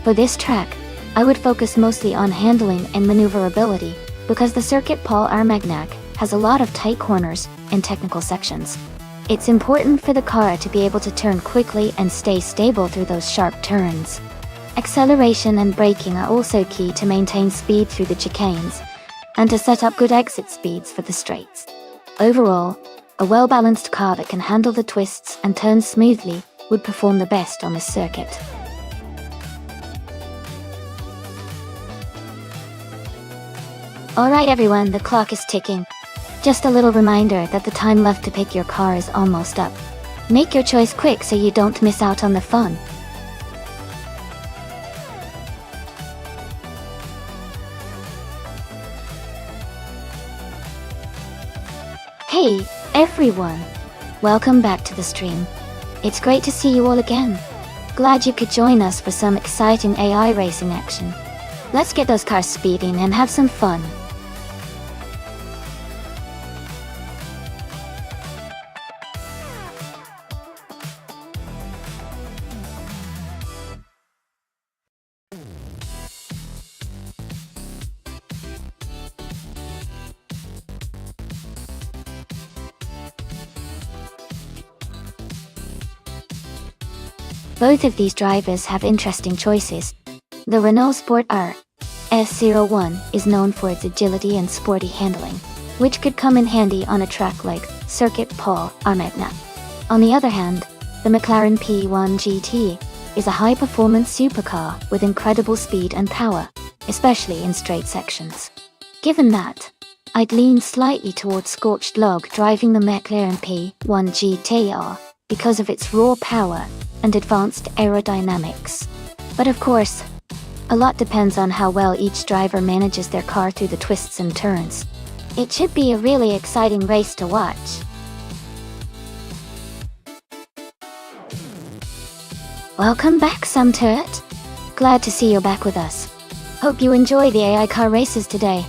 For this track, I would focus mostly on handling and maneuverability, because the circuit Paul Armagnac has a lot of tight corners and technical sections. It's important for the car to be able to turn quickly and stay stable through those sharp turns. Acceleration and braking are also key to maintain speed through the chicanes, and to set up good exit speeds for the straights. Overall, a well-balanced car that can handle the twists and turns smoothly would perform the best on this circuit. Alright everyone, the clock is ticking. Just a little reminder that the time left to pick your car is almost up. Make your choice quick so you don't miss out on the fun. Hey, everyone! Welcome back to the stream. It's great to see you all again. Glad you could join us for some exciting AI racing action. Let's get those cars speeding and have some fun. Both of these drivers have interesting choices. The Renault Sport RS01 is known for its agility and sporty handling, which could come in handy on a track like Circuit Paul Armagnac. On the other hand, the McLaren P1 GT is a high-performance supercar with incredible speed and power, especially in straight sections. Given that, I'd lean slightly towards Scorched Log driving the McLaren P1 GTR because of its raw power and advanced aerodynamics. But of course, a lot depends on how well each driver manages their car through the twists and turns. It should be a really exciting race to watch. Welcome back, Sumturret. Glad to see you're back with us. Hope you enjoy the AI car races today.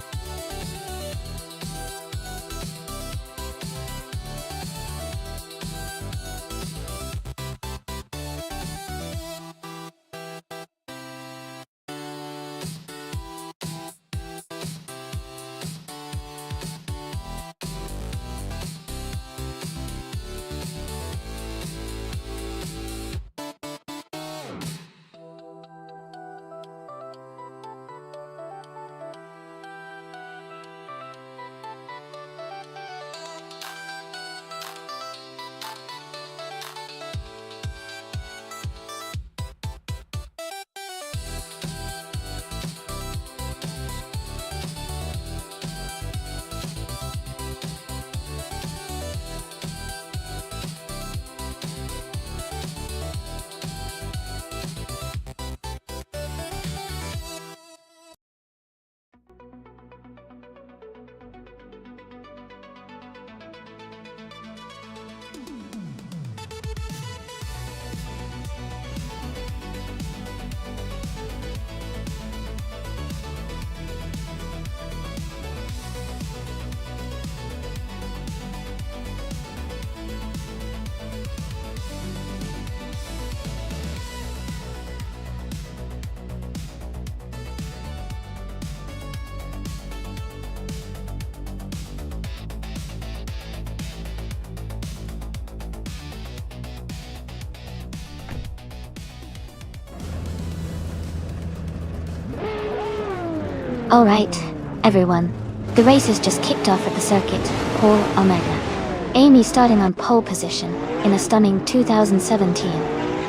Alright, everyone. The race has just kicked off at the circuit, Paul Armagnac. Amy starting on pole position, in a stunning 2017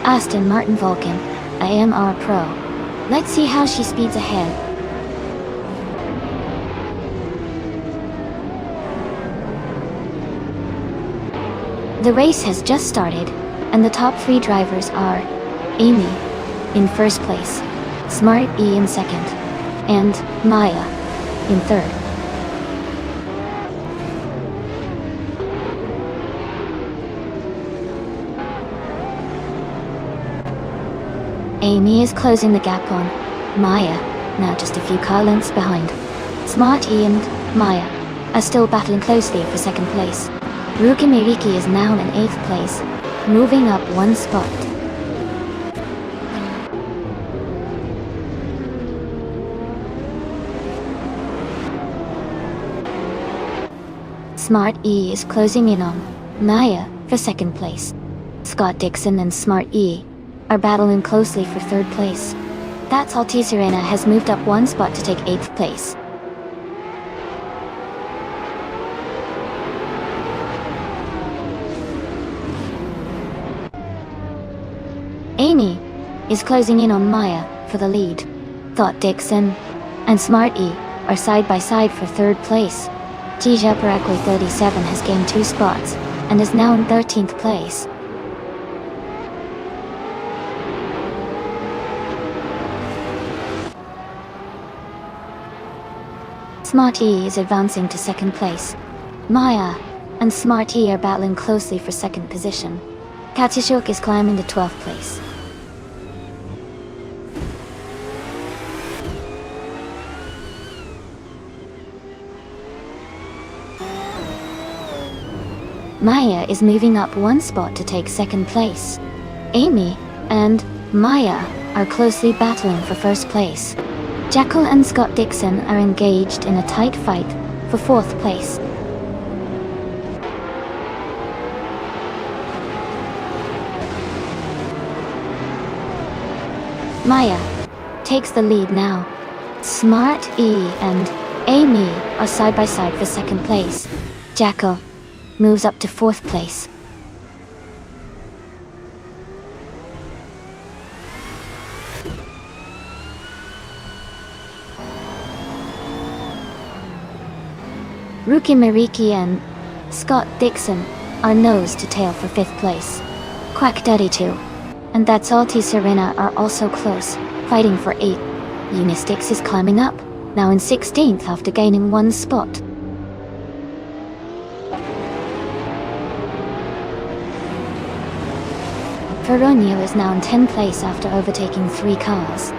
Aston Martin Vulcan, AMR Pro. Let's see how she speeds ahead. The race has just started, and the top three drivers are Amy, in first place, Smart E in second, and Maya, in third. Amy is closing the gap on Maya, now just a few car lengths behind. Smart E and Maya are still battling closely for second place. Rukimiriki is now in 8th place, moving up one spot. Smart E is closing in on Maya for second place. Scott Dixon and Smart E are battling closely for third place. That's Altice Arena has moved up one spot to take 8th place. Amy is closing in on Maya for the lead. Thought Dixon and Smart E are side by side for third place. Gija Parakwe 37 has gained 2 spots and is now in 13th place. Smart E is advancing to second place. Maya and Smart E are battling closely for second position. Katishuk is climbing to 12th place. Maya is moving up one spot to take second place. Amy and Maya are closely battling for first place. Jackal and Scott Dixon are engaged in a tight fight for 4th place. Maya takes the lead now. Smart E and Amy are side by side for second place. Jackal moves up to 4th place. Ruki Mariki and Scott Dixon are nose to tail for 5th place. Quack Daddy 2 and That's Altice Arena are also close, fighting for 8. Unistix is climbing up, now in 16th after gaining 1 spot. Feronio is now in 10th place after overtaking 3 cars.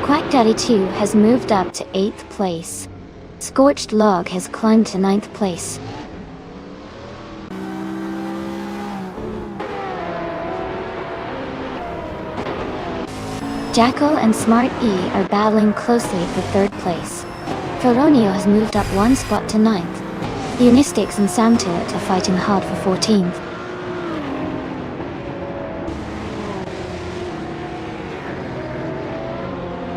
Quack Daddy 2 has moved up to 8th place. Scorched Log has climbed to 9th place. Jackal and Smart E are battling closely for 3rd place. Feronio has moved up 1 spot to 9th. Unistix and Samtilt are fighting hard for 14th.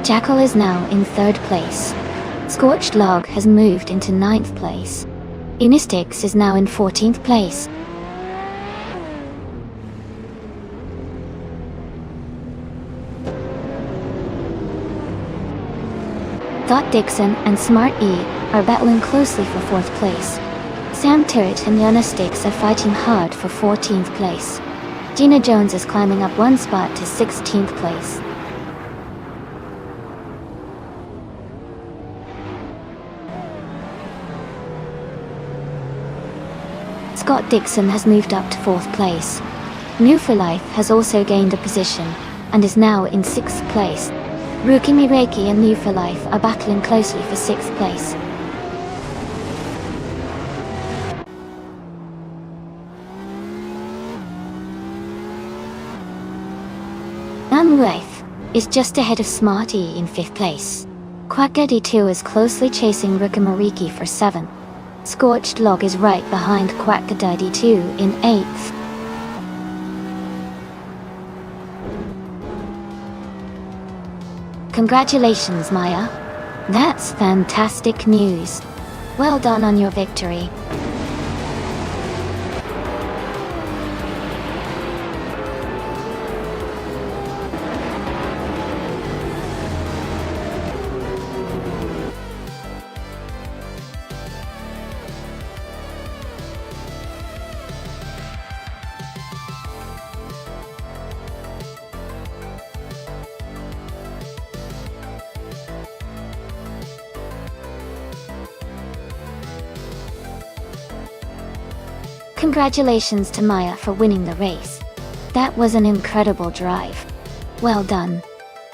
Jackal is now in 3rd place. Scorched Log has moved into 9th place. Unistix is now in 14th place. Thought Dixon and Smart E are battling closely for 4th place. Sam Turret and Unistix are fighting hard for 14th place. Gina Jones is climbing up 1 spot to 16th place. Scott Dixon has moved up to 4th place. New for Life has also gained a position and is now in 6th place. Rukimi Reiki and New for Life are battling closely for 6th place. Life is just ahead of Smart E in 5th place. Quackaddy 2 is closely chasing Rukimariki for 7th. Scorched Log is right behind Quackaddy 2 in 8th. Congratulations, Maya. That's fantastic news. Well done on your victory. Congratulations to Maya for winning the race. That was an incredible drive. Well done.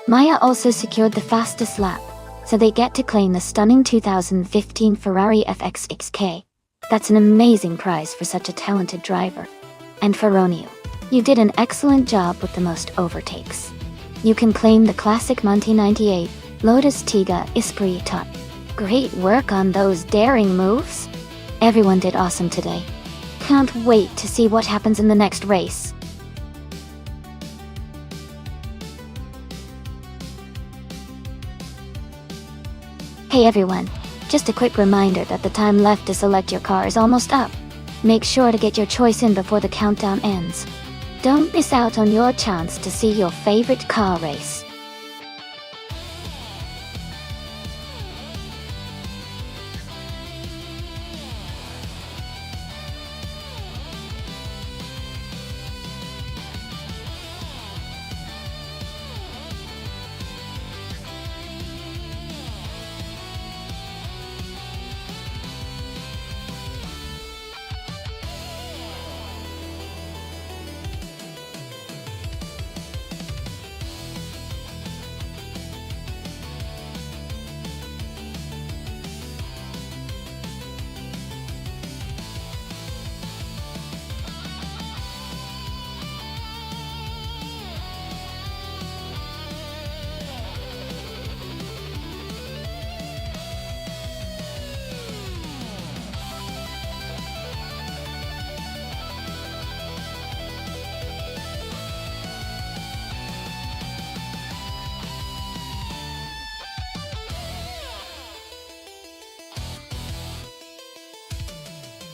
Maya also secured the fastest lap, so they get to claim the stunning 2015 Ferrari FX6K. That's an amazing prize for such a talented driver. And Feronio, you did an excellent job with the most overtakes. You can claim the classic Monty 98 Lotus Tiga Esprit Top. Great work on those daring moves. Everyone did awesome today. Can't wait to see what happens in the next race. Hey everyone, just a quick reminder that the time left to select your car is almost up. Make sure to get your choice in before the countdown ends. Don't miss out on your chance to see your favorite car race.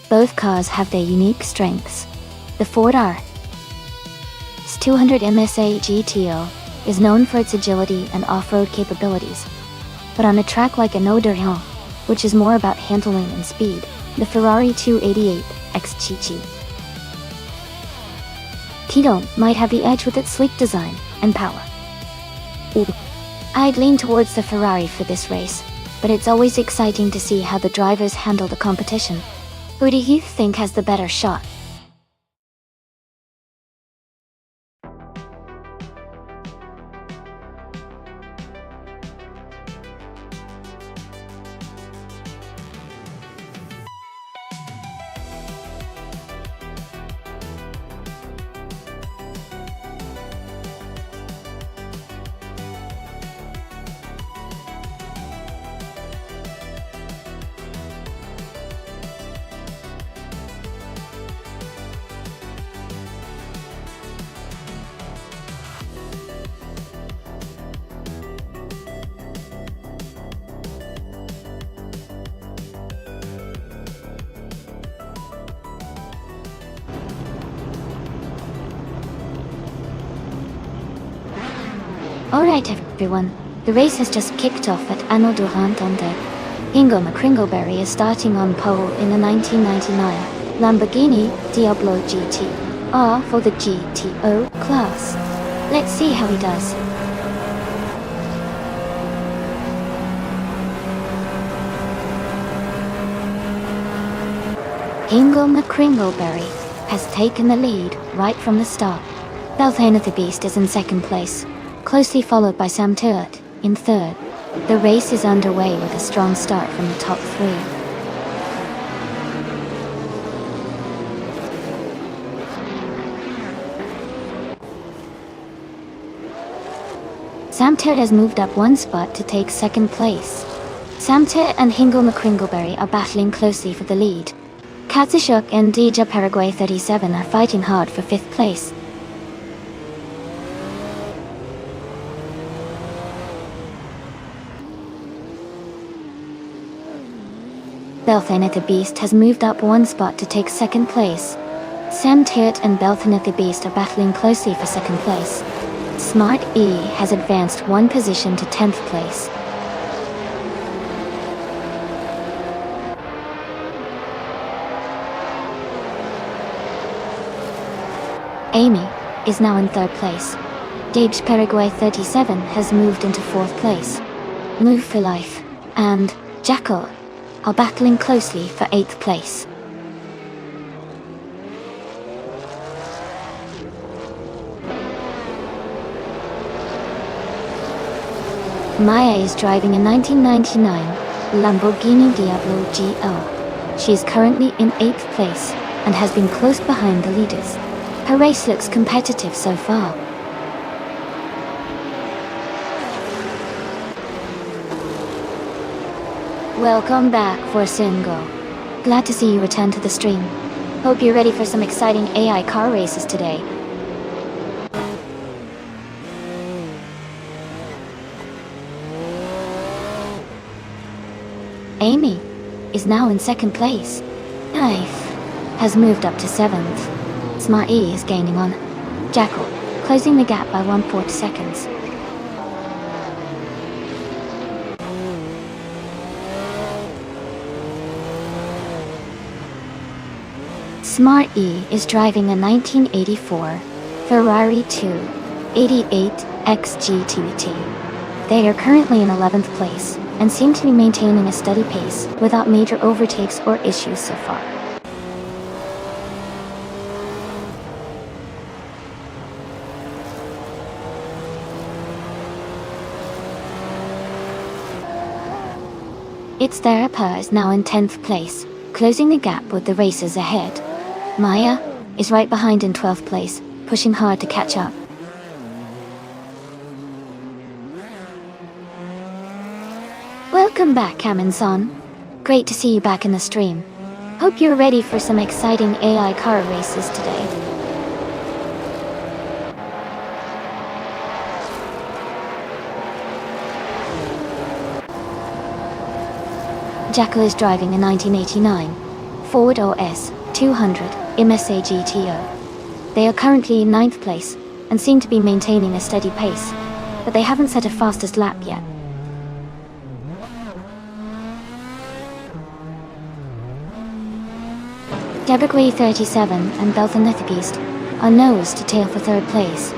Both cars have their unique strengths. The Ford R's 200 MSA GTO is known for its agility and off-road capabilities. But on a track like an Auderhin, which is more about handling and speed, the Ferrari 288 XGT Tito might have the edge with its sleek design and power. I'd lean towards the Ferrari for this race, but it's always exciting to see how the drivers handle the competition. Who do you think has the better shot? Alright everyone, the race has just kicked off at Anneau du Rentende. Ingo McCringleberry is starting on pole in the 1999 Lamborghini Diablo GT R for the GTO class. Let's see how he does. Ingo McCringleberry has taken the lead right from the start. Beltane the Beast is in second place, closely followed by Sam Turt in third. The race is underway with a strong start from the top three. Sam Turt has moved up one spot to take second place. Sam Turt and Ingo McCringleberry are battling closely for the lead. Katsushuk and Dija Paraguay 37 are fighting hard for fifth place. Beltane the Beast has moved up one spot to take second place. Sam Turt and Beltane the Beast are battling closely for second place. Smart E has advanced one position to 10th place. Amy is now in third place. Dage Paraguay 37 has moved into fourth place. Move for Life and Jackal are battling closely for 8th place. Maya is driving a 1999 Lamborghini Diablo GL. She is currently in 8th place and has been close behind the leaders. Her race looks competitive so far. Welcome back for Singo. Glad to see you return to the stream. Hope you're ready for some exciting AI car races today. Amy is now in second place. Knife has moved up to 7th. Smart E is gaining on Jackal, closing the gap by 1/4 seconds. Smart E is driving a 1984 Ferrari 288 XGT. They are currently in 11th place and seem to be maintaining a steady pace without major overtakes or issues so far. Its Therapa is now in 10th place, closing the gap with the racers ahead. Maya is right behind in 12th place, pushing hard to catch up. Welcome back, Kamen-san. Great to see you back in the stream. Hope you're ready for some exciting AI car races today. Jackal is driving a 1989 Ford OS 200 MSA GTO. They are currently in 9th place and seem to be maintaining a steady pace, but they haven't set a fastest lap yet. Debragui 37 and Belthanethagist are nose to tail for 3rd place.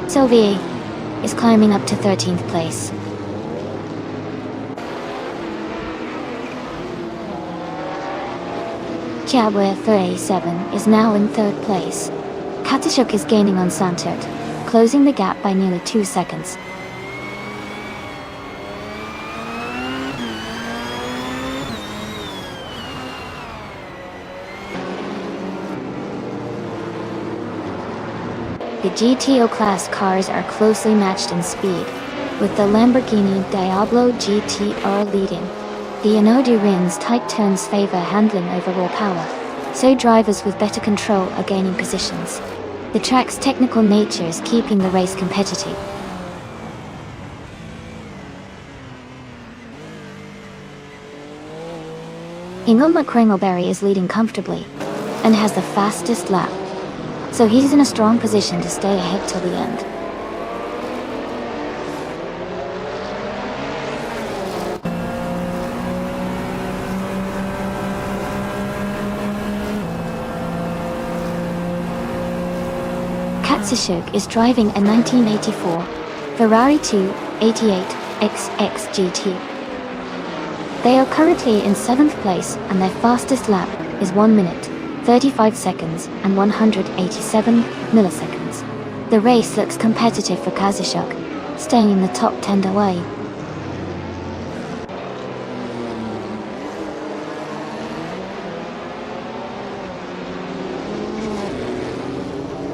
Sylvie is climbing up to 13th place. Jabwe 37 is now in 3rd place. Katashuk is gaining on Santert, closing the gap by nearly 2 seconds. The GTO class cars are closely matched in speed, with the Lamborghini Diablo GTR leading. The Inodi Rin's tight turns favor handling over raw power, so drivers with better control are gaining positions. The track's technical nature is keeping the race competitive. Ingoma Kringleberry is leading comfortably, and has the fastest lap, so he's in a strong position to stay ahead till the end. Katsushuk is driving a 1984 Ferrari 288 XX GT. They are currently in 7th place and their fastest lap is 1 minute, 35 seconds and 187 milliseconds. The race looks competitive for Kazushuk, staying in the top 10 away.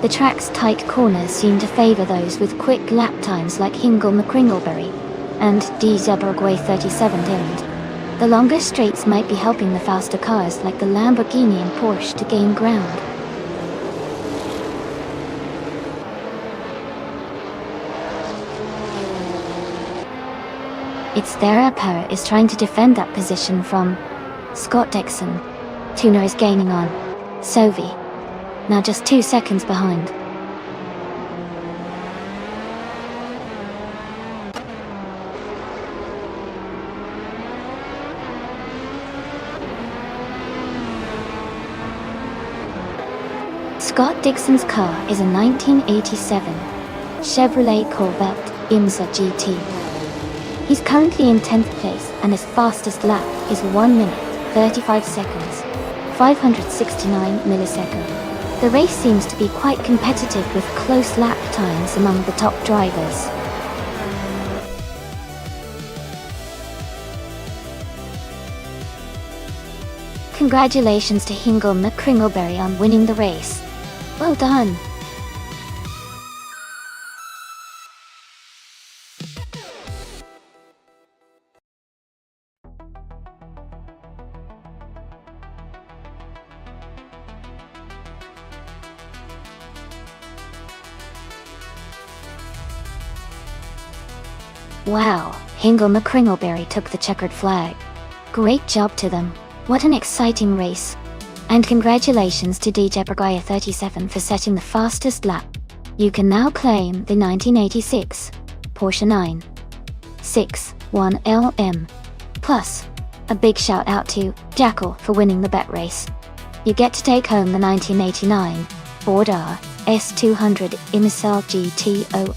The track's tight corners seem to favor those with quick lap times like Hingle McCringleberry and D. Zebragway 37 dimmed. The longer straights might be helping the faster cars like the Lamborghini and Porsche to gain ground. Its Therapa is trying to defend that position from Scott Dixon. Tuner is gaining on Sovi, now just 2 seconds behind. Scott Dixon's car is a 1987 Chevrolet Corvette IMSA GT. He's currently in 10th place and his fastest lap is 1 minute, 35 seconds, 569 milliseconds. The race seems to be quite competitive with close lap times among the top drivers. Congratulations to Hingle McCringleberry on winning the race. Well done! Wow, Hingle McCringleberry took the checkered flag. Great job to them. What an exciting race. And congratulations to DJ Bergaya 37 for setting the fastest lap. You can now claim the 1986 Porsche 961 LM. Plus, a big shout out to Jackal for winning the bet race. You get to take home the 1989 Ford S200 Immortal GTO.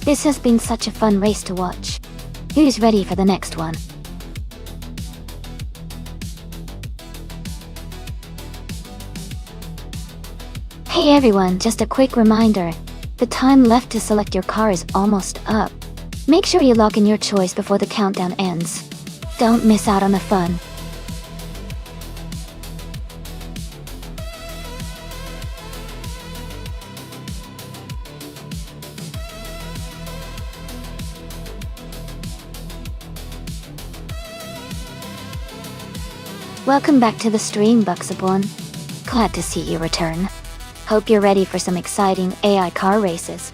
This has been such a fun race to watch. Who's ready for the next one? Hey everyone, just a quick reminder. The time left to select your car is almost up. Make sure you lock in your choice before the countdown ends. Don't miss out on the fun. Welcome back to the stream, Buxabon. Glad to see you return. Hope you're ready for some exciting AI car races.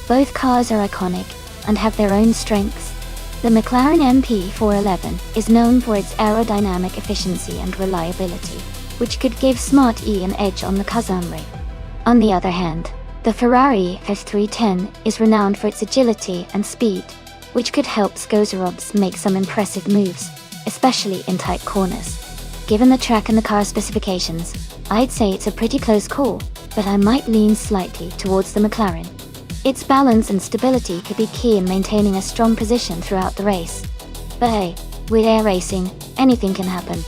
Both cars are iconic and have their own strengths. The McLaren MP411 is known for its aerodynamic efficiency and reliability, which could give Smart E an edge on the Kazamri. On the other hand, the Ferrari F310 is renowned for its agility and speed, which could help Skozerobs make some impressive moves, especially in tight corners. Given the track and the car specifications, I'd say it's a pretty close call, but I might lean slightly towards the McLaren. Its balance and stability could be key in maintaining a strong position throughout the race. But hey, with air racing, anything can happen.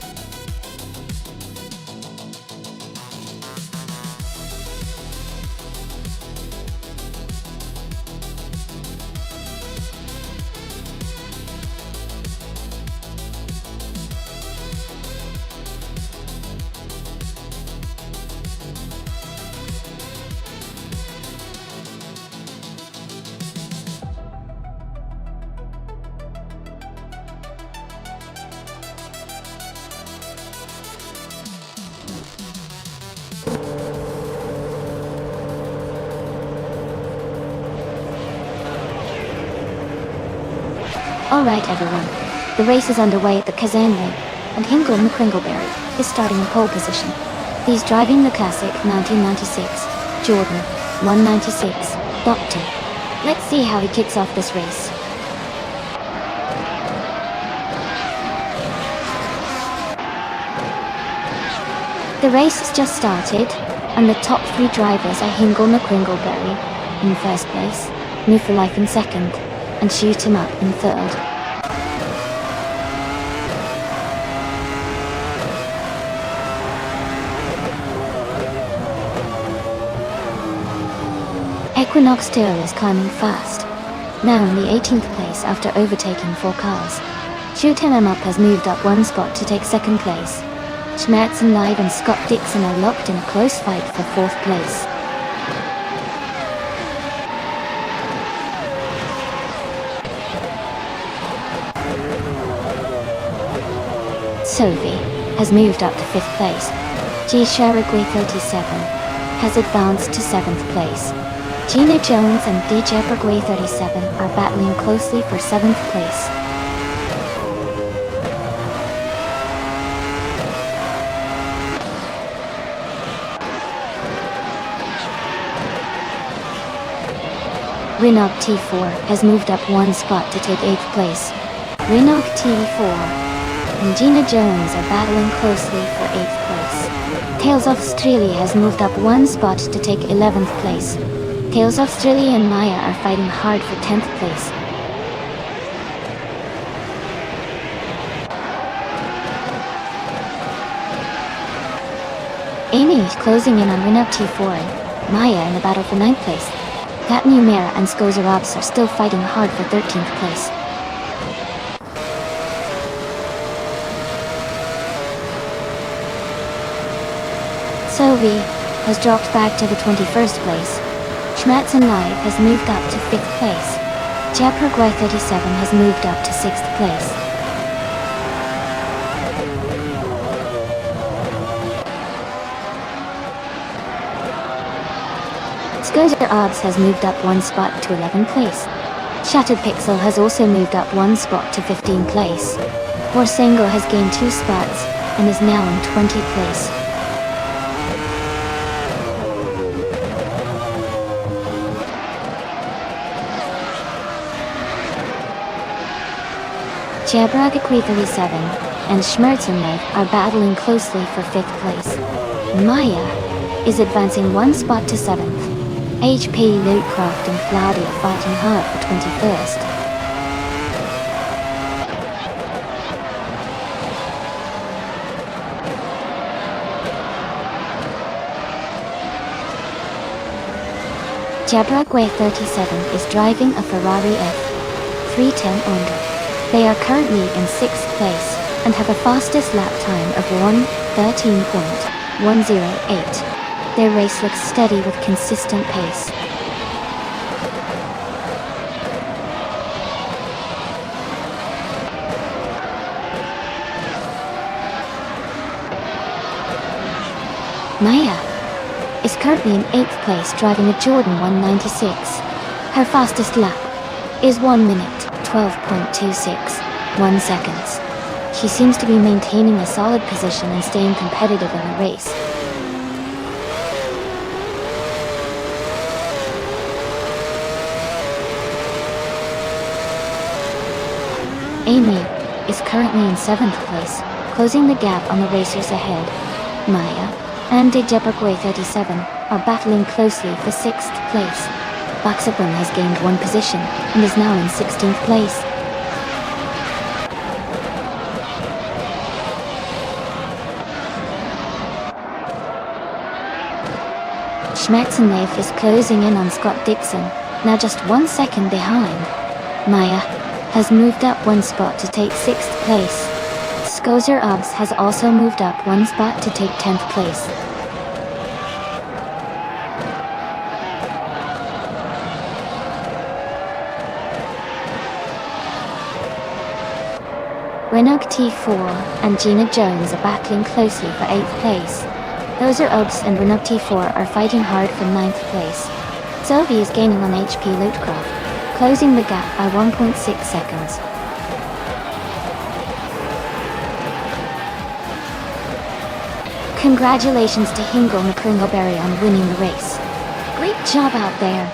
Alright everyone, the race is underway at the Kazan Ring, and Hingle McCringleberry is starting in pole position. He's driving the classic 1996 Jordan 196 Doctor. Let's see how he kicks off this race. The race has just started, and the top three drivers are Hingle McCringleberry in first place, New for Life in second, and Shoot 'em Up in third. Equinox Tour is climbing fast, now in the 18th place after overtaking 4 cars. Shoot 'em Up has moved up 1 spot to take second place. Schmerzen Live and Scott Dixon are locked in a close fight for 4th place. Sophie has moved up to 5th place. G. Sharagui 37 has advanced to 7th place. Gina Jones and DJ Bergway 37 are battling closely for 7th place. Renault T4 has moved up 1 spot to take 8th place. Renault T4 and Gina Jones are battling closely for 8th place. Tales of Australia has moved up 1 spot to take 11th place. Tales of Australia and Maya are fighting hard for 10th place. Amy is closing in on Renault T4 and Maya in the battle for 9th place. That Numera and Skozerobs are still fighting hard for 13th place. Sovi has dropped back to the 21st place. Schmerzen Live has moved up to 5th place. Japaragway 37 has moved up to 6th place. Skozerobs has moved up 1 spot to 11th place. Shattered Pixel has also moved up 1 spot to 15th place. Borsengo has gained 2 spots and is now in 20th place. Jabaragakwe 37 and Schmerzenlev are battling closely for 5th place. Maya is advancing 1 spot to 7th. HP Lootcraft and Cloudy are fighting hard for 21st. Jabaragwe 37 is driving a Ferrari F310 Onda. They are currently in 6th place and have a fastest lap time of 1:13.108. Their race looks steady with consistent pace. Maya is currently in 8th place driving a Jordan 196. Her fastest lap is 1 minute 12.261 seconds. She seems to be maintaining a solid position and staying competitive in the race. Amy is currently in 7th place, closing the gap on the racers ahead. Maya and Jabaragwe 37 are battling closely for 6th place. Baxabun has gained 1 position and is now in 16th place. Schmerzenlev is closing in on Scott Dixon, now just 1 second behind. Maya has moved up 1 spot to take 6th place. Skozerobs has also moved up 1 spot to take 10th place. Renault T4 and Gina Jones are battling closely for 8th place. Skozerobs and Renault T4 are fighting hard for 9th place. Sovi is gaining on HP Lootcraft, closing the gap by 1.6 seconds. Congratulations to Hingle McCringleberry on winning the race. Great job out there.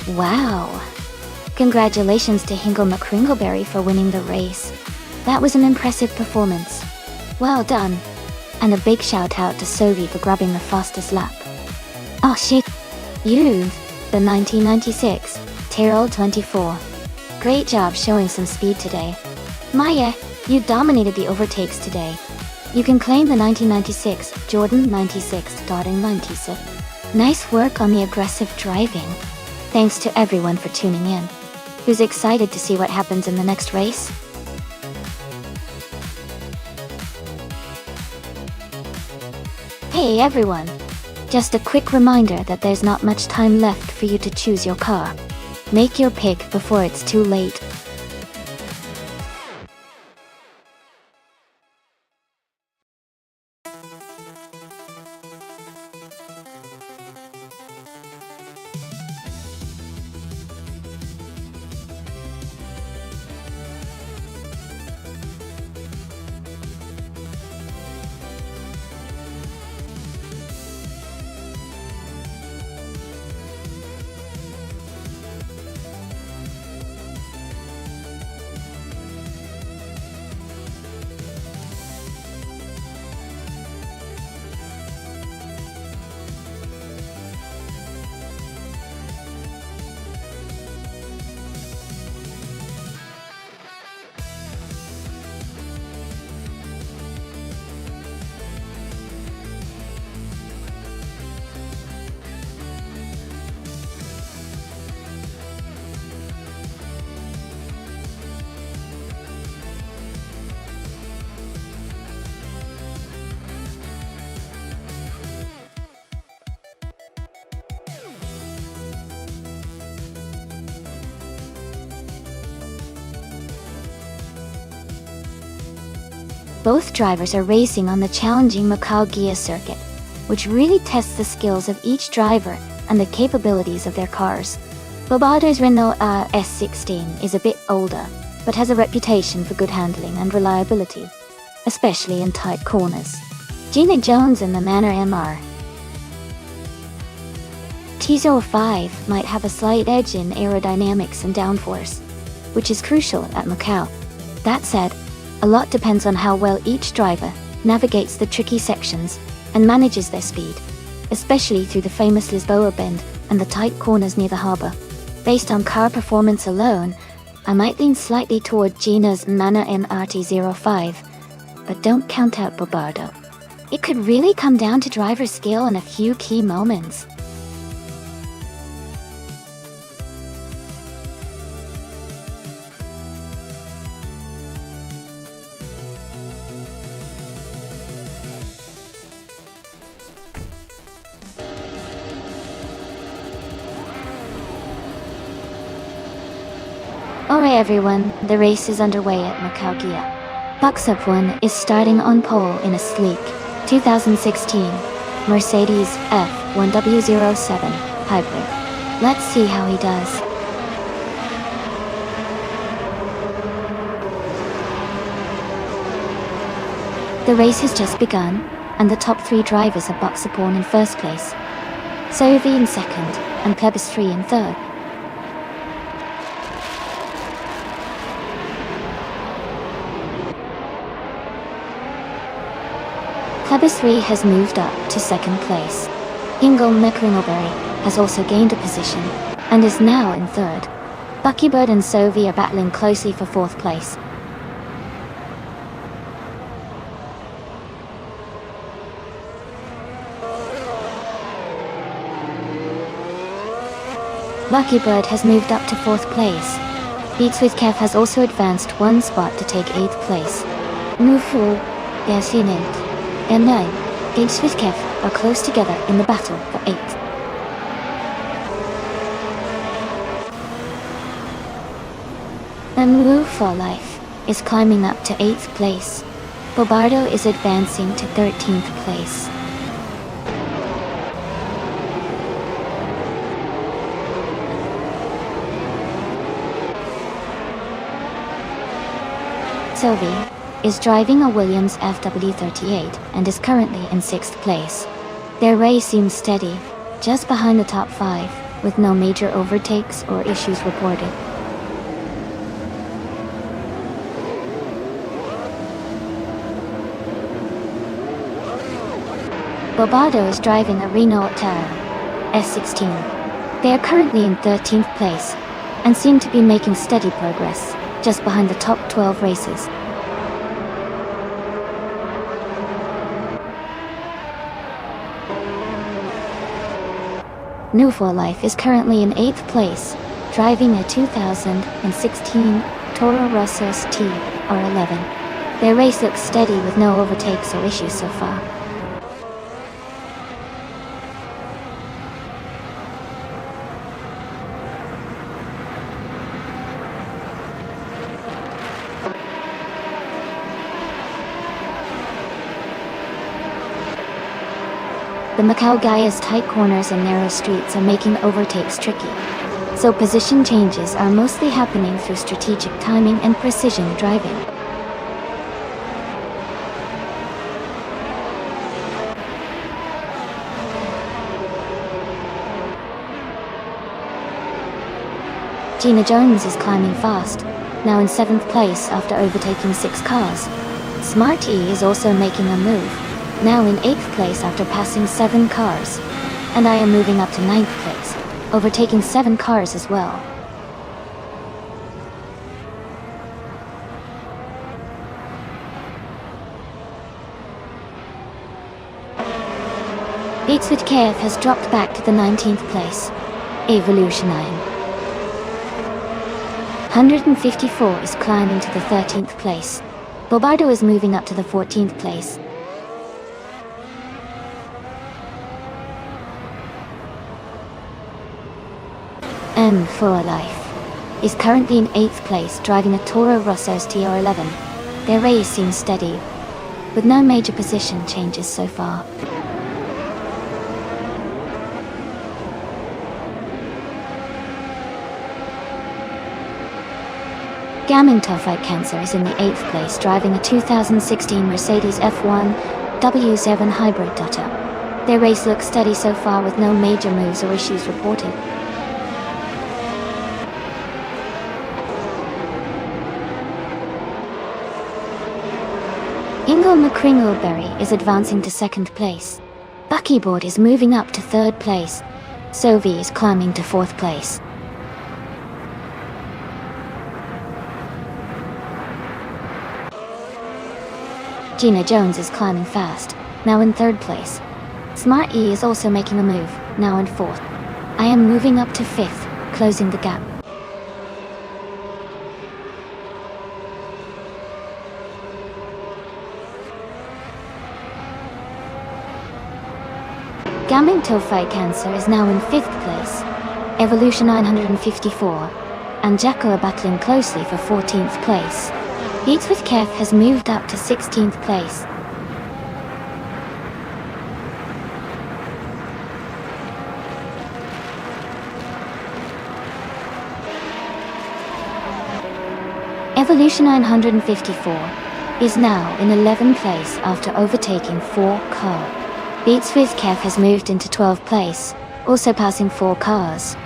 Wow! Congratulations to Hingle McCringleberry for winning the race. That was an impressive performance. Well done! And a big shout out to Sovi for grabbing the fastest lap. Oh shit! You, the 1996, Tyrrell 24. Great job showing some speed today. Maya, you dominated the overtakes today. You can claim the 1996 Jordan 96.96. Nice work on the aggressive driving. Thanks to everyone for tuning in. Who's excited to see what happens in the next race? Hey everyone! Just a quick reminder that there's not much time left for you to choose your car. Make your pick before it's too late. Both drivers are racing on the challenging Macau Gia circuit, which really tests the skills of each driver and the capabilities of their cars. Bobardo's Renault S16 is a bit older, but has a reputation for good handling and reliability, especially in tight corners. Gina Jones and the Manor MR T05 might have a slight edge in aerodynamics and downforce, which is crucial at Macau. That said, a lot depends on how well each driver navigates the tricky sections and manages their speed, especially through the famous Lisboa bend and the tight corners near the harbour. Based on car performance alone, I might lean slightly toward Gina's Manor MRT05, but don't count out Bobardo. It could really come down to driver skill in a few key moments. Alright everyone, the race is underway at Macau Gia. Box Up 1 is starting on pole in a sleek 2016 Mercedes F1W07 Hybrid. Let's see how he does. The race has just begun, and the top 3 drivers are Box Up 1 in first place, Sovi in second, and Plebis 3 in third. Plebis 3 has moved up to second place. Ingo Mekringleberry has also gained a position, and is now in third. Buckybird and Sovi are battling closely for fourth place. Buckybird has moved up to fourth place. Beats with Kev has also advanced one spot to take 8th place. Nufu, Yasinint, and 9, Beats with Kev are close together in the battle for 8th. Move for Life is climbing up to 8th place. Bobardo is advancing to 13th place. Sovi is driving a Williams FW38 and is currently in 6th place. Their race seems steady, just behind the top 5, with no major overtakes or issues reported. Bobardo is driving a Renault S16. They are currently in 13th place, and seem to be making steady progress, just behind the top 12 racers. New for Life is currently in 8th place, driving a 2016 Toro Rosso ST R11. Their race looks steady with no overtakes or issues so far. The Macau Gia's tight corners and narrow streets are making overtakes tricky, so position changes are mostly happening through strategic timing and precision driving. Gina Jones is climbing fast, now in 7th place after overtaking 6 cars. Smart E is also making a move, now in 8th place after passing 7 cars. And I am moving up to 9th place, overtaking 7 cars as well. Beats with KF has dropped back to the 19th place. Evolution 9. 154 is climbing to the 13th place. Bobardo is moving up to the 14th place. M for Life is currently in 8th place, driving a Toro Rosso TR11. Their race seems steady, with no major position changes so far. Gaming Fight Cancer is in the 8th place, driving a 2016 Mercedes F1 W7 Hybrid Dotto. Their race looks steady so far with no major moves or issues reported. Ingle McCringleberry is advancing to 2nd place. Buckyboard is moving up to 3rd place. Sovi is climbing to 4th place. Gina Jones is climbing fast, now in 3rd place. Smart E is also making a move, now in 4th. I am moving up to 5th, closing the gap. Gaming Fight Cancer is now in 5th place. Evolution 954 and Jacko are battling closely for 14th place. Beats with Kev has moved up to 16th place. Evolution 954 is now in 11th place after overtaking 4 cars. Beats with Kev has moved into 12th place, also passing 4 cars.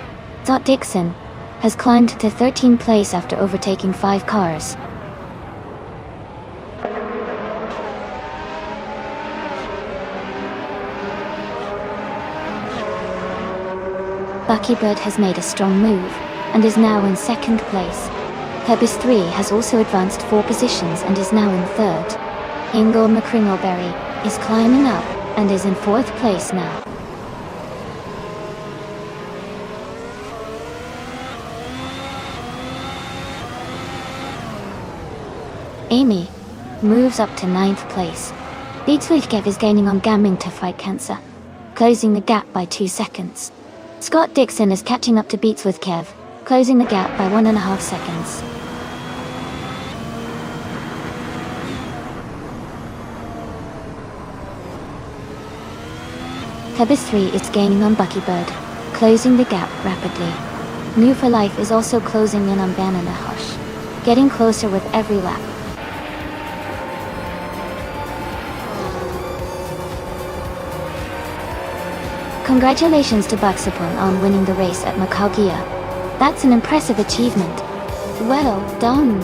Dot Dixon has climbed to 13th place after overtaking 5 cars. Buckybird has made a strong move, and is now in 2nd place. Herbis 3 has also advanced 4 positions and is now in 3rd. Ingle McCringleberry is climbing up, and is in 4th place now. Amy moves up to 9th place. Beats with Kev is gaining on Gaming Fight Cancer, closing the gap by 2 seconds. Scott Dixon is catching up to Beats with Kev, closing the gap by 1.5 seconds. Herbis 3 is gaining on Buckybird, closing the gap rapidly. New for Life is also closing in on Banana Hush, getting closer with every lap. Congratulations to Buxapon on winning the race at Macaugia. That's an impressive achievement. Well done!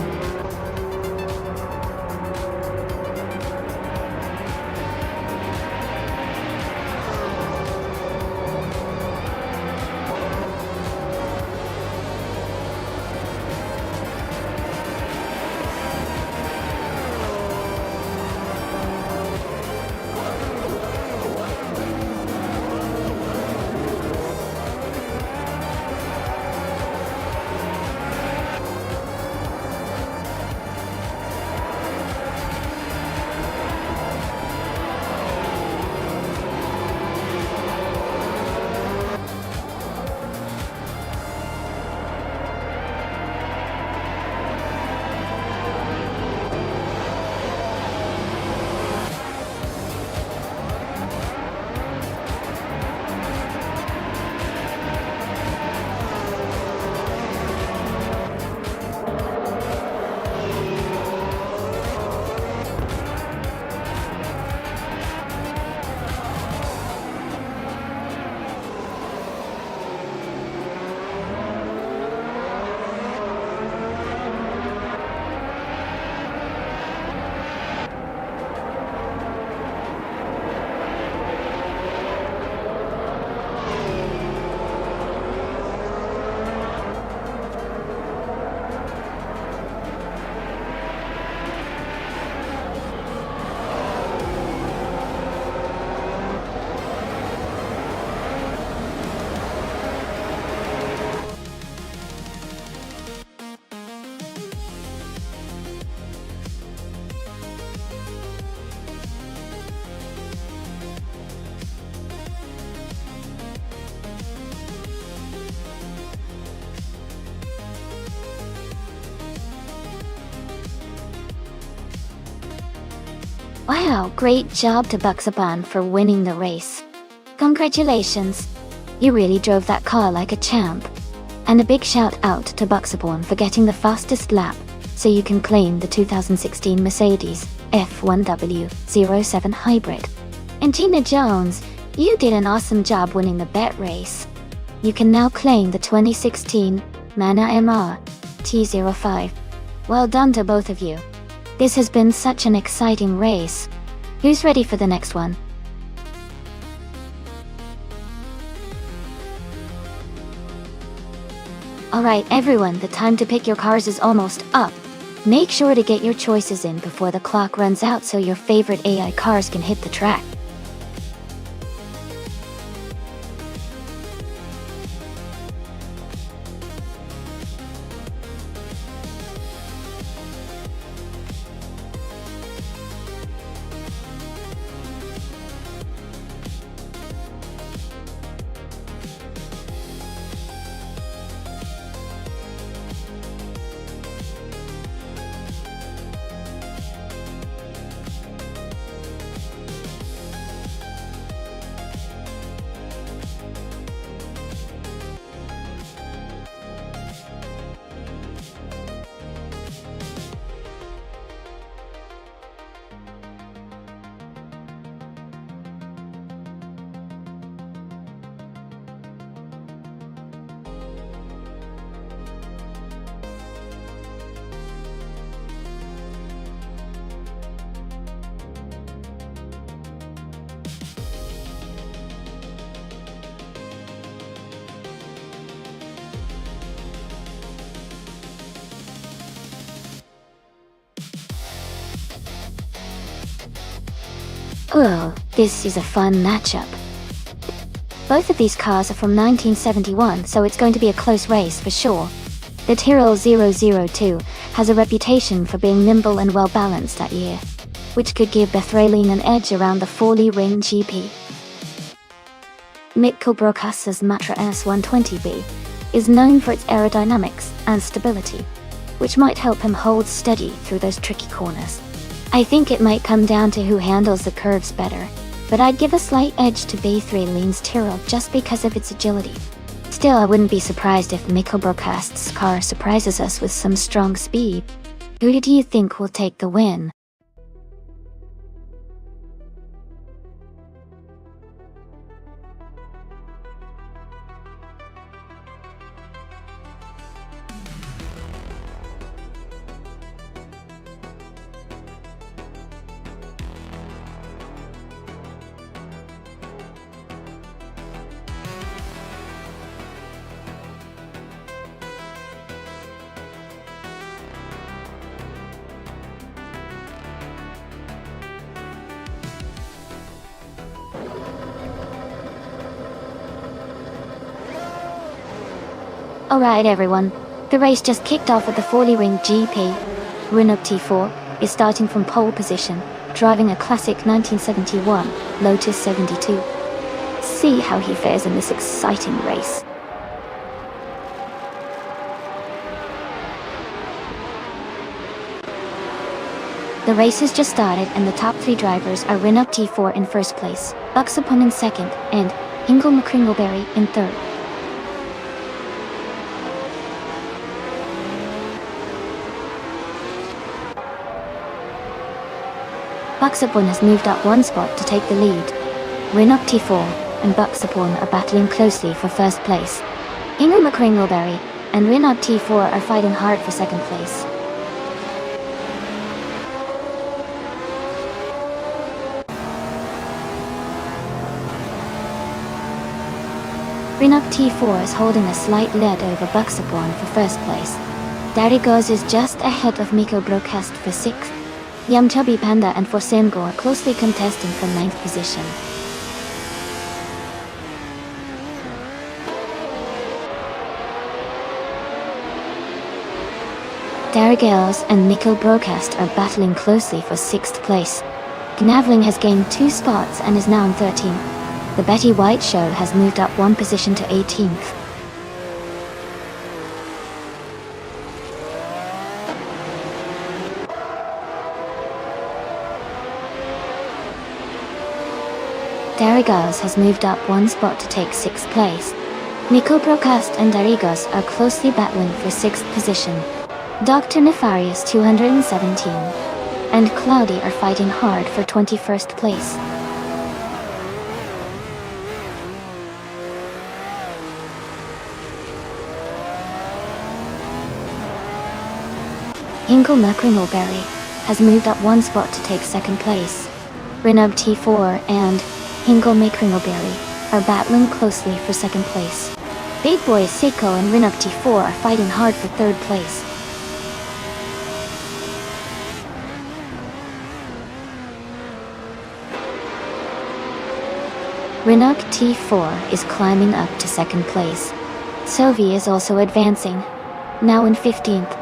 Wow, great job to Buxaban for winning the race. Congratulations! You really drove that car like a champ. And a big shout out to Buxaban for getting the fastest lap, so you can claim the 2016 Mercedes F1W07 Hybrid. And Tina Jones, you did an awesome job winning the bet race. You can now claim the 2016 Mana MR T05. Well done to both of you. This has been such an exciting race. Who's ready for the next one? Alright everyone, the time to pick your cars is almost up. Make sure to get your choices in before the clock runs out so your favorite AI cars can hit the track. Oh, this is a fun matchup. Both of these cars are from 1971, so it's going to be a close race for sure. The Tyrrell 002 has a reputation for being nimble and well balanced that year, which could give Bethraline an edge around the Foley Ring GP. Mick Kilbrocas's Matra S120B is known for its aerodynamics and stability, which might help him hold steady through those tricky corners. I think it might come down to who handles the curves better, but I'd give a slight edge to Bethraline Tyrrell just because of its agility. Still, I wouldn't be surprised if Mick Kilbrocast's car surprises us with some strong speed. Who do you think will take the win? Alright everyone, the race just kicked off at the Foley Ring GP. Renault T4 is starting from pole position, driving a classic 1971 Lotus 72. See how he fares in this exciting race. The race has just started and the top three drivers are Renault T4 in first place, Buxaban in second, and Hingle McCringleberry in third. Buxaban has moved up one spot to take the lead. Renault T4 and Buxaban are battling closely for first place. Hingle McCringleberry and Renault T4 are fighting hard for second place. Renault T4 is holding a slight lead over Buxaban for first place. Darigos is just ahead of Mick Kilbrocast for sixth. Yum Chubby Panda and Forsengo are closely contesting for ninth position. Darigos and Mick Kilbrocast are battling closely for sixth place. Gnavling has gained 2 spots and is now in 13th. The Betty White Show has moved up one position to 18th. Darigos has moved up one spot to take 6th place. Nico Procast and Darigos are closely battling for 6th position. Dr. Nefarious 217 and Cloudy are fighting hard for 21st place. Hinkle McRingleberry has moved up one spot to take 2nd place. Renub T4 and Hinkle McRingleberry are battling closely for 2nd place. Big Boy Seiko and Renub T4 are fighting hard for 3rd place. Renuk T4 is climbing up to 2nd place. Sovi is also advancing, now in 15th.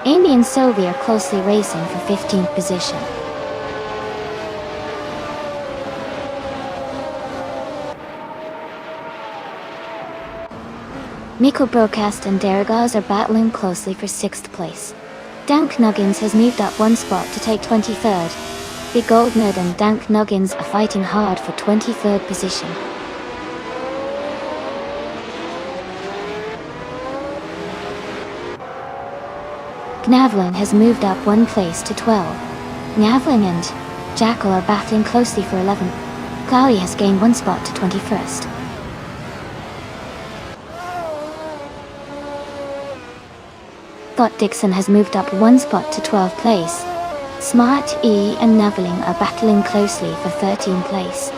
Amy and Sovi are closely racing for 15th position. Miko Broadcast and Darigaz are battling closely for 6th place. Dank Nuggins has moved up one spot to take 23rd. Big Gold Nerd and Dank Nuggins are fighting hard for 23rd position. Gnavlin has moved up one place to 12. Gnavlin and Jackal are battling closely for 11th. Cloudy has gained one spot to 21st. Thought Dixon has moved up one spot to 12th place. Smart E and Naveling are battling closely for 13th place.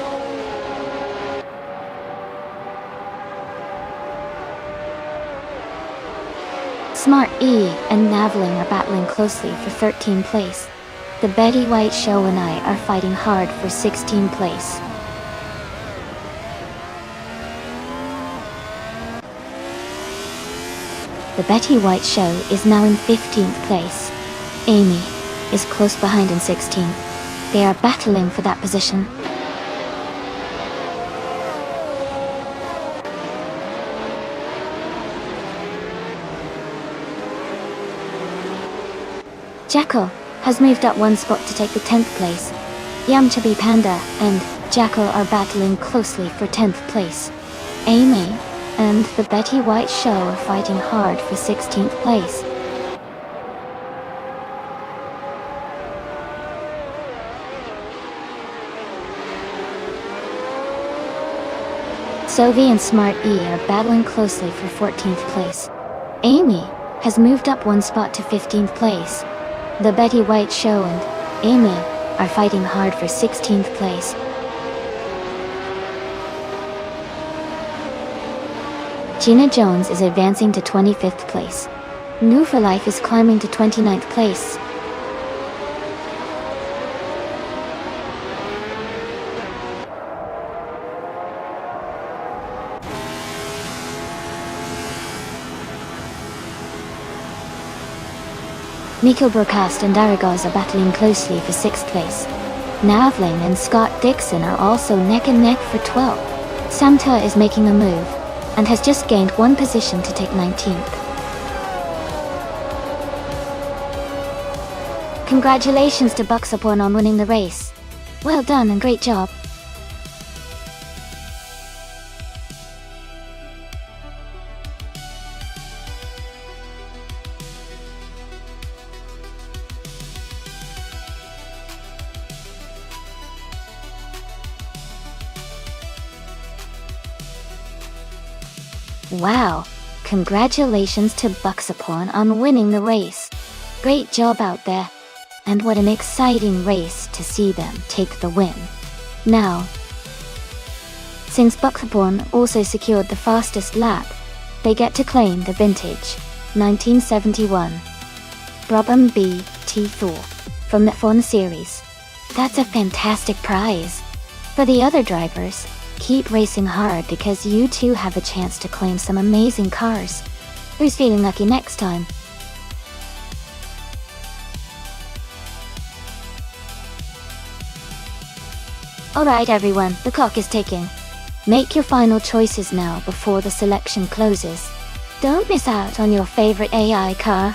Smart E and Naveling are battling closely for 13th place. The Betty White Show and I are fighting hard for 16th place. The Betty White Show is now in 15th place. Amy is close behind in 16th. They are battling for that position. Jackal has moved up one spot to take the 10th place. Yamchabi Panda and Jackal are battling closely for 10th place. Amy and the Betty White Show are fighting hard for 16th place. Sovi and Smart E are battling closely for 14th place. Amy has moved up one spot to 15th place. The Betty White Show and Amy are fighting hard for 16th place. Gina Jones is advancing to 25th place. New for Life is climbing to 29th place. Nico Broadcast and Darigaz are battling closely for 6th place. Navling and Scott Dixon are also neck and neck for 12th. Samta is making a move, and has just gained one position to take 19th. Congratulations to Buxaporn on winning the race. Well done and great job. Wow, congratulations to Buxaporn on winning the race. Great job out there. And what an exciting race to see them take the win. Now, since Buxaporn also secured the fastest lap, they get to claim the vintage 1971 Brabham B T4 from the F1 series. That's a fantastic prize. For the other drivers, keep racing hard because you too have a chance to claim some amazing cars. Who's feeling lucky next time? Alright everyone, the clock is ticking. Make your final choices now before the selection closes. Don't miss out on your favorite AI car.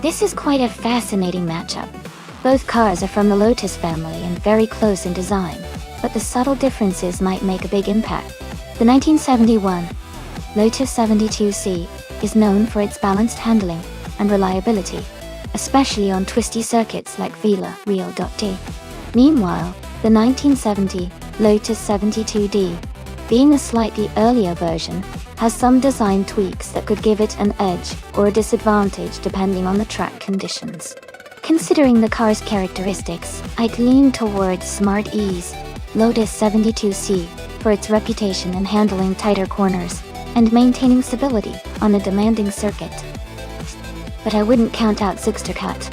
This is quite a fascinating matchup. Both cars are from the Lotus family and very close in design, but the subtle differences might make a big impact. The 1971 Lotus 72C is known for its balanced handling and reliability, especially on twisty circuits like Vila Real.d. Meanwhile, the 1970 Lotus 72D, being a slightly earlier version, has some design tweaks that could give it an edge or a disadvantage depending on the track conditions. Considering the car's characteristics, I'd lean towards Smart E's Lotus 72C for its reputation in handling tighter corners and maintaining stability on a demanding circuit. But I wouldn't count out Sixtercut.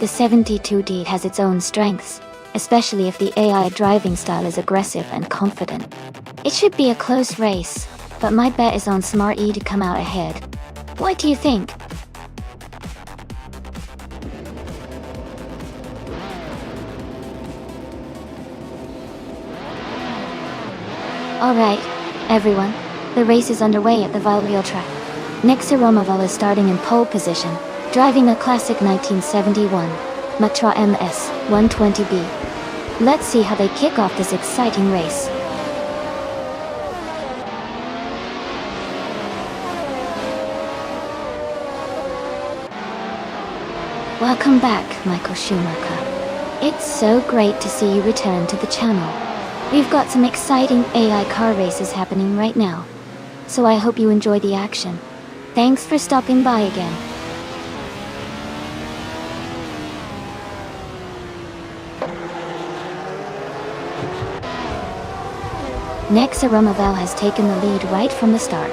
The 72D has its own strengths, especially if the AI driving style is aggressive and confident. It should be a close race, but my bet is on Smart E to come out ahead. What do you think? Alright, everyone, the race is underway at the Valreal track. Nexa Romaval is starting in pole position, driving a classic 1971 Matra MS 120B. Let's see how they kick off this exciting race. Welcome back, Michael Schumacher. It's so great to see you return to the channel. We've got some exciting AI car races happening right now, so I hope you enjoy the action. Thanks for stopping by again. Nexa Romaval has taken the lead right from the start.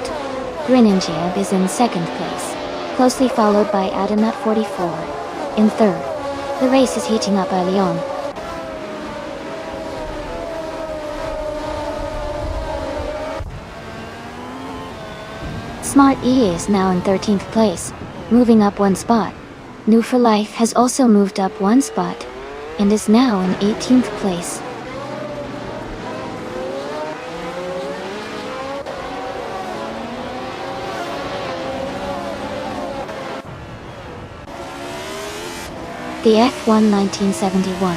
Grinengieb is in second place, closely followed by Adanut 44 in third. The race is heating up early on. Smart E is now in 13th place, moving up one spot. New for Life has also moved up one spot, and is now in 18th place. The F1 1971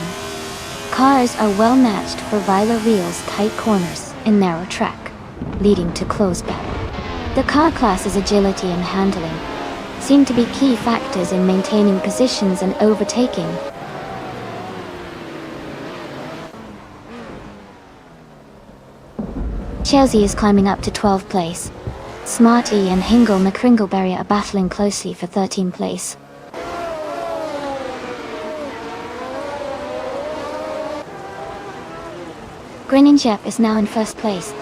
cars are well matched for Villarreal's tight corners and narrow track, leading to close battle. The car class's agility and handling seem to be key factors in maintaining positions and overtaking. Chelsea is climbing up to 12th place. Smart E and Hingle McCringleberry are battling closely for 13th place. Grinengieb is now in first place.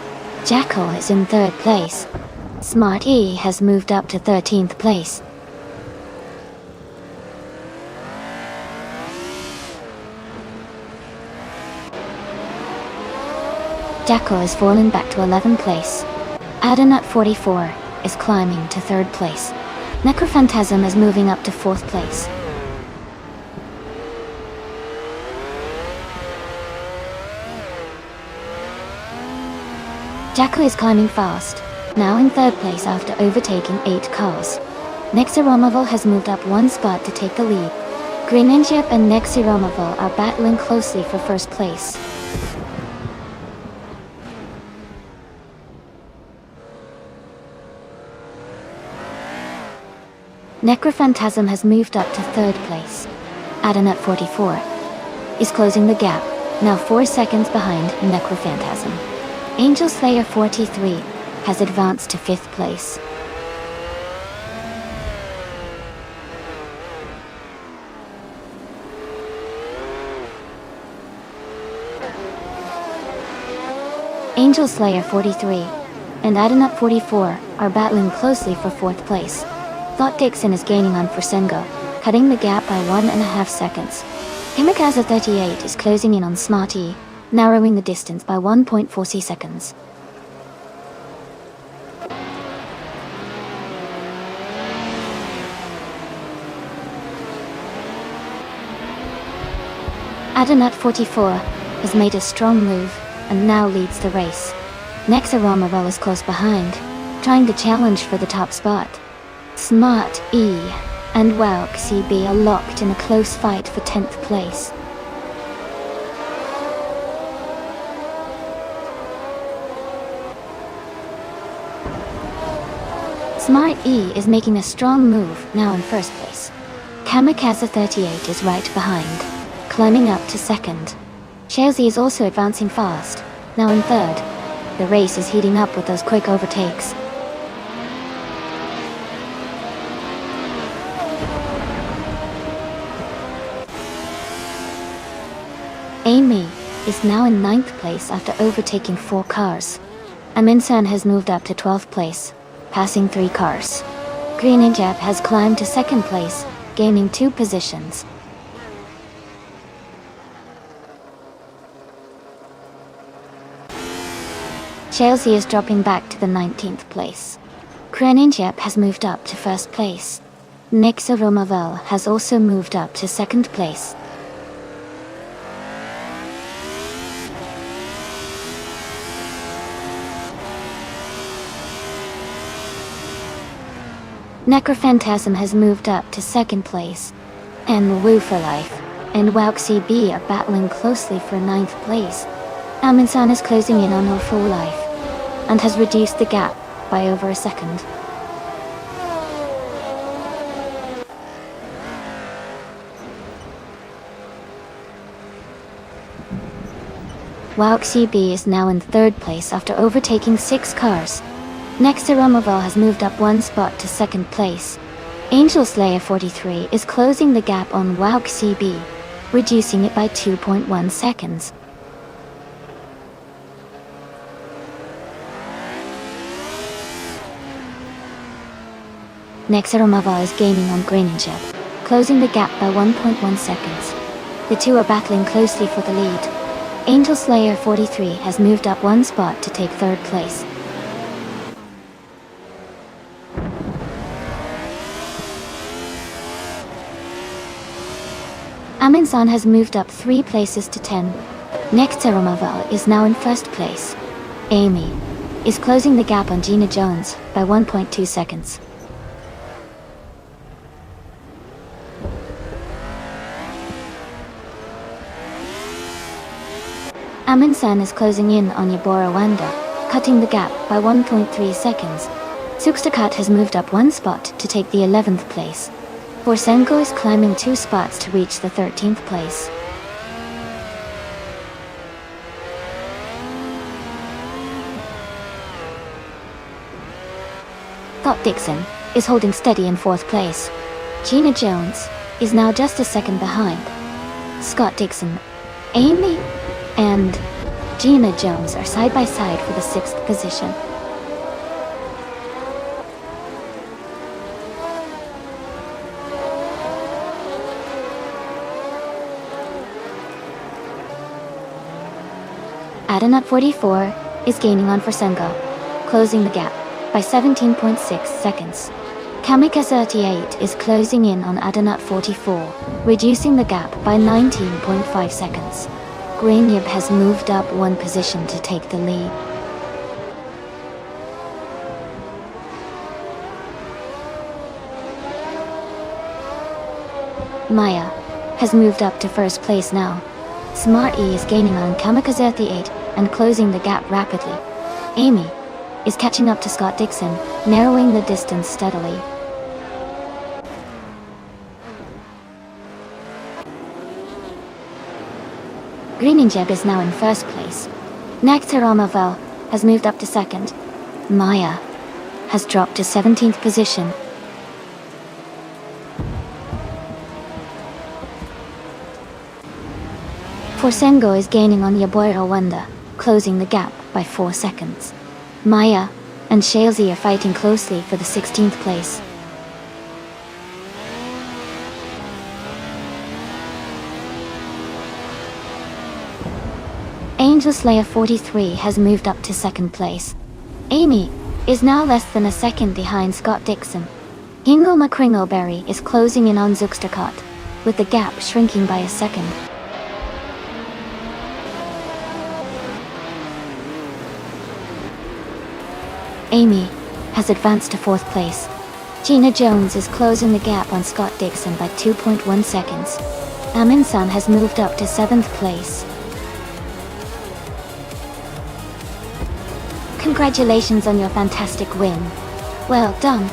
Jackal is in third place. Smart E has moved up to 13th place. Jackal has fallen back to 11th place. Adanut 44 is climbing to 3rd place. Necrophantasm is moving up to 4th place. Jackal is climbing fast, now in 3rd place after overtaking 8 cars. Nexa Romaval has moved up one spot to take the lead. Grinengieb and Nexa Romaval are battling closely for 1st place. Necrophantasm has moved up to 3rd place. Adanut 44 is closing the gap, now 4 seconds behind Necrophantasm. Angel Slayer 43 has advanced to 5th place. Angel Slayer 43 and Adanut 44 are battling closely for 4th place. Thought Dixon is gaining on Fursengo, cutting the gap by 1.5 seconds. Himikaza 38 is closing in on Smart E, narrowing the distance by 1.40 seconds. Adanut 44 has made a strong move and now leads the race. Nexa Romaval is close behind, trying to challenge for the top spot. Smart E and Wow CB are locked in a close fight for 10th place. Smart E is making a strong move, now in first place. Kamikaze 38 is right behind, climbing up to second. Chelsea is also advancing fast, now in third. The race is heating up with those quick overtakes. Amy is now in 9th place after overtaking 4 cars. Aminsan has moved up to 12th place, passing 3 cars. Green Injab has climbed to 2nd place, gaining 2 positions. Chelsea is dropping back to the 19th place. Kreninjab has moved up to 1st place. Nexa Romavel has also moved up to 2nd place. Necrophantasm has moved up to 2nd place. And Woo for Life and Wow CB are battling closely for 9th place. Aminsan is closing in on For Life and has reduced the gap by over a second. Wow CB is now in 3rd place after overtaking 6 cars. Next to Romaval has moved up 1 spot to 2nd place. Angel Slayer 43 is closing the gap on Wow CB, reducing it by 2.1 seconds. Next Romaval is gaining on Greninjab, closing the gap by 1.1 seconds. The two are battling closely for the lead. Angel Slayer 43 has moved up 1 spot to take 3rd place. Aminsan has moved up 3 places to 10. Next Romaval is now in 1st place. Amy is closing the gap on Gina Jones by 1.2 seconds. Aminsan is closing in on Yabora Wanda, cutting the gap by 1.3 seconds. Sukstakat has moved up 1 spot to take the 11th place. Borsenko is climbing 2 spots to reach the 13th place. Scott Dixon is holding steady in 4th place. Gina Jones is now just a second behind. Scott Dixon, Amy, and Gina Jones are side by side for the 6th position. Adanut 44 is gaining on Forsengo, closing the gap by 17.6 seconds. Kamikaze 38 is closing in on Adanut 44, reducing the gap by 19.5 seconds. Grainyab has moved up 1 position to take the lead. Maya has moved up to 1st place now. Smart E is gaining on Kamikaze 38 and closing the gap rapidly. Amy is catching up to Scott Dixon, narrowing the distance steadily. Greeninjab is now in 1st place. Nectaromavel has moved up to 2nd. Maya has dropped to 17th position. Forsengo is gaining on Yaboira Wanda, closing the gap by 4 seconds. Maya and Shalesy are fighting closely for the 16th place. Angel Slayer 43 has moved up to 2nd place. Amy is now less than a second behind Scott Dixon. Hingle McCringleberry is closing in on Zuxterkot, with the gap shrinking by a second. Amy has advanced to 4th place. Gina Jones is closing the gap on Scott Dixon by 2.1 seconds. Amin San has moved up to 7th place. Congratulations on your fantastic win. Well done.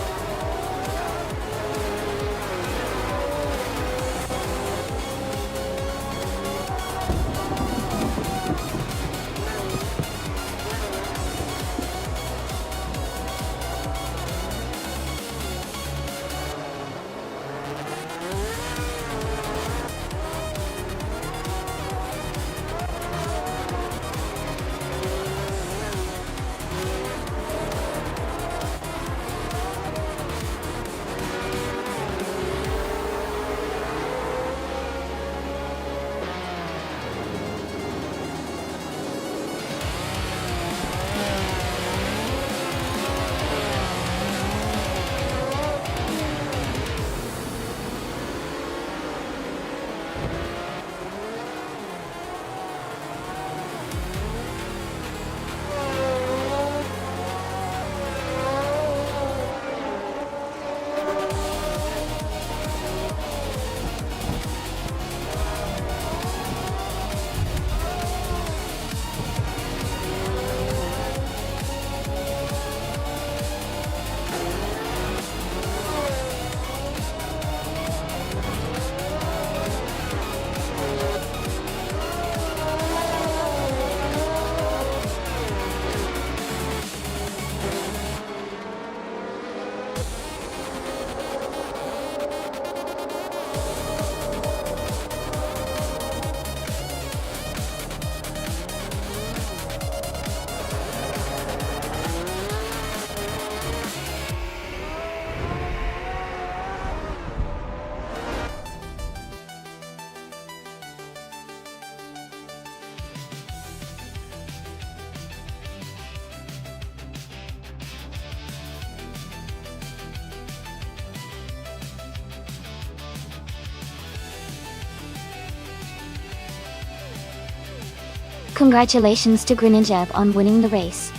Congratulations to Greninjab on winning the race.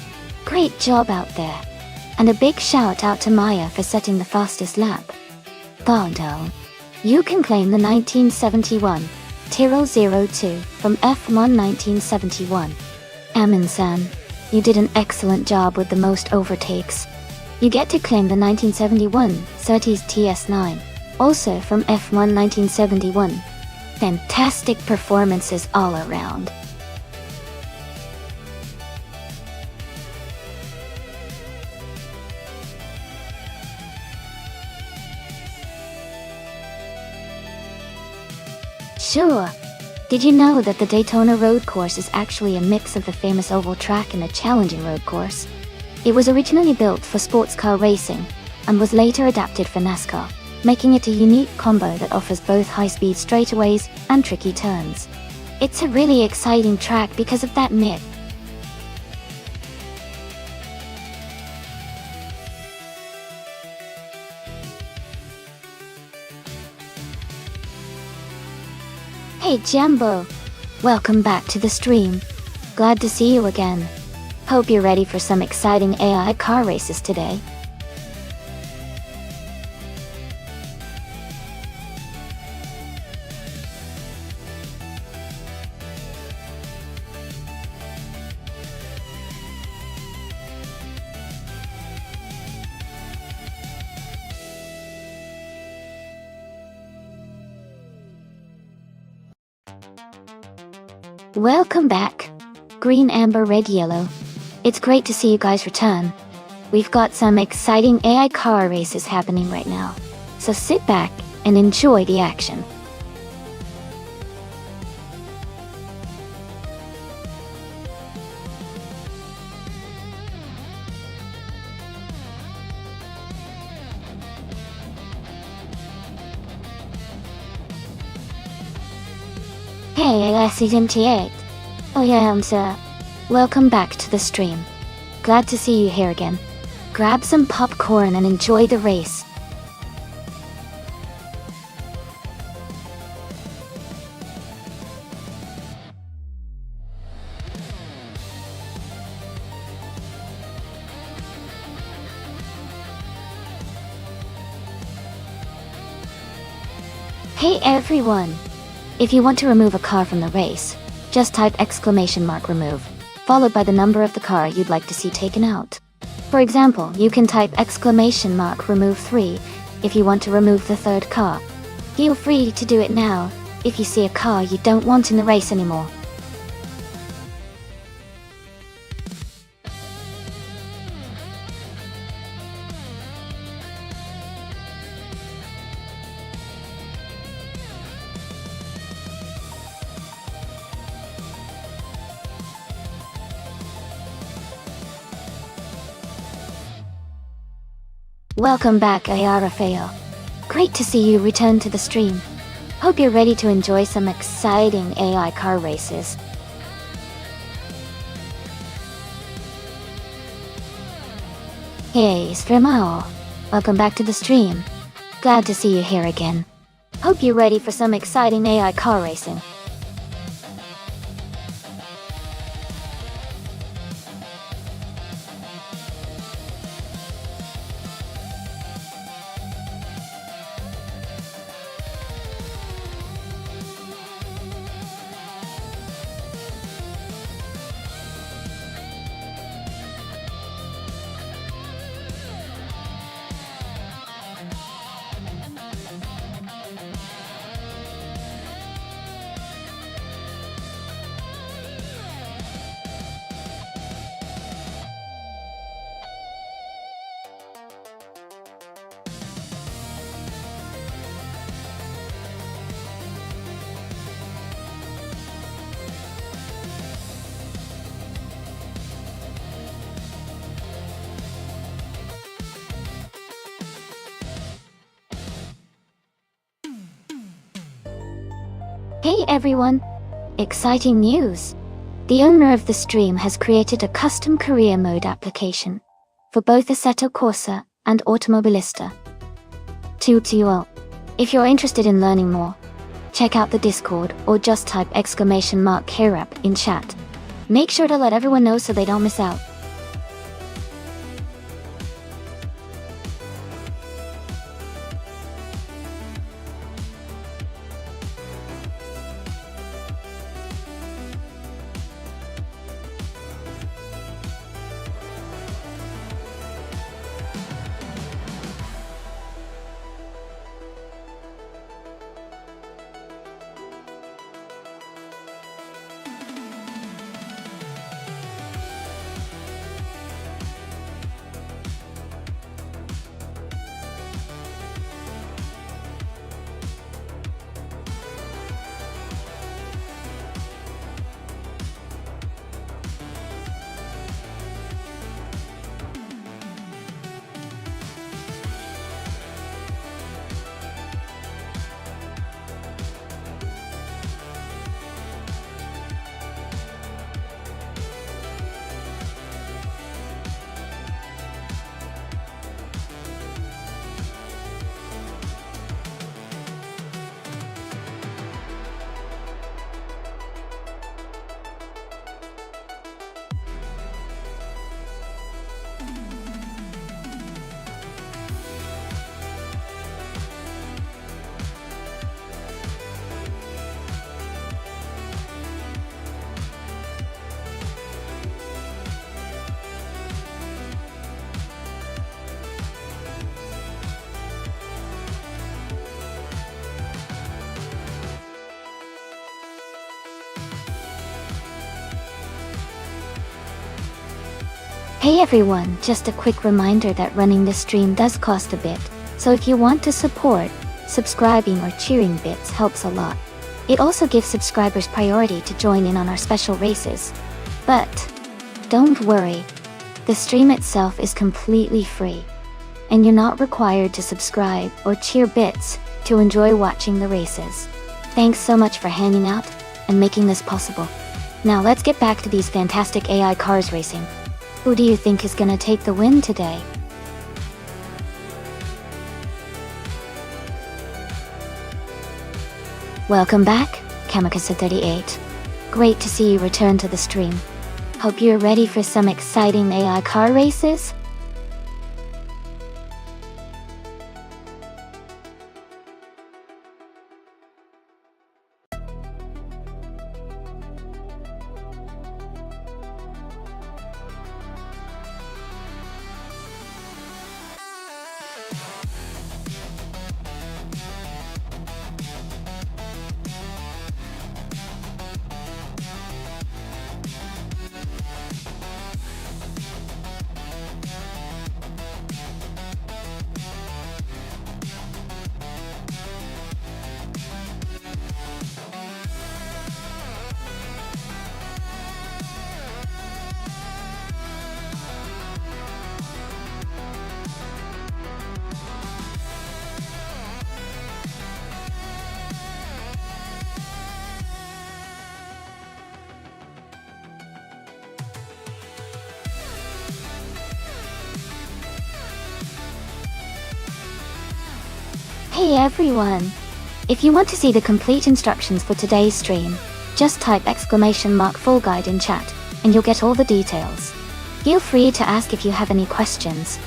Great job out there. And a big shout out to Maya for setting the fastest lap. Bondo, you can claim the 1971 Tyrrell 02 from F1 1971. Amin-san, you did an excellent job with the most overtakes. You get to claim the 1971 Surtees TS9, also from F1 1971. Fantastic performances all around. Sure. Did you know that the Daytona road course is actually a mix of the famous oval track and a challenging road course? It was originally built for sports car racing, and was later adapted for NASCAR, making it a unique combo that offers both high-speed straightaways and tricky turns. It's a really exciting track because of that myth. Hey Jambo! Welcome back to the stream. Glad to see you again. Hope you're ready for some exciting AI car races today. Welcome back, Green, Amber, Red, Yellow. It's great to see you guys return. We've got some exciting AI car races happening right now, so sit back and enjoy the action. Hey, SCMT8. Oh yeah, sir. Welcome back to the stream. Glad to see you here again. Grab some popcorn and enjoy the race. Hey everyone! If you want to remove a car from the race, just type !remove, followed by the number of the car you'd like to see taken out. For example, you can type !remove 3 if you want to remove the third car. Feel free to do it now if you see a car you don't want in the race anymore. Welcome back, Ayarafeo. Great to see you return to the stream. Hope you're ready to enjoy some exciting AI car races. Hey, Strimao. Welcome back to the stream. Glad to see you here again. Hope you're ready for some exciting AI car racing. Hey everyone! Exciting news! The owner of the stream has created a custom career mode application for both Assetto Corsa and Automobilista. If you're interested in learning more, check out the Discord or just type !Hirap in chat. Make sure to let everyone know so they don't miss out. Hey everyone, just a quick reminder that running this stream does cost a bit, so if you want to support, subscribing or cheering bits helps a lot. It also gives subscribers priority to join in on our special races. But don't worry, the stream itself is completely free, and you're not required to subscribe or cheer bits to enjoy watching the races. Thanks so much for hanging out and making this possible. Now let's get back to these fantastic AI cars racing. Who do you think is gonna take the win today? Welcome back, Kamikaze38. Great to see you return to the stream. Hope you're ready for some exciting AI car races? Hey everyone! If you want to see the complete instructions for today's stream, just type !full guide in chat, and you'll get all the details. Feel free to ask if you have any questions.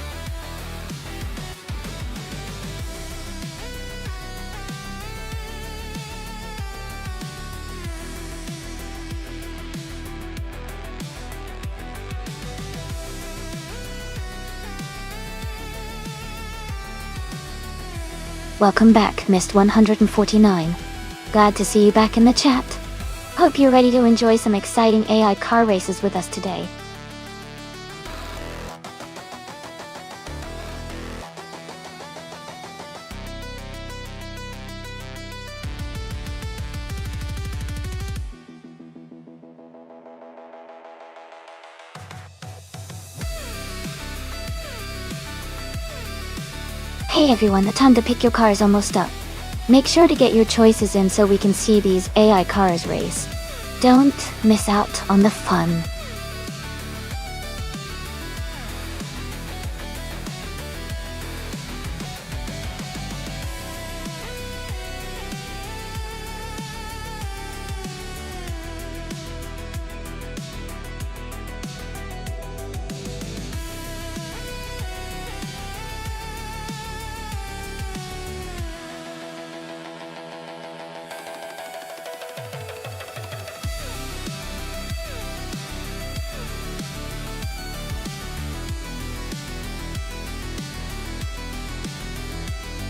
Welcome back, Mist 149. Glad to see you back in the chat. Hope you're ready to enjoy some exciting AI car races with us today. Hey everyone, the time to pick your car is almost up. Make sure to get your choices in so we can see these AI cars race. Don't miss out on the fun.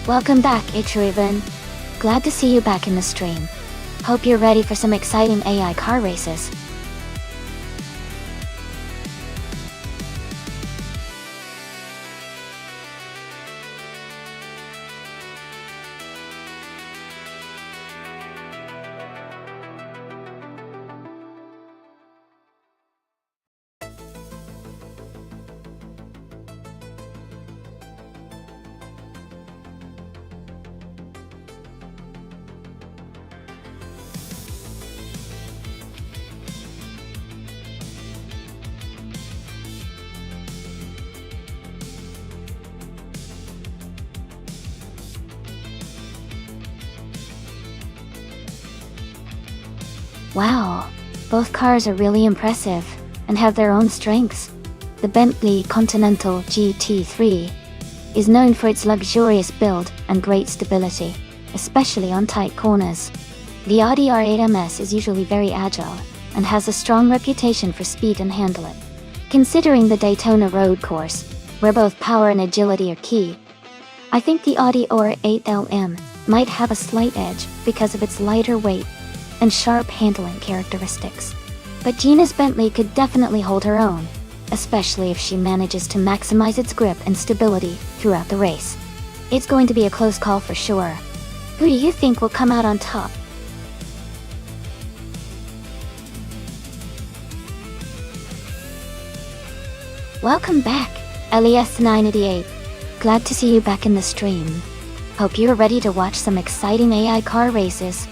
Welcome back, Ichirivan. Glad to see you back in the stream. Hope you're ready for some exciting AI car races. Wow, both cars are really impressive and have their own strengths. The Bentley Continental GT3 is known for its luxurious build and great stability, especially on tight corners. The Audi R8 MS is usually very agile and has a strong reputation for speed and handling. Considering the Daytona road course, where both power and agility are key, I think the Audi R8 LM might have a slight edge because of its lighter weight and sharp handling characteristics. But Gina's Bentley could definitely hold her own, especially if she manages to maximize its grip and stability throughout the race. It's going to be a close call for sure. Who do you think will come out on top? Welcome back, LES988. Glad to see you back in the stream. Hope you're ready to watch some exciting AI car races.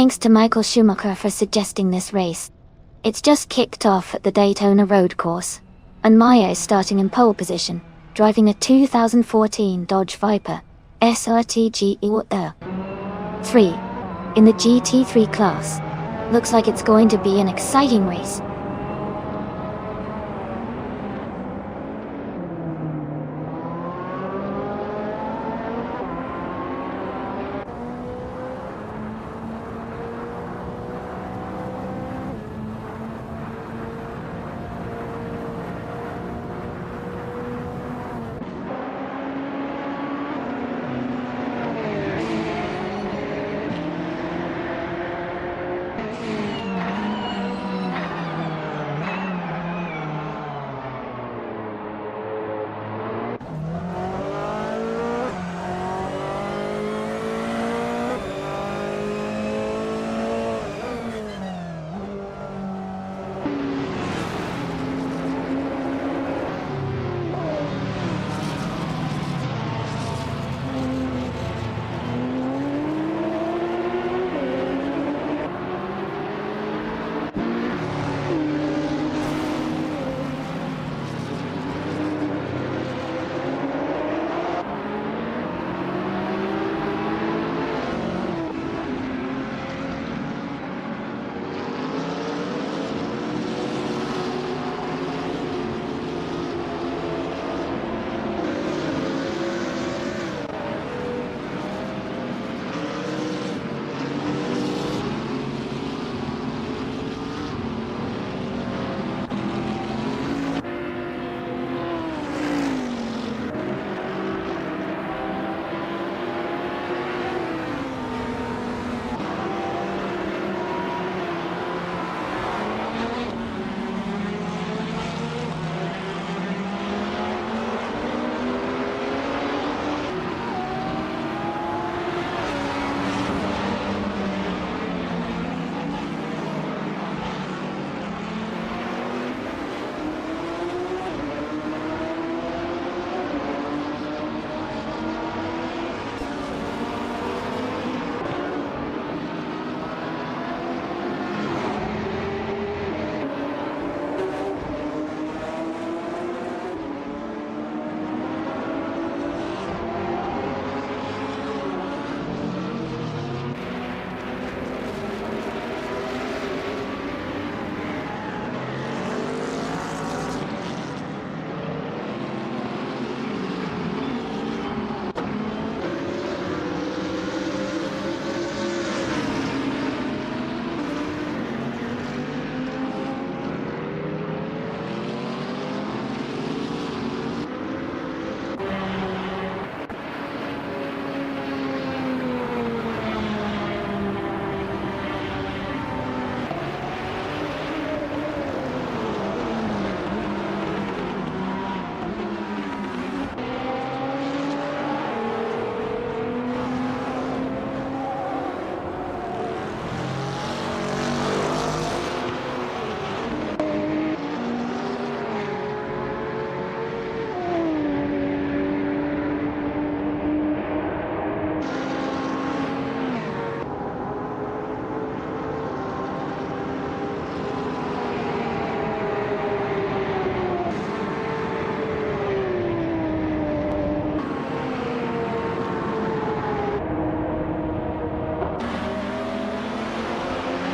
thanks to Michael Schumacher for suggesting this race. It's just kicked off at the Daytona Road Course, and Maya is starting in pole position, driving a 2014 Dodge Viper SRT 3 in the GT3 class. Looks like it's going to be an exciting race.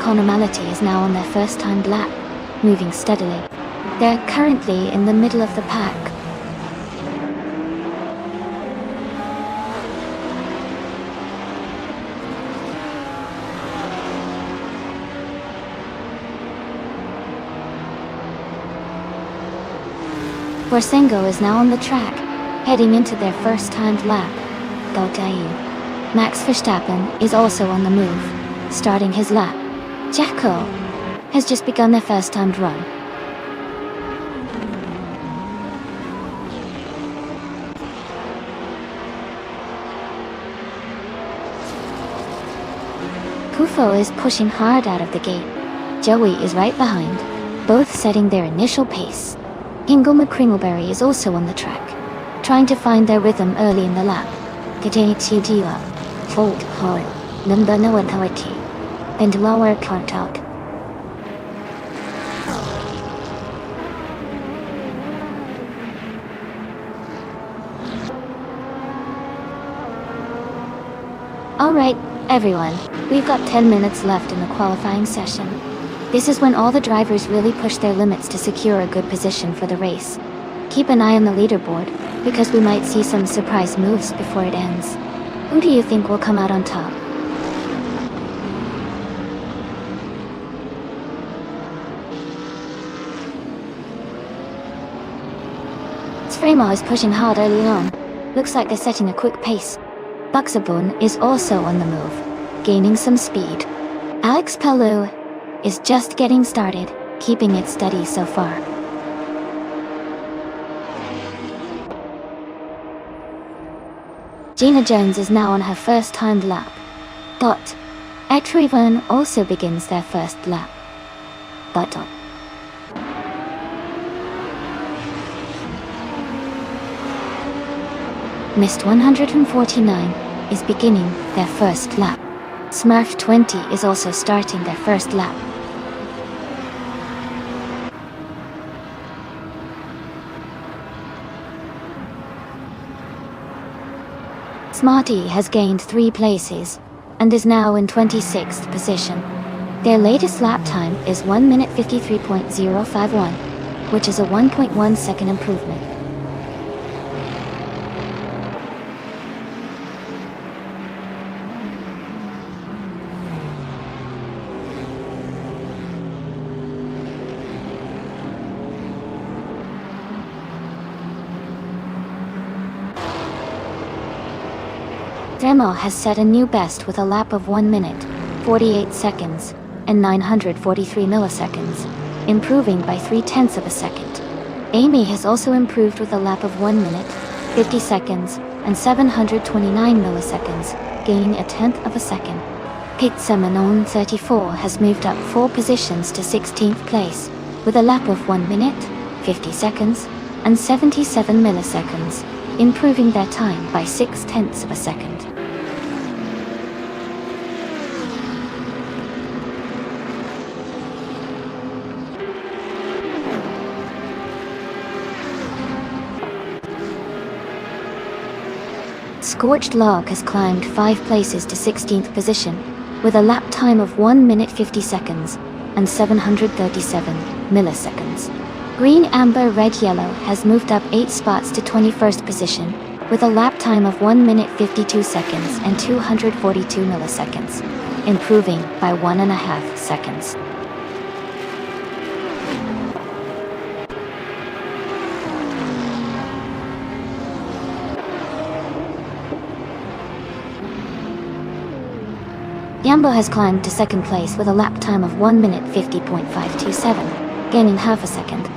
Normality is now on their first timed lap, moving steadily. They're currently in the middle of the pack. Borsengo is now on the track, heading into their first timed lap. Max Verstappen is also on the move, starting his lap. Jacko has just begun their first timed run. Kufo is pushing hard out of the gate. Joey is right behind, both setting their initial pace. Ingo McCringleberry is also on the track, trying to find their rhythm early in the lap. Fold Hall, number no authority. and lower count-out. Alright, everyone, we've got 10 minutes left in the qualifying session. This is when all the drivers really push their limits to secure a good position for the race. Keep an eye on the leaderboard, because we might see some surprise moves before it ends. Who do you think will come out on top? Sfremo is pushing hard early on. Looks like they're setting a quick pace. Buxabun is also on the move, gaining some speed. Alex Palou is just getting started, keeping it steady so far. Gina Jones is now on her first timed lap. Etrivan also begins their first lap. Mist 149 is beginning their first lap. Smurf 20 is also starting their first lap. Smarty has gained 3 places and is now in 26th position. Their latest lap time is 1 minute 53.051, which is a 1.1 second improvement. Demo has set a new best with a lap of 1 minute, 48 seconds, and 943 milliseconds, improving by 0.3 of a second. Amy has also improved with a lap of 1 minute, 50 seconds, and 729 milliseconds, gaining 0.1 of a second. Pizza Manon 34 has moved up 4 positions to 16th place, with a lap of 1 minute, 50 seconds, and 77 milliseconds, improving their time by 0.6 of a second. Scorched Log has climbed 5 places to 16th position, with a lap time of 1 minute 50 seconds and 737 milliseconds. Green Amber Red Yellow has moved up 8 spots to 21st position, with a lap time of 1 minute 52 seconds and 242 milliseconds, improving by 1.5 seconds. Yambo has climbed to 2nd place with a lap time of 1 minute 50.527, gaining half a second.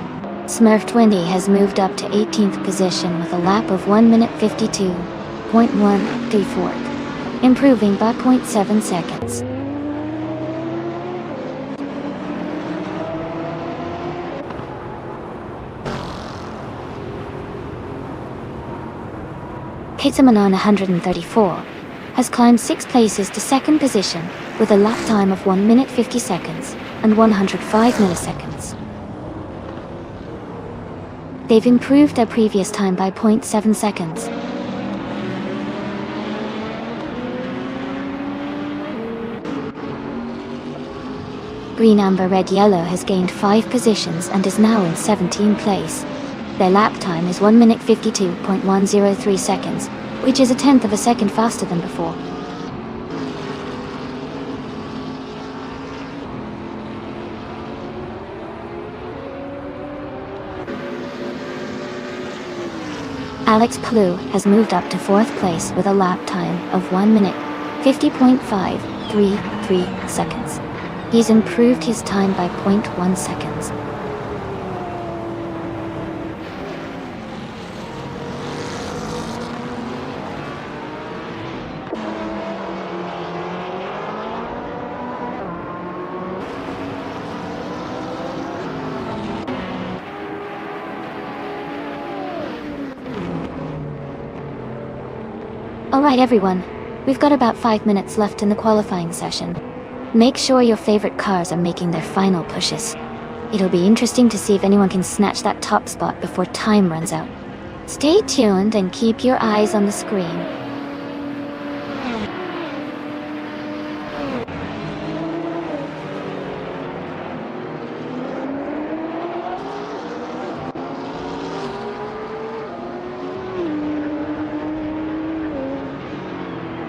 Smurf 20 has moved up to 18th position with a lap of 1 minute 52.134, improving by 0.7 seconds. Pizzaman 134 has climbed 6 places to 2nd position with a lap time of 1 minute 50 seconds and 105 milliseconds. They've improved their previous time by 0.7 seconds. Green Amber Red Yellow has gained 5 positions and is now in 17th place. Their lap time is 1 minute 52.103 seconds, which is 0.1 of a second faster than before. Alex Palou has moved up to 4th place with a lap time of 1 minute 50.533 seconds. He's improved his time by 0.1 seconds. Alright everyone, we've got about 5 minutes left in the qualifying session. Make sure your favorite cars are making their final pushes. It'll be interesting to see if anyone can snatch that top spot before time runs out. Stay tuned and keep your eyes on the screen.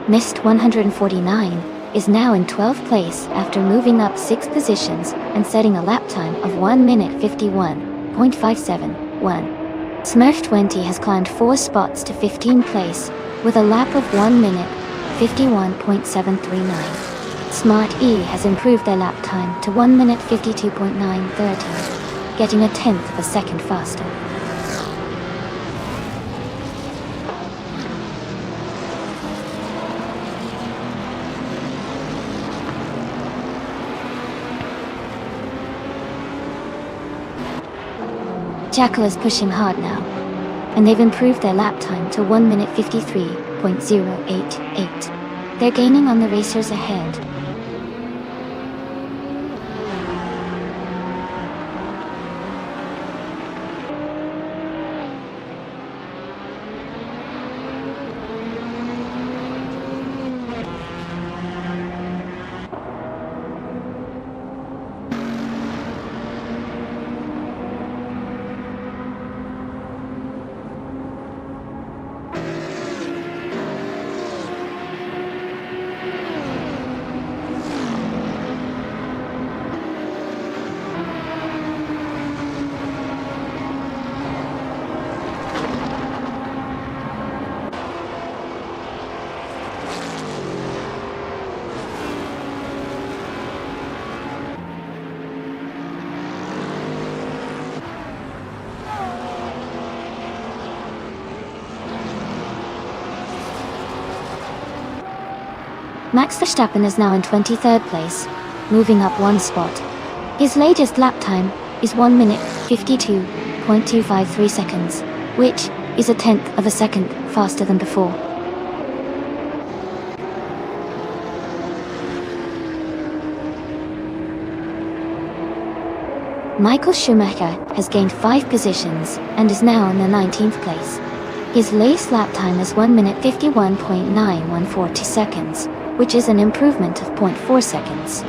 Missed 149 is now in 12th place after moving up 6 positions and setting a lap time of 1 minute 51.571. Smurf 20 has climbed 4 spots to 15th place with a lap of 1 minute 51.739. Smart E has improved their lap time to 1 minute 52.913, getting a tenth of a second faster. Jackal is pushing hard now, and they've improved their lap time to 1 minute 53.088. They're gaining on the racers ahead. Max Verstappen is now in 23rd place, moving up 1 spot. His latest lap time is 1 minute 52.253 seconds, which is a tenth of a second faster than before. Michael Schumacher has gained 5 positions and is now in the 19th place. His latest lap time is 1 minute 51.9142 seconds, which is an improvement of 0.4 seconds.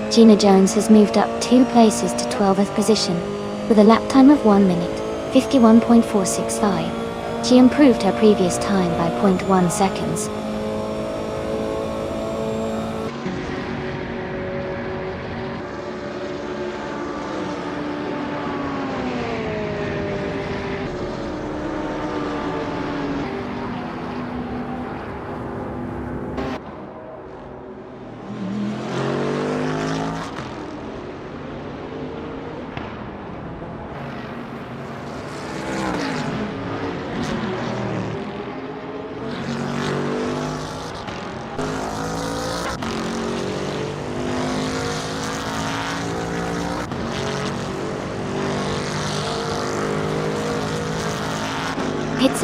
Gina Jones has moved up 2 places to 12th position, with a lap time of 1 minute 51.465. She improved her previous time by 0.1 seconds.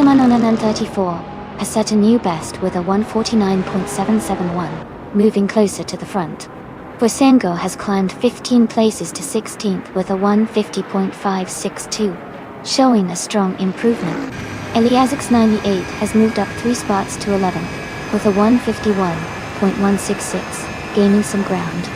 Kitsamanonan 34 has set a new best with a 149.771, moving closer to the front. Forsengo has climbed 15 places to 16th with a 150.562, showing a strong improvement. Eliasix 98 has moved up 3 spots to 11th with a 151.166, gaining some ground.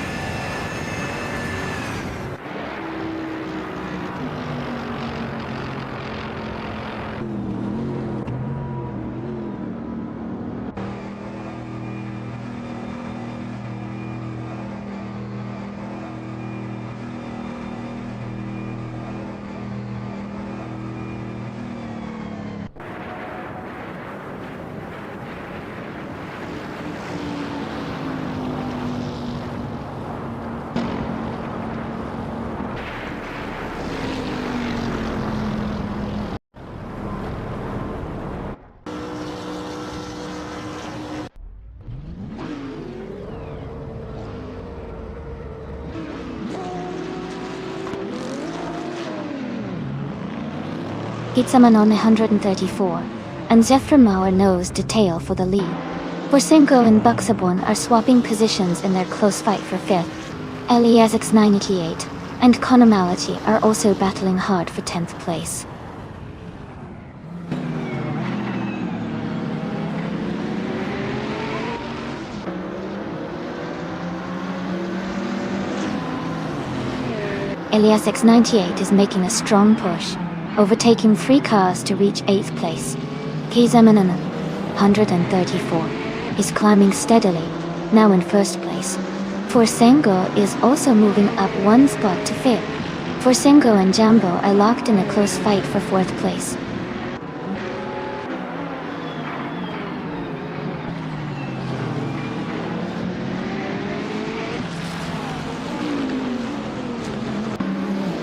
Kitsaman 134, and Zephyr Mauer knows detail for the lead. Forsengo and Buxaborn are swapping positions in their close fight for 5th. Eliasix 98 and Conomality are also battling hard for 10th place. Eliasix 98 is making a strong push, overtaking 3 cars to reach 8th place. Kizamanan 134 is climbing steadily, now in 1st place. Forsengo is also moving up 1 spot to 5th. Forsengo and Jambo are locked in a close fight for 4th place.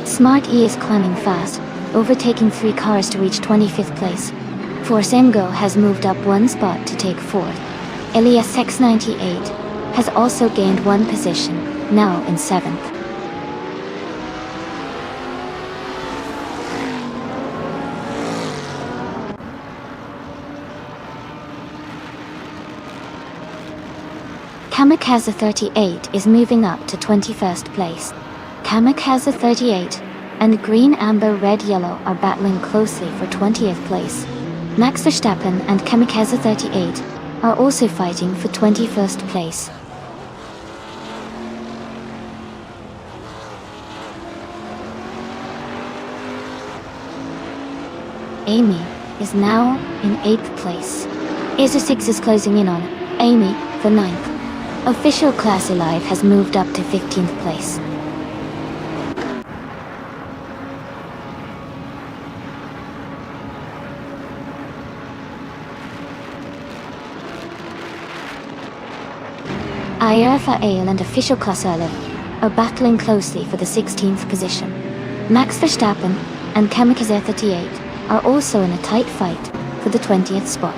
Smart E is climbing fast, overtaking 3 cars to reach 25th place. Forsengo has moved up 1 spot to take 4th. Eliasix 98 has also gained 1 position, now in 7th. Kamikaze 38 is moving up to 21st place. Kamikaze 38 and Green, Amber, Red, Yellow are battling closely for 20th place. Max Verstappen and Kamikaze 38 are also fighting for 21st place. Amy is now in 8th place. ISO6 is closing in on Amy for 9th. Official Class Alive has moved up to 15th place. IRFAL and Official Class Alive are battling closely for the 16th position. Max Verstappen and Kamikaze 38 are also in a tight fight for the 20th spot.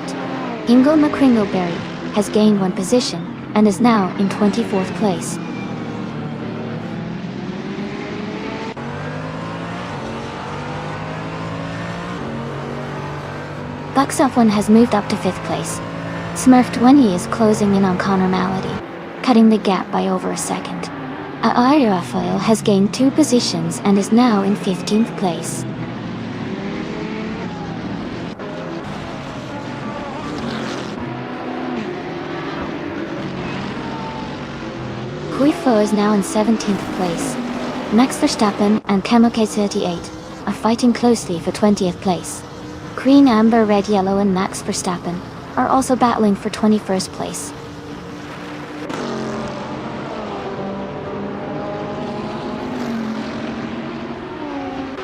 Ingo McCringleberry has gained 1 position and is now in 24th place. Buxoff1 has moved up to 5th place. Smurf20 is closing in on Connor Malady, cutting the gap by over a second. Rafael has gained 2 positions and is now in 15th place. Kuifo is now in 17th place. Max Verstappen and Kamikaze 38 are fighting closely for 20th place. Green, Amber, Red, Yellow and Max Verstappen are also battling for 21st place.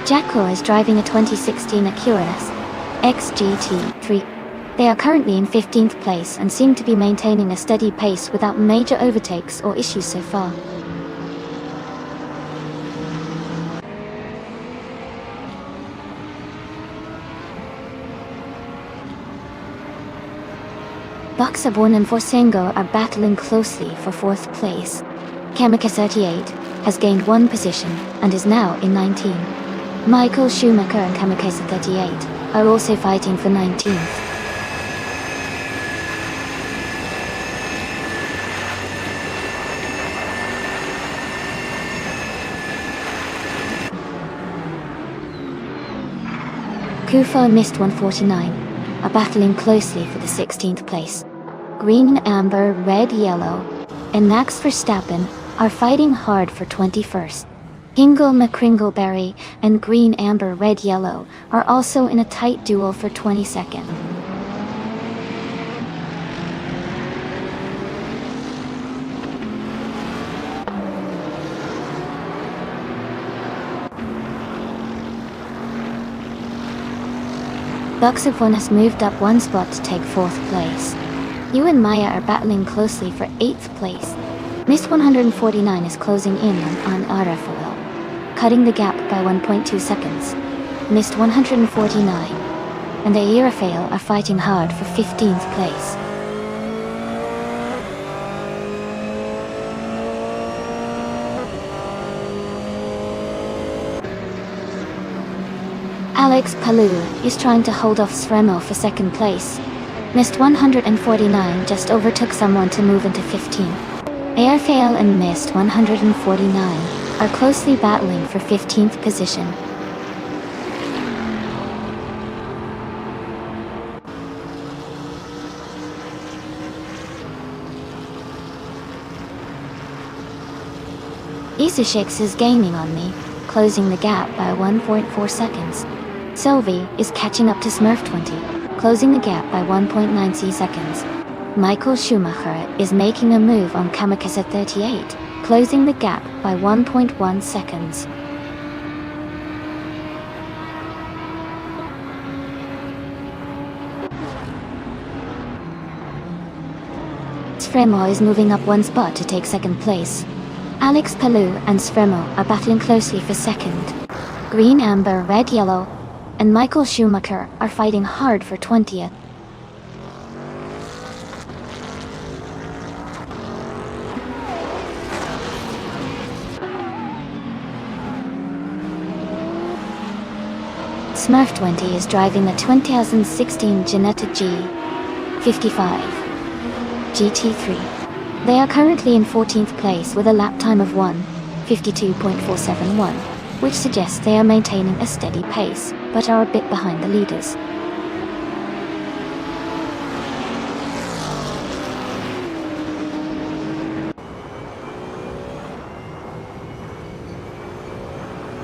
Jacko is driving a 2016 Acura XGT3. They are currently in 15th place and seem to be maintaining a steady pace without major overtakes or issues so far. Buxaborn and Forsengo are battling closely for 4th place. Kamikaze 38 has gained 1 position and is now in 19. Michael Schumacher and Kamikaze 38 are also fighting for 19th. Kufo and Mist 149 are battling closely for the 16th place. Green, Amber, Red, Yellow, and Max Verstappen are fighting hard for 21st. Hingle McCringleberry and Green, Amber, Red, Yellow are also in a tight duel for 22nd. Buxifon has moved up one spot to take 4th place. You and Maya are battling closely for 8th place. Mist 149 is closing in on Arafael, cutting the gap by 1.2 seconds. Mist 149 and Arafael are fighting hard for 15th place. Alex Palou is trying to hold off Sremo for 2nd place. Mist 149 just overtook someone to move into 15th. Arafael and Mist 149 are closely battling for 15th position. Isashix is gaining on me, closing the gap by 1.4 seconds. Sylvie is catching up to Smurf20, closing the gap by 1.9 seconds. Michael Schumacher is making a move on Kamikaze 38, closing the gap by 1.1 seconds. Sremo is moving up one spot to take 2nd place. Alex Palou and Sremo are battling closely for 2nd. Green, Amber, Red, Yellow, and Michael Schumacher are fighting hard for 20th. Smurf20 is driving the 2016 Ginetta G55 GT3. They are currently in 14th place with a lap time of 1:52.471, which suggests they are maintaining a steady pace, but are a bit behind the leaders.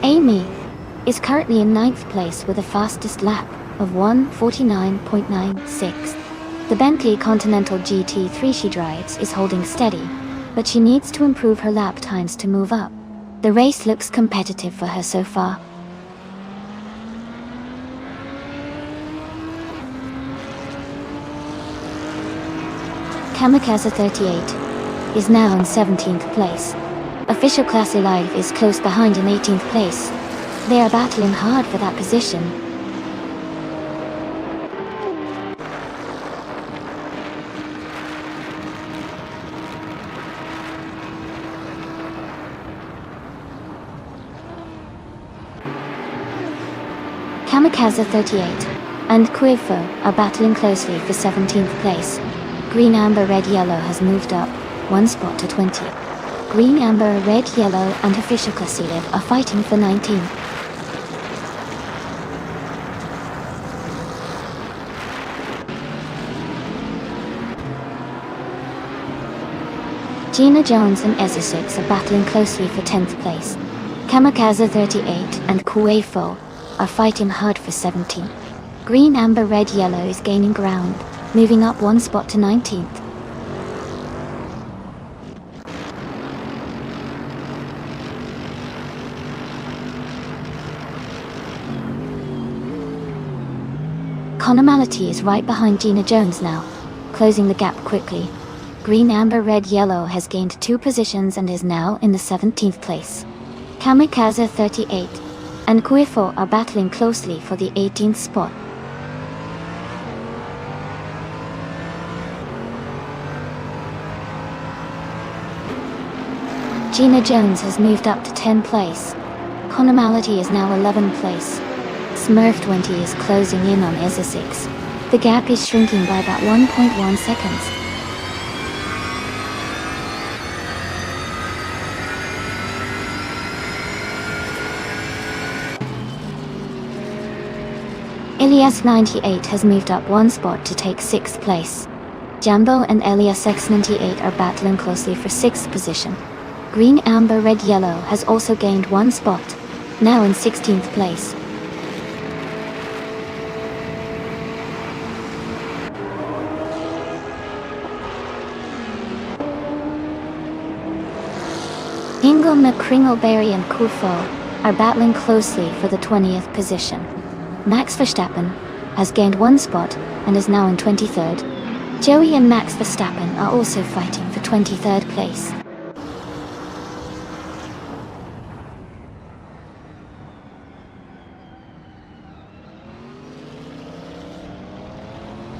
Amy is currently in 9th place with a fastest lap of 1:49.96. The Bentley Continental GT3 she drives is holding steady, but she needs to improve her lap times to move up. The race looks competitive for her so far. Kamikaze 38 is now in 17th place. Official Class Live is close behind in 18th place. They are battling hard for that position. Kamikaze 38 and Quifo are battling closely for 17th place. Green, Amber, Red, Yellow has moved up one spot to 20th. Green, Amber, Red, Yellow and Official Class Live are fighting for 19th. Gina Jones and Ezra6 are battling closely for 10th place. Kamikaze 38 and Quifo are fighting hard for 17th. Green, Amber, Red, Yellow is gaining ground, moving up one spot to 19th. Conomality is right behind Gina Jones now, closing the gap quickly. Green, Amber, Red, Yellow has gained 2 positions and is now in the 17th place. Kamikaze 38 and Quifo are battling closely for the 18th spot. Gina Jones has moved up to 10th place. Conomality is now 11th place. Smurf20 is closing in on ESA6. The gap is shrinking by about 1.1 seconds. Elias98 has moved up one spot to take 6th place. Jambo and Elias X98 are battling closely for 6th position. Green, Amber, Red, Yellow has also gained one spot, now in 16th place. Ingle, McCringleberry and Kufo are battling closely for the 20th position. Max Verstappen has gained one spot and is now in 23rd. Joey and Max Verstappen are also fighting for 23rd place.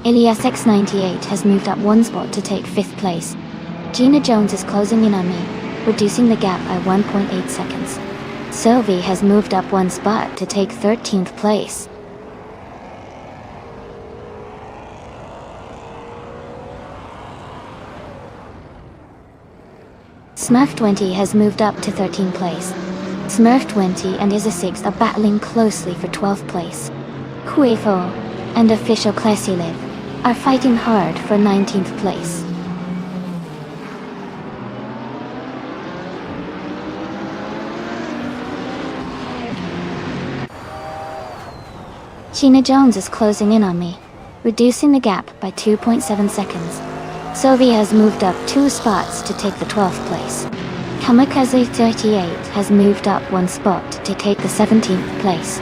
Elias X98 has moved up one spot to take 5th place. Gina Jones is closing in on me, reducing the gap by 1.8 seconds. Sylvie has moved up one spot to take 13th place. Smurf20 has moved up to 13th place. Smurf20 and ESA6 are battling closely for 12th place. Kuefo and Official Classy Live are fighting hard for 19th place. Gina Jones is closing in on me, reducing the gap by 2.7 seconds. Sylvie has moved up 2 spots to take the 12th place. Kamikaze 38 has moved up 1 spot to take the 17th place.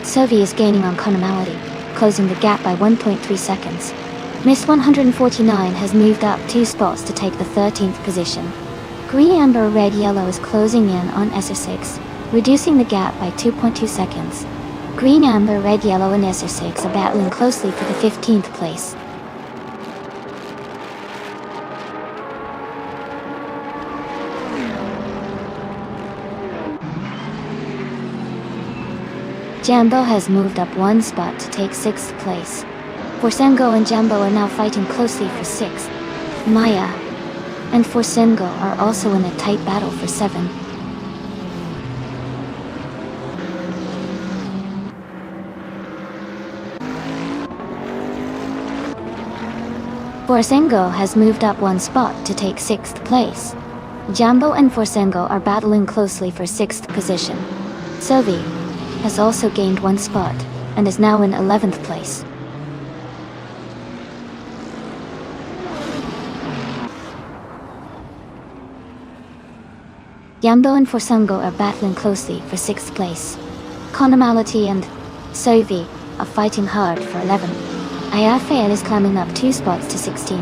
Sylvie is gaining on Connormality, closing the gap by 1.3 seconds. Miss 149 has moved up 2 spots to take the 13th position. Green, Amber, Red, Yellow is closing in on ESA6, reducing the gap by 2.2 seconds. Green, Amber, Red, Yellow and ESA6 are battling closely for the 15th place. Jambo has moved up 1 spot to take 6th place. Forsengo and Jambo are now fighting closely for 6th. Maya and Forsengo are also in a tight battle for 7th. Forsengo has moved up 1 spot to take 6th place. Jambo and Forsengo are battling closely for 6th position. Sylvie has also gained 1 spot and is now in 11th place. Jambo and Forsengo are battling closely for 6th place. Connormality and Sylvie are fighting hard for 11th. Ayafael is climbing up 2 spots to 16.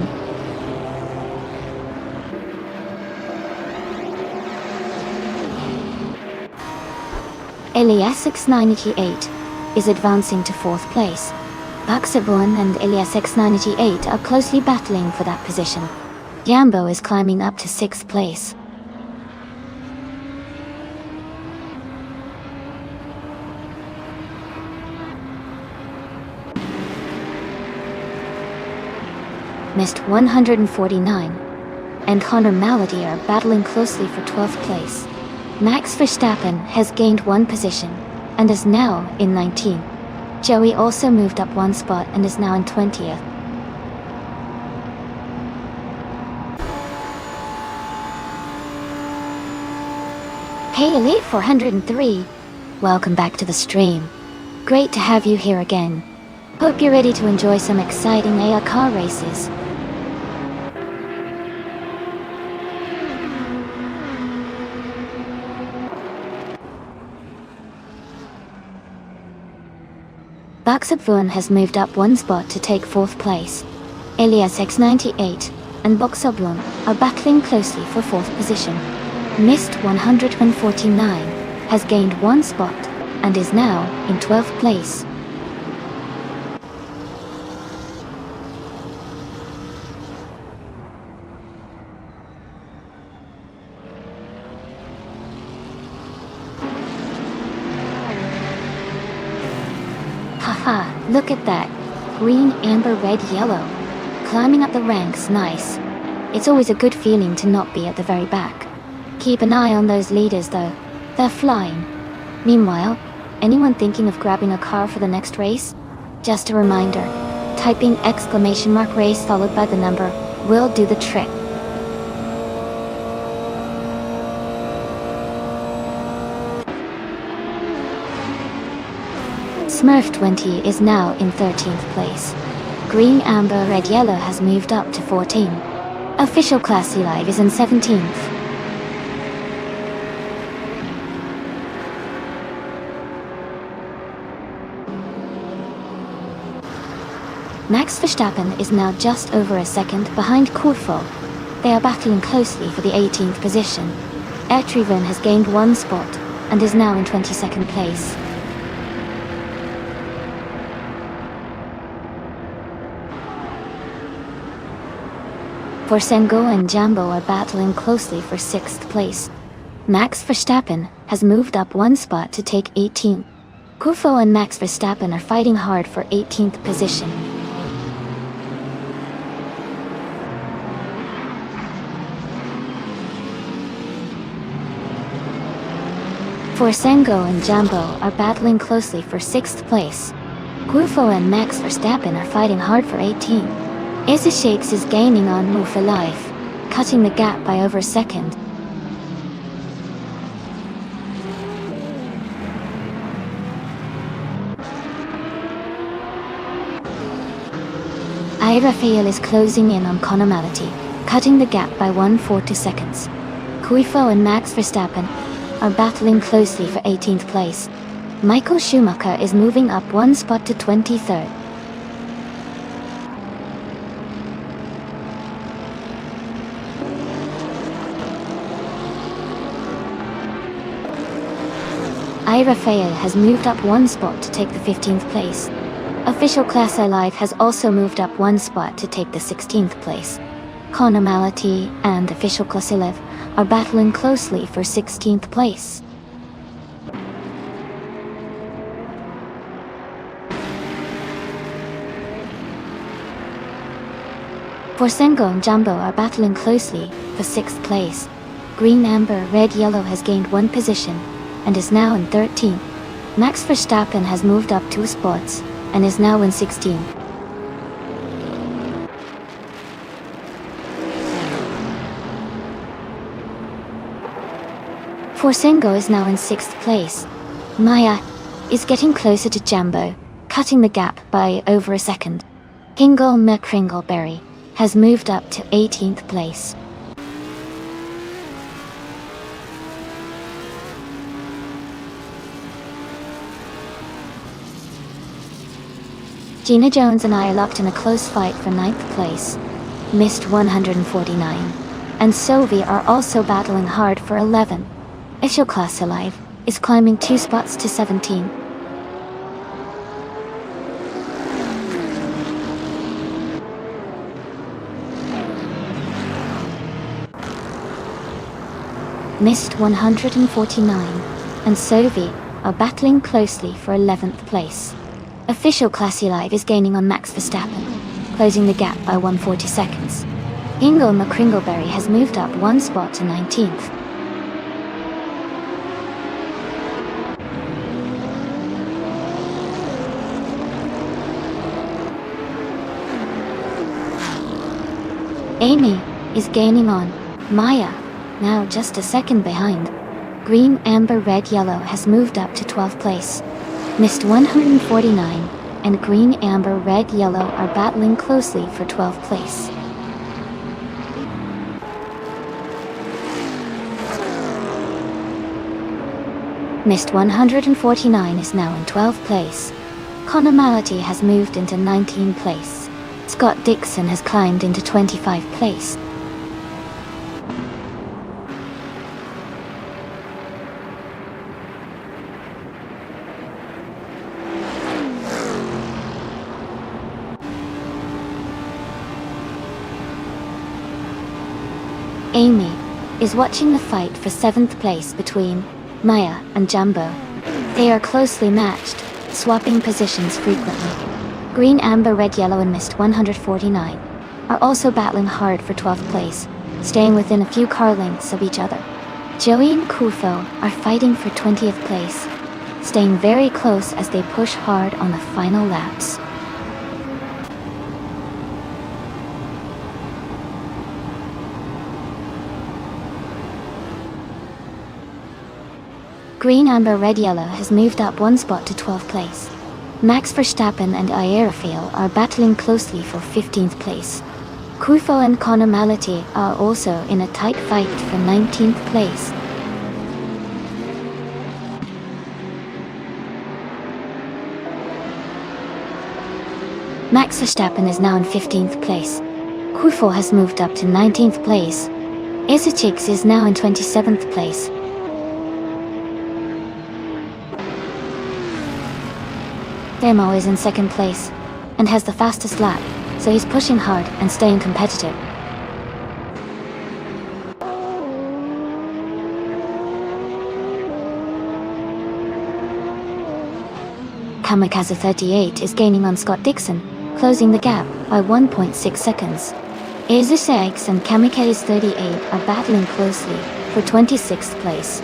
Elias X98 is advancing to 4th place. Baxabon and Elias X98 are closely battling for that position. Jambo is climbing up to 6th place. Missed 149 and Connormality are battling closely for 12th place. Max Verstappen has gained 1 position and is now in 19th. Joey also moved up 1 spot and is now in 20th. Hey Elite 403, welcome back to the stream. Great to have you here again. Hope you're ready to enjoy some exciting AI car races. Baxabvun has moved up 1 spot to take 4th place. Elias X98 and Boxoblon are battling closely for 4th position. Mist 149 has gained 1 spot and is now in 12th place. Haha, look at that. Green, amber, red, yellow. Climbing up the ranks, nice. It's always a good feeling to not be at the very back. Keep an eye on those leaders though. They're flying. Meanwhile, anyone thinking of grabbing a car for the next race? Just a reminder, typing !race followed by the number will do the trick. Smurf 20 is now in 13th place. Green, amber, red, yellow has moved up to 14. Official Classy Live is in 17th. Max Verstappen is now just over a second behind Kurfo. They are battling closely for the 18th position. Ertriven has gained 1 spot and is now in 22nd place. Forsengo and Jambo are battling closely for 6th place. Max Verstappen has moved up 1 spot to take 18th. Kurfo and Max Verstappen are fighting hard for 18th position. Forsengo and Jambo are battling closely for 6th place. Kurfo and Max Verstappen are fighting hard for 18th. Izzy Shakes is gaining on Move for Life, cutting the gap by over a second. Rafael is closing in on Conomality, cutting the gap by 140 seconds. Kuifo and Max Verstappen are battling closely for 18th place. Michael Schumacher is moving up 1 spot to 23rd. Rafael has moved up 1 spot to take the 15th place. Official Class I Live has also moved up 1 spot to take the 16th place. Conomality and Official Class I Live are battling closely for 16th place. Forsengo and Jumbo are battling closely for 6th place. Green, amber, red, yellow has gained 1 position and is now in 13th. Max Verstappen has moved up 2 spots and is now in 16th. Forsengo is now in 6th place. Maya is getting closer to Jambo, cutting the gap by over a second. Kingle McCringleberry has moved up to 18th place. Gina Jones and I are locked in a close fight for 9th place. Missed 149. And Sovi are also battling hard for 11. Official Class Alive is climbing 2 spots to 17. Missed 149 and Sovi are battling closely for 11th place. Official Classy Live is gaining on Max Verstappen, closing the gap by 140 seconds. Ingle McCringleberry has moved up 1 spot to 19th. Amy is gaining on Maya, now just a second behind. Green, amber, red, yellow has moved up to 12th place. Missed 149, and green, amber, red, yellow are battling closely for 12th place. Missed 149 is now in 12th place. Conomality has moved into 19th place. Scott Dixon has climbed into 25th place. Amy is watching the fight for 7th place between Maya and Jumbo. They are closely matched, swapping positions frequently. Green, amber, red, yellow and mist 149 are also battling hard for 12th place, staying within a few car lengths of each other. Joey and Kufo are fighting for 20th place, staying very close as they push hard on the final laps. Green, amber, red, yellow has moved up one spot to 12th place. Max Verstappen and Aerofil are battling closely for 15th place. Kufo and Connor Malati are also in a tight fight for 19th place. Max Verstappen is now in 15th place. Kufo has moved up to 19th place. Isachix is now in 27th place. Demo is in 2nd place, and has the fastest lap, so he's pushing hard and staying competitive. Kamikaze 38 is gaining on Scott Dixon, closing the gap by 1.6 seconds. Isachix and Kamikaze 38 are battling closely for 26th place.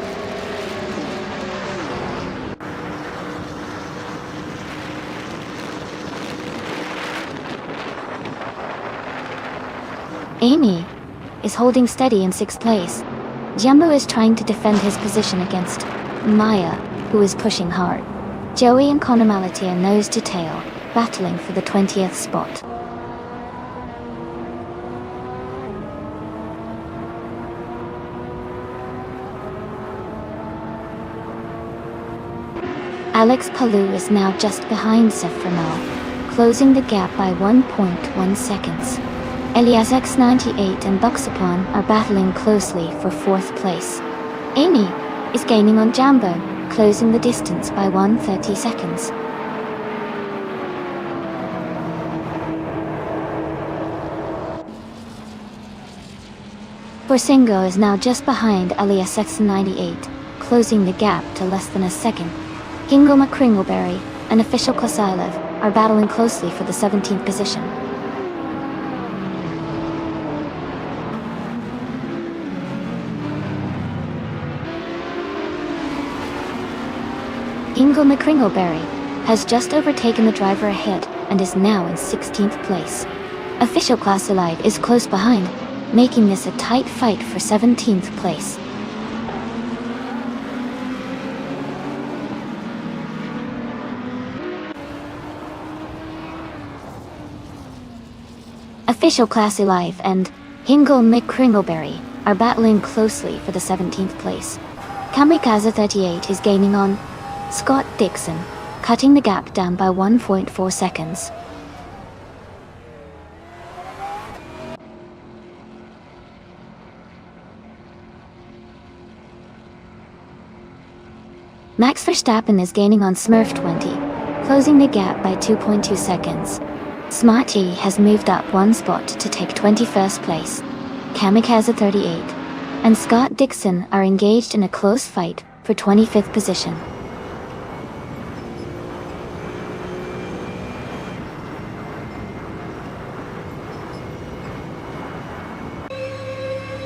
Amy is holding steady in 6th place. Jumbo is trying to defend his position against Maya, who is pushing hard. Joey and Connor Malati are nose to tail, battling for the 20th spot. Alex Palou is now just behind Sefranol, closing the gap by 1.1 seconds. Elias X98 and Buxapon are battling closely for 4th place. Amy is gaining on Jumbo, closing the distance by 130 seconds. Borsingo is now just behind Elias X98, closing the gap to less than a second. Hingo McCringleberry and Official Kosailov are battling closely for the 17th position. Ingo McCringleberry has just overtaken the driver ahead and is now in 16th place. Official Class Elite is close behind, making this a tight fight for 17th place. Official Class Elite and Hingo McCringleberry are battling closely for the 17th place. Kamikaze 38 is gaining on Scott Dixon, cutting the gap down by 1.4 seconds. Max Verstappen is gaining on Smurf 20, closing the gap by 2.2 seconds. Smarty has moved up one spot to take 21st place. Kamikaze 38 and Scott Dixon are engaged in a close fight for 25th position.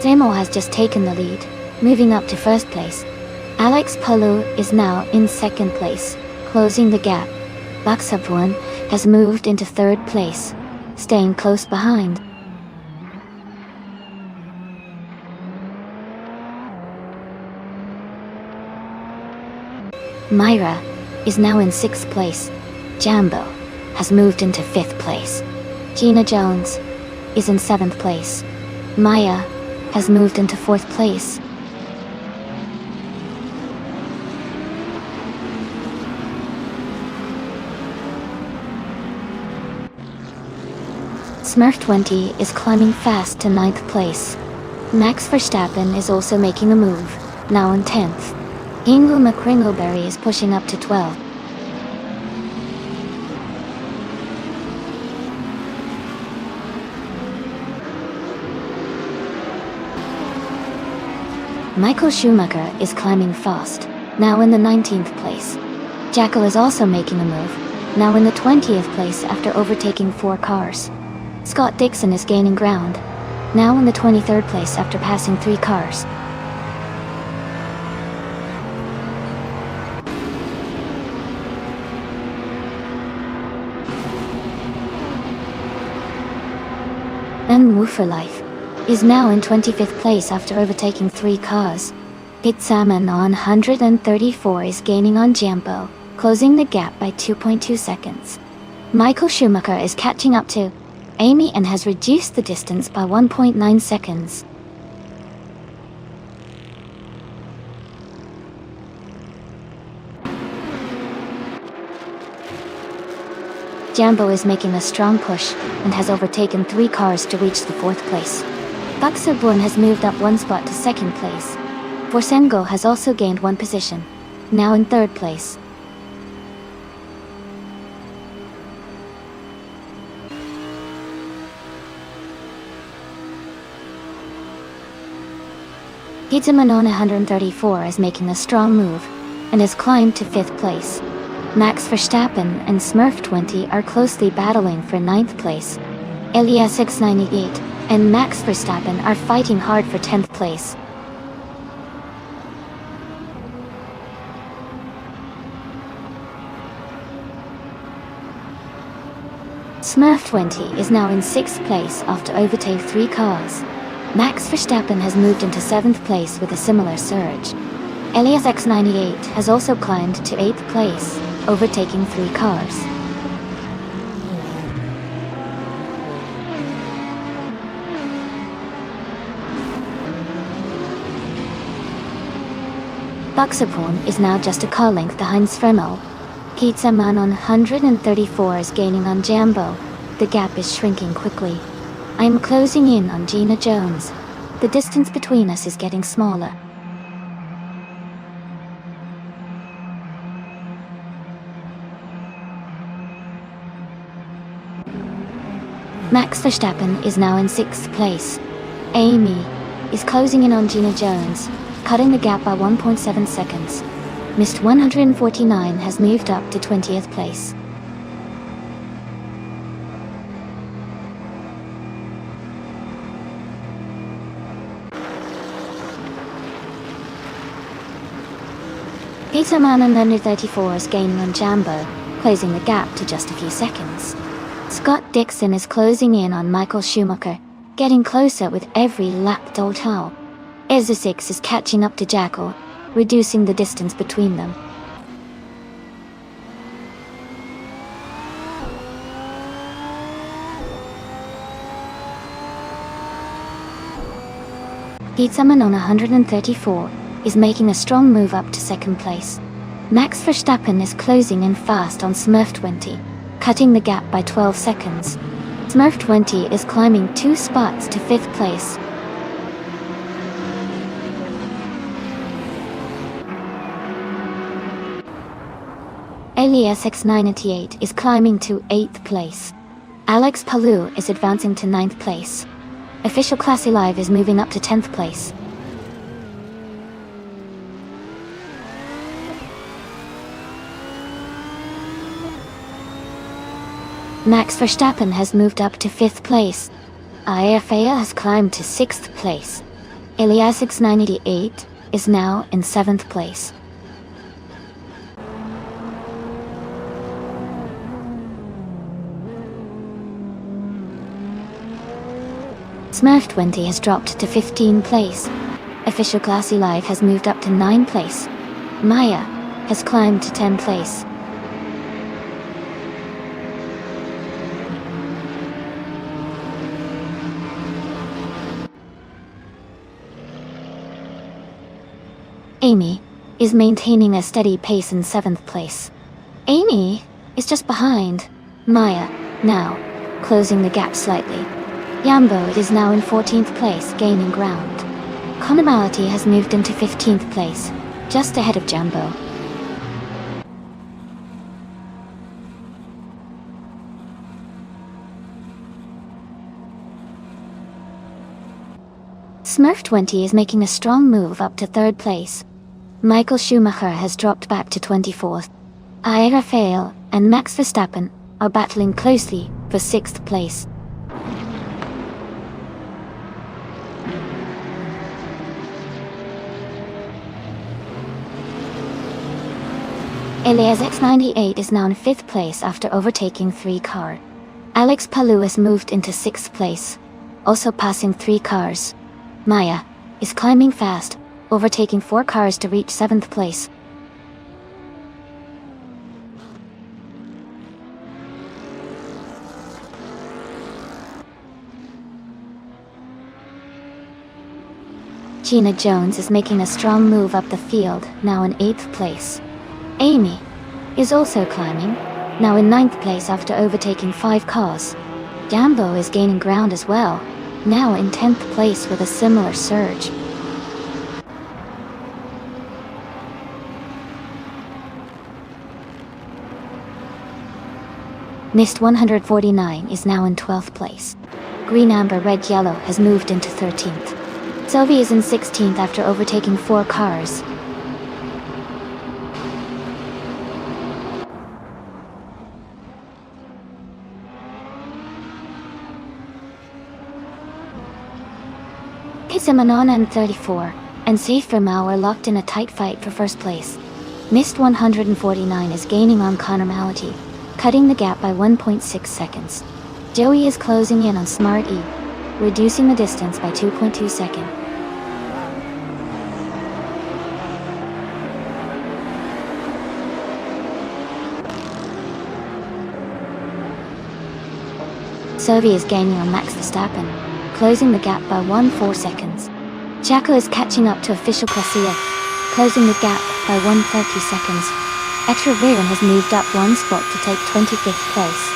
Demo has just taken the lead, moving up to 1st place. Alex Palou is now in 2nd place, closing the gap. Buxapon has moved into 3rd place, staying close behind. Myra is now in 6th place. Jambo has moved into 5th place. Gina Jones is in 7th place. Maya has moved into 4th place. Smurf 20 is climbing fast to 9th place. Max Verstappen is also making a move, now in 10th. Ingo McCringleberry is pushing up to 12th. Michael Schumacher is climbing fast, now in the 19th place. Jacko is also making a move, now in the 20th place after overtaking 4 cars. Scott Dixon is gaining ground, now in the 23rd place after passing 3 cars. And Woo for Life is now in 25th place after overtaking 3 cars. Pete Salmon on 134 is gaining on Jambo, closing the gap by 2.2 seconds. Michael Schumacher is catching up to Amy and has reduced the distance by 1.9 seconds. Jambo is making a strong push and has overtaken 3 cars to reach the 4th place. Buxerborn has moved up 1 spot to 2nd place. Forsengo has also gained 1 position, now in 3rd place. Pizzaman on 134 is making a strong move and has climbed to 5th place. Max Verstappen and Smurf20 are closely battling for 9th place. Elias 698 and Max Verstappen are fighting hard for 10th place. Smurf20 is now in 6th place after overtaking 3 cars. Max Verstappen has moved into 7th place with a similar surge. Elias X98 has also climbed to 8th place, overtaking 3 cars. Buxerborn is now just a car length behind Svremel. Pizza Man on 134 is gaining on Jambo. The gap is shrinking quickly. I am closing in on Gina Jones. The distance between us is getting smaller. Max Verstappen is now in 6th place. Amy is closing in on Gina Jones, cutting the gap by 1.7 seconds. Missed 149 has moved up to 20th place. Peter Man on 134 is gaining on Jambo, closing the gap to just a few seconds. Scott Dixon is closing in on Michael Schumacher, getting closer with every lap total. Ezra6 is catching up to Jacko, reducing the distance between them. Pizzaman on 134 is making a strong move up to 2nd place. Max Verstappen is closing in fast on Smurf20, cutting the gap by 12 seconds. Smurf20 is climbing 2 spots to 5th place. Elias X98 is climbing to 8th place. Alex Palou is advancing to 9th place. Official Classy Live is moving up to 10th place. Max Verstappen has moved up to 5th place. Ayafaya has climbed to 6th place. Elias X98 is now in 7th place. Smurf20 has dropped to 15th place. Official Classy Live has moved up to 9th place. Maya has climbed to 10th place. Amy is maintaining a steady pace in 7th place. Amy is just behind Maya now, closing the gap slightly. Yambo is now in 14th place, gaining ground. Commonality has moved into 15th place, just ahead of Jambo. Smurf20 is making a strong move up to 3rd place. Michael Schumacher has dropped back to 24th. Raphael and Max Verstappen are battling closely for 6th place. Elias X98 is now in 5th place after overtaking 3 cars. Alex Palou has moved into 6th place, also passing 3 cars. Maya is climbing fast, overtaking 4 cars to reach 7th place. Gina Jones is making a strong move up the field, now in 8th place. Amy is also climbing, now in 9th place after overtaking 5 cars. Jambo is gaining ground as well, now in 10th place with a similar surge. Mist 149 is now in 12th place. Green Amber Red Yellow has moved into 13th. Sylvie is in 16th after overtaking 4 cars. Simonon and 34, and Safe Vermau are locked in a tight fight for 1st place. Mist 149 is gaining on Connor Malady, cutting the gap by 1.6 seconds. Joey is closing in on Smart E, reducing the distance by 2.2 seconds. Sylvie is gaining on Max Verstappen, closing the gap by 1.4 seconds. Jaco is catching up to official Garcia, closing the gap by 1.30 seconds. Extra Viren has moved up 1 spot to take 25th place.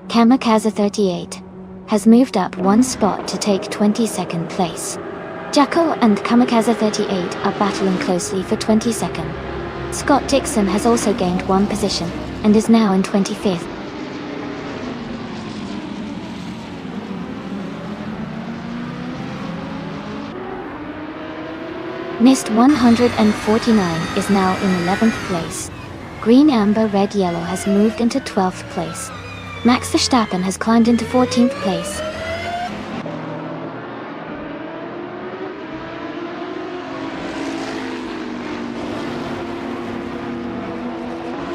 Kamikaze 38 has moved up 1 spot to take 22nd place. Jaco and Kamikaze 38 are battling closely for 22nd. Scott Dixon has also gained 1 position, and is now in 25th. Mist 149 is now in 11th place. Green Amber Red Yellow has moved into 12th place. Max Verstappen has climbed into 14th place.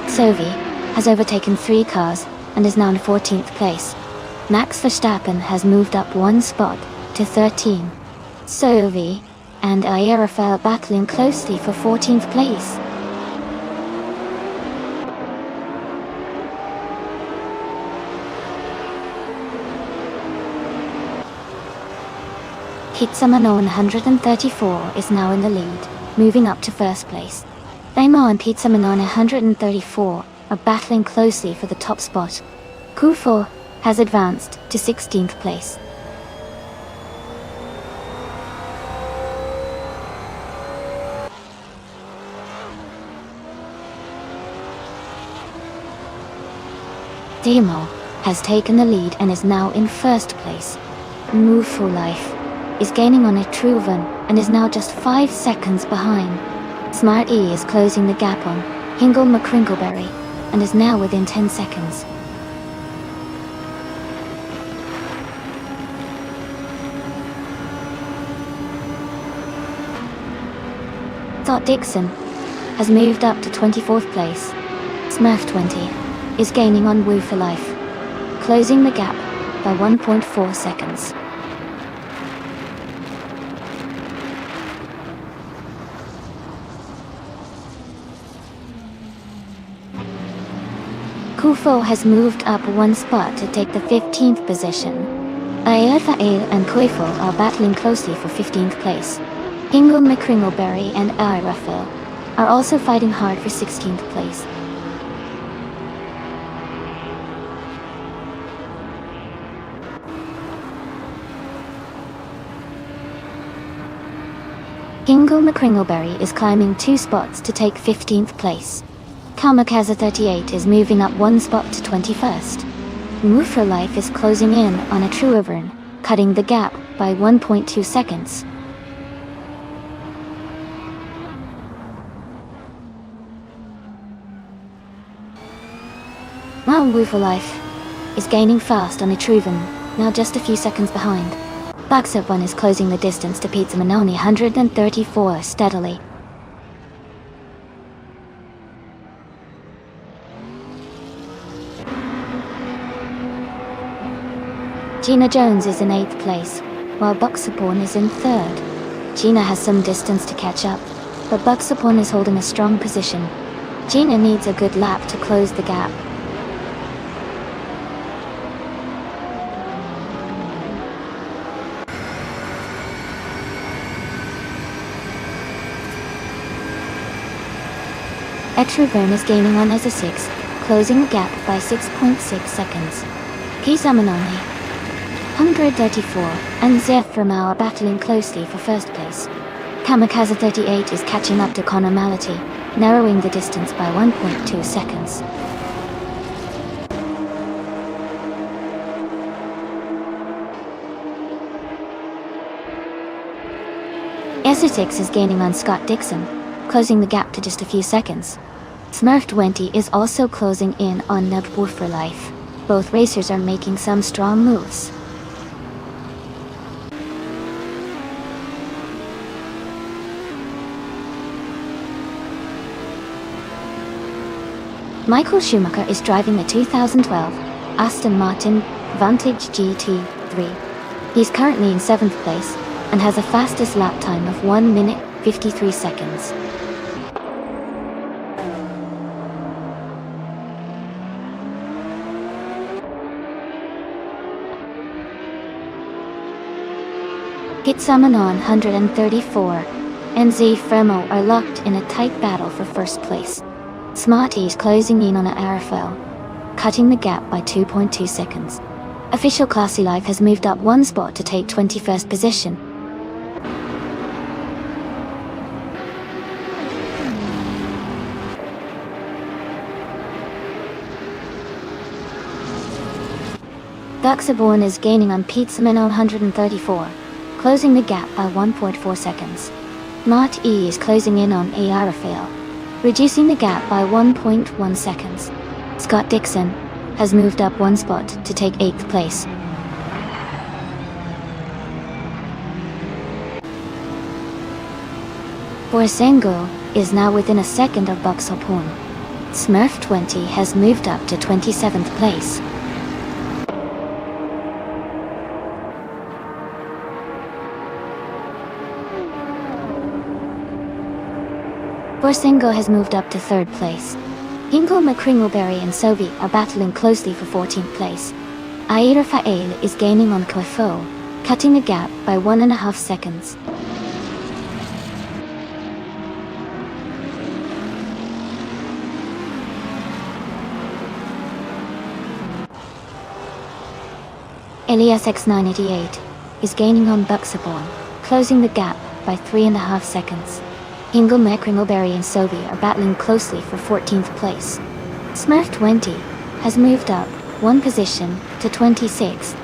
Sophie has overtaken 3 cars and is now in 14th place. Max Verstappen has moved up 1 spot to 13. Sophie and Raphael are battling closely for 14th place. Pizza-Man 134 is now in the lead, moving up to 1st place. Amo and Pizza-Man 134 are battling closely for the top spot. Q4 has advanced to 16th place. Demo has taken the lead and is now in 1st place. Move for Life is gaining on Etruven and is now just 5 seconds behind. Smart E is closing the gap on Hingle McCringleberry and is now within 10 seconds. Scott Dixon has moved up to 24th place. Smurf20 is gaining on Woo for Life, closing the gap by 1.4 seconds. Kufo has moved up 1 spot to take the 15th position. Raphael and Koifo are battling closely for 15th place. Hingle McCringleberry and Raphael are also fighting hard for 16th place. Hingle McCringleberry is climbing 2 spots to take 15th place. Kamikaze 38 is moving up one spot to 21st. Move for Life is closing in on a true run, cutting the gap by 1.2 seconds. Move for Life is gaining fast on a true run, now just a few seconds behind. Nonstop 1 is closing the distance to Pizza Manoni 134 steadily. Gina Jones is in 8th place, while Buxaporn is in 3rd. Gina has some distance to catch up, but Buxaporn is holding a strong position. Gina needs a good lap to close the gap. Etravern is gaining on as a 6, closing the gap by 6.6 seconds. Pisa Manoni 134 and Zephramo are battling closely for first place. Kamikaze 38 is catching up to Connor Mality, narrowing the distance by 1.2 seconds. Essex is gaining on Scott Dixon, closing the gap to just a few seconds. Smurf 20 is also closing in on Nubwood for Life. Both racers are making some strong moves. Michael Schumacher is driving the 2012 Aston Martin Vantage GT3. He's currently in 7th place and has a fastest lap time of 1 minute 53 seconds. Pitsumanon 134 and Zephramo are locked in a tight battle for first place. Smarty is closing in on Arafel, cutting the gap by 2.2 seconds. Official Classy Life has moved up one spot to take 21st position. Buxaborn is gaining on Pitsumanon 134, closing the gap by 1.4 seconds. Mart E is closing in on Arafel, reducing the gap by 1.1 seconds. Scott Dixon has moved up one spot to take 8th place. Borsengo is now within a second of Buxaporn. Smurf 20 has moved up to 27th place. Borsengo has moved up to 3rd place. Hingle McCringleberry and Sovi are battling closely for 14th place. Aira Fael is gaining on Coifo, cutting the gap by 1.5 seconds. Elias X988 is gaining on Buxaborn, closing the gap by 3.5 seconds. Hingle McCringleberry and Sovi are battling closely for 14th place. Smurf 20 has moved up one position to 26th.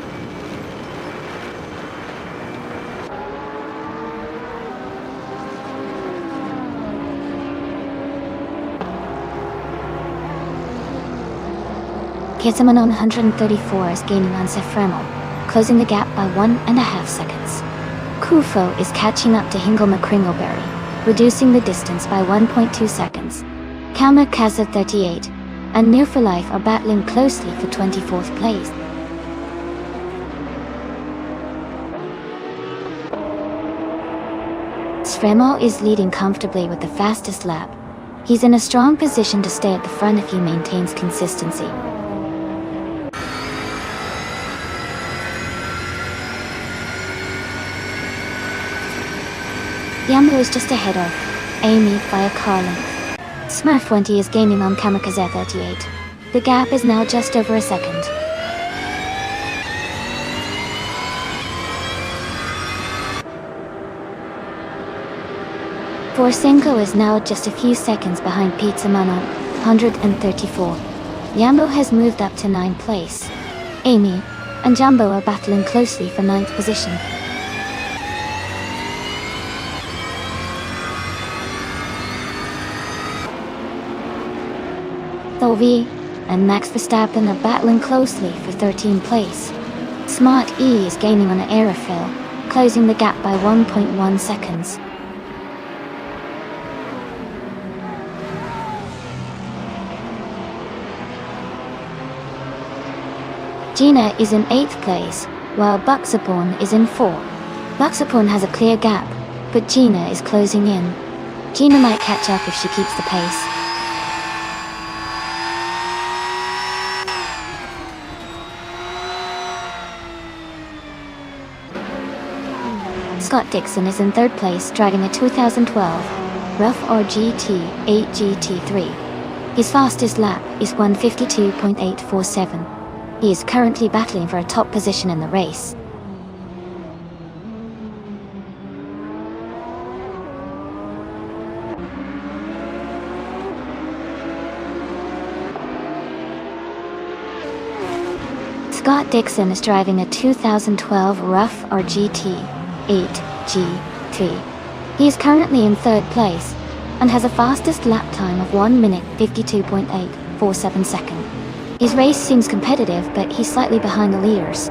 Kitamanon 134 is gaining on Zephramo, closing the gap by 1.5 seconds. Kufo is catching up to Hingle McCringleberry, reducing the distance by 1.2 seconds. Kamikaze 38 and New for Life are battling closely for 24th place. Sremo is leading comfortably with the fastest lap. He's in a strong position to stay at the front if he maintains consistency. Yambo is just ahead of Amy by a car length. Smurf 20 is gaining on Kamikaze 38. The gap is now just over a second. Borsenko is now just a few seconds behind Pizza Manon. 134. Jambo has moved up to 9th place. Amy and Jambo are battling closely for 9th position. Thorvi and Max Verstappen are battling closely for 13th place. Smart E is gaining on Aerofill, closing the gap by 1.1 seconds. Gina is in 8th place, while Buxaborn is in 4th. Buxaborn has a clear gap, but Gina is closing in. Gina might catch up if she keeps the pace. Scott Dixon is in 3rd place, driving a 2012 Rough RGT 8 GT3. His fastest lap is 1:52.847. He is currently battling for a top position in the race. Scott Dixon is driving a 2012 Rough RGT 8 GT. He is currently in 3rd place and has a fastest lap time of 1:52.847 seconds. His race seems competitive, but he's slightly behind the leaders.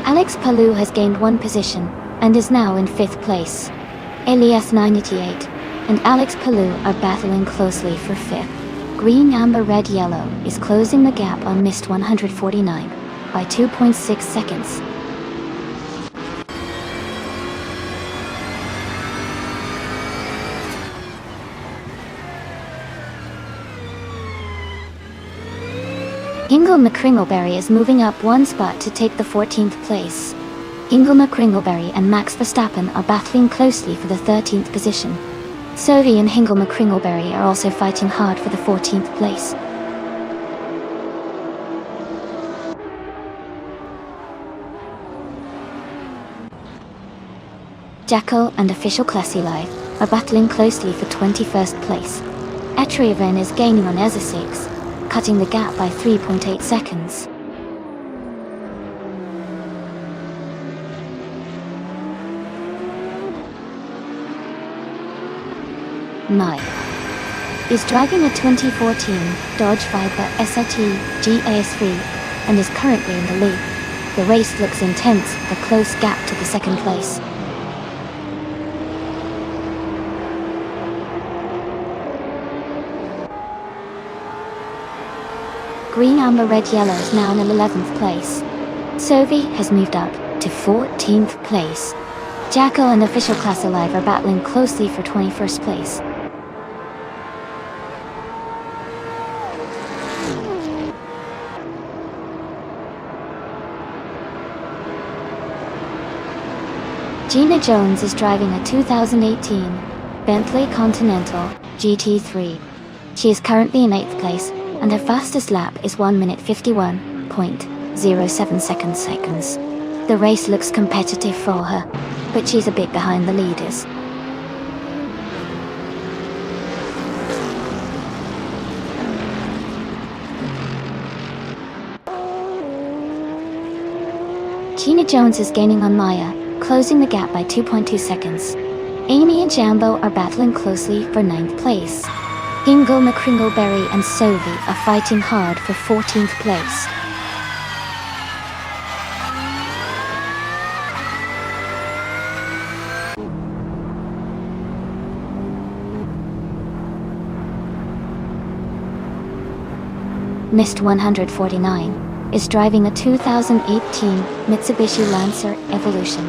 Alex Palou has gained 1 position and is now in 5th place. Elias 988 and Alex Palou are battling closely for 5th. Green, Amber, Red, Yellow is closing the gap on Mist 149 by 2.6 seconds. Ingle McCringleberry is moving up 1 spot to take the 14th place. Ingle McCringleberry and Max Verstappen are battling closely for the 13th position. Sophie and Hingle McCringleberry are also fighting hard for the 14th place. Jacko and Official Classy Life are battling closely for 21st place. Etriaven is gaining on Ezza 6, cutting the gap by 3.8 seconds. Mike is driving a 2014 Dodge Viper SRT GAS3 and is currently in the lead. The race looks intense with a close gap to the 2nd place. Green, Amber, Red, Yellow is now in 11th place. Sophie has moved up to 14th place. Jacko and Official Class Alive are battling closely for 21st place. Gina Jones is driving a 2018 Bentley Continental GT3. She is currently in 8th place, and her fastest lap is 1:51.07 seconds. The race looks competitive for her, but she's a bit behind the leaders. Gina Jones is gaining on Maya, closing the gap by 2.2 seconds. Amy and Jambo are battling closely for 9th place. Ingle McCringleberry and Sophie are fighting hard for 14th place. Mist 149 is driving a 2018 Mitsubishi Lancer Evolution.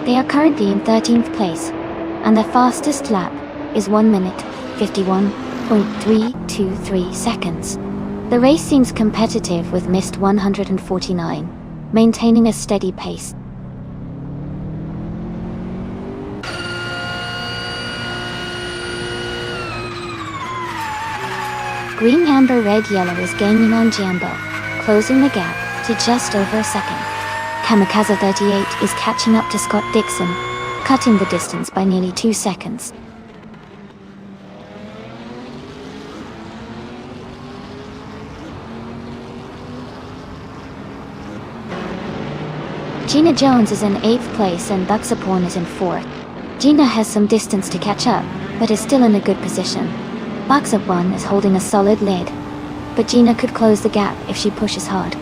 They are currently in 13th place, and their fastest lap is 1:51.323 seconds. The race seems competitive with Mist 149, maintaining a steady pace. Green, Amber, Red, Yellow is gaining on Jambo, closing the gap to just over a second. Kamikaze 38 is catching up to Scott Dixon, cutting the distance by nearly 2 seconds. Gina Jones is in 8th place and Buxaporn is in 4th. Gina has some distance to catch up, but is still in a good position. Buxaporn is holding a solid lead, but Gina could close the gap if she pushes hard.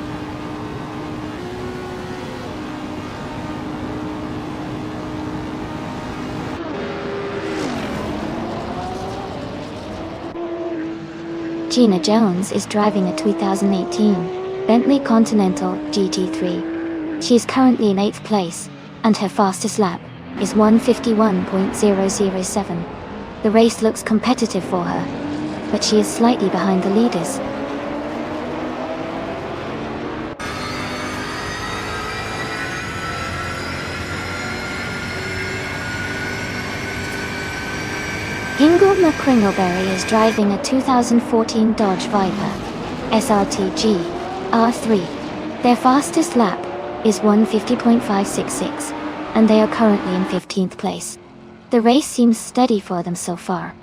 Gina Jones is driving a 2018 Bentley Continental GT3. She is currently in 8th place, and her fastest lap is 1:51.007. The race looks competitive for her, but she is slightly behind the leaders. Ingle McCringleberry is driving a 2014 Dodge Viper SRT-G R3. Their fastest lap is 1:50.566, and they are currently in 15th place. The race seems steady for them so far.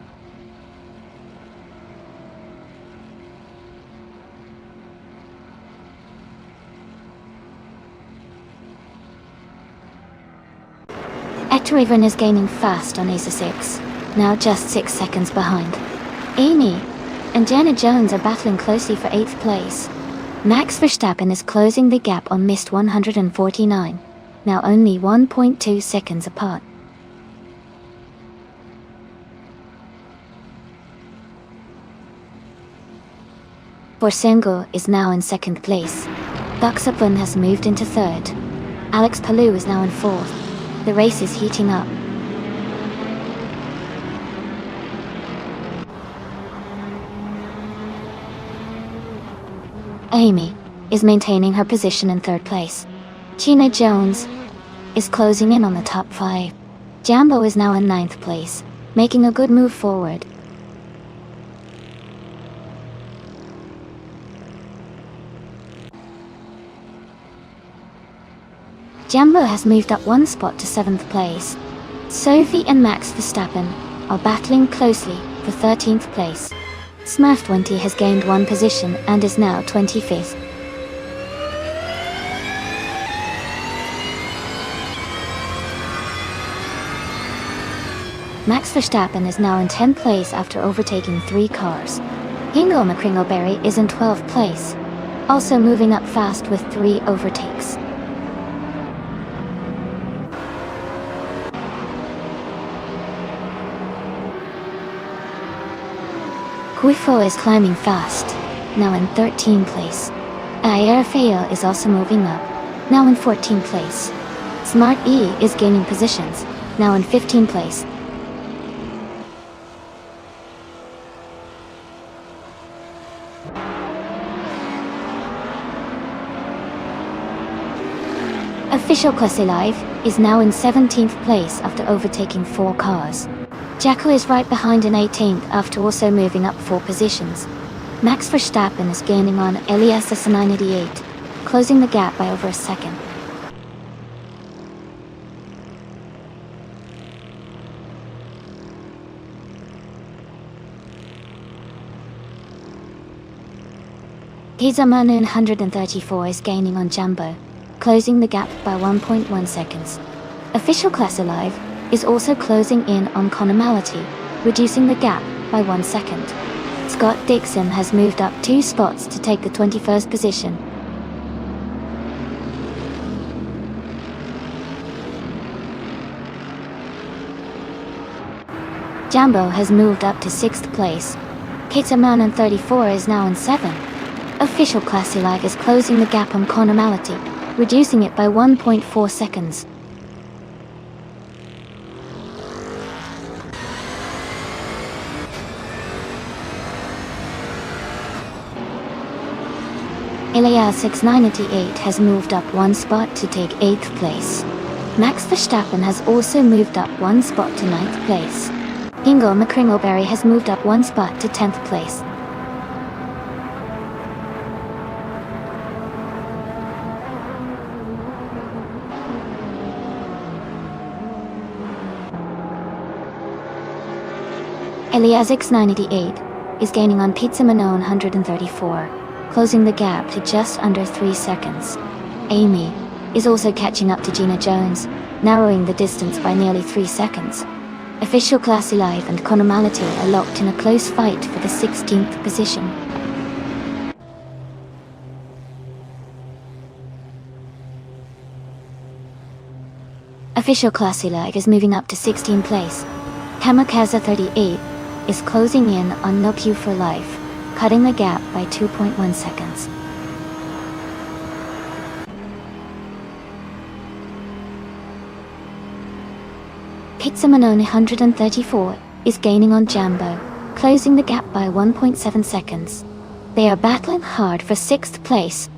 Ectorivan is gaining fast on Acer 6, now just 6 seconds behind. Amy and Jenna Jones are battling closely for 8th place. Max Verstappen is closing the gap on missed 149, now only 1.2 seconds apart. Borsengo is now in 2nd place. Buxaporn has moved into 3rd. Alex Palou is now in 4th. The race is heating up. Amy is maintaining her position in 3rd place. Gina Jones is closing in on the top 5. Jambo is now in 9th place, making a good move forward. Jambo has moved up 1 spot to 7th place. Sophie and Max Verstappen are battling closely for 13th place. Smurf 20 has gained 1 position and is now 25th. Max Verstappen is now in 10th place after overtaking 3 cars. Ingle McCringleberry is in 12th place, also moving up fast with 3 overtakes. Guifo is climbing fast, now in 13th place. Aerofeo is also moving up, now in 14th place. Smart E is gaining positions, now in 15th place. Official Classe Live is now in 17th place after overtaking 4 cars. Jacko is right behind in 18th after also moving up 4 positions. Max Verstappen is gaining on Elias S988, closing the gap by over a second. Kizamanu 134 is gaining on Jambo, closing the gap by 1.1 seconds. Official Classe Live is also closing in on Conomality, reducing the gap by 1 second. Scott Dixon has moved up 2 spots to take the 21st position. Jambo has moved up to 6th place. Kitaman 34 is now in 7th. Official Classe Live is closing the gap on Conomality, reducing it by 1.4 seconds. Elias 698 has moved up 1 spot to take 8th place. Max Verstappen has also moved up 1 spot to 9th place. Ingle McCringleberry has moved up 1 spot to 10th place. Elias X988 is gaining on Pizza Manon 134, closing the gap to just under 3 seconds. Amy is also catching up to Gina Jones, narrowing the distance by nearly 3 seconds. Official Classy Life and Conomality are locked in a close fight for the 16th position. Official Classy Life is moving up to 16th place. Kamikaze 38 is closing in on No Queue for Life, cutting the gap by 2.1 seconds. Pizza Manon 134 is gaining on Jambo, closing the gap by 1.7 seconds. They are battling hard for 6th place.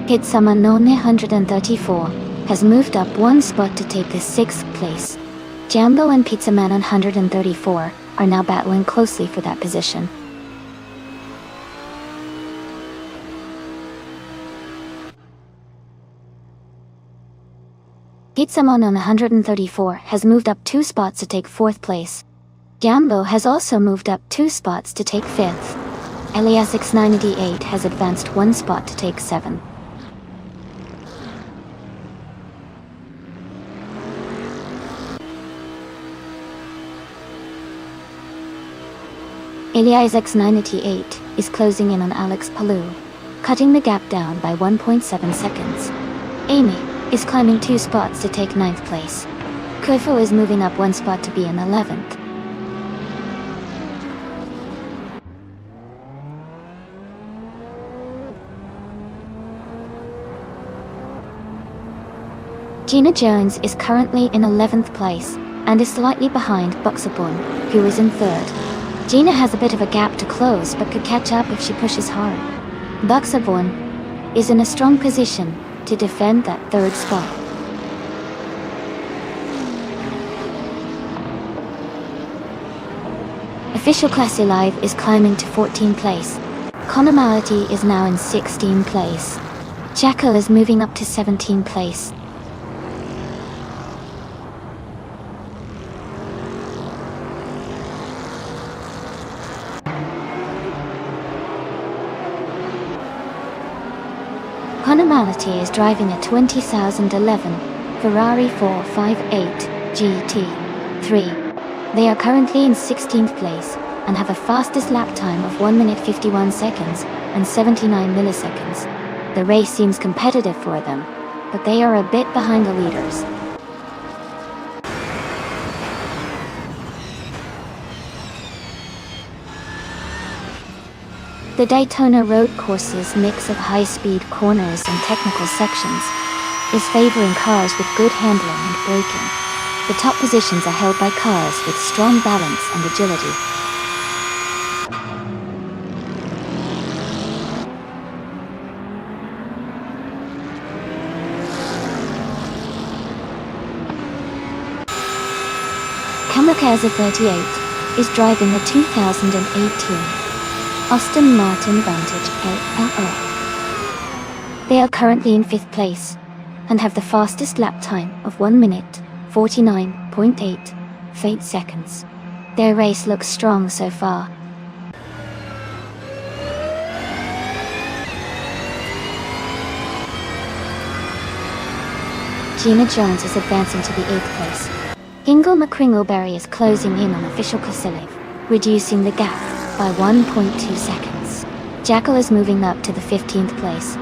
Pizza Manon 134 has moved up 1 spot to take the 6th place. Jambo and Pizza Man 134 are now battling closely for that position. Pizza Man 134 has moved up 2 spots to take 4th place. Jambo has also moved up 2 spots to take 5th. Elias X988 has advanced 1 spot to take 7th. Elias X988 is closing in on Alex Palou, cutting the gap down by 1.7 seconds. Amy is climbing 2 spots to take 9th place. Kofo is moving up 1 spot to be in 11th. Gina Jones is currently in 11th place and is slightly behind Boxabun, who is in 3rd. Gina has a bit of a gap to close but could catch up if she pushes hard. Boxabun is in a strong position to defend that 3rd spot. Official Classy Live is climbing to 14th place. Conomality is now in 16th place. Jackal is moving up to 17th place. Conomality is driving a 2011 Ferrari 458 GT3. They are currently in 16th place and have a fastest lap time of 1 minute 51 seconds and 79 milliseconds. The race seems competitive for them, but they are a bit behind the leaders. The Daytona road course's mix of high-speed corners and technical sections is favoring cars with good handling and braking. The top positions are held by cars with strong balance and agility. Kamikaze 38 is driving the 2018 Aston Martin Vantage LLO. They are currently in 5th place and have the fastest lap time of 1 minute 49.8 seconds. Their race looks strong so far. Gina Jones is advancing to the 8th place. Ingle McCringleberry is closing in on Official Kasilev, reducing the gap by 1.2 seconds. Jackal is moving up to the 15th place.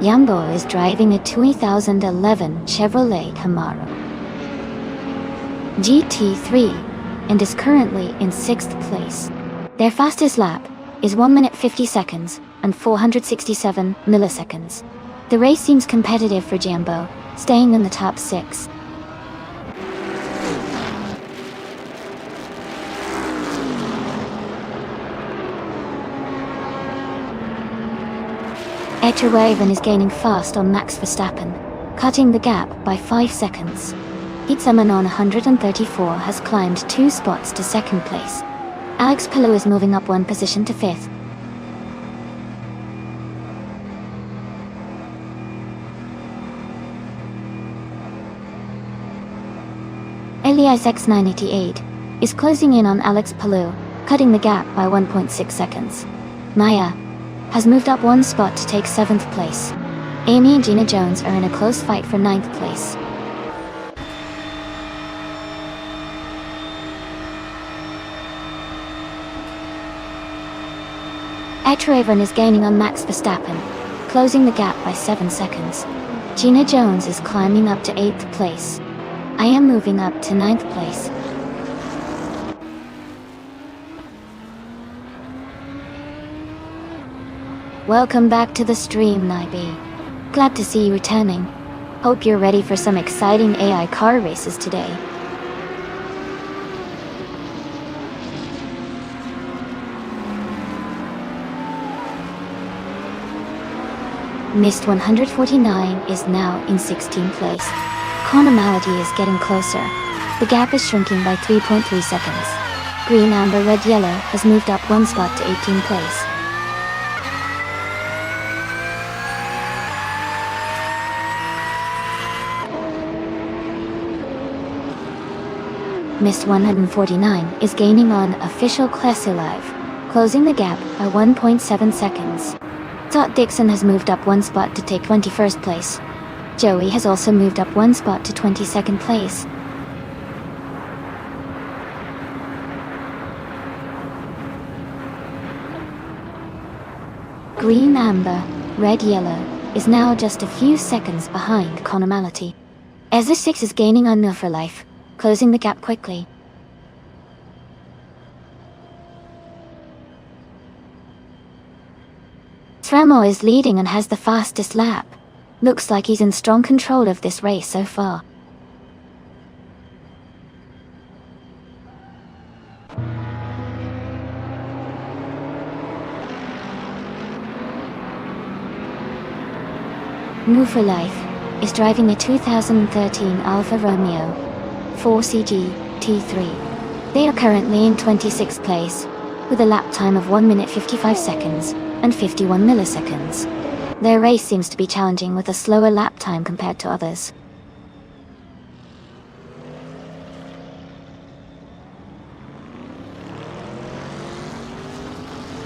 Yambo is driving a 2011 Chevrolet Camaro GT3 and is currently in 6th place. Their fastest lap is 1 minute 50 seconds and 467 milliseconds. The race seems competitive for Jambo, staying in the top 6. Etterwaven is gaining fast on Max Verstappen, cutting the gap by 5 seconds. Pizzaman on 134 has climbed 2 spots to 2nd place. Alex Palou is moving up 1 position to 5th. Elias X988 is closing in on Alex Palou, cutting the gap by 1.6 seconds. Maya has moved up 1 spot to take 7th place. Amy and Gina Jones are in a close fight for 9th place. Etchereven is gaining on Max Verstappen, closing the gap by 7 seconds. Gina Jones is climbing up to 8th place. I am moving up to 9th place. Welcome back to the stream, Nibi. Glad to see you returning. Hope you're ready for some exciting AI car races today. Mist 149 is now in 16th place. Connormality is getting closer. The gap is shrinking by 3.3 seconds. Green, Amber, Red, Yellow has moved up 1 spot to 18th place. Mist 149 is gaining on Official Classy Live, closing the gap by 1.7 seconds. Scott Dixon has moved up 1 spot to take 21st place. Joey has also moved up 1 spot to 22nd place. Green, Amber, Red, Yellow is now just a few seconds behind Connormality. Ezra 6 is gaining on No for Life, closing the gap quickly. Tremo is leading and has the fastest lap. Looks like he's in strong control of this race so far. Move for Life is driving a 2013 Alfa Romeo 4CG T3. They are currently in 26th place, with a lap time of 1 minute 55 seconds and 51 milliseconds. Their race seems to be challenging with a slower lap time compared to others.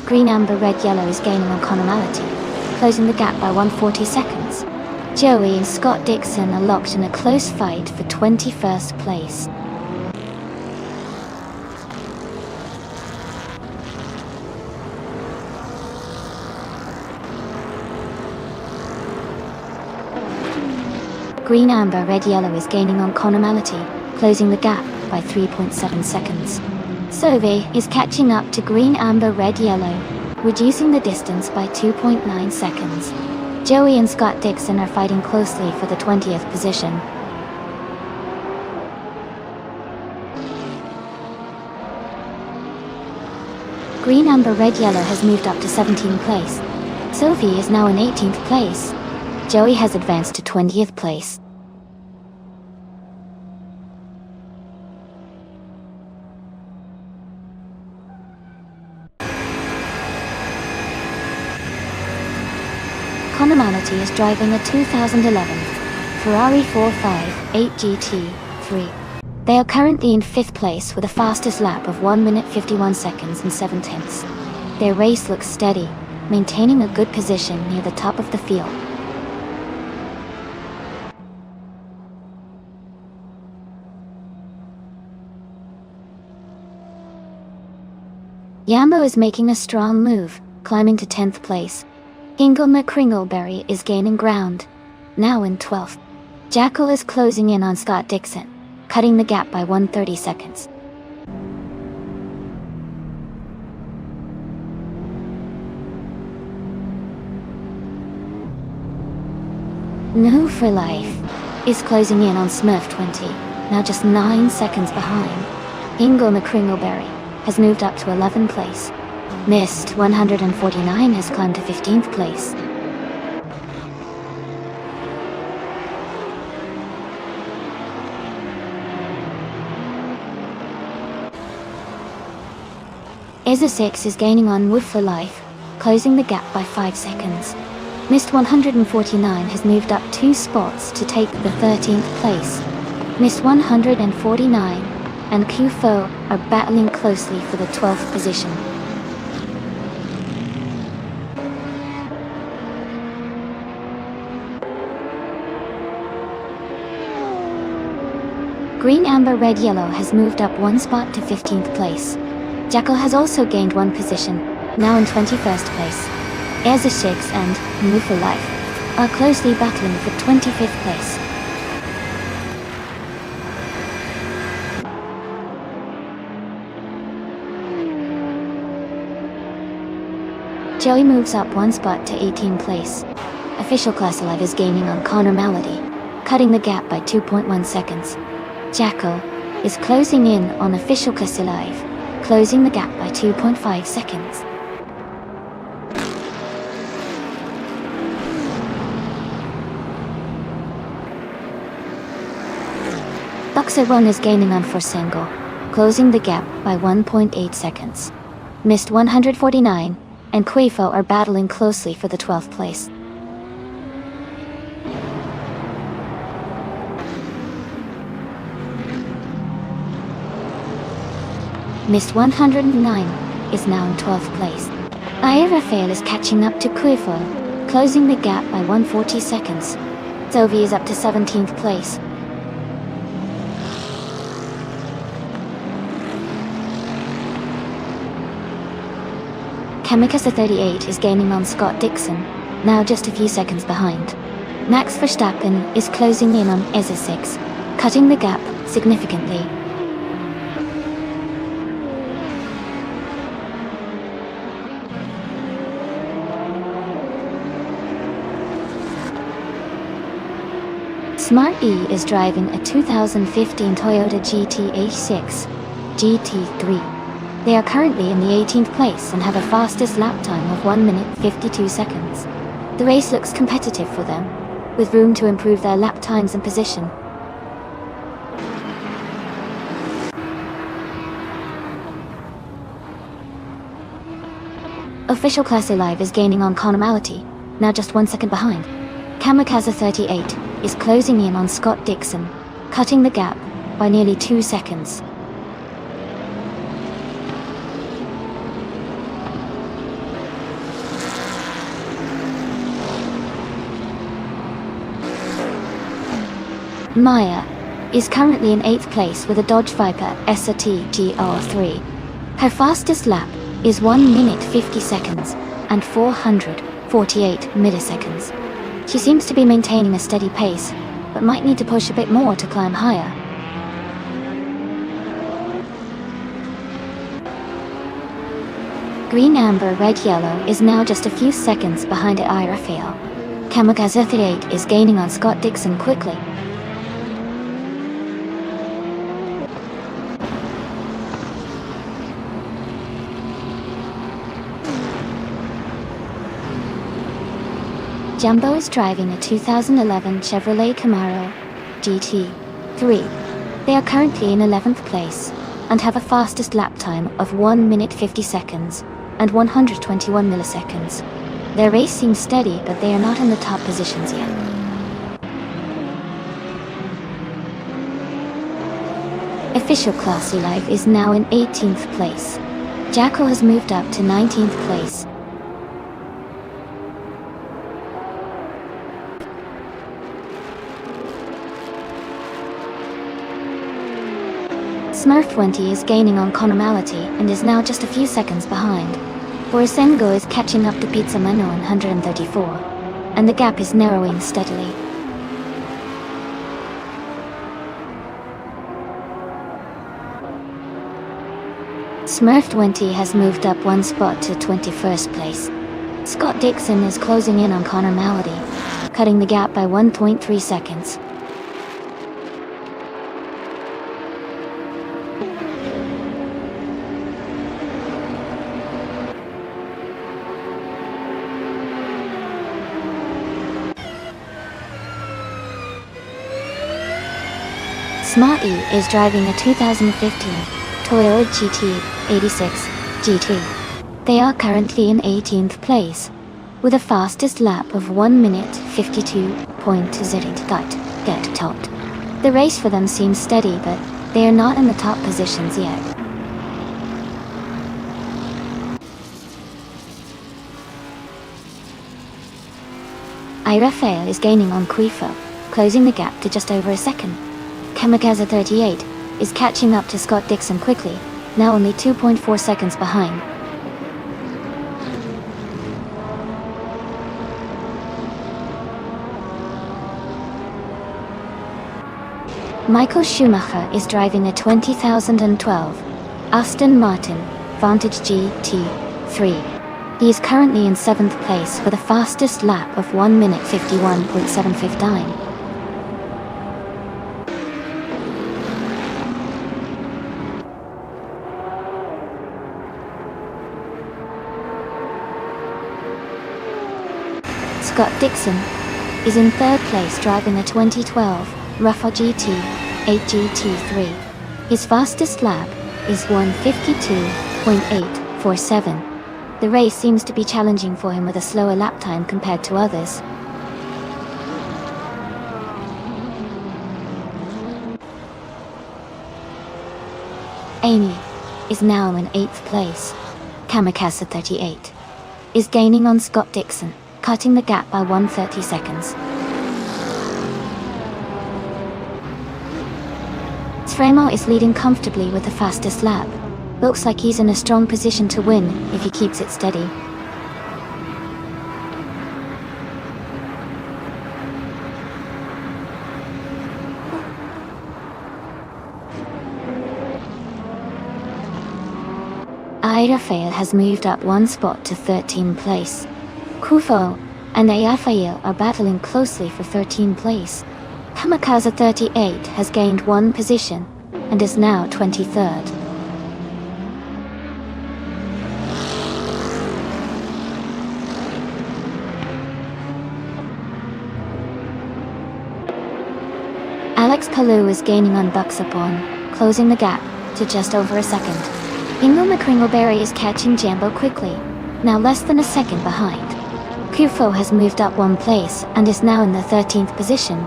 Green, Amber, Red, Yellow is gaining on Connormality, closing the gap by 140 seconds. Joey and Scott Dixon are locked in a close fight for 21st place. Green, Amber, Red, Yellow is gaining on Connormality, closing the gap by 3.7 seconds. Sovi is catching up to Green, Amber, Red, Yellow, reducing the distance by 2.9 seconds. Joey and Scott Dixon are fighting closely for the 20th position. Green, Amber, Red, Yellow has moved up to 17th place. Sophie is now in 18th place. Joey has advanced to 20th place. Connormality is driving a 2011 Ferrari 458 GT3. They are currently in 5th place with a fastest lap of 1 minute 51 seconds and 7 tenths. Their race looks steady, maintaining a good position near the top of the field. Yambo is making a strong move, climbing to 10th place. Ingle McCringleberry is gaining ground, now in 12th. Jackal is closing in on Scott Dixon, cutting the gap by 130 seconds. No for Life is closing in on Smurf 20, now just 9 seconds behind. Ingle McCringleberry has moved up to 11th place. Mist 149 has climbed to 15th place. ESA 6 is gaining on Wood for Life, closing the gap by 5 seconds. Mist 149 has moved up 2 spots to take the 13th place. Mist 149 and Kufo are battling closely for the 12th position. Green, Amber, Red, Yellow has moved up 1 spot to 15th place. Jackal has also gained 1 position, now in 21st place. ESA 6 and Move for Life are closely battling for 25th place. Joey moves up 1 spot to 18th place. Official Class Alive is gaining on Connor Malady, cutting the gap by 2.1 seconds. Jackal is closing in on Official Class Alive, closing the gap by 2.5 seconds. Boxer 1 is gaining on Forsengo, closing the gap by 1.8 seconds. Mist 149 and Quifo are battling closely for the 12th place. Mist 109 is now in 12th place. Rafael is catching up to Quifo, closing the gap by 140 seconds. Zovi is up to 17th place. Kamikaze 38 is gaining on Scott Dixon, now just a few seconds behind. Max Verstappen is closing in on ESA 6, cutting the gap significantly. Smart E is driving a 2015 Toyota GT86 GT3. They are currently in the 18th place and have a fastest lap time of 1 minute 52 seconds. The race looks competitive for them, with room to improve their lap times and position. Official Class Alive is gaining on Conomality, now just 1 second behind. Kamikaze 38 is closing in on Scott Dixon, cutting the gap by nearly 2 seconds. Maya is currently in 8th place with a Dodge Viper SRT GR3. Her fastest lap is 1 minute 50 seconds and 448 milliseconds. She seems to be maintaining a steady pace, but might need to push a bit more to climb higher. Green, Amber, Red, Yellow is now just a few seconds behind Rafael. Kamikaze 38 is gaining on Scott Dixon quickly. Jumbo is driving a 2011 Chevrolet Camaro GT3. They are currently in 11th place and have a fastest lap time of 1 minute 50 seconds and 121 milliseconds. Their race seems steady, but they are not in the top positions yet. Official Class Alive is now in 18th place. Jackal has moved up to 19th place. Smurf 20 is gaining on Conomality and is now just a few seconds behind. Borisengo is catching up to Pizza Mano in 134, and the gap is narrowing steadily. Smurf 20 has moved up 1 spot to 21st place. Scott Dixon is closing in on Connor Malady, cutting the gap by 1.3 seconds. Smarty is driving a 2015 Toyota GT86 GT. They are currently in 18th place, with a fastest lap of 1 minute 52.0 get topped. The race for them seems steady, but they are not in the top positions yet. Rafael is gaining on Quifo, closing the gap to just over a second. Kamikaze 38 is catching up to Scott Dixon quickly, now only 2.4 seconds behind. Michael Schumacher is driving a 2012 Aston Martin Vantage GT3. He is currently in 7th place with a fastest lap of 1 minute 51.759. Scott Dixon is in 3rd place driving a 2012 Rafa GT8 GT3. His fastest lap is 1:52.847. The race seems to be challenging for him with a slower lap time compared to others. Amy is now in 8th place. Kamikaze 38 is gaining on Scott Dixon, cutting the gap by 1:30 seconds. Sfremo is leading comfortably with the fastest lap. Looks like he's in a strong position to win if he keeps it steady. Rafael has moved up one spot to 13th place. Kufo and Rafael are battling closely for 13th place. Kamikaze 38 has gained one position and is now 23rd. Alex Palou is gaining on Buxapon, closing the gap to just over a second. Ingo McCringleberry is catching Jambo quickly, now less than a second behind. Kufo has moved up one place and is now in the 13th position.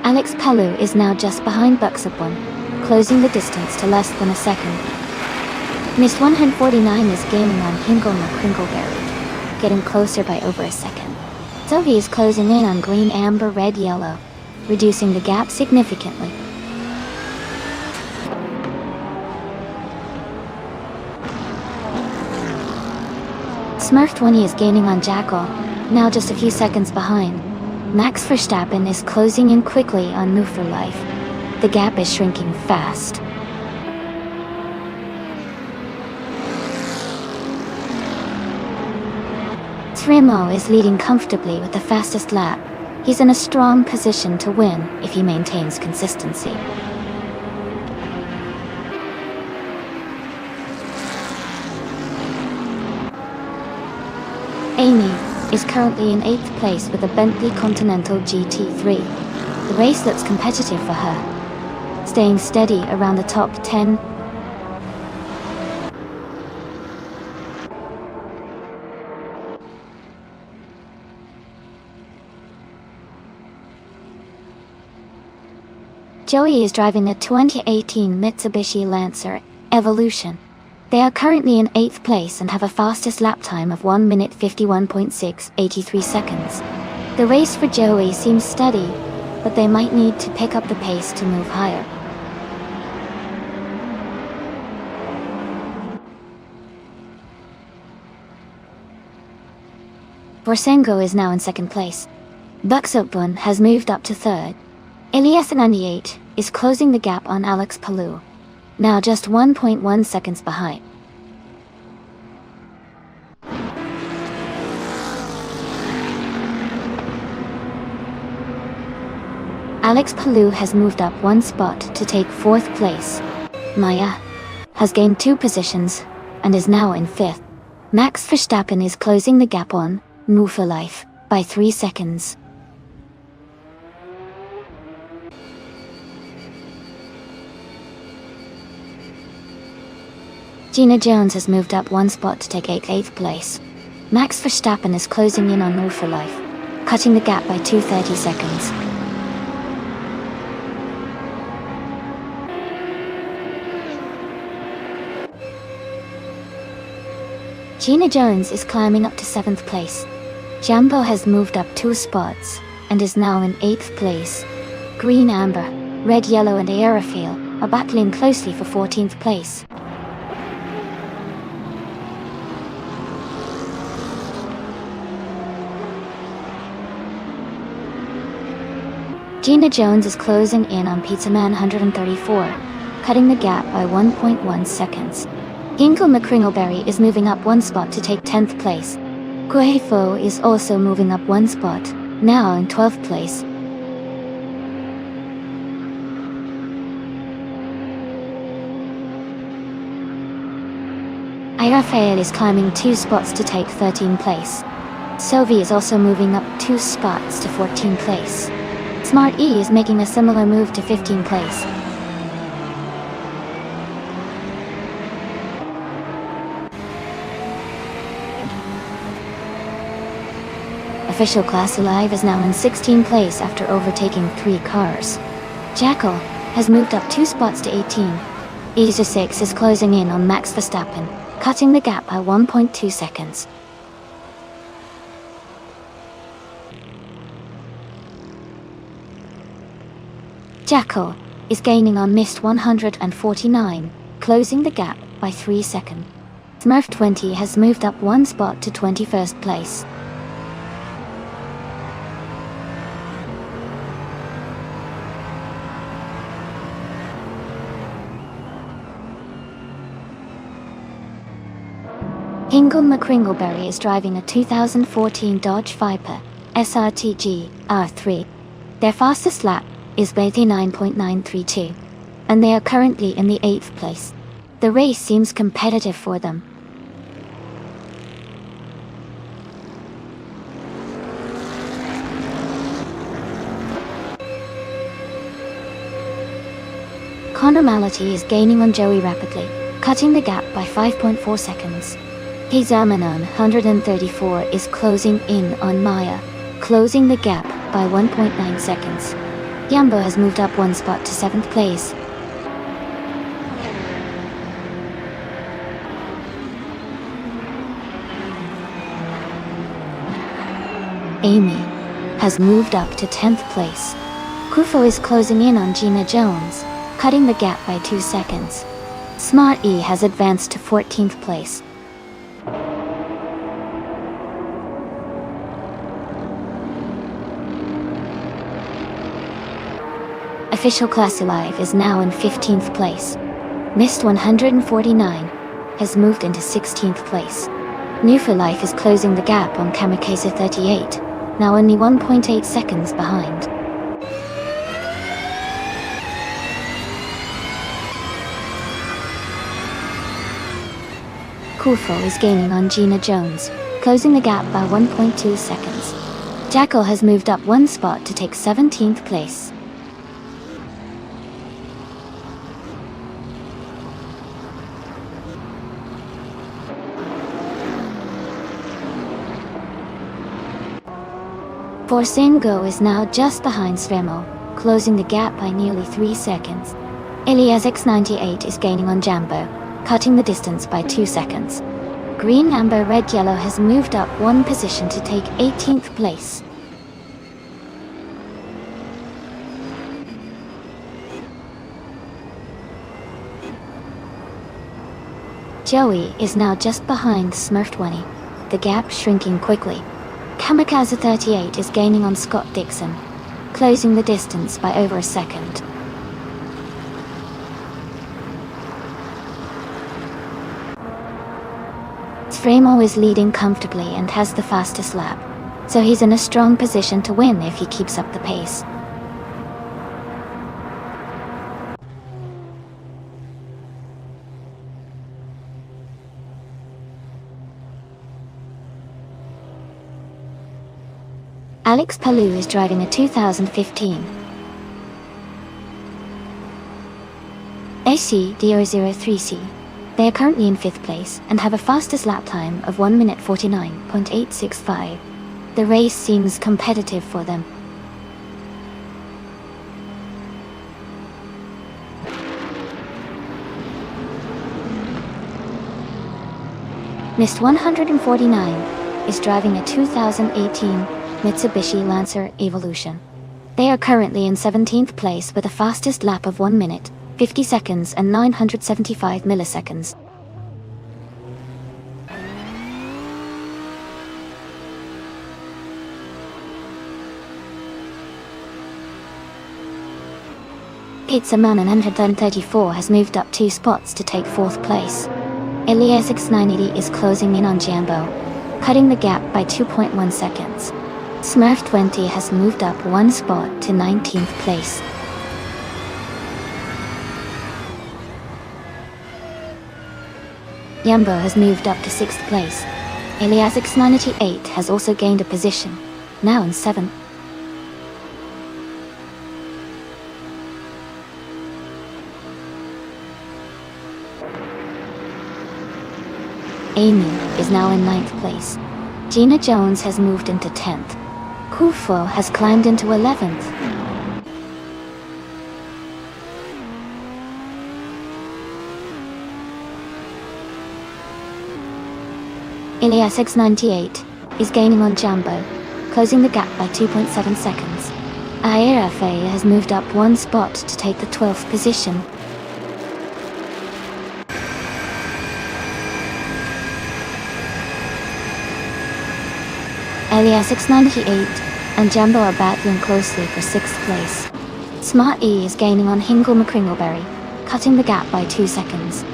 Alex Palou is now just behind Buxapon, closing the distance to less than a second. Miss 149 is gaining on Ingo McCringleberry, getting closer by over a second. Zoe is closing in on green, amber, red, yellow, reducing the gap significantly. Smurf 20 is gaining on Jackal, now just a few seconds behind. Max Verstappen is closing in quickly on Move for Life. The gap is shrinking fast. Sfremo is leading comfortably with the fastest lap. He's in a strong position to win if he maintains consistency. Amy is currently in 8th place with a Bentley Continental GT3. The race looks competitive for her, staying steady around the top 10. Joey is driving a 2018 Mitsubishi Lancer Evolution. They are currently in 8th place and have a fastest lap time of 1 minute 51.683 seconds. The race for Joey seems steady, but they might need to pick up the pace to move higher. Borsengo is now in 2nd place. Buxopbun has moved up to 3rd. Elias 98 is closing the gap on Alex Palou, now just 1.1 seconds behind. Alex Palou has moved up one spot to take 4th place. Maya has gained 2 positions and is now in 5th. Max Verstappen is closing the gap on Move for life by 3 seconds. Gina Jones has moved up 1 spot to take 8th place. Max Verstappen is closing in on Move for life, cutting the gap by 2:30 seconds. Gina Jones is climbing up to 7th place. Jambo has moved up 2 spots and is now in 8th place. Green Amber, Red Yellow and Aerophile are battling closely for 14th place. Gina Jones is closing in on Pizza Man 134, cutting the gap by 1.1 seconds. Ginkle McCringleberry is moving up 1 spot to take 10th place. Guayfo is also moving up 1 spot, now in 12th place. Rafael is climbing 2 spots to take 13th place. Sovi is also moving up 2 spots to 14th place. Smart E is making a similar move to 15th place. Official Class Alive is now in 16th place after overtaking 3 cars. Jackal has moved up 2 spots to 18. Easy 6 is closing in on Max Verstappen, cutting the gap by 1.2 seconds. Jackal is gaining on Mist 149, closing the gap by 3 seconds. Smurf 20 has moved up 1 spot to 21st place. Ginkle McCringleberry is driving a 2014 Dodge Viper SRTG R3. Their fastest lap is 89.932, and they are currently in the 8th place. The race seems competitive for them. Connor Mality is gaining on Joey rapidly, cutting the gap by 5.4 seconds. Hizamanon 134 is closing in on Maya, closing the gap by 1.9 seconds. Yambo has moved up 1 spot to 7th place. Amy has moved up to 10th place. Kufo is closing in on Gina Jones, cutting the gap by 2 seconds. Smart E has advanced to 14th place. Official Class Alive is now in 15th place. Mist 149 has moved into 16th place. New for Life is closing the gap on Kamikaze 38, now only 1.8 seconds behind. Kufo is gaining on Gina Jones, closing the gap by 1.2 seconds. Jackal has moved up 1 spot to take 17th place. Forsengo is now just behind Svemo, closing the gap by nearly 3 seconds. Elias X98 is gaining on Jambo, cutting the distance by 2 seconds. Green Amber Red Yellow has moved up 1 position to take 18th place. Joey is now just behind Smurf 20, the gap shrinking quickly. Kamikaze 38 is gaining on Scott Dixon, closing the distance by over a second. Sfremo is leading comfortably and has the fastest lap, so he's in a strong position to win if he keeps up the pace. Alex Palou is driving a 2015 SC003C. They are currently in 5th place and have a fastest lap time of 1 minute 49.865. The race seems competitive for them. Mist 149 is driving a 2018 Mitsubishi Lancer Evolution. They are currently in 17th place with a fastest lap of 1 minute, 50 seconds and 975 milliseconds. Pizza Man 134 has moved up 2 spots to take 4th place. Elias X980 is closing in on Jambo, cutting the gap by 2.1 seconds. Smurf 20 has moved up 1 spot to 19th place. Yambo has moved up to 6th place. Elias X988 has also gained a position, now in 7th. Amy is now in 9th place. Gina Jones has moved into 10th. Kufo has climbed into 11th. Elias X98 is gaining on Jambo, closing the gap by 2.7 seconds. Airafe has moved up 1 spot to take the 12th position. Elias X98 and Jambo are battling closely for 6th place. Smart E is gaining on Hingle McCringleberry, cutting the gap by 2 seconds.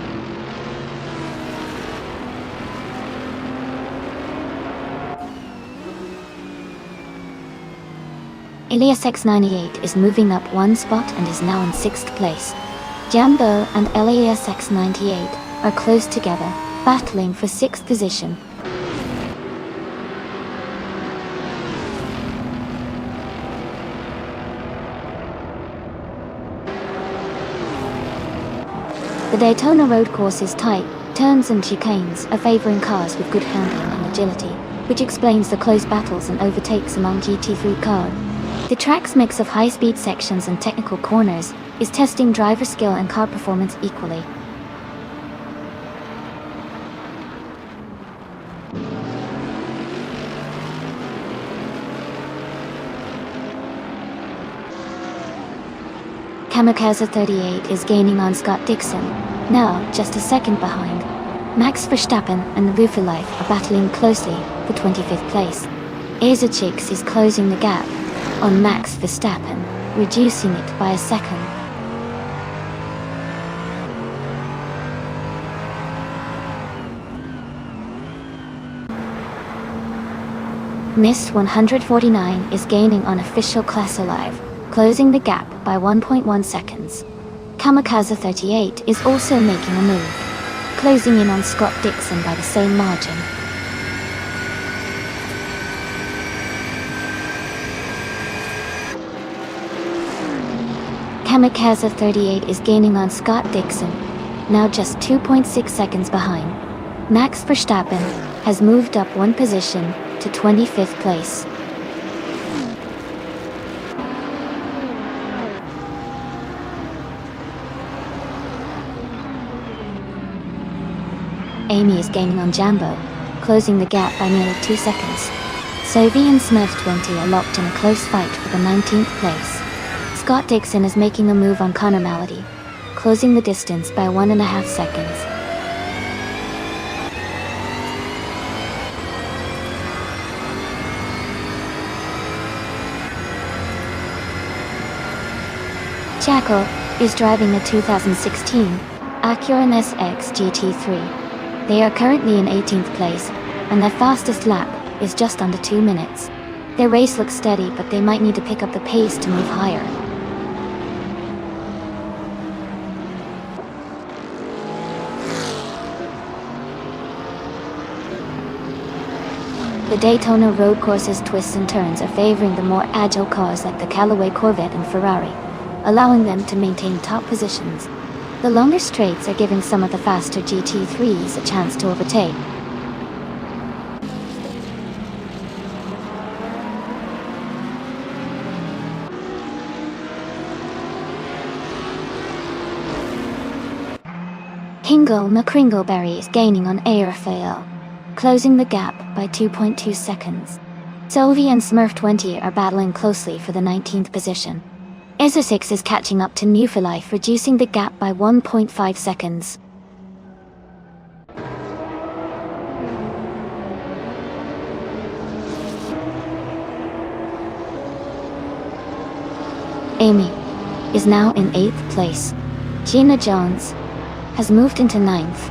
Elias X98 is moving up 1 spot and is now in 6th place. Jambo and Elias X98 are close together, battling for 6th position. The Daytona road course is tight. Turns and chicanes are favoring cars with good handling and agility, which explains the close battles and overtakes among GT3 cars. The track's mix of high-speed sections and technical corners is testing driver skill and car performance equally. Kamikaze 38 is gaining on Scott Dixon, now just a second behind. Max Verstappen and Luffy Life are battling closely for 25th place. Azachix is closing the gap on Max Verstappen, reducing it by a second. Mist 149 is gaining on Official Class Alive, closing the gap by 1.1 seconds. Kamikaze 38 is also making a move, closing in on Scott Dixon by the same margin. Kamikaze 38 is gaining on Scott Dixon, now just 2.6 seconds behind. Max Verstappen has moved up 1 position to 25th place. Amy is gaining on Jambo, closing the gap by nearly 2 seconds. Sophie and Smurf 20 are locked in a close fight for the 19th place. Scott Dixon is making a move on Connor Malady, closing the distance by 1.5 seconds. Jackal is driving a 2016 Acura NSX GT3. They are currently in 18th place, and their fastest lap is just under 2 minutes. Their race looks steady, but they might need to pick up the pace to move higher. The Daytona road course's twists and turns are favoring the more agile cars like the Callaway Corvette and Ferrari, allowing them to maintain top positions. The longer straights are giving some of the faster GT3s a chance to overtake. Hingle McCringleberry is gaining on Airfail, closing the gap by 2.2 seconds. Sylvie and Smurf20 are battling closely for the 19th position. Essex is catching up to Newfilife, reducing the gap by 1.5 seconds. Amy is now in 8th place. Gina Jones has moved into 9th.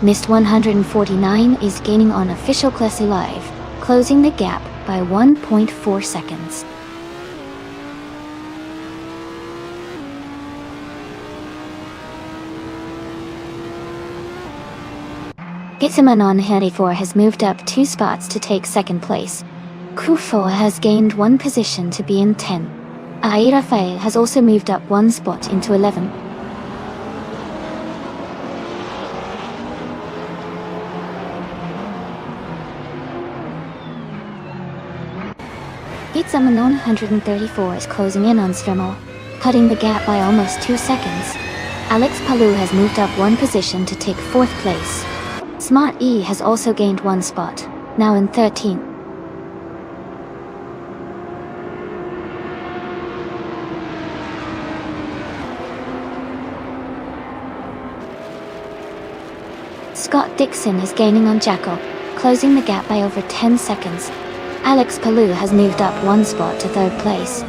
Mist 149 is gaining on Official Classy Live, closing the gap by 1.4 seconds. Gitzimanon 34 has moved up 2 spots to take 2nd place. Kufo has gained 1 position to be in 10th. Aira Faye has also moved up 1 spot into 11th. Gitzimanon 134 is closing in on Svimel, cutting the gap by almost 2 seconds. Alex Palou has moved up 1 position to take 4th place. Smart E has also gained 1 spot, now in 13th. Scott Dixon is gaining on Jackal, closing the gap by over 10 seconds. Alex Palou has moved up 1 spot to 3rd place.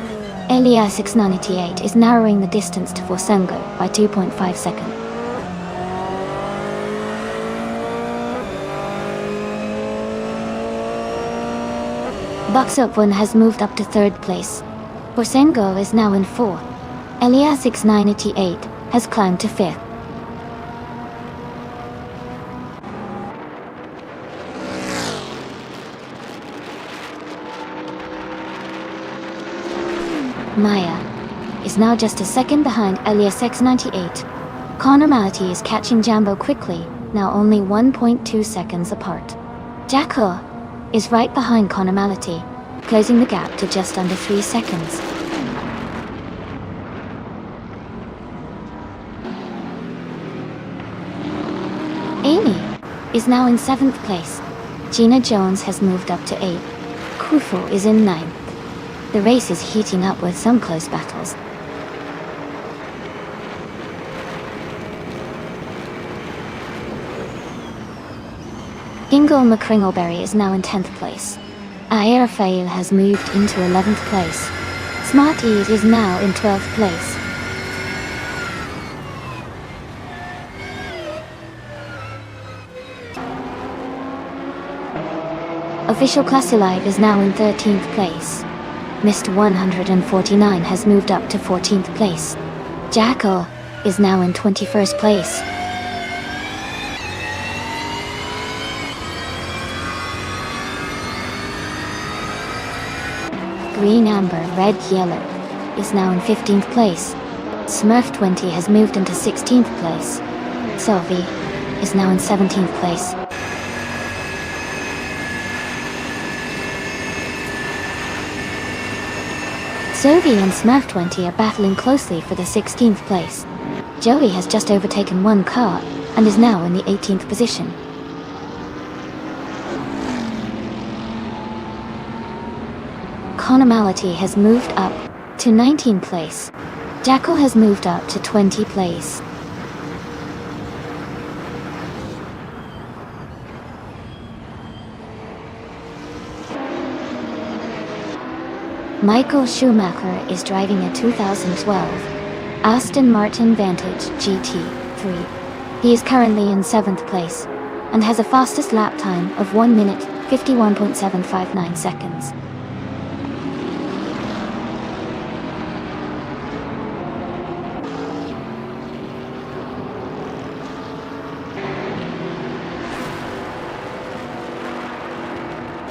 Elias 698 is narrowing the distance to Forsengo by 2.5 seconds. Buxopone has moved up to 3rd place. Forsengo is now in 4th. Elias 698 has climbed to 5th. Maya is now just a second behind Elias X98. Connor Mality is catching Jambo quickly, now only 1.2 seconds apart. Jacko is right behind Connor Mality, closing the gap to just under 3 seconds. Amy is now in 7th place. Gina Jones has moved up to 8th. Kufo is in 9th. The race is heating up with some close battles. Hingle McCringleberry is now in 10th place. Airafail has moved into 11th place. Smart Ease is now in 12th place. Official Classy Live is now in 13th place. Mr. 149 has moved up to 14th place. Jackal is now in 21st place. Green Amber Red Yellow is now in 15th place. Smurf 20 has moved into 16th place. Sylvie is now in 17th place. Sylvie and Smurf 20 are battling closely for the 16th place. Joey has just overtaken 1 car and is now in the 18th position. Conomality has moved up to 19th place. Jackal has moved up to 20th place. Michael Schumacher is driving a 2012 Aston Martin Vantage GT3. He is currently in 7th place and has a fastest lap time of 1 minute 51.759 seconds.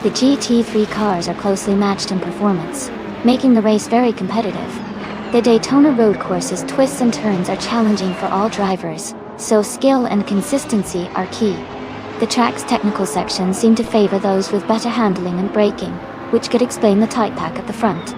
The GT3 cars are closely matched in performance, making the race very competitive. The Daytona road course's twists and turns are challenging for all drivers, so skill and consistency are key. The track's technical sections seem to favor those with better handling and braking, which could explain the tight pack at the front.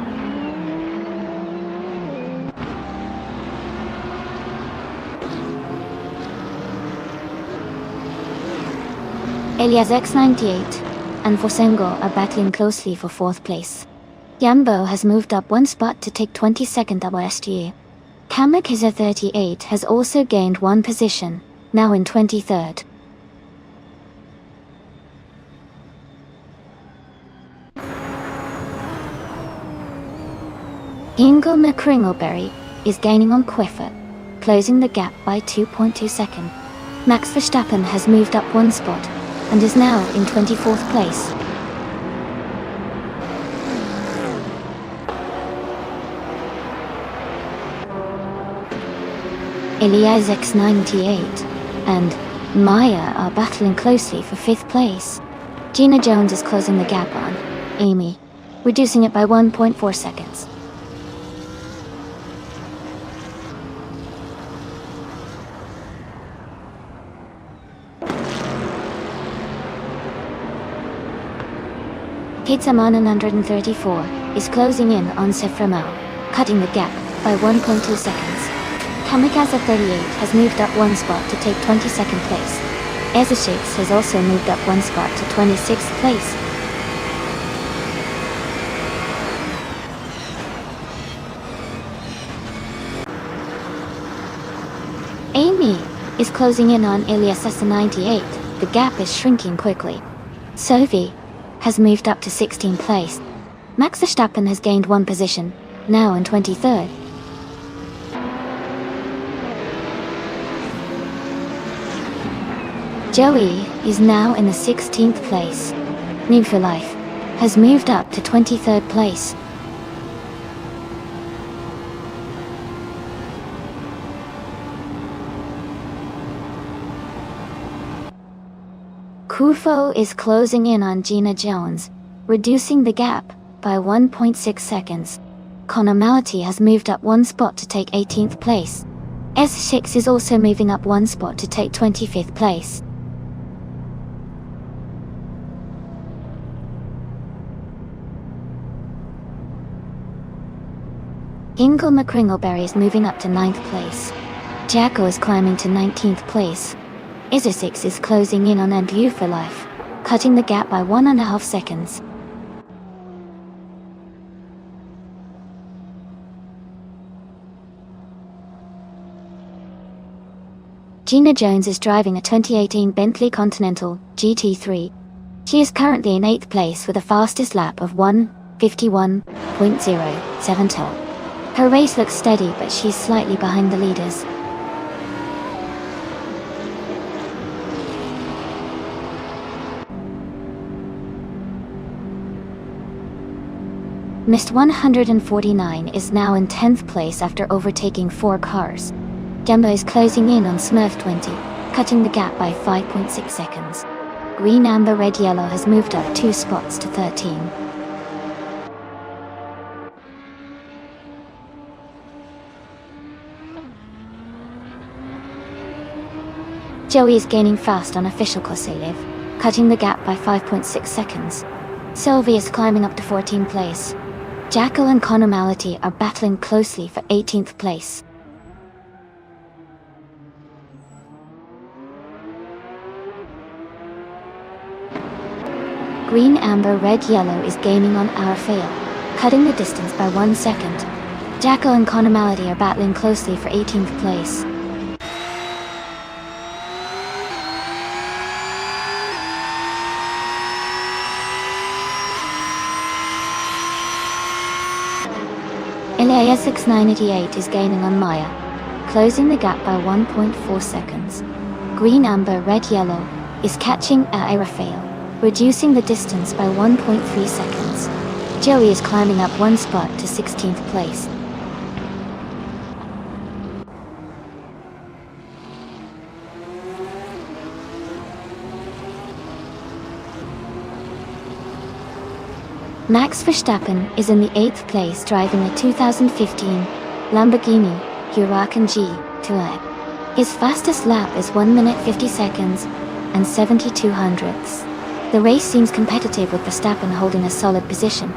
Elias X98 and Fosengo are battling closely for 4th place. Yambo has moved up 1 spot to take 22nd at SG. Kamakiza 38 has also gained 1 position, now in 23rd. Ingo McCringleberry is gaining on Quiffer, closing the gap by 2.2 seconds. Max Verstappen has moved up 1 spot and is now in 24th place. Elias X98 and Maya are battling closely for 5th place. Gina Jones is closing the gap on Amy, reducing it by 1.4 seconds. Kitsaman 134 is closing in on Seframau, cutting the gap by 1.2 seconds. Kamikaze 38 has moved up 1 spot to take 22nd place. Ezeshix has also moved up 1 spot to 26th place. Amy is closing in on Elias S98. The gap is shrinking quickly. Sophie has moved up to 16th place. Max Verstappen has gained 1 position, now in 23rd. Joey is now in the 16th place. New for Life has moved up to 23rd place. Kufo is closing in on Gina Jones, reducing the gap by 1.6 seconds. Connor Malati has moved up 1 spot to take 18th place. S6 is also moving up 1 spot to take 25th place. Ingle McCringleberry is moving up to 9th place. Jacko is climbing to 19th place. Isosix is closing in on Andrew for Life, cutting the gap by 1.5 seconds. Gina Jones is driving a 2018 Bentley Continental GT3. She is currently in 8th place with a fastest lap of 1:51.07. Her race looks steady, but she's slightly behind the leaders. Mist 149 is now in 10th place after overtaking 4 cars. Jumbo is closing in on Smurf 20, cutting the gap by 5.6 seconds. Green Amber Red Yellow has moved up 2 spots to 13. Joey is gaining fast on Official Koseyev, cutting the gap by 5.6 seconds. Sylvie is climbing up to 14th place. Jacko and Connor Malati are battling closely for 18th place. Green Amber Red Yellow is gaining on Arafale, cutting the distance by 1 second. Jacko and Connor Malati are battling closely for 18th place. Elias 6988 is gaining on Maya, closing the gap by 1.4 seconds. Green Amber Red Yellow is catching Arafale, reducing the distance by 1.3 seconds. Joey is climbing up 1 spot to 16th place. Max Verstappen is in the 8th place driving a 2015 Lamborghini Huracan G2A. His fastest lap is 1 minute 50 seconds and 72 hundredths. The race seems competitive with Verstappen holding a solid position.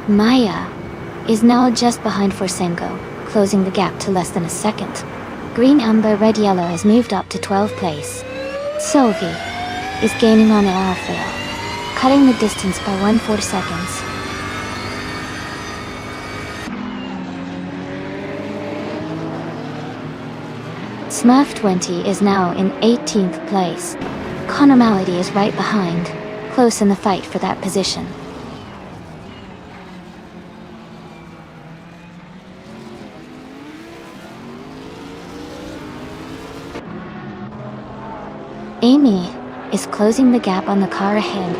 Maya is now just behind Forsenko, closing the gap to less than a second. Green, amber, red, yellow has moved up to 12th place. Sophie is gaining on Rafael, cutting the distance by 1/4 seconds. Smurf 20 is now in 18th place. Connor Malady is right behind, close in the fight for that position. Amy is closing the gap on the car ahead.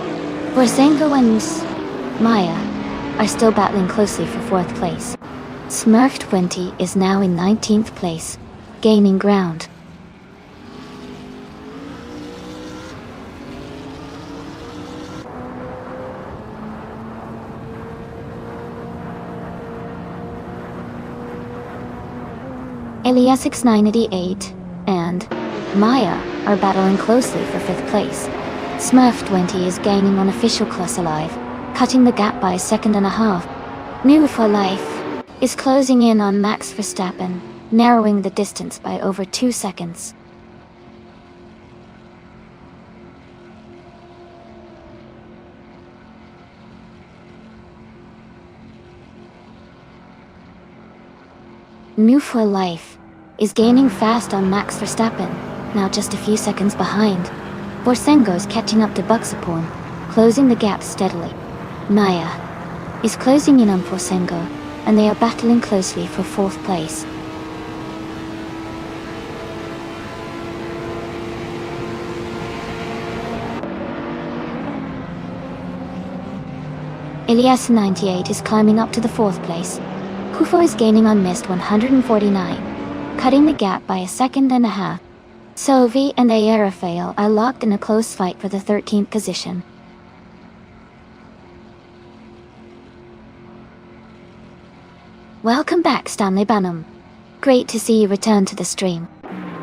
Forsenko and Maya are still battling closely for 4th place. Smurf 20 is now in 19th place, gaining ground. Eliasix 988 and Maya are battling closely for 5th place. Smurf 20 is gaining on official class alive, cutting the gap by 1.5 seconds. New for Life is closing in on Max Verstappen, narrowing the distance by over 2 seconds. New for Life is gaining fast on Max Verstappen, now just a few seconds behind. Forsenko is catching up to Buxapon, closing the gap steadily. Maya is closing in on Forsenko, and they are battling closely for 4th place. Elias 98 is climbing up to the 4th place. Kufo is gaining on Mist 149, cutting the gap by 1.5 seconds. Sophie and Rafael are locked in a close fight for the 13th position. Welcome back, Stanley Banham. Great to see you return to the stream.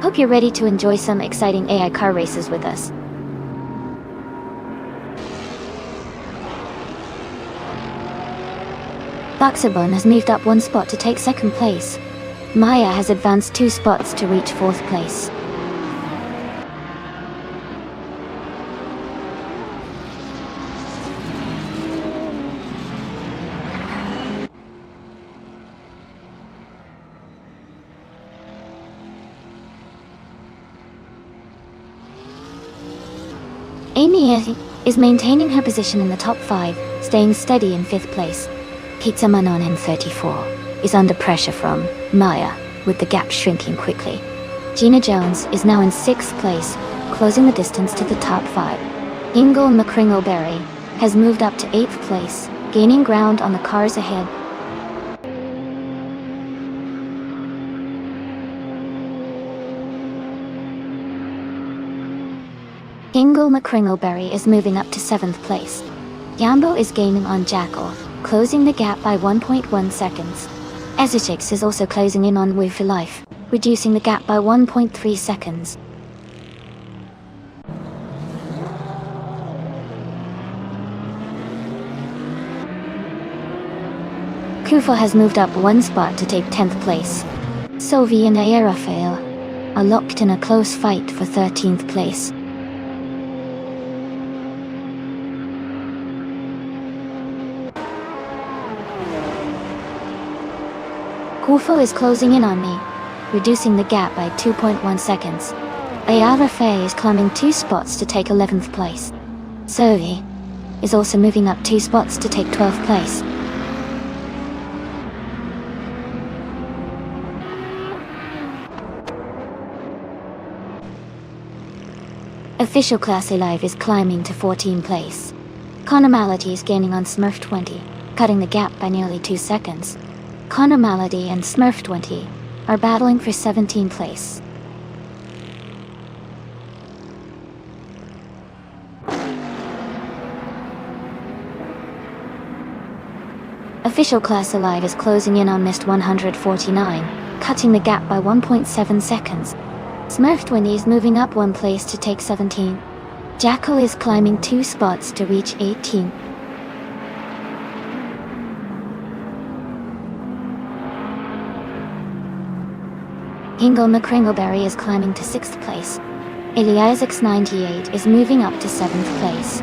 Hope you're ready to enjoy some exciting AI car races with us. Buxabon has moved up 1 spot to take 2nd place. Maya has advanced 2 spots to reach 4th place. Amy is maintaining her position in the top 5, staying steady in 5th place. Pizza Manon M34 is under pressure from Maya, with the gap shrinking quickly. Gina Jones is now in 6th place, closing the distance to the top 5. Ingle McCringleberry has moved up to 8th place, gaining ground on the cars ahead. Ingle McCringleberry is moving up to 7th place. Yambo is gaining on Jackal, closing the gap by 1.1 seconds. Ezechix is also closing in on Woo for Life, reducing the gap by 1.3 seconds. Kufo has moved up 1 spot to take 10th place. Sophie and Rafael are locked in a close fight for 13th place. Kufo is closing in on me, reducing the gap by 2.1 seconds. Ayara Faye is climbing 2 spots to take 11th place. Sophie is also moving up 2 spots to take 12th place. Official Class A Live is climbing to 14th place. Connor Malady is gaining on Smurf 20, cutting the gap by nearly 2 seconds. Connor Malady and Smurf 20 are battling for 17th place. Official class alive is closing in on missed 149, cutting the gap by 1.7 seconds. Smurf 20 is moving up 1 place to take 17. Jackal is climbing 2 spots to reach 18. Hingle McCringleberry is climbing to 6th place. Eliasix 98 is moving up to 7th place.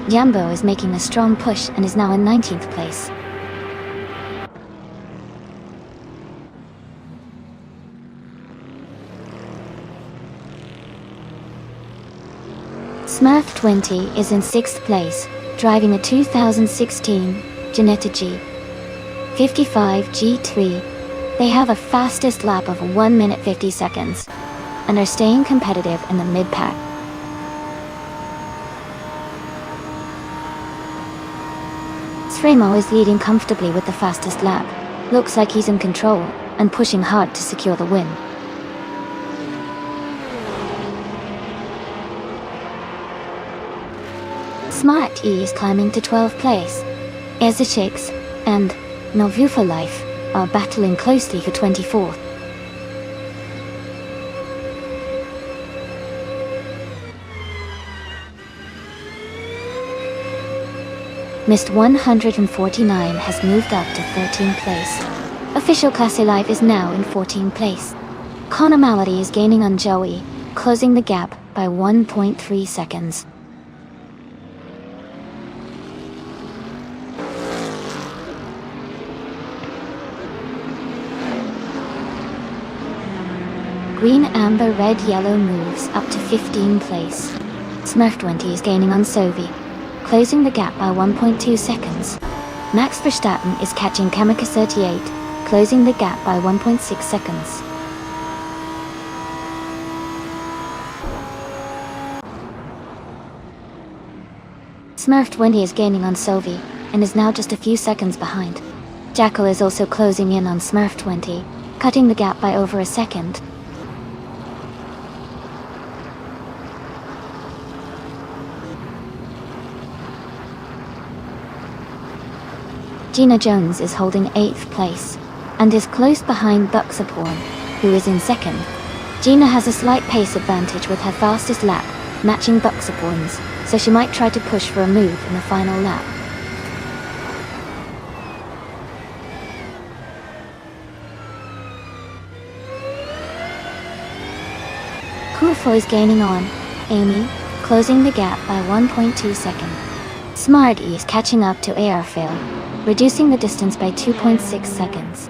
Jambo is making a strong push and is now in 19th place. Smurf 20 is in 6th place, driving a 2016 Janetta G55 G3. They have a fastest lap of 1 minute 50 seconds, and are staying competitive in the mid-pack. Sremo is leading comfortably with the fastest lap. Looks like he's in control, and pushing hard to secure the win. Smart E is climbing to 12th place. Ezeshix and Novufa Life are battling closely for 24th. Missed 149 has moved up to 13th place. Official Class Alive is now in 14th place. Connor Malady is gaining on Joey, closing the gap by 1.3 seconds. Green, Amber, Red, Yellow moves up to 15th place. Smurf 20 is gaining on Sovi, closing the gap by 1.2 seconds. Max Verstappen is catching Kamika 38, closing the gap by 1.6 seconds. Smurf 20 is gaining on Sovi, and is now just a few seconds behind. Jackal is also closing in on Smurf 20, cutting the gap by over a second. Gina Jones is holding 8th place, and is close behind Buxaporn, who is in 2nd. Gina has a slight pace advantage with her fastest lap, matching Buxaporn's, so she might try to push for a move in the final lap. Kurfo is gaining on Amy, closing the gap by 1.2 seconds. Smarty is catching up to Airfail, reducing the distance by 2.6 seconds.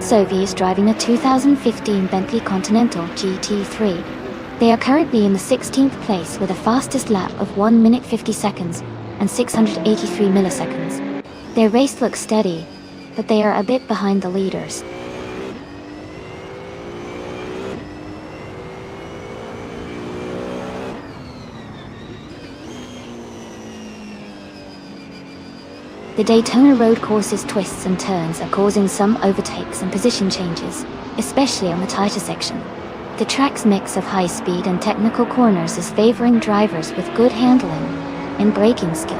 Sophie is driving a 2015 Bentley Continental GT3. They are currently in the 16th place with a fastest lap of 1 minute 50 seconds and 683 milliseconds. Their race looks steady, but they are a bit behind the leaders. The Daytona road course's twists and turns are causing some overtakes and position changes, especially on the tighter section. The track's mix of high speed and technical corners is favoring drivers with good handling and braking skill.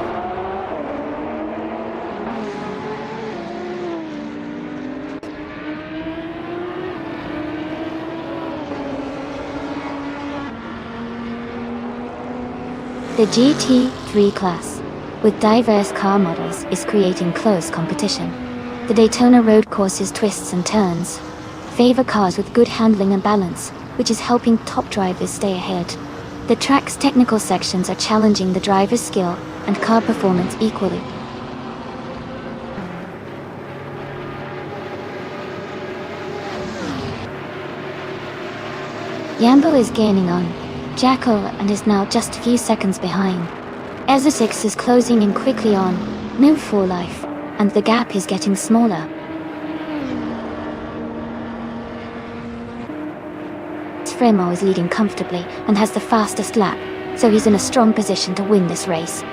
The GT3 class, with diverse car models, is creating close competition. The Daytona road course's twists and turns favor cars with good handling and balance, which is helping top drivers stay ahead. The track's technical sections are challenging the driver's skill and car performance equally. Yambo is gaining on Jackal and is now just a few seconds behind. Ezra6 is closing in quickly on Move for Life, and the gap is getting smaller. Fremo is leading comfortably and has the fastest lap, so he's in a strong position to win this race.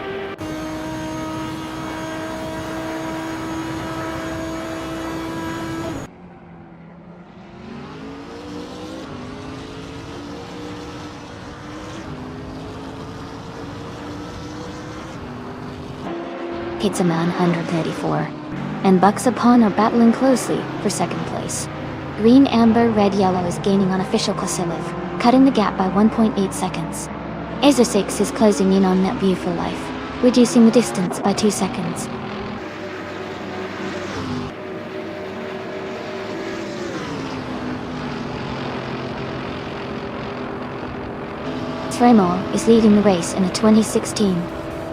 Hits a man 134, and Bucks Upon are battling closely for second place. Green, amber, red, yellow is gaining on official Kosilov, cutting the gap by 1.8 seconds. Azer 6 is closing in on Net View for Life, reducing the distance by 2 seconds. Tremor is leading the race in a 2016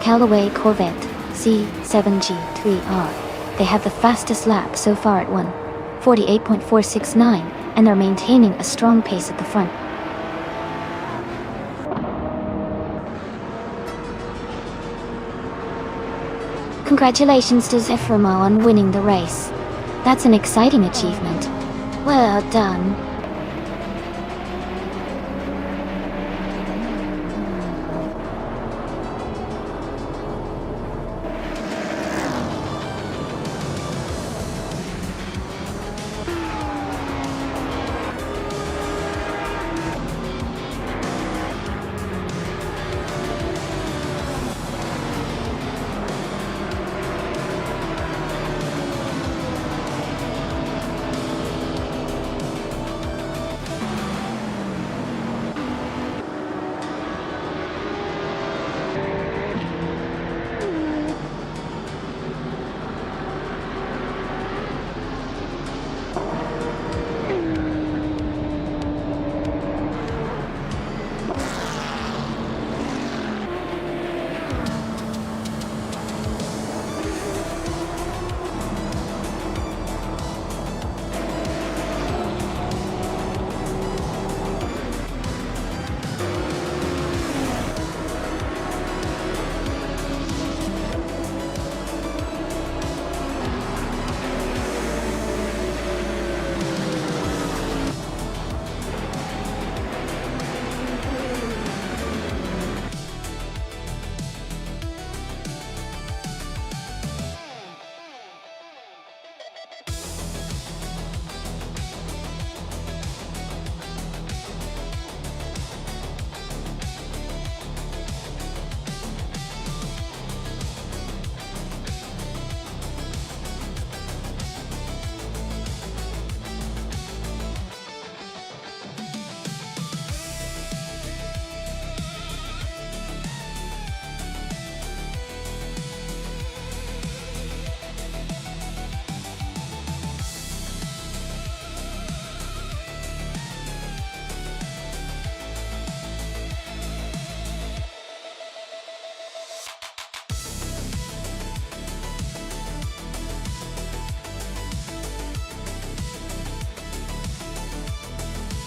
Callaway Corvette C7G3R. They have the fastest lap so far at 1:48.469, and are maintaining a strong pace at the front. Congratulations to Zeframo on winning the race. That's an exciting achievement. Well done.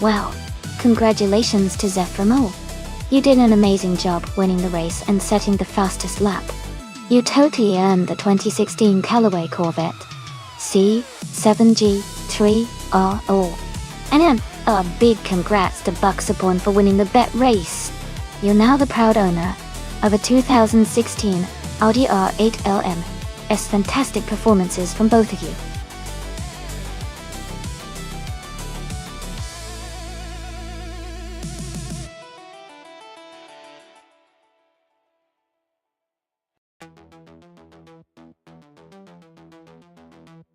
Well, congratulations to Zeframo. You did an amazing job winning the race and setting the fastest lap. You totally earned the 2016 Callaway Corvette C7G3RO. And a big congrats to Bucksupon for winning the bet race. You're now the proud owner of a 2016 Audi R8 LM. S fantastic performances from both of you.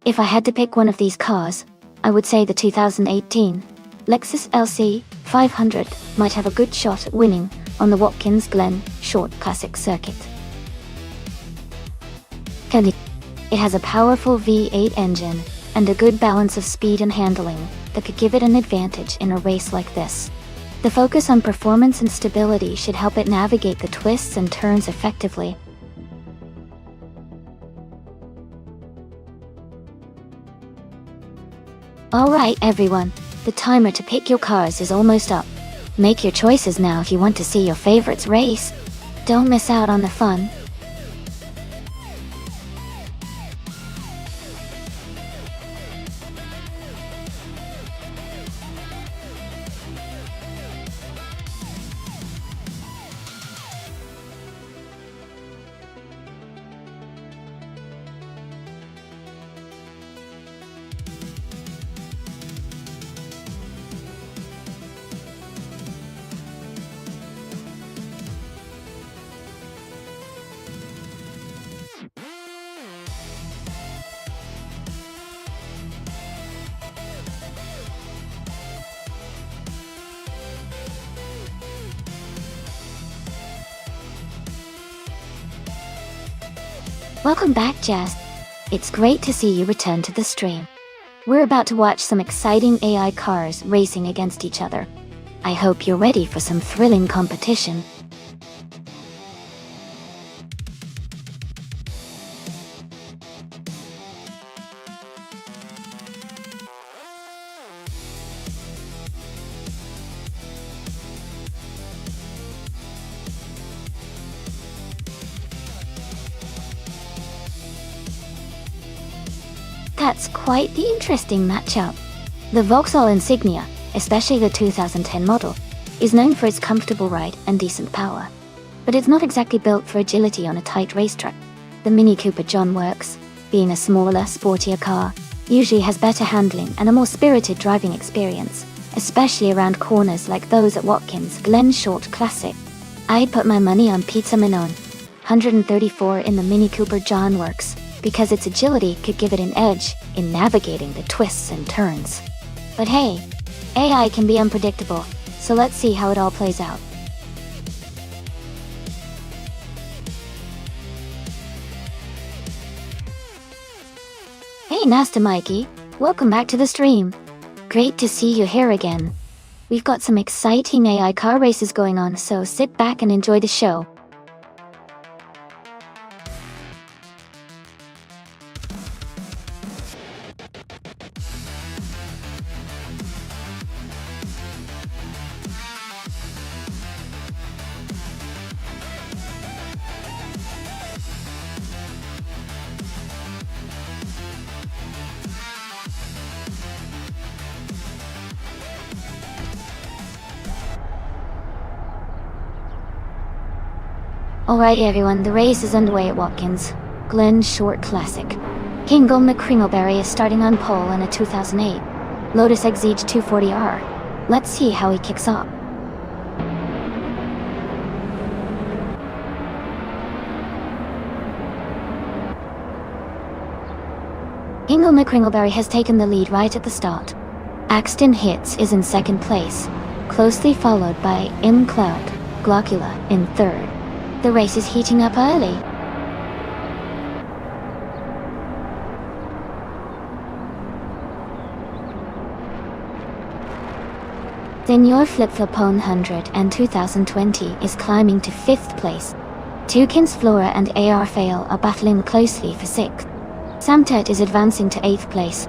If I had to pick one of these cars, I would say the 2018 Lexus LC 500 might have a good shot at winning on the Watkins Glen Short Classic circuit. It has a powerful V8 engine and a good balance of speed and handling that could give it an advantage in a race like this. The focus on performance and stability should help it navigate the twists and turns effectively. Alright everyone, the timer to pick your cars is almost up. Make your choices now if you want to see your favorites race. Don't miss out on the fun. Welcome back, Jazz. It's great to see you return to the stream. We're about to watch some exciting AI cars racing against each other. I hope you're ready for some thrilling competition. That's quite the interesting matchup. The Vauxhall Insignia, especially the 2010 model, is known for its comfortable ride and decent power. But it's not exactly built for agility on a tight racetrack. The Mini Cooper John Works, being a smaller, sportier car, usually has better handling and a more spirited driving experience, especially around corners like those at Watkins Glen Short Classic. I'd put my money on Pizza Manon, 134 in the Mini Cooper John Works, because its agility could give it an edge in navigating the twists and turns. But hey, AI can be unpredictable, so let's see how it all plays out. Hey Nasta Mikey, welcome back to the stream. Great to see you here again. We've got some exciting AI car races going on, so sit back and enjoy the show. Alright everyone, the race is underway at Watkins Glen Short Classic. Kingle McCringleberry is starting on pole in a 2008 Lotus Exige 240R. Let's see how he kicks off. Kingle McCringleberry has taken the lead right at the start. Axton Hits is in second place, closely followed by M. Cloud Glockula in third. The race is heating up early. Senor Flip-Flopone 100 and 2020 is climbing to 5th place. Tukins Flora and AR Fail are battling closely for 6th. Samtet is advancing to 8th place.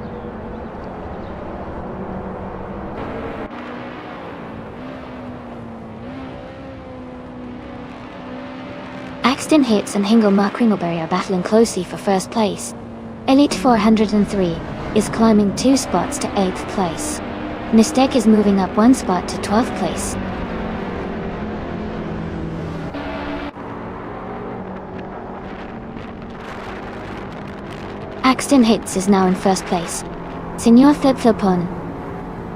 Axton Hits and Hingle McCringleberry are battling closely for 1st place. Elite 403 is climbing 2 spots to 8th place. Mistake is moving up 1 spot to 12th place. Axton Hits is now in 1st place. Senor Flip-Flopone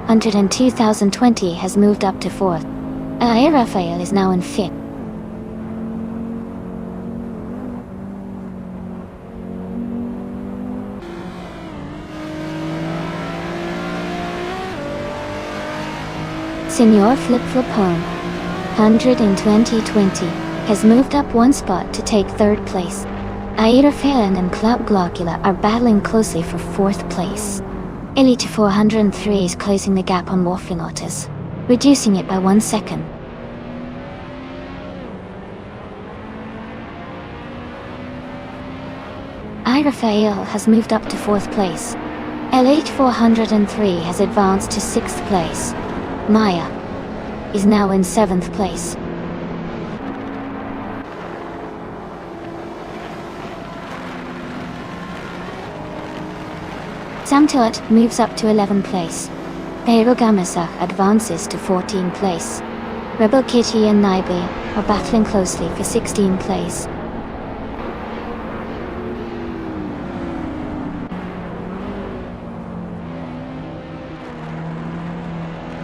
100 and 2020 has moved up to 4th. Rafael is now in 5th. Senor Flip-Flopone 100 in 2020 has moved up 1 spot to take 3rd place. Aira Phelan and Clout Glockula are battling closely for 4th place. Elite 403 is closing the gap on Waffling Otters, reducing it by 1 second. Ira Fael has moved up to 4th place. Elite 403 has advanced to 6th place. Maya is now in 7th place. Samtuat moves up to 11th place. Peirogamasa advances to 14th place. Rebel Kitty and Naibe are battling closely for 16th place.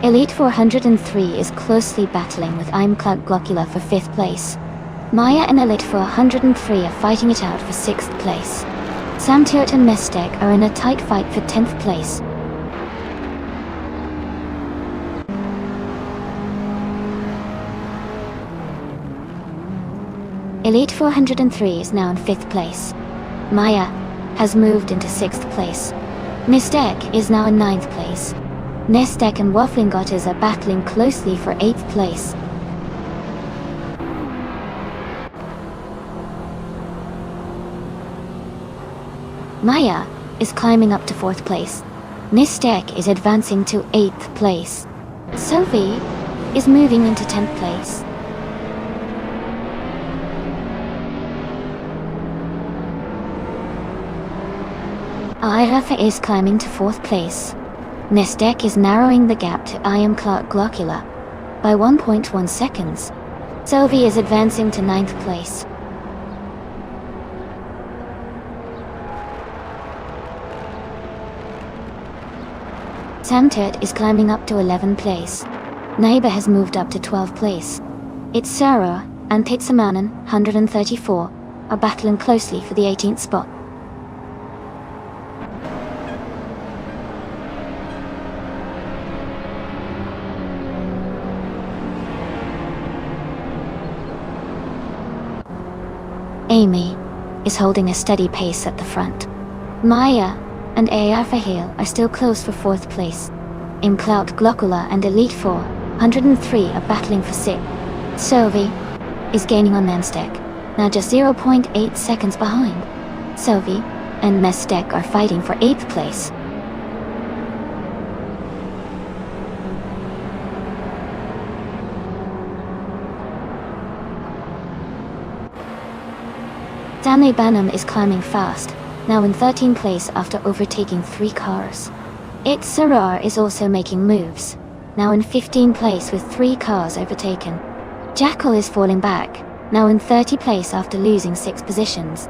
Elite 403 is closely battling with I'm Cloud Glockula for 5th place. Maya and Elite 403 are fighting it out for 6th place. Samtiot and Mestek are in a tight fight for 10th place. Elite 403 is now in 5th place. Maya has moved into 6th place. Nistek is now in 9th place. Nistek and Wafflingotters are battling closely for 8th place. Maya is climbing up to 4th place. Nistek is advancing to 8th place. Sophie is moving into 10th place. Irafa is climbing to 4th place. Nistek is narrowing the gap to I am Clark Glockula by 1.1 seconds. Sophie is advancing to 9th place. Samtet is climbing up to 11th place. Neighbor has moved up to 12th place. It's Sarah and Pitsamanen, 134, are battling closely for the 18th spot. Amy is holding a steady pace at the front. Maya and A.R. Fahil are still close for 4th place. Imclout Glockula and Elite 4, 103 are battling for 6th. Sophie is gaining on Nonstop, now just 0.8 seconds behind. Sophie and Mestek are fighting for 8th place. Stanley Banham is climbing fast, now in 13th place after overtaking 3 cars. It's Sarar is also making moves, now in 15th place with 3 cars overtaken. Jackal is falling back, now in 30th place after losing 6 positions.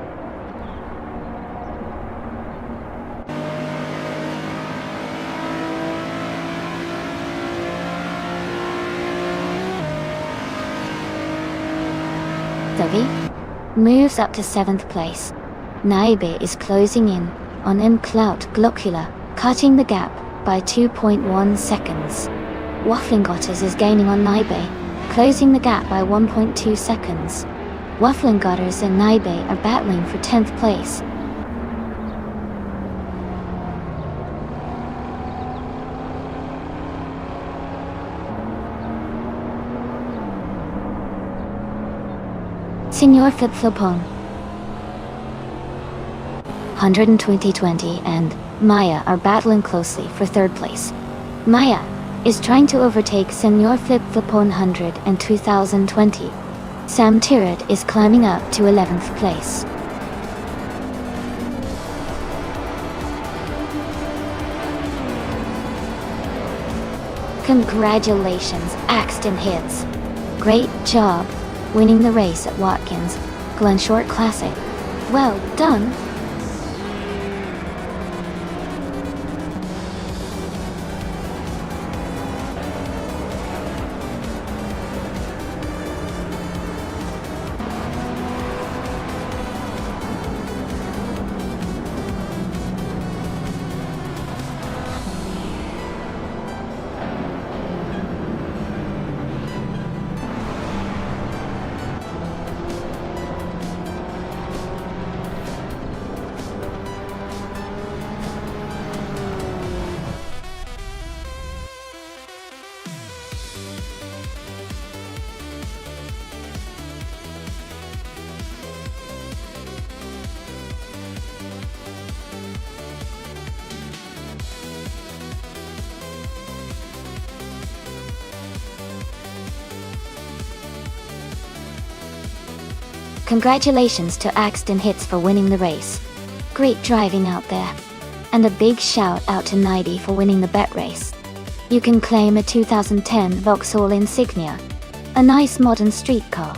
Sophie moves up to 7th place. Naibe is closing in on Imclout Glockula, cutting the gap by 2.1 seconds. Wafflingotters is gaining on Naibe, closing the gap by 1.2 seconds. Wafflingotters and Naibe are battling for 10th place. Senor Flip-Flopon, 120 and Maya are battling closely for 3rd place. Maya is trying to overtake Senor Flip-Flopon 100 and 2020. Sam Tirad is climbing up to 11th place. Congratulations, Axton Hits. Great job winning the race at Watkins Glen Short Classic. Well done. Congratulations to Axton Hits for winning the race. Great driving out there. And a big shout out to Nidy for winning the bet race. You can claim a 2010 Vauxhall Insignia, a nice modern street car.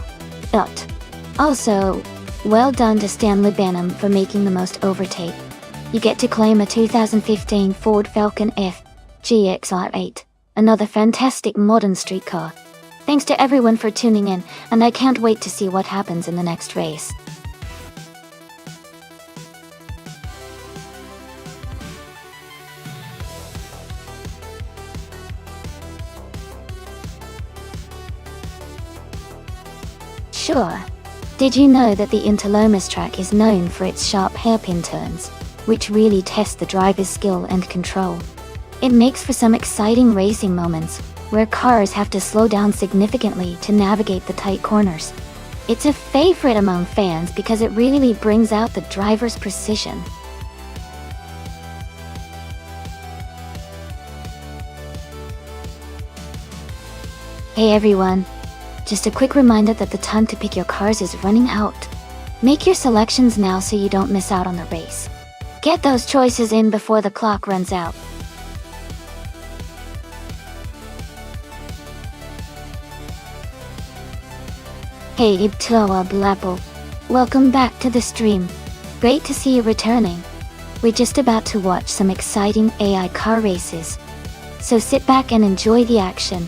Also, well done to Stanley Benham for making the most overtake. You get to claim a 2015 Ford Falcon F GXR8, another fantastic modern street car. Thanks to everyone for tuning in, and I can't wait to see what happens in the next race. Sure. Did you know that the Interlomas track is known for its sharp hairpin turns, which really test the driver's skill and control? It makes for some exciting racing moments, where cars have to slow down significantly to navigate the tight corners. It's a favorite among fans because it really brings out the driver's precision. Hey everyone! Just a quick reminder that the time to pick your cars is running out. Make your selections now so you don't miss out on the race. Get those choices in before the clock runs out. Hey Ibtoa Blapple. Welcome back to the stream. Great to see you returning. We're just about to watch some exciting AI car races. So sit back and enjoy the action.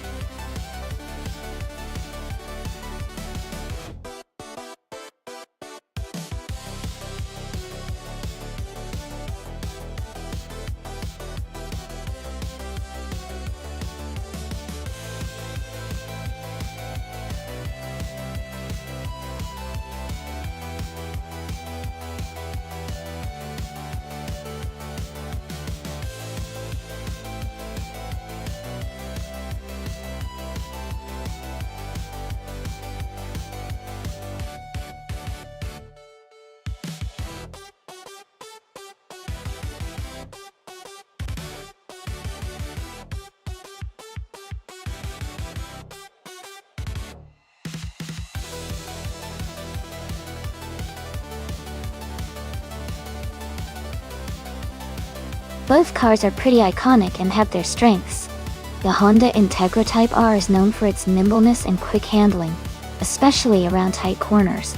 Both cars are pretty iconic and have their strengths. The Honda Integra Type R is known for its nimbleness and quick handling, especially around tight corners.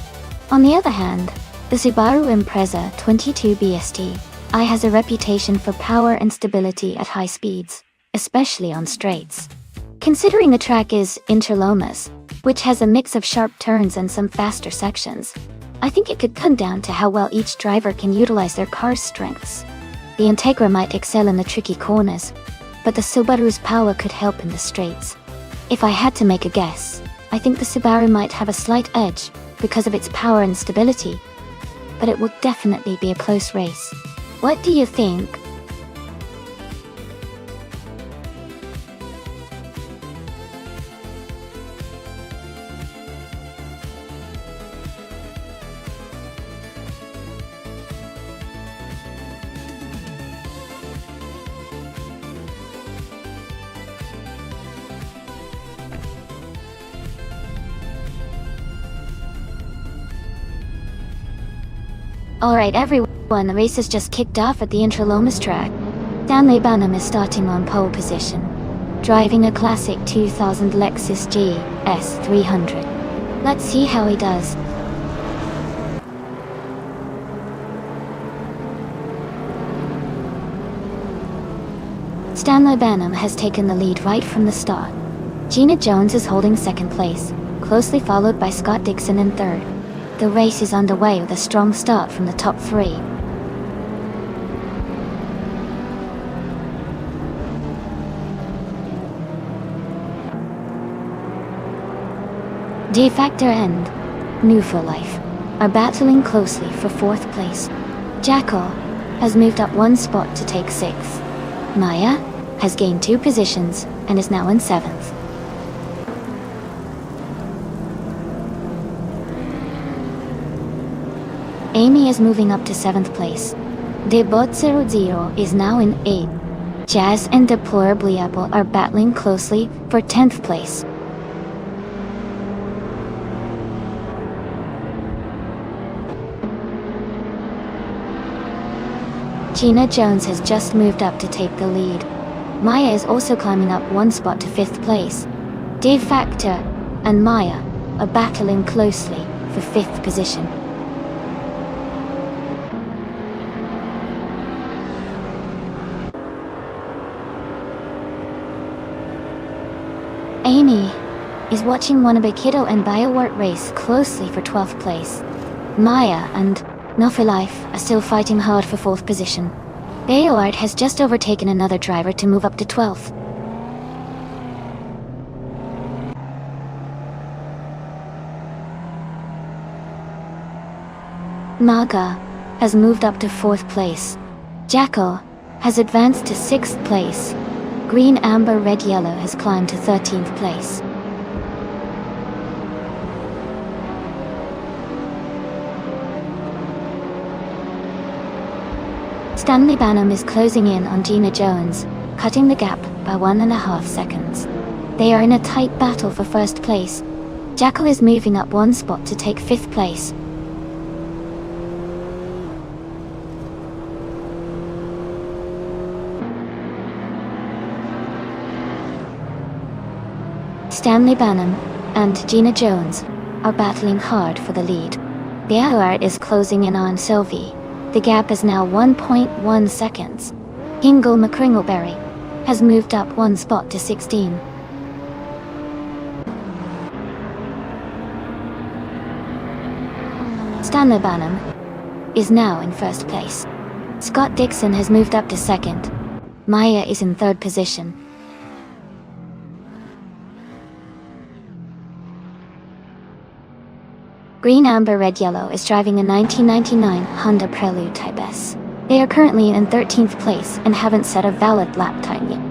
On the other hand, the Subaru Impreza 22BST-I has a reputation for power and stability at high speeds, especially on straights. Considering the track is Interlomas, which has a mix of sharp turns and some faster sections, I think it could come down to how well each driver can utilize their car's strengths. The Integra might excel in the tricky corners, but the Subaru's power could help in the straights. If I had to make a guess, I think the Subaru might have a slight edge because of its power and stability, but it will definitely be a close race. What do you think? Alright everyone, the race has just kicked off at the Interlomas track. Stanley Banham is starting on pole position, driving a classic 2000 Lexus GS 300. Let's see how he does. Stanley Banham has taken the lead right from the start. Gina Jones is holding second place, closely followed by Scott Dixon in third. The race is underway with a strong start from the top three. D Factor and New for Life are battling closely for fourth place. Jackal has moved up one spot to take sixth. Maya has gained 2 positions and is now in seventh. Amy is moving up to 7th place. Debot00 is now in 8th. Jazz and Deplorably Apple are battling closely for 10th place. Gina Jones has just moved up to take the lead. Maya is also climbing up one spot to 5th place. Dave Factor and Maya are battling closely for 5th position. Amy is watching Wannabe Kiddo and Biowart race closely for 12th place. Maya and No for Life are still fighting hard for 4th position. Biowart has just overtaken another driver to move up to 12th. Maga has moved up to 4th place. Jackal has advanced to 6th place. Green, Amber, Red, Yellow has climbed to 13th place. Stanley Banham is closing in on Gina Jones, cutting the gap by 1.5 seconds. They are in a tight battle for 1st place. Jackal is moving up 1 spot to take 5th place. Stanley Banham and Gina Jones are battling hard for the lead. Beahart is closing in on Sylvie. The gap is now 1.1 seconds. Hingle McCringleberry has moved up 1 spot to 16. Stanley Banham is now in 1st place. Scott Dixon has moved up to 2nd. Maya is in 3rd position. Green, Amber, Red, Yellow is driving a 1999 Honda Prelude Type S. They are currently in 13th place and haven't set a valid lap time yet.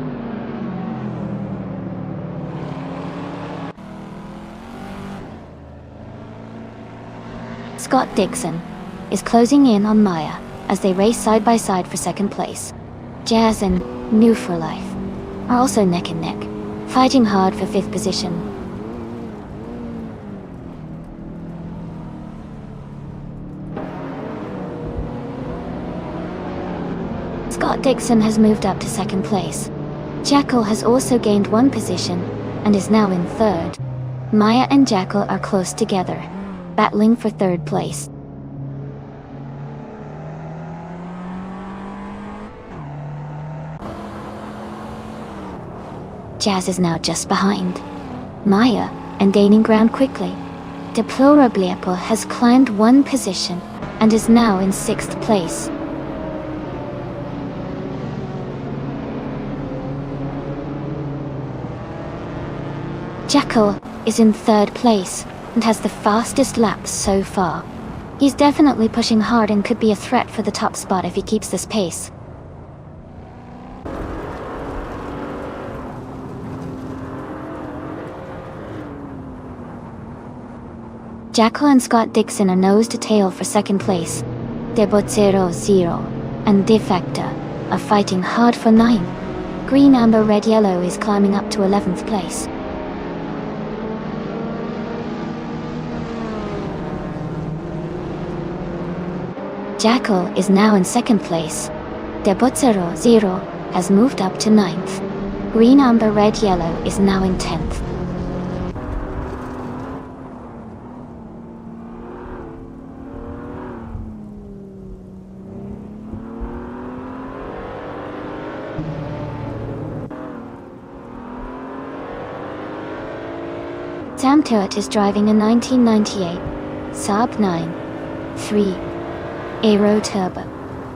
Scott Dixon is closing in on Maya as they race side by side for 2nd place. Jazz and New for Life are also neck and neck, fighting hard for 5th position. Scott Dixon has moved up to 2nd place. Jackal has also gained 1 position and is now in 3rd. Maya and Jackal are close together, battling for 3rd place. Jazz is now just behind Maya and gaining ground quickly. Deplorably has climbed 1 position and is now in 6th place. Jackal is in 3rd place and has the fastest laps so far. He's definitely pushing hard and could be a threat for the top spot if he keeps this pace. Jackal and Scott Dixon are nose to tail for 2nd place. Debot 0-0 and De Facto are fighting hard for 9th. Green, Amber, Red, Yellow is climbing up to 11th place. Jackal is now in 2nd place. Debot 0-0 has moved up to 9th. Green, Amber, Red, Yellow is now in 10th. Sam Turret is driving a 1998 Saab 9-3 Aero Turbo.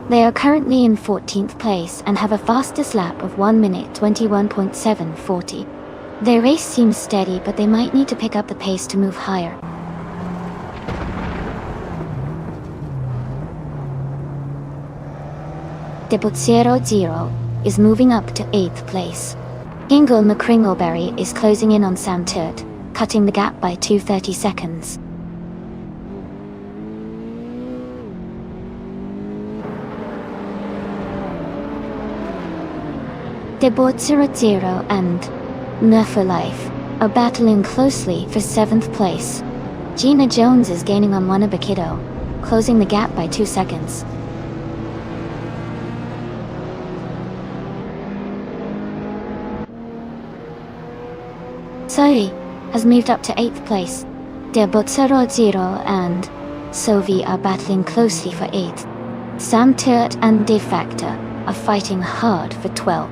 They are currently in 14th place and have a fastest lap of 1 minute 21.740. Their race seems steady, but they might need to pick up the pace to move higher. Debut 0-0 is moving up to 8th place. Hingle McCringleberry is closing in on Sam Turret, cutting the gap by 2:30 seconds. Debut 0-0 and Nerf for Life are battling closely for 7th place. Gina Jones is gaining on Wanabakido, closing the gap by 2 seconds. Zoe has moved up to 8th place. Debut 0-0 and Sovi are battling closely for 8th. Sam Turret and De Facto are fighting hard for 12th.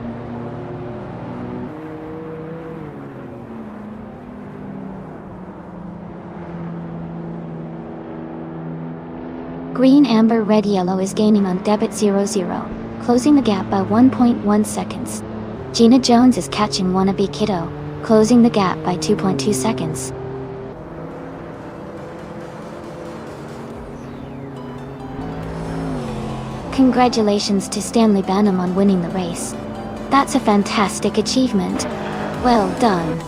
Green, Amber, Red, Yellow is gaining on Debit 0-0, closing the gap by 1.1 seconds. Gina Jones is catching Wannabe Kiddo, closing the gap by 2.2 seconds. Congratulations to Stanley Banham on winning the race. That's a fantastic achievement. Well done.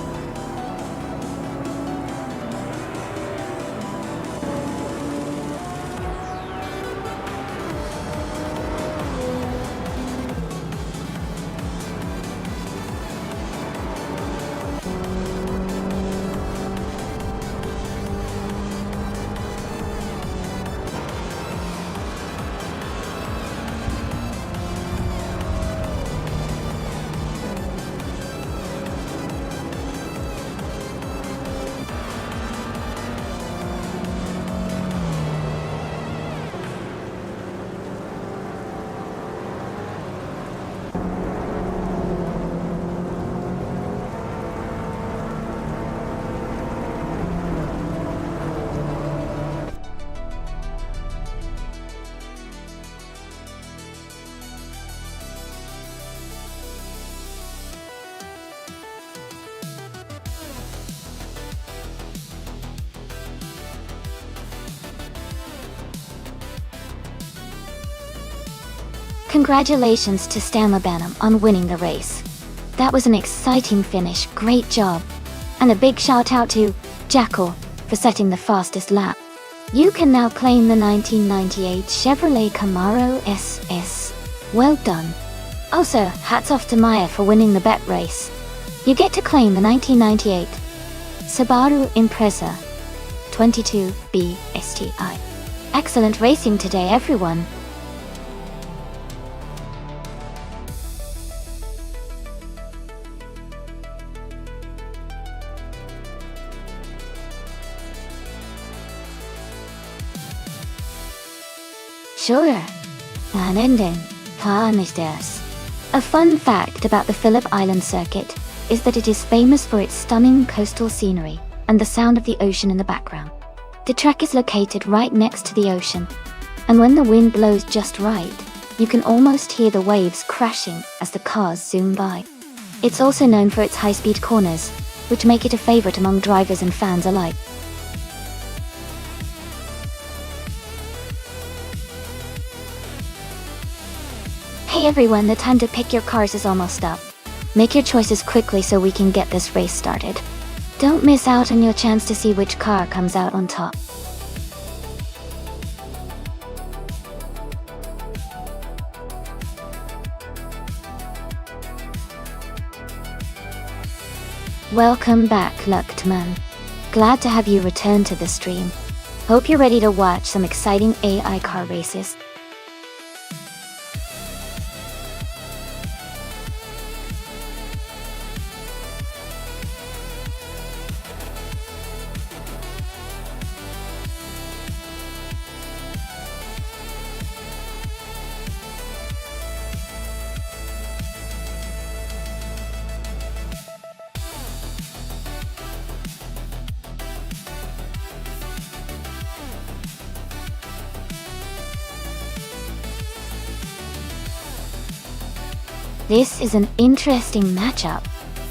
Congratulations to Stanley Banham on winning the race. That was an exciting finish, great job. And a big shout out to Jackal for setting the fastest lap. You can now claim the 1998 Chevrolet Camaro SS. Well done. Also, hats off to Maya for winning the bet race. You get to claim the 1998 Subaru Impreza 22B STI. Excellent racing today, everyone. Sure. A fun fact about the Phillip Island circuit is that it is famous for its stunning coastal scenery and the sound of the ocean in the background. The track is located right next to the ocean, and when the wind blows just right, you can almost hear the waves crashing as the cars zoom by. It's also known for its high-speed corners, which make it a favorite among drivers and fans alike. Hey everyone, the time to pick your cars is almost up. Make your choices quickly so we can get this race started. Don't miss out on your chance to see which car comes out on top. Welcome back, Luktman. Glad to have you return to the stream. Hope you're ready to watch some exciting AI car races. This is an interesting matchup.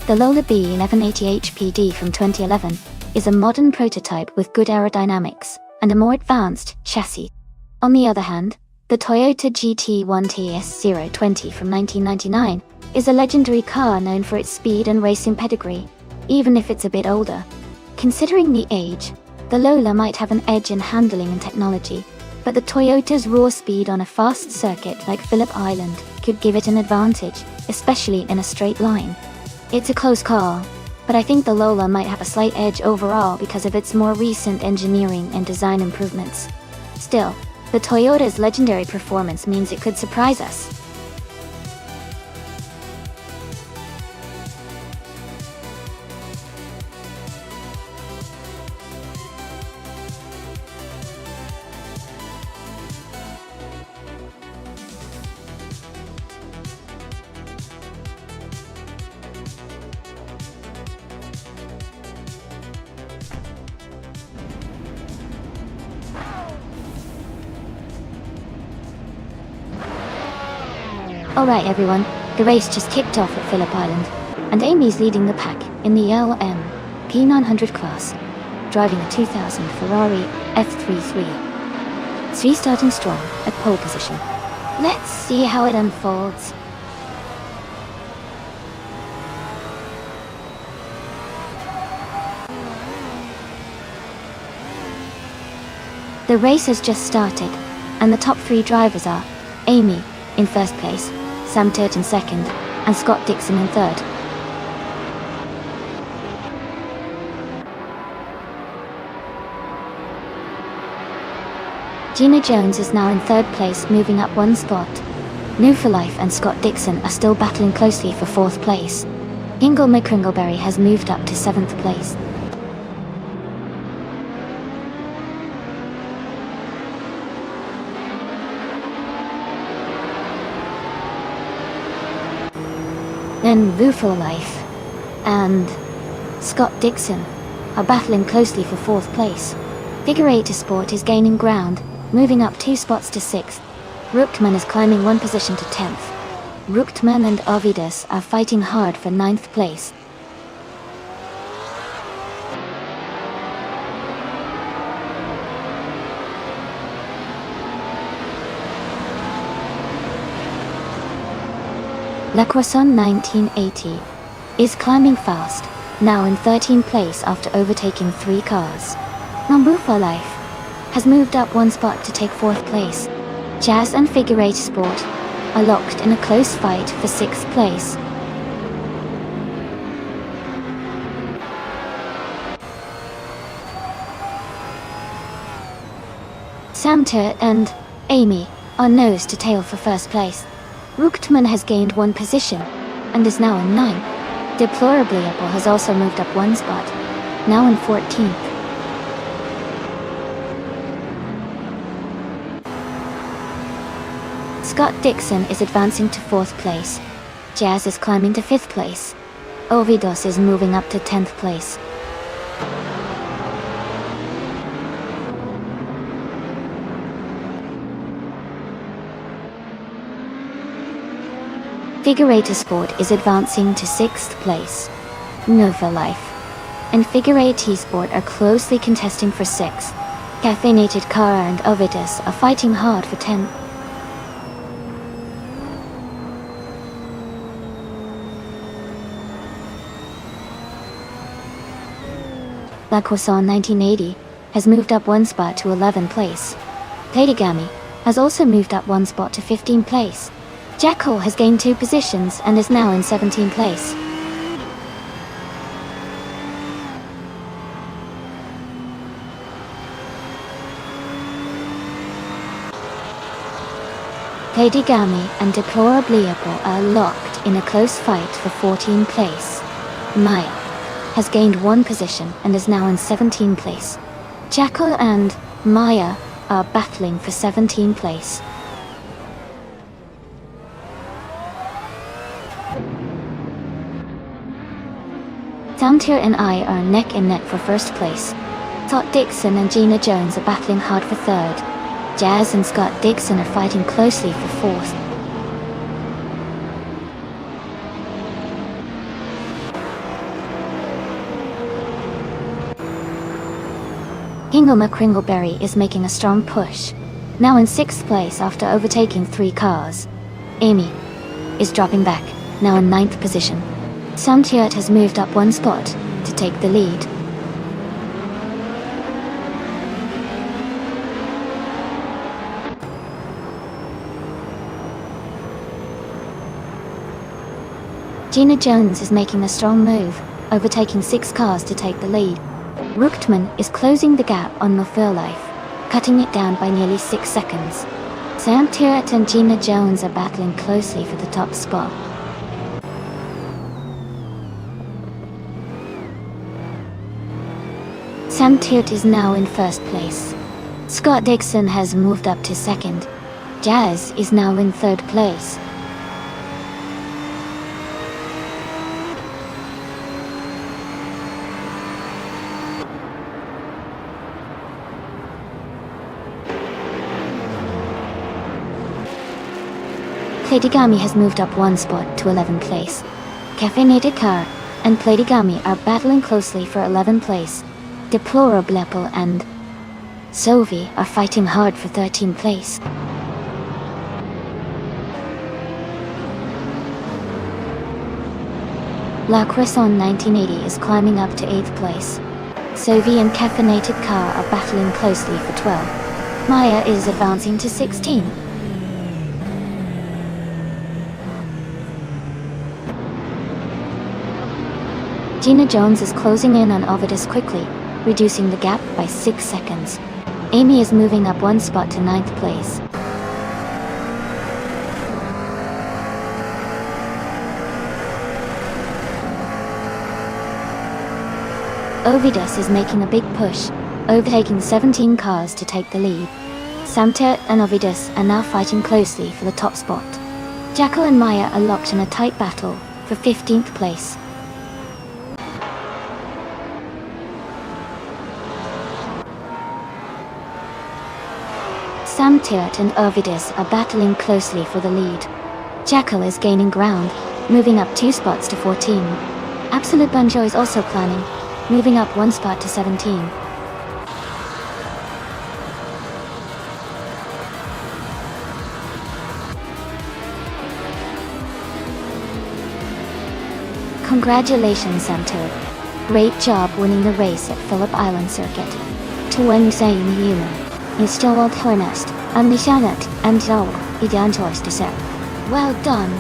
The Lola B1180 HPD from 2011 is a modern prototype with good aerodynamics and a more advanced chassis. On the other hand, the Toyota GT1 TS020 from 1999 is a legendary car known for its speed and racing pedigree, even if it's a bit older. Considering the age, the Lola might have an edge in handling and technology, but the Toyota's raw speed on a fast circuit like Phillip Island could give it an advantage, especially in a straight line. It's a close call, but I think the Lola might have a slight edge overall because of its more recent engineering and design improvements. Still, the Toyota's legendary performance means it could surprise us. Alright everyone, the race just kicked off at Phillip Island, and Amy's leading the pack in the LM P900 class, driving a 2000 Ferrari F33. She's starting strong at pole position. Let's see how it unfolds. The race has just started, and the top 3 drivers are Amy in first place, Sam Turt in second, and Scott Dixon in third. Gina Jones is now in third place, moving up 1 spot. New for Life and Scott Dixon are still battling closely for 4th place. Ingle McCringleberry has moved up to 7th place. Then New for Life and Scott Dixon are battling closely for 4th place. Figure 8 Sport is gaining ground, moving up 2 spots to 6th. Ruchtman is climbing 1 position to 10th. Ruchtman and Ovidus are fighting hard for 9th place. La Croissant 1980 is climbing fast, now in 13th place after overtaking 3 cars. Number for Life has moved up 1 spot to take 4th place. Jazz and Figure 8 Sport are locked in a close fight for 6th place. Sam Turt and Amy are nose to tail for 1st place. Ruchtman has gained 1 position and is now in 9th. Deplorably Apple has also moved up 1 spot, now in 14th. Scott Dixon is advancing to 4th place. Jazz is climbing to 5th place. Ovidos is moving up to 10th place. Figure 8 Sport is advancing to 6th place. Nova Life and Figure 8 Sport are closely contesting for 6th. Caffeinated Cara and Ovidus are fighting hard for 10th. La Croissant 1980 has moved up 1 spot to 11th place. Platigami has also moved up 1 spot to 15th place. Jackal has gained 2 positions and is now in 17th place. Platigami and Deplorably Apple are locked in a close fight for 14th place. Maya has gained 1 position and is now in 17th place. Jackal and Maya are battling for 17th place. Samtir and I are neck and neck for 1st place. Scott Dixon and Gina Jones are battling hard for 3rd. Jazz and Scott Dixon are fighting closely for 4th. Ingle McCringleberry is making a strong push, now in 6th place after overtaking 3 cars. Amy is dropping back, now in 9th position. Sam Turt has moved up 1 spot to take the lead. Gina Jones is making a strong move, overtaking 6 cars to take the lead. Ruchtman is closing the gap on Nofil Life, cutting it down by nearly 6 seconds. Sam Turt and Gina Jones are battling closely for the top spot. Sam Turt is now in 1st place. Scott Dixon has moved up to 2nd. Jazz is now in 3rd place. Platigami has moved up 1 spot to 11th place. Caffeinated Car and Platigami are battling closely for 11th place. Deplorable Apple and Sovi are fighting hard for 13th place. La Croissant 1980 is climbing up to 8th place. Sophie and Caffeinated Car are battling closely for 12. Maya is advancing to 16. Gina Jones is closing in on Ovidus quickly, reducing the gap by 6 seconds. Amy is moving up 1 spot to 9th place. Ovidus is making a big push, overtaking 17 cars to take the lead. Samter and Ovidus are now fighting closely for the top spot. Jackal and Maya are locked in a tight battle for 15th place. Sam Tirt and Ovidus are battling closely for the lead. Jackal is gaining ground, moving up 2 spots to 14. Absolute Banjo is also climbing, moving up 1 spot to 17. Congratulations, Sam Tirt. Great job winning the race at Phillip Island Circuit. 2021 is still world harnessed, and Lishanet, and Zol, Idan Torstase. Well done.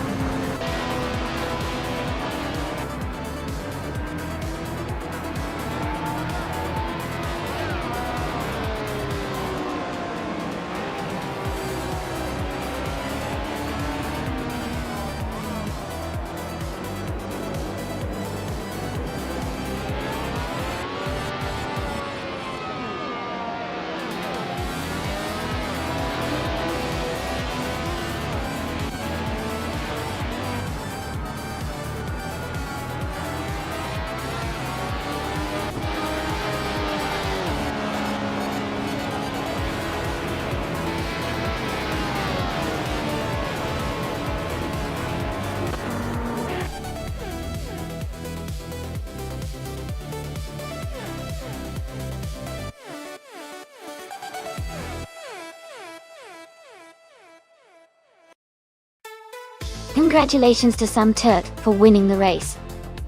Congratulations to Sam Tirt for winning the race.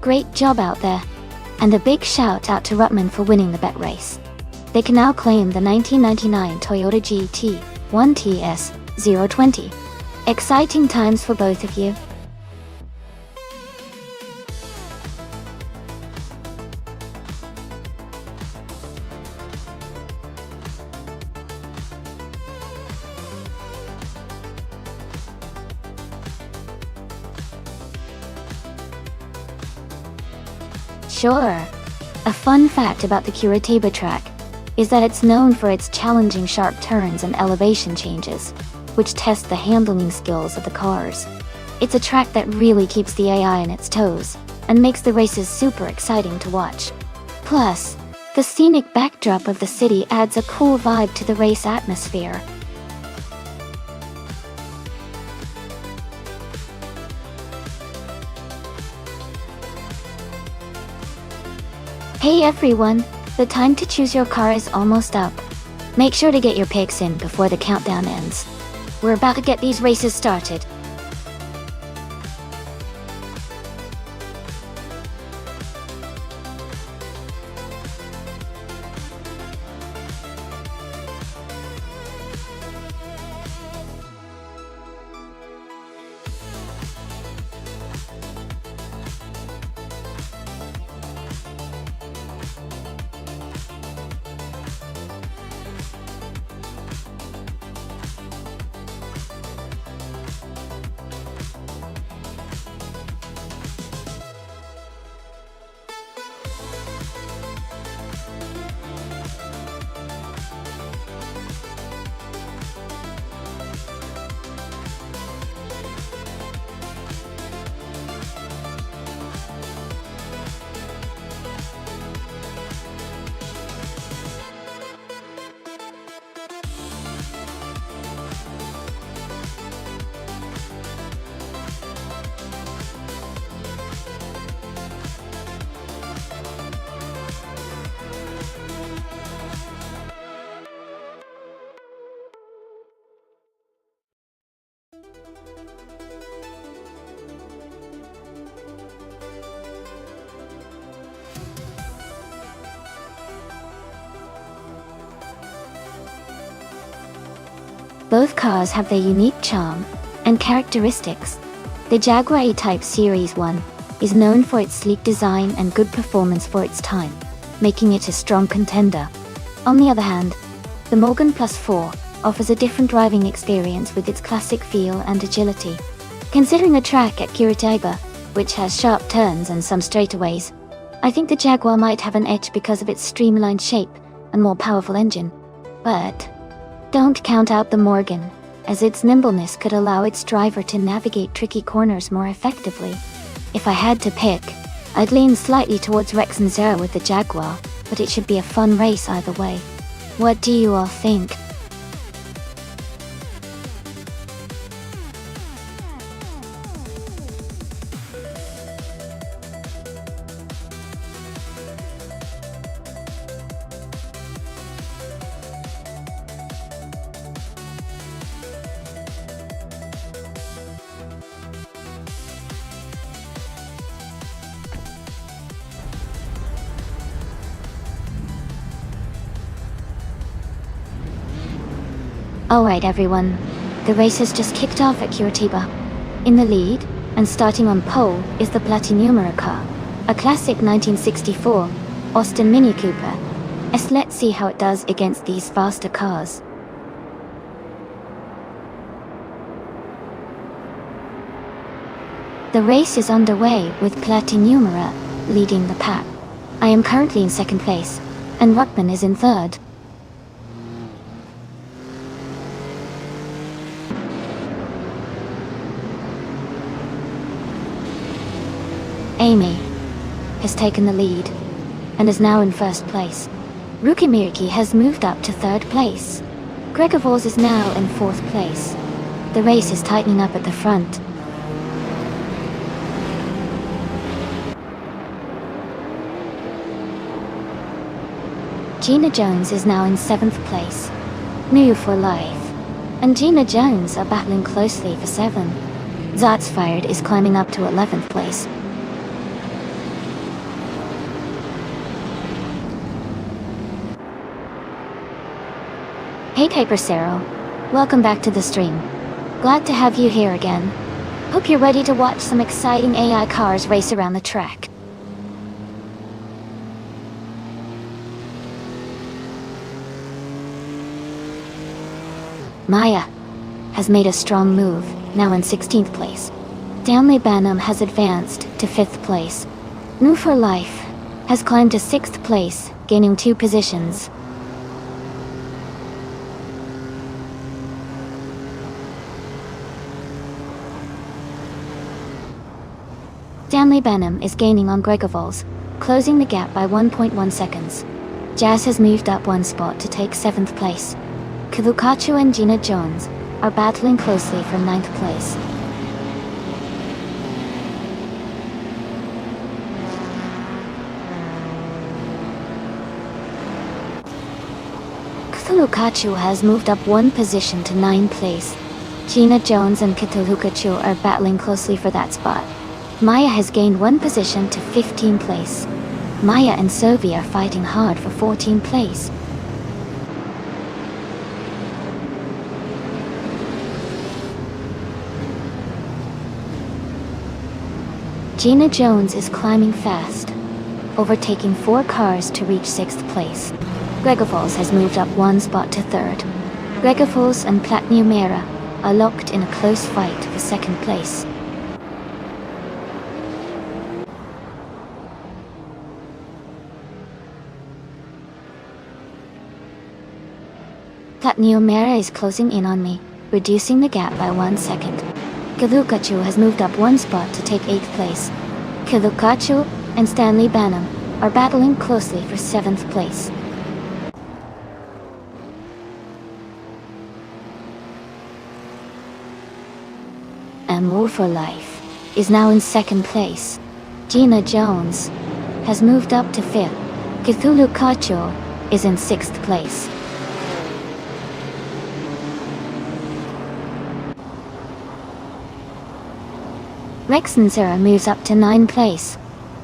Great job out there. And a big shout out to Rutman for winning the bet race. They can now claim the 1999 Toyota GT 1TS 020. Exciting times for both of you. Sure. A fun fact about the Curitiba track is that it's known for its challenging sharp turns and elevation changes, which test the handling skills of the cars. It's a track that really keeps the AI on its toes, and makes the races super exciting to watch. Plus, the scenic backdrop of the city adds a cool vibe to the race atmosphere. Hey everyone, the time to choose your car is almost up. Make sure to get your picks in before the countdown ends. We're about to get these races started. Both cars have their unique charm and characteristics. The Jaguar E-Type Series 1 is known for its sleek design and good performance for its time, making it a strong contender. On the other hand, the Morgan Plus 4 offers a different driving experience with its classic feel and agility. Considering a track at Curitiba, which has sharp turns and some straightaways, I think the Jaguar might have an edge because of its streamlined shape and more powerful engine. But don't count out the Morgan, as its nimbleness could allow its driver to navigate tricky corners more effectively. If I had to pick, I'd lean slightly towards Rex and Zero with the Jaguar, but it should be a fun race either way. What do you all think? Alright everyone, the race has just kicked off at Curitiba. In the lead, and starting on pole, is the Platinumera car, a classic 1964 Austin Mini Cooper. Let's see how it does against these faster cars. The race is underway with Platinumera leading the pack. I am currently in second place, and Ruckman is in third. Amy has taken the lead and is now in first place. Rukimiriki has moved up to third place. Gregor Vos is now in fourth place. The race is tightening up at the front. Gina Jones is now in seventh place. New for Life and Gina Jones are battling closely for 7. Zatzfired is climbing up to 11th place. Hey Hypercero, welcome back to the stream. Glad to have you here again. Hope you're ready to watch some exciting AI cars race around the track. Maya has made a strong move, now in 16th place. Stanley Banham has advanced to 5th place. New for Life has climbed to 6th place, gaining 2 positions. Stanley Banham is gaining on Gregor Vos, closing the gap by 1.1 seconds. Jazz has moved up 1 spot to take 7th place. Kalukachu and Gina Jones are battling closely for 9th place. Kalukachu has moved up 1 position to 9th place. Gina Jones and Kalukachu are battling closely for that spot. Maya has gained 1 position to 15th place. Maya and Sophie are fighting hard for 14th place. Gina Jones is climbing fast, overtaking 4 cars to reach 6th place. Gregor Vos has moved up 1 spot to 3rd. Gregor Vos and Platinumera are locked in a close fight for 2nd place. Platinumera is closing in on me, reducing the gap by 1 second. Kalukachu has moved up 1 spot to take 8th place. Kalukachu and Stanley Banham are battling closely for 7th place. More for Life is now in 2nd place. Gina Jones has moved up to 5th. Kalukachu is in 6th place. Rex and Zara moves up to 9th place.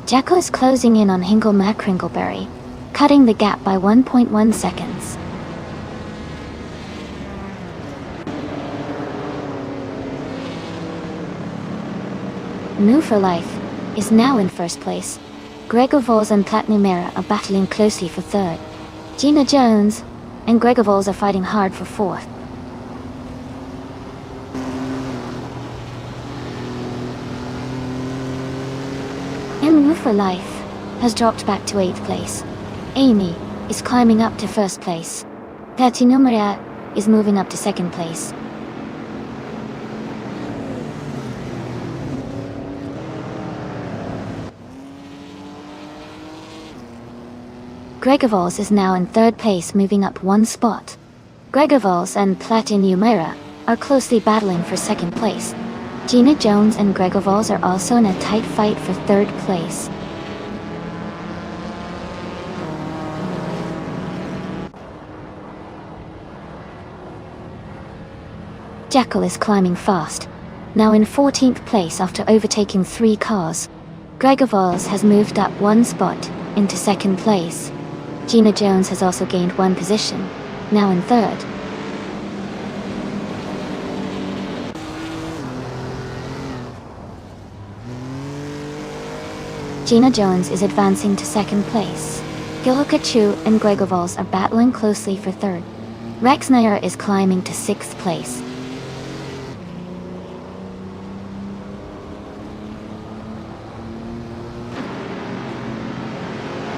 Jacko is closing in on Hinkle McCringleberry, cutting the gap by 1.1 seconds. New for Life is now in first place. Gregor Vols and Platinumera are battling closely for third. Gina Jones and Gregor Vols are fighting hard for fourth. And New for Life has dropped back to 8th place. Amy is climbing up to first place. Platinumera is moving up to second place. Gregor Vols is now in third place, moving up one spot. Gregor Vols and Platinumera are closely battling for second place. Gina Jones and Gregor Vols are also in a tight fight for third place. Jackal is climbing fast, now in 14th place after overtaking 3 cars. Gregor Vols has moved up one spot into second place. Gina Jones has also gained one position, now in third. Gina Jones is advancing to second place. Gilukachu and Gregor Vols are battling closely for third. Rex Nair is climbing to 6th place.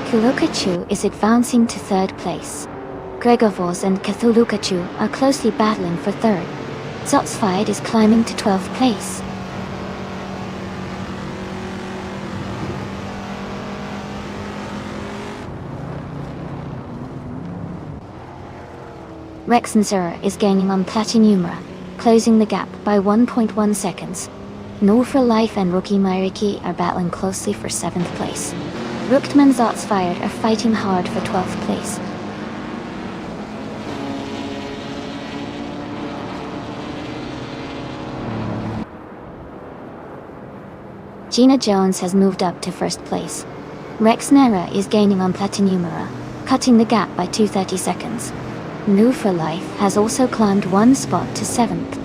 Gilukachu is advancing to third place. Gregor Vols and Cthulhukachu are closely battling for third. Zotsfied is climbing to 12th place. Rexensura is gaining on Platinumera, closing the gap by 1.1 seconds. No for Life and Rookie Myriki are battling closely for 7th place. Ruktman Zotsfired are fighting hard for 12th place. Gina Jones has moved up to first place. Rex Nera is gaining on Platinumera, cutting the gap by 230 seconds. New for Life has also climbed one spot to 7th.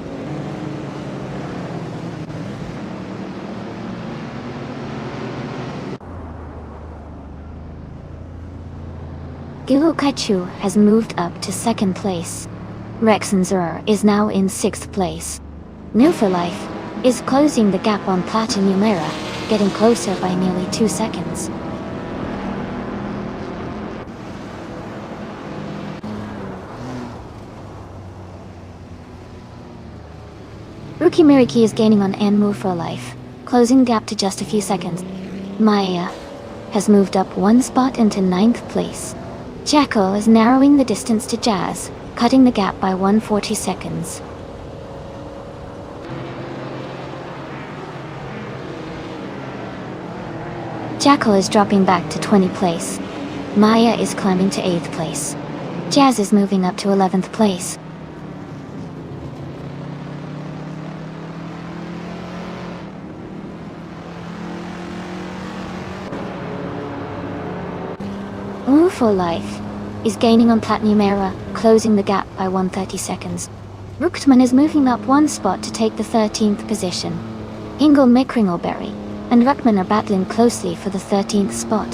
Gilukachu has moved up to 2nd place. Rexensura is now in 6th place. New for Life is closing the gap on Platinumera, getting closer by nearly 2 seconds. Rookie Miriki is gaining on Anmu for Life, closing gap to just a few seconds. Maya has moved up one spot into 9th place. Jackal is narrowing the distance to Jazz, cutting the gap by 140 seconds. Jackal is dropping back to 20th place. Maya is climbing to 8th place. Jazz is moving up to 11th place. For Life is gaining on Platinumera, closing the gap by 130 seconds. Ruktman is moving up one spot to take the 13th position. Ingle Mikringleberry and Ruckman are battling closely for the 13th spot.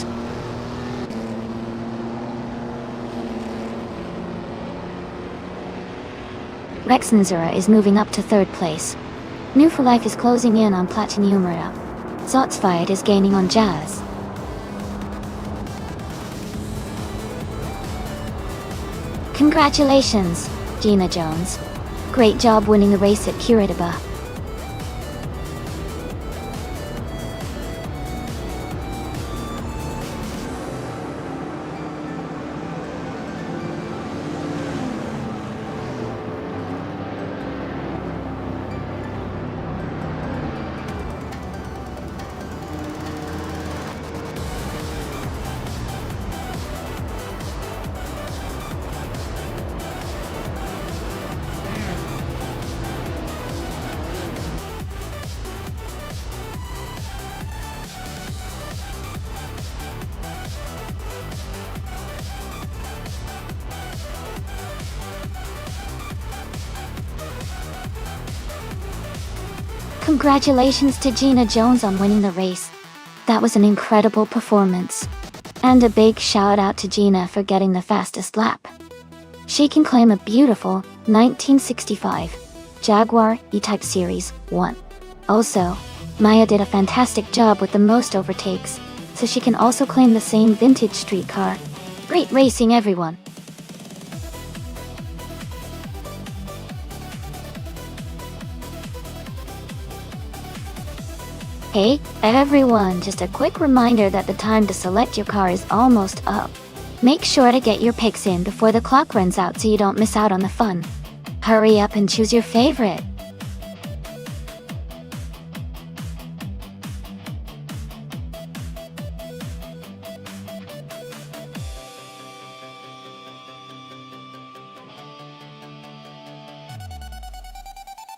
Rexensura is moving up to 3rd place. New for Life is closing in on Platinumera. Zotsfied is gaining on Jazz. Congratulations, Gina Jones. Great job winning the race at Curitiba. Congratulations to Gina Jones on winning the race. That was an incredible performance. And a big shout out to Gina for getting the fastest lap. She can claim a beautiful 1965 Jaguar E-Type Series 1. Also, Maya did a fantastic job with the most overtakes, so she can also claim the same vintage street car. Great racing, everyone! Hey, everyone, just a quick reminder that the time to select your car is almost up. Make sure to get your picks in before the clock runs out so you don't miss out on the fun. Hurry up and choose your favorite.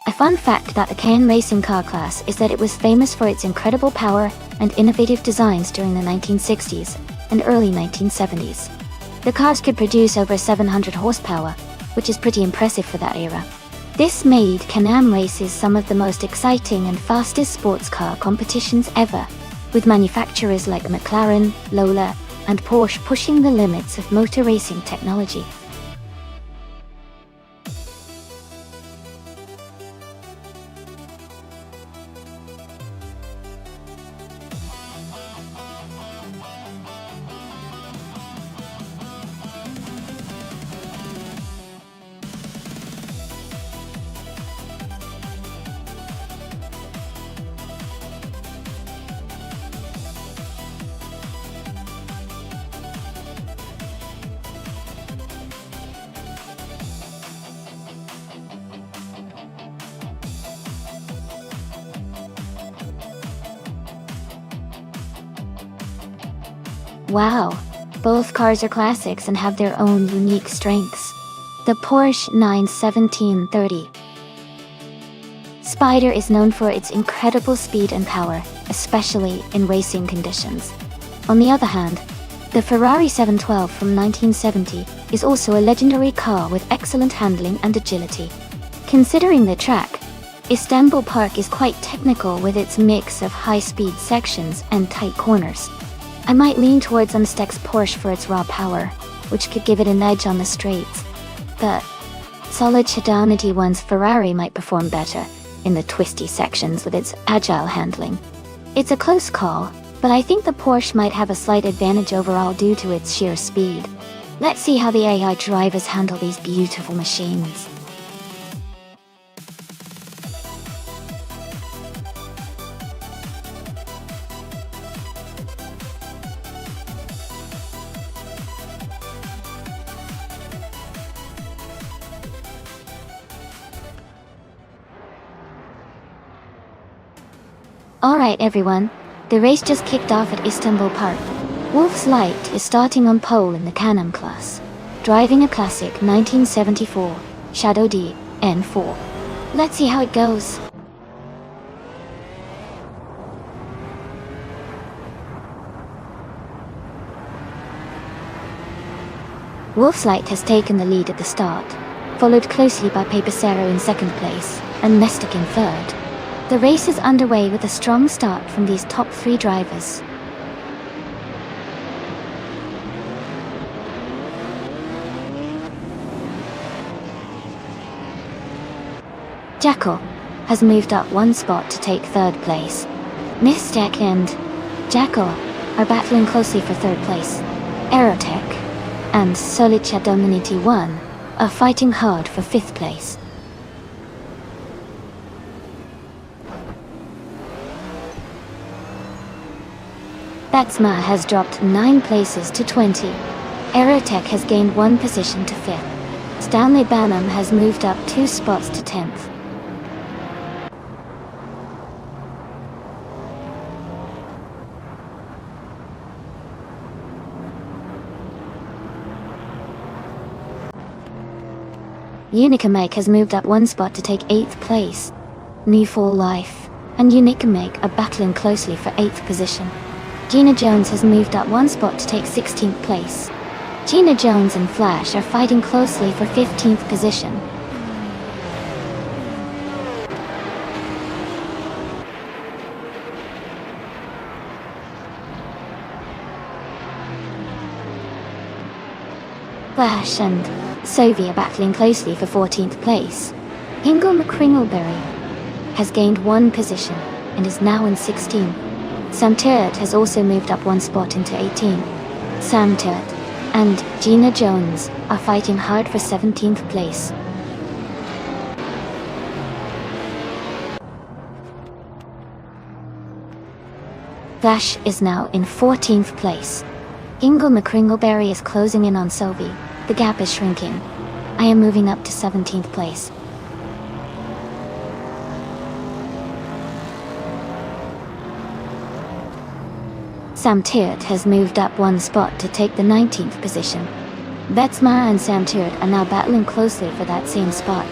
A fun fact about the Can racing car class is that it was famous for its incredible power and innovative designs during the 1960s and early 1970s. The cars could produce over 700 horsepower, which is pretty impressive for that era. This made Can-Am races some of the most exciting and fastest sports car competitions ever, with manufacturers like McLaren, Lola, and Porsche pushing the limits of motor racing technology. Wow, both cars are classics and have their own unique strengths. The Porsche 91730 Spider is known for its incredible speed and power, especially in racing conditions. On the other hand, the Ferrari 712 from 1970 is also a legendary car with excellent handling and agility. Considering the track, Istanbul Park is quite technical with its mix of high-speed sections and tight corners. I might lean towards Unsteck's Porsche for its raw power, which could give it an edge on the straights. But solid Sedan 81's Ferrari might perform better in the twisty sections with its agile handling. It's a close call, but I think the Porsche might have a slight advantage overall due to its sheer speed. Let's see how the AI drivers handle these beautiful machines. Alright everyone, the race just kicked off at Istanbul Park. Wolf's Light is starting on pole in the Can-Am class, driving a classic 1974 Shadow D N4. Let's see how it goes. Wolf's Light has taken the lead at the start, followed closely by Papacero in second place and Mestic in third. The race is underway with a strong start from these top three drivers. Jackal has moved up one spot to take third place. Mystek and Jackal are battling closely for third place. Aerotech and Solicha Dominity 1 are fighting hard for fifth place. Betsma has dropped 9 places to 20. Aerotech has gained 1 position to 5th. Stanley Banham has moved up 2 spots to 10th. Unicamake has moved up 1 spot to take 8th place. New Fall Life and Unicamake are battling closely for 8th position. Gina Jones has moved up 1 spot to take 16th place. Gina Jones and Flash are fighting closely for 15th position. Flash and Sophie are battling closely for 14th place. Ingle McCringleberry has gained one position and is now in 16th. Sam Turret has also moved up one spot into 18th. Sam Turret and Gina Jones are fighting hard for 17th place. Flash is now in 14th place. Ingle McCringleberry is closing in on Sophie. The gap is shrinking. I am moving up to 17th place. Sam Turret has moved up one spot to take the 19th position. Betsma and Sam Turret are now battling closely for that same spot.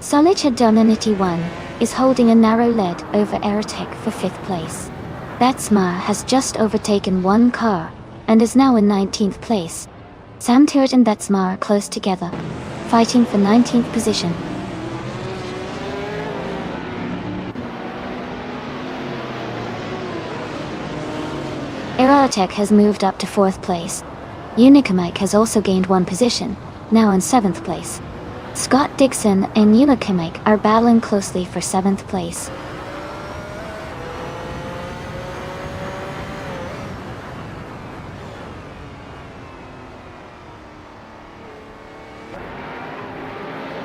Solichadonanity 1 is holding a narrow lead over Aerotech for 5th place. Betsma has just overtaken one car and is now in 19th place. Sam Turret and Betsma are close together, fighting for 19th position. Aerotech has moved up to 4th place. Unicamike has also gained one position, now in 7th place. Scott Dixon and Unicamike are battling closely for 7th place.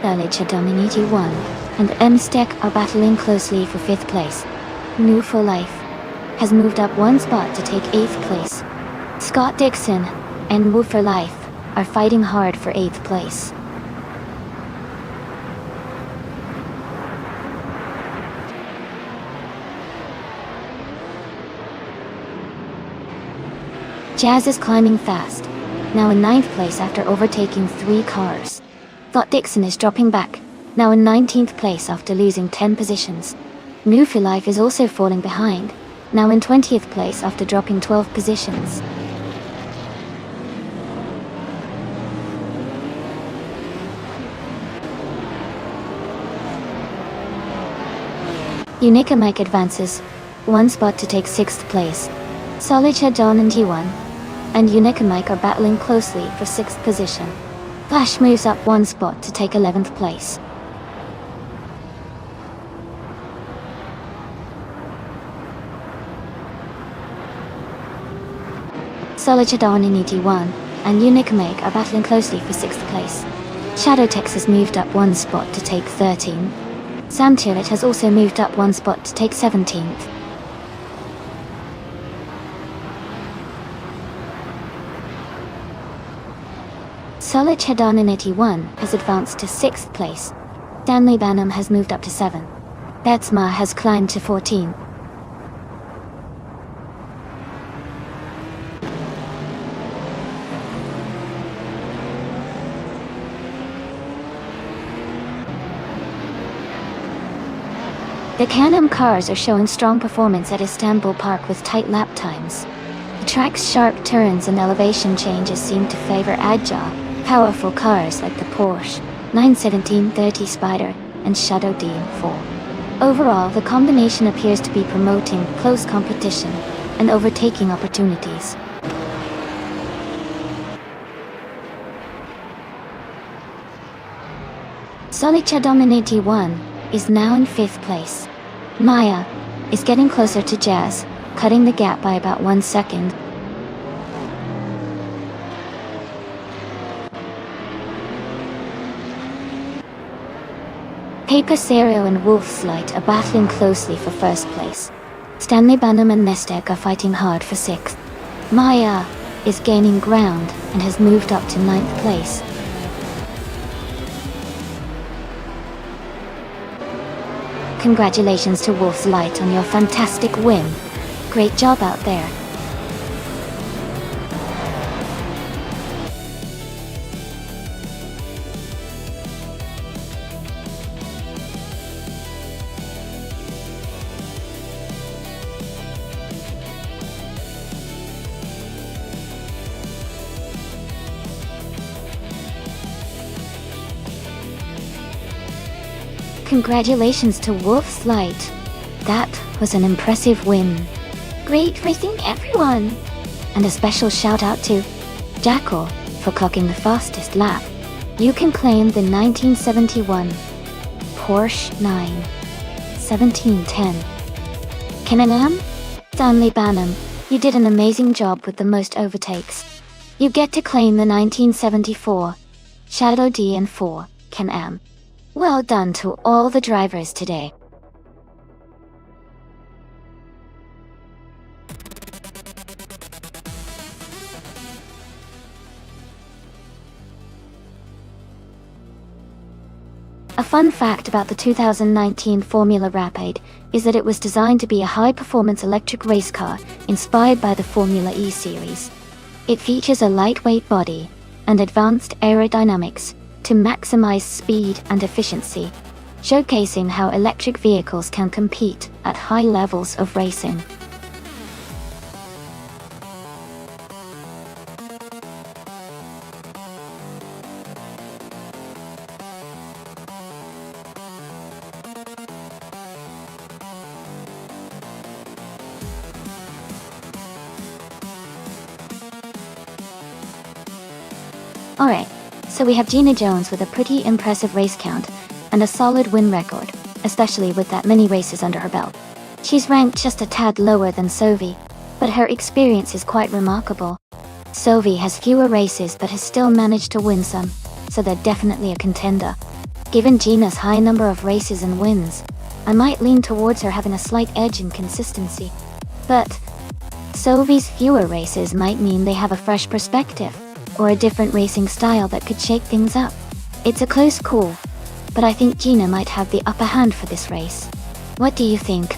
Solichadonanity 1 and M-Steck are battling closely for 5th place. New for Life has moved up one spot to take 8th place. Scott Dixon and Move for Life are fighting hard for 8th place. Jazz is climbing fast, now in 9th place after overtaking 3 cars. Thought Dixon is dropping back, now in 19th place after losing 10 positions. New for Life is also falling behind, now in 20th place after dropping 12 positions. Unicamike advances one spot to take 6th place. Solichadonanity 1 and Unicamike are battling closely for 6th position. Flash moves up one spot to take 11th place. Solichadonanity 1 and Unicamike are battling closely for 6th place. Shadowtex has moved up one spot to take 13th. Sam Turret has also moved up one spot to take 17th. Solichadonanity 1 has advanced to 6th place. Stanley Banham has moved up to 7. Betsma has climbed to 14. The Can-Am cars are showing strong performance at Istanbul Park with tight lap times. The track's sharp turns and elevation changes seem to favor agile, powerful cars like the Porsche 917-30 Spider and Shadow DM4. Overall, the combination appears to be promoting close competition and overtaking opportunities. Solichadonanity 1 is now in 5th place. Maya is getting closer to Jazz, cutting the gap by about 1 second. Paper Serio and Wolf's Light are battling closely for 1st place. Stanley Banham and Nestek are fighting hard for 6th. Maya is gaining ground and has moved up to 9th place. Congratulations to Wolf's Light on your fantastic win. Great job out there. Congratulations to Wolf's Light. That was an impressive win. Great racing, everyone! And a special shout out to Jackal for clocking the fastest lap. You can claim the 1971 Porsche 91710. Can-Am? Stanley Banham, you did an amazing job with the most overtakes. You get to claim the 1974 Shadow DN4 Can-Am. Well done to all the drivers today. A fun fact about the 2019 Formula Rapide is that it was designed to be a high-performance electric race car inspired by the Formula E series. It features a lightweight body and advanced aerodynamics to maximize speed and efficiency, showcasing how electric vehicles can compete at high levels of racing. Alright, so we have Gina Jones with a pretty impressive race count and a solid win record, especially with that many races under her belt. She's ranked just a tad lower than Sophie, but her experience is quite remarkable. Sophie has fewer races but has still managed to win some, so they're definitely a contender. Given Gina's high number of races and wins, I might lean towards her having a slight edge in consistency. But Sophie's fewer races might mean they have a fresh perspective, or a different racing style that could shake things up. It's a close call, but I think Gina might have the upper hand for this race. What do you think?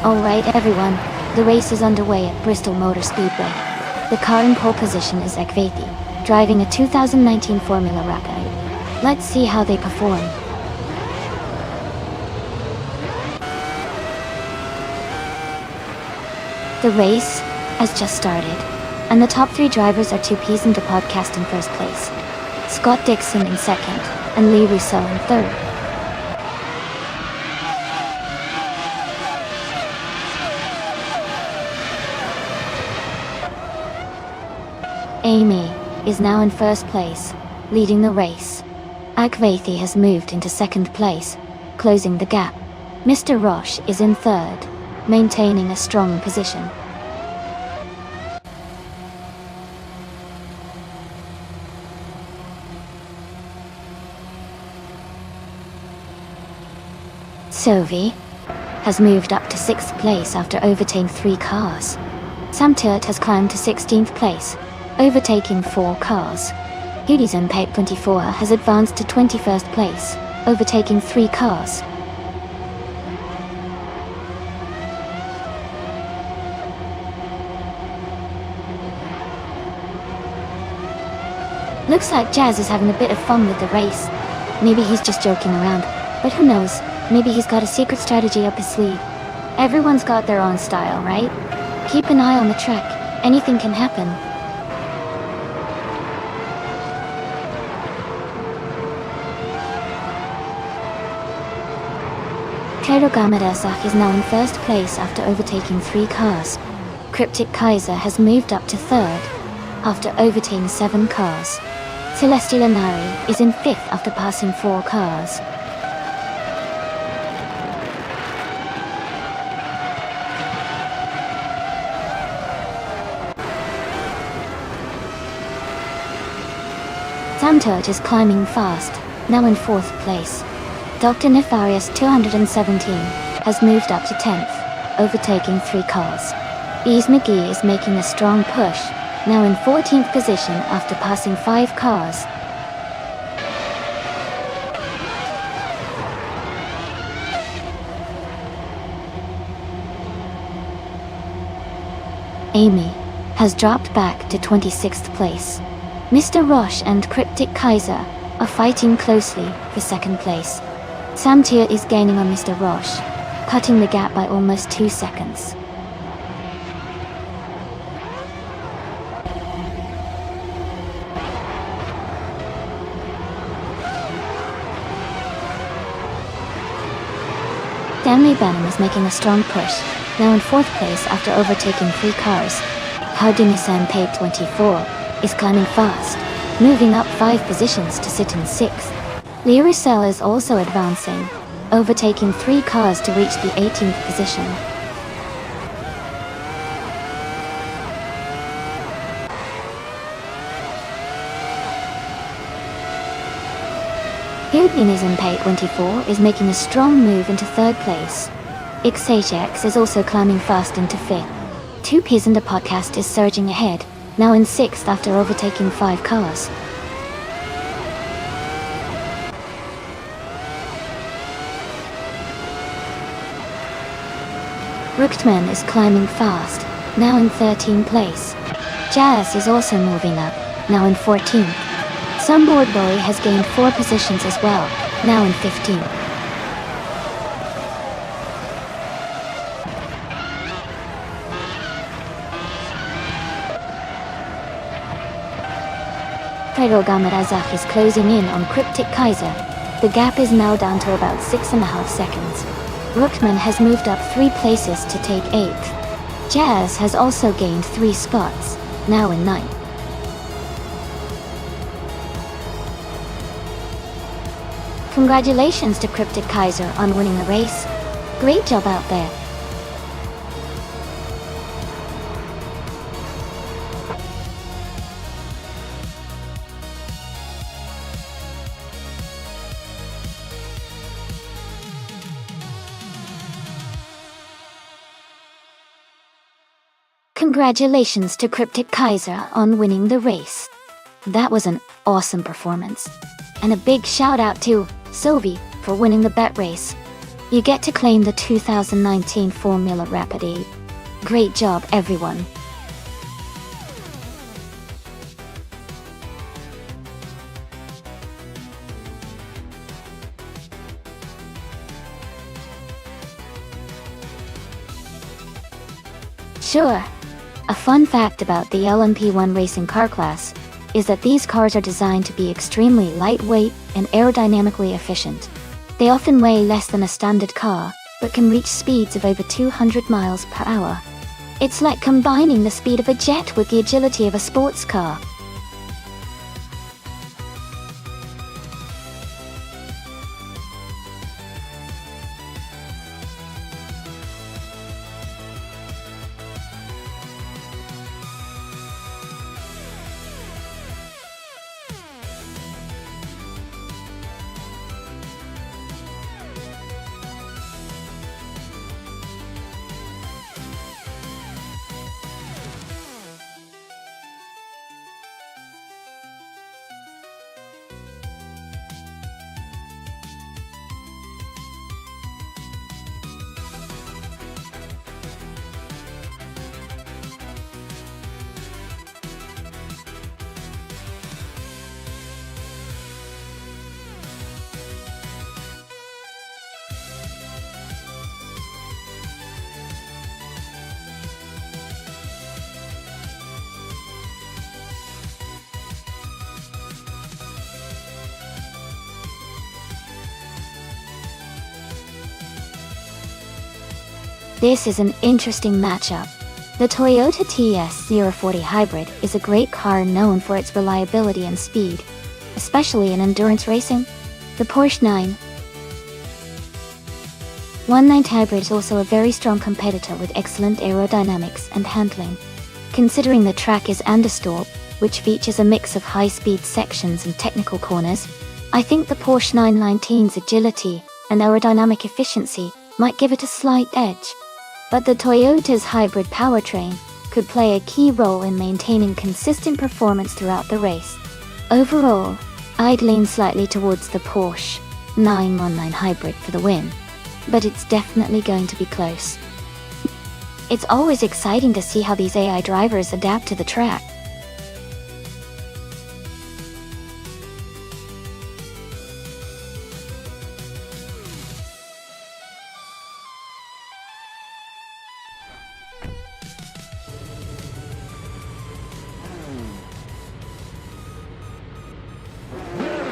Alright everyone, the race is underway at Bristol Motor Speedway. The car in pole position is Ekvathi, driving a 2019 Formula Rapide. Let's see how they perform. The race has just started, and the top three drivers are two peas in the podcast in first place. Scott Dixon in second, and Lee Russell in third. Amy is now in first place, leading the race. Ekvathi has moved into second place, closing the gap. Mr. Roche is in third, maintaining a strong position. Sophie has moved up to 6th place after overtaking 3 cars. Sam Turt has climbed to 16th place, overtaking 4 cars. Hudison Pape 24 has advanced to 21st place, overtaking 3 cars. Looks like Jazz is having a bit of fun with the race. Maybe he's just joking around, but who knows, maybe he's got a secret strategy up his sleeve. Everyone's got their own style, right? Keep an eye on the track, anything can happen. Kairo Gamadesach is now in first place after overtaking 3 cars. Cryptic Kaiser has moved up to 3rd after overtaking 7 cars. Celestia Lanari is in 5th after passing 4 cars. Sam Turt is climbing fast, now in 4th place. Dr. Nefarious 217 has moved up to 10th, overtaking 3 cars. Ease McGee is making a strong push, now in 14th position after passing 5 cars. Amy, has dropped back to 26th place. Mr. Roche and Cryptic Kaiser are fighting closely for second place. Samtir is gaining on Mr. Roche, cutting the gap by almost 2 seconds. Stanley Benham is making a strong push, now in 4th place after overtaking 3 cars. Hardinison Pate 24 is climbing fast, moving up 5 positions to sit in 6th. Lee Russell is also advancing, overtaking 3 cars to reach the 18th position. Huginism Pate 24 is making a strong move into 3rd place. XHX is also climbing fast into 5th. 2Ps and a podcast is surging ahead, now in 6th after overtaking 5 cars. Ruchtman is climbing fast, now in 13th place. Jazz is also moving up, now in 14th. Sunboard Boy has gained 4 positions as well, now in 15th. Gamadazak is closing in on Cryptic Kaiser. The gap is now down to about 6.5 seconds. Ruckman has moved up 3 places to take 8th. Jazz has also gained 3 spots, now in 9th. Congratulations to Cryptic Kaiser on winning the race. Great job out there. Congratulations to Cryptic Kaiser on winning the race. That was an awesome performance. And a big shout out to Sovi for winning the bet race. You get to claim the 2019 Formula Rapide. Great job, everyone. Sure. A fun fact about the LMP1 racing car class is that these cars are designed to be extremely lightweight and aerodynamically efficient. They often weigh less than a standard car, but can reach speeds of over 200 miles per hour. It's like combining the speed of a jet with the agility of a sports car. This is an interesting matchup. The Toyota TS040 Hybrid is a great car known for its reliability and speed, especially in endurance racing. The Porsche 919 Hybrid is also a very strong competitor with excellent aerodynamics and handling. Considering the track is Anderstorp, which features a mix of high-speed sections and technical corners, I think the Porsche 919's agility and aerodynamic efficiency might give it a slight edge. But the Toyota's hybrid powertrain could play a key role in maintaining consistent performance throughout the race. Overall, I'd lean slightly towards the Porsche 919 Hybrid for the win, but it's definitely going to be close. It's always exciting to see how these AI drivers adapt to the track.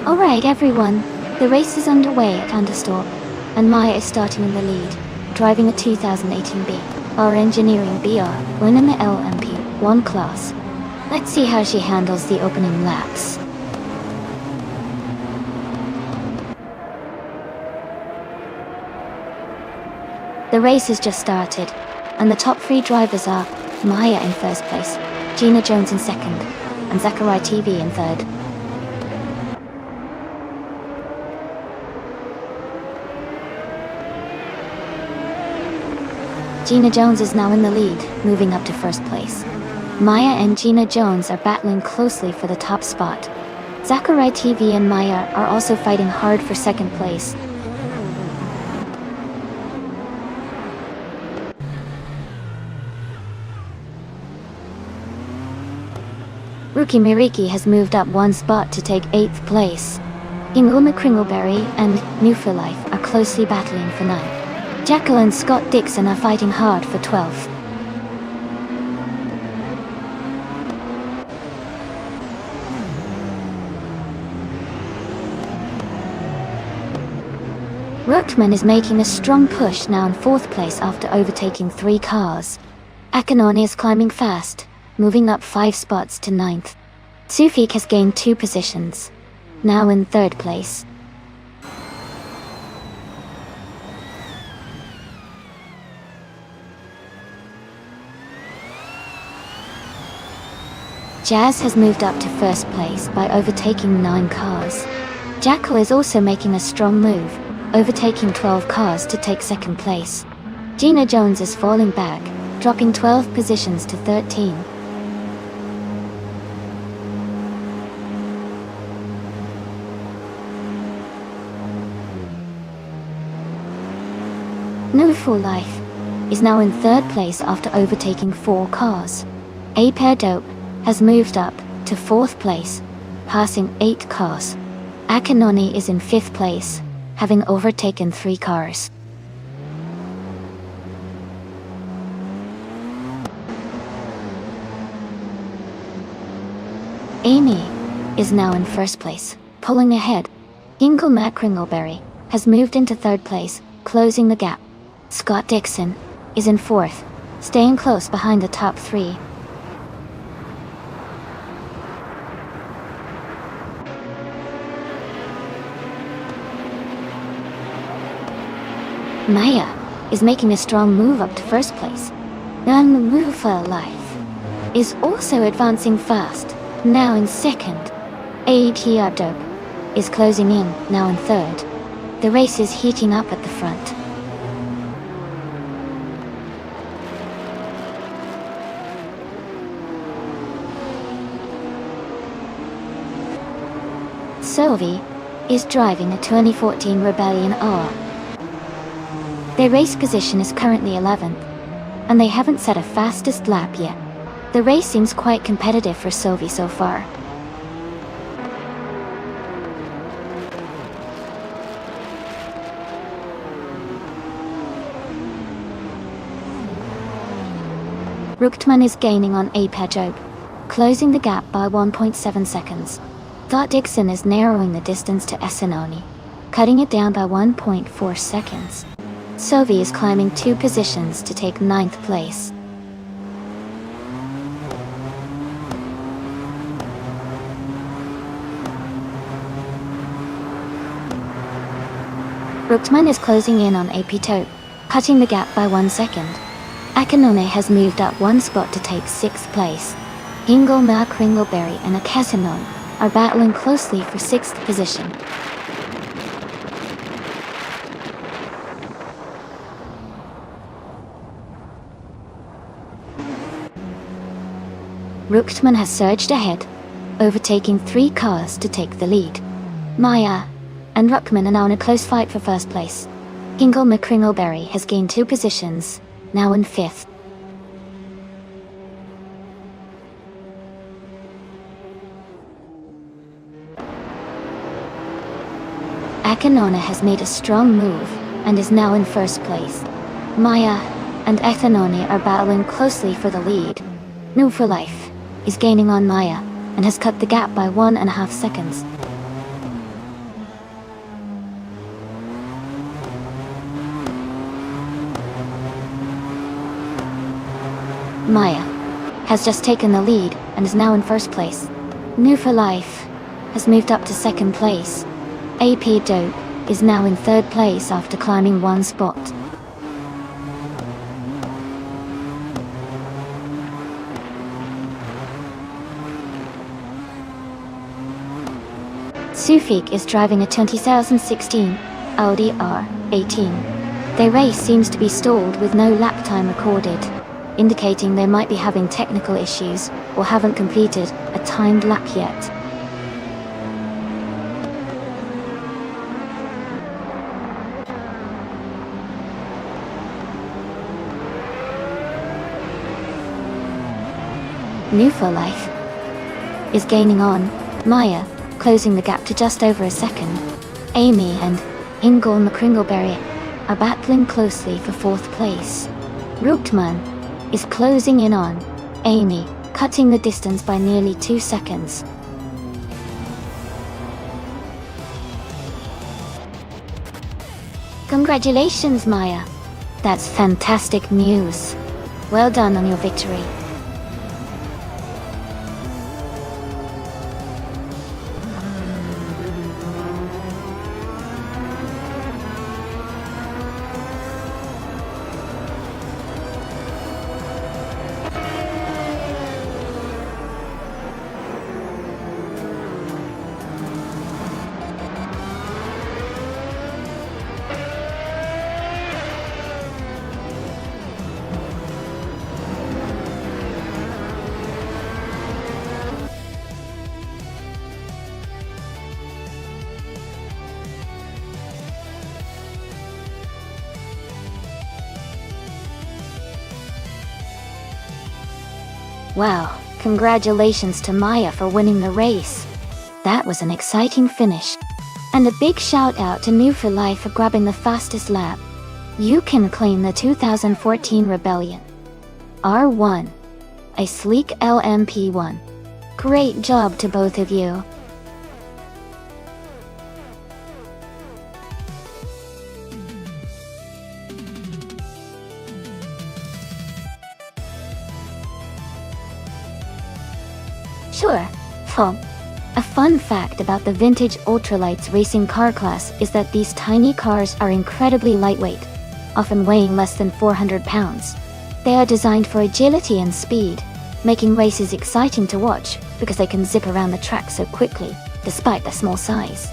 Alright everyone, the race is underway at Nonstop, and Maya is starting in the lead, driving a 2018 BR Engineering BR, winning the LMP1 class. Let's see how she handles the opening laps. The race has just started, and the top 3 drivers are Maya in first place, Gina Jones in second, and Zachary TV in third. Gina Jones is now in the lead, moving up to first place. Maya and Gina Jones are battling closely for the top spot. Zachary TV and Maya are also fighting hard for second place. Rookie Miriki has moved up 1 spot to take 8th place. Ingoma Kringleberry and New for Life are closely battling for 9th. Jekyll and Scott Dixon are fighting hard for 12th. Ruckman is making a strong push now in 4th place after overtaking 3 cars. Akinone is climbing fast, moving up 5 spots to 9th. Sufik has gained 2 positions, now in 3rd place. Jazz has moved up to 1st place by overtaking 9 cars. Jackal is also making a strong move, overtaking 12 cars to take 2nd place. Gina Jones is falling back, dropping 12 positions to 13. No Full Life is now in 3rd place after overtaking 4 cars. A Pair Dope has moved up to 4th place, passing 8 cars. Akinone is in 5th place, having overtaken 3 cars. Amy is now in 1st place, pulling ahead. Ingle Matt Kringleberry has moved into 3rd place, closing the gap. Scott Dixon is in 4th, staying close behind the top 3. Maya is making a strong move up to 1st place. And Move for Life is also advancing fast, now in 2nd. AETR Dope is closing in, now in 3rd. The race is heating up at the front. Sylvie is driving a 2014 Rebellion R. Their race position is currently 11th, and they haven't set a fastest lap yet. The race seems quite competitive for Sylvie so far. Ruchtman is gaining on Apejob, closing the gap by 1.7 seconds. Thought Dixon is narrowing the distance to Esenoni, cutting it down by 1.4 seconds. Sylvie is climbing 2 positions to take 9th place. Ruchtman is closing in on AP Tope, cutting the gap by 1 second. Akinone has moved up 1 spot to take 6th place. Ingle Ma Kringleberry and Akasanon are battling closely for 6th position. Ruchtman has surged ahead, overtaking 3 cars to take the lead. Maya and Ruckman are now in a close fight for 1st place. Ingle McCringleberry has gained 2 positions, now in 5th. Akanona has made a strong move, and is now in first place. Maya and Ethanone are battling closely for the lead. No for Life is gaining on Maya, and has cut the gap by 1.5 seconds. Maya has just taken the lead, and is now in first place. New for Life has moved up to second place. AP Dope is now in third place after climbing 1 spot. Sufik is driving a 2016 Audi R18. Their race seems to be stalled with no lap time recorded, indicating they might be having technical issues or haven't completed a timed lap yet. New for Life is gaining on Maya, closing the gap to just over a second. Amy and Ingol McCringleberry are battling closely for 4th place. Ruchtman is closing in on Amy, cutting the distance by nearly 2 seconds. Congratulations, Maya. That's fantastic news. Well done on your victory. Wow, congratulations to Maya for winning the race. That was an exciting finish. And a big shout out to New for Life for grabbing the fastest lap. You can claim the 2014 Rebellion R1, a sleek LMP1. Great job to both of you. Sure. A fun fact about the vintage ultralights racing car class is that these tiny cars are incredibly lightweight, often weighing less than 400 pounds. They are designed for agility and speed, making races exciting to watch because they can zip around the track so quickly, despite their small size.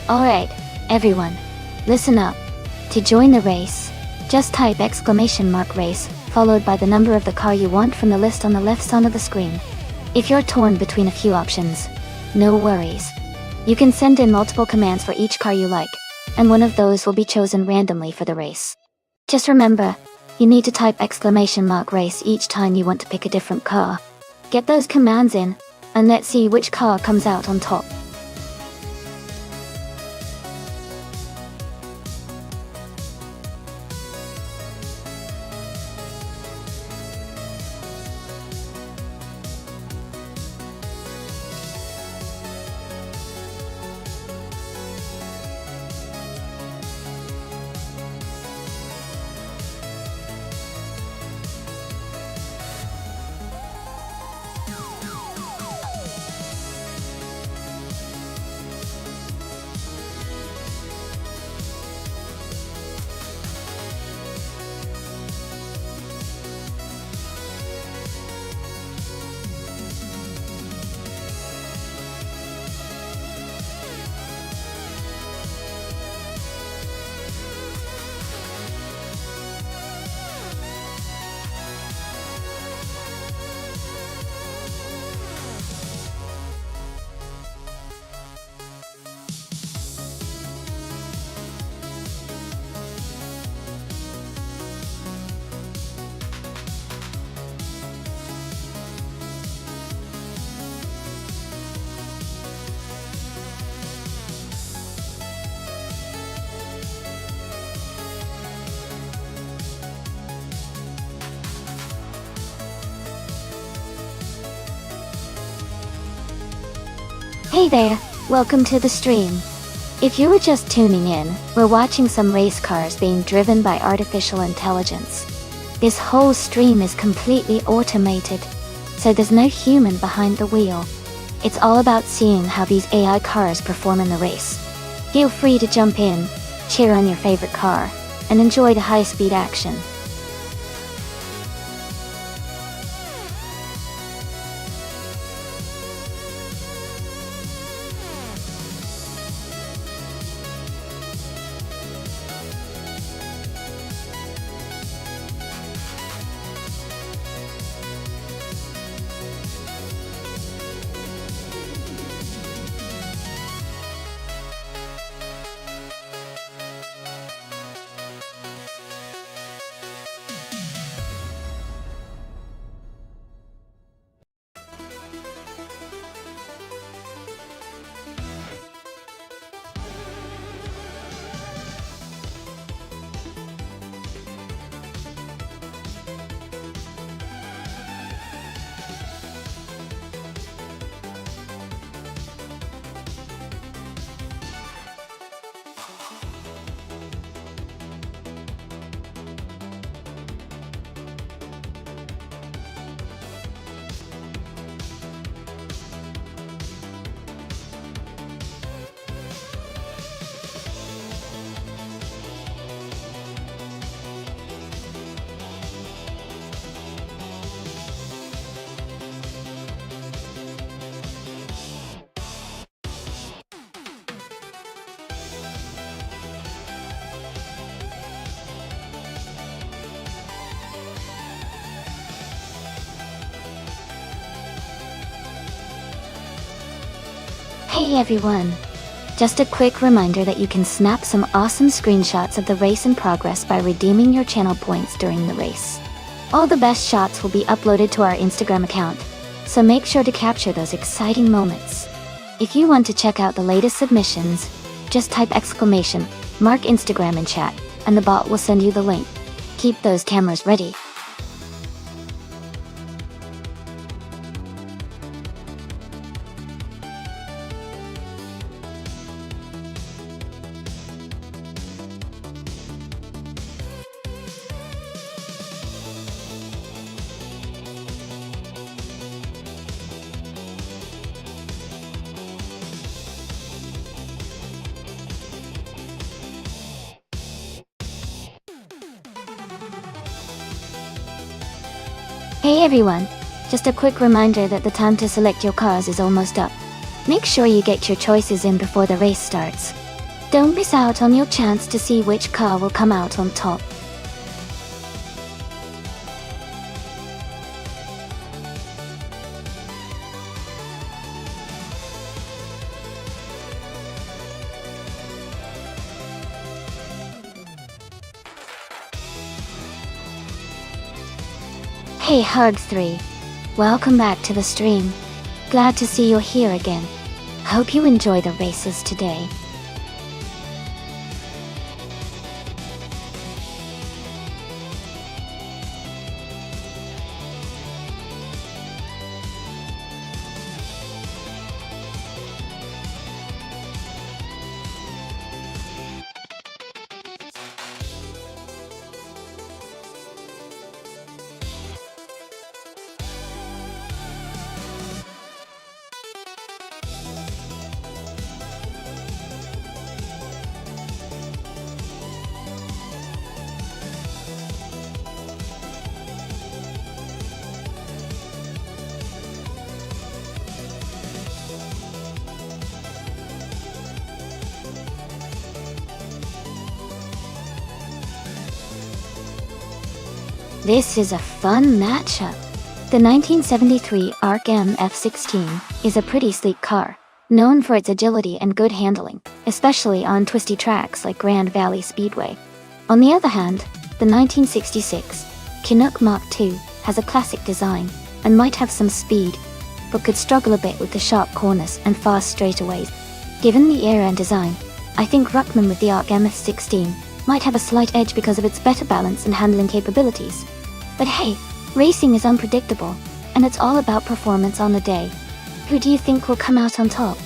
Alright, everyone, listen up. To join the race, just type !race, followed by the number of the car you want from the list on the left side of the screen. If you're torn between a few options, no worries. You can send in multiple commands for each car you like, and one of those will be chosen randomly for the race. Just remember, you need to type !race each time you want to pick a different car. Get those commands in, and let's see which car comes out on top. Hey there, welcome to the stream. If you were just tuning in, we're watching some race cars being driven by artificial intelligence. This whole stream is completely automated, so there's no human behind the wheel. It's all about seeing how these AI cars perform in the race. Feel free to jump in, cheer on your favorite car, and enjoy the high-speed action. Hey everyone! Just a quick reminder that you can snap some awesome screenshots of the race in progress by redeeming your channel points during the race. All the best shots will be uploaded to our Instagram account, so make sure to capture those exciting moments. If you want to check out the latest submissions, just type !mark Instagram in chat, and the bot will send you the link. Keep those cameras ready. Hey everyone! Just a quick reminder that the time to select your cars is almost up. Make sure you get your choices in before the race starts. Don't miss out on your chance to see which car will come out on top. Hey Hug3! Welcome back to the stream. Glad to see you're here again. Hope you enjoy the races today. This is a fun matchup. The 1973 Arc M F16 is a pretty sleek car, known for its agility and good handling, especially on twisty tracks like Grand Valley Speedway. On the other hand, the 1966 Chinook Mach II has a classic design and might have some speed, but could struggle a bit with the sharp corners and fast straightaways. Given the era and design, I think Ruckman with the Arc M F16 might have a slight edge because of its better balance and handling capabilities. But hey, racing is unpredictable, and it's all about performance on the day. Who do you think will come out on top?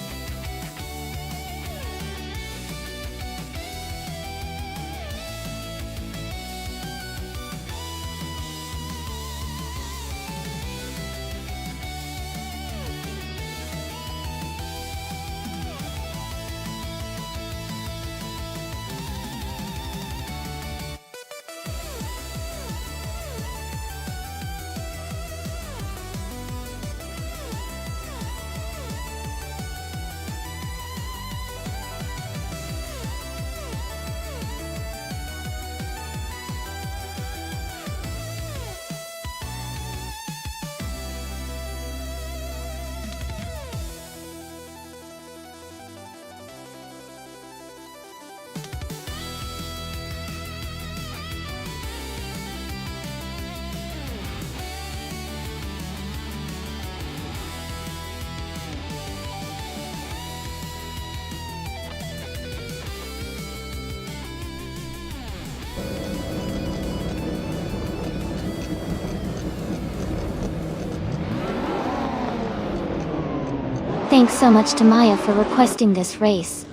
Thanks so much to Maya for requesting this race.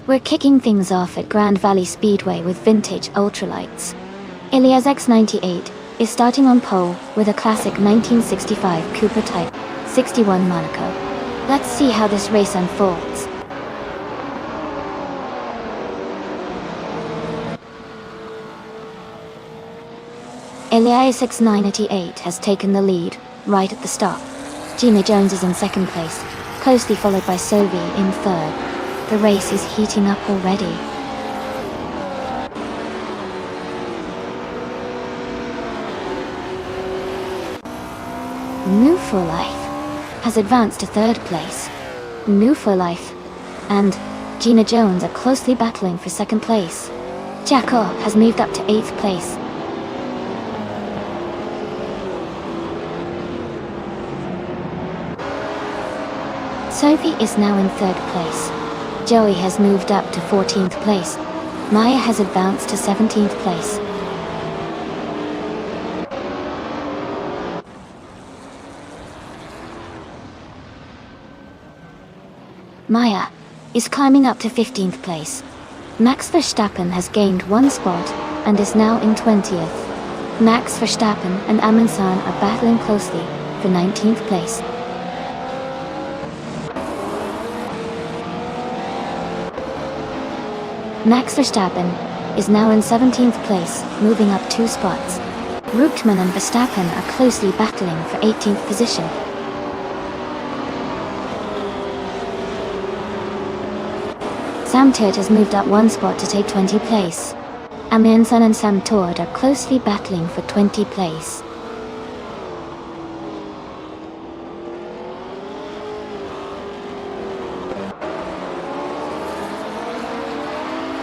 We're kicking things off at Grand Valley Speedway with vintage ultralights. Ilias X98 is starting on pole with a classic 1965 Cooper Type 61 Monaco. Let's see how this race unfolds. Ilias X98 has taken the lead right at the start. Gina Jones is in second place, closely followed by Sovi in third. The race is heating up already. New for Life has advanced to third place. New for Life and Gina Jones are closely battling for second place. Jacob has moved up to eighth place. Sophie is now in third place. Joey has moved up to 14th place. Maya has advanced to 17th place. Maya is climbing up to 15th place. Max Verstappen has gained one spot and is now in 20th. Max Verstappen and Amundsen are battling closely for 19th place. Max Verstappen is now in 17th place, moving up 2 spots. Ruckman and Verstappen are closely battling for 18th position. Sam Todd has moved up 1 spot to take 20th place. Amundsen and Sam Todd are closely battling for 20th place.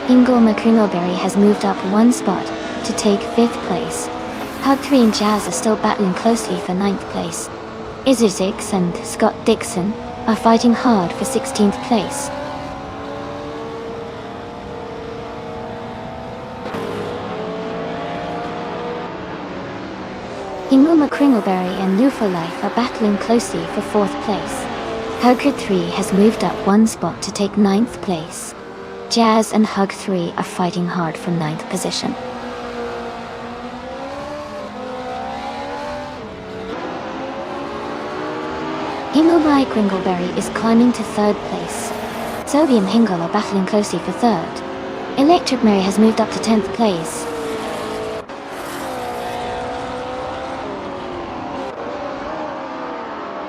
Ingo McCringleberry has moved up 1 spot to take 5th place. Hug 3 and Jazz are still battling closely for 9th place. Isaacs and Scott Dixon are fighting hard for 16th place. Ingo McCringleberry and New for Life are battling closely for 4th place. Hugger 3 has moved up 1 spot to take 9th place. Jazz and Hug 3 are fighting hard for 9th position. Ingo Kringleberry is climbing to 3rd place. Sophie and Hingle are battling closely for 3rd. Electric Mary has moved up to 10th place.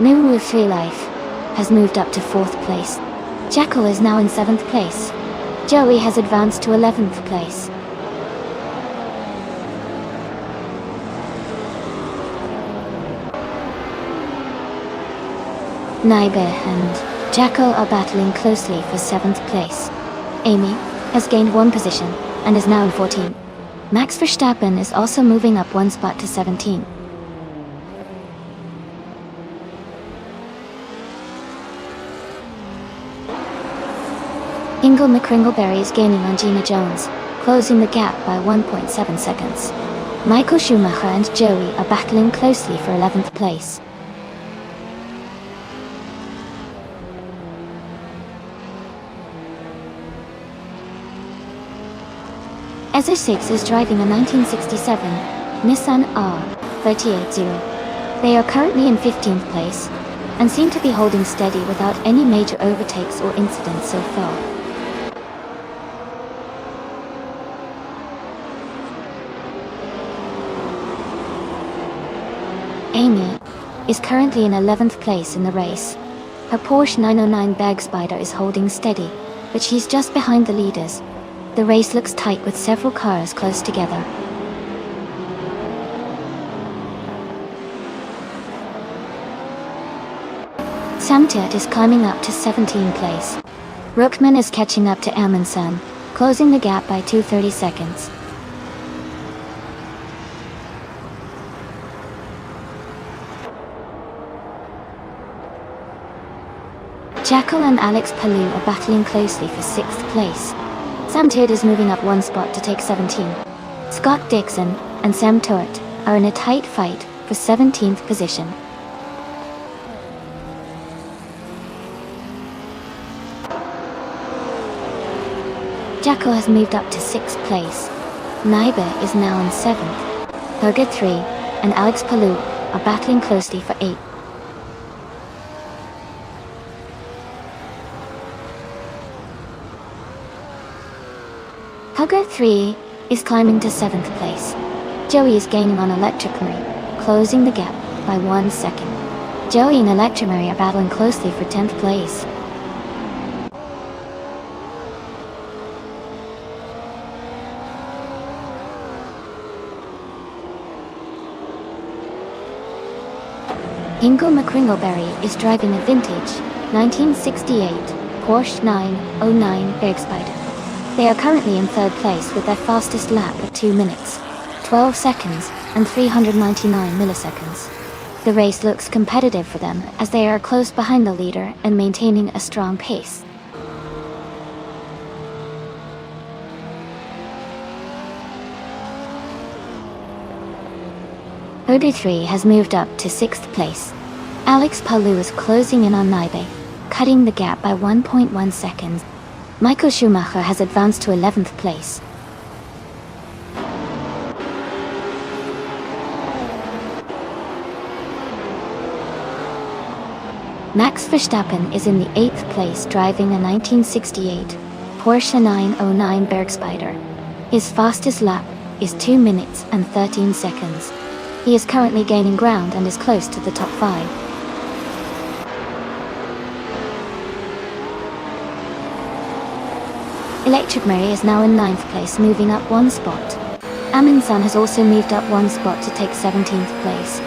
New with 3 Life has moved up to 4th place. Jackal is now in 7th place. Joey has advanced to 11th place. Naibe and Jackal are battling closely for 7th place. Amy has gained 1 position and is now in 14. Max Verstappen is also moving up 1 spot to 17. Ingo McCringleberry is gaining on Gina Jones, closing the gap by 1.7 seconds. Michael Schumacher and Joey are battling closely for 11th place. Isaacs is driving a 1967 Nissan R380. They are currently in 15th place and seem to be holding steady without any major overtakes or incidents so far. Amy is currently in 11th place in the race. Her Porsche 909 Bag Spider is holding steady, but she's just behind the leaders. The race looks tight with several cars close together. Samtiat is climbing up to 17th place. Rookman is catching up to Amundsen, closing the gap by 2:30 seconds. Jackal and Alex Palou are battling closely for 6th place. Sam Tirt is moving up 1 spot to take 17. Scott Dixon and Sam Tort are in a tight fight for 17th position. Jackal has moved up to 6th place. Naibe is now in 7th. Burger 3 and Alex Palou are battling closely for 8th. Hugger 3 is climbing to 7th place. Joey is gaining on Electric Mary, closing the gap by 1 second. Joey and Electric Mary are battling closely for 10th place. Ingo McCringleberry is driving a vintage 1968 Porsche 909 Bergspider. They are currently in 3rd place with their fastest lap at 2 minutes, 12 seconds and 399 milliseconds. The race looks competitive for them as they are close behind the leader and maintaining a strong pace. Oda 3 has moved up to 6th place. Alex Palou is closing in on Naibe, cutting the gap by 1.1 seconds. Michael Schumacher has advanced to 11th place. Max Verstappen is in the 8th place driving a 1968 Porsche 909 Bergspider. His fastest lap is 2 minutes and 13 seconds. He is currently gaining ground and is close to the top 5. Electric Mary is now in 9th place, moving up 1 spot. Amundsen has also moved up 1 spot to take 17th place.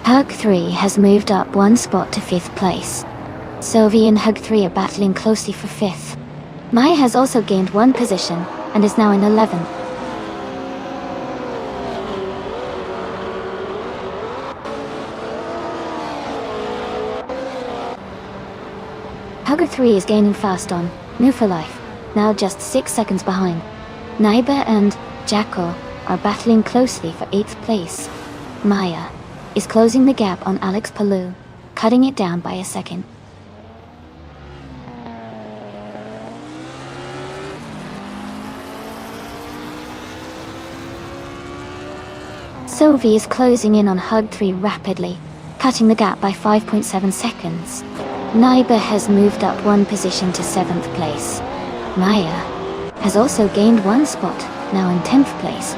Hug 3 has moved up 1 spot to 5th place. Sophie and Hug 3 are battling closely for 5th. Maya has also gained 1 position and is now in 11th. Hugger 3 is gaining fast on New for Life, now just 6 seconds behind. Naiba and Jacko are battling closely for 8th place. Maya is closing the gap on Alex Palou, cutting it down by a second. Sophie is closing in on Hug 3 rapidly, cutting the gap by 5.7 seconds. Naiba has moved up 1 position to 7th place. Maya has also gained 1 spot, now in 10th place.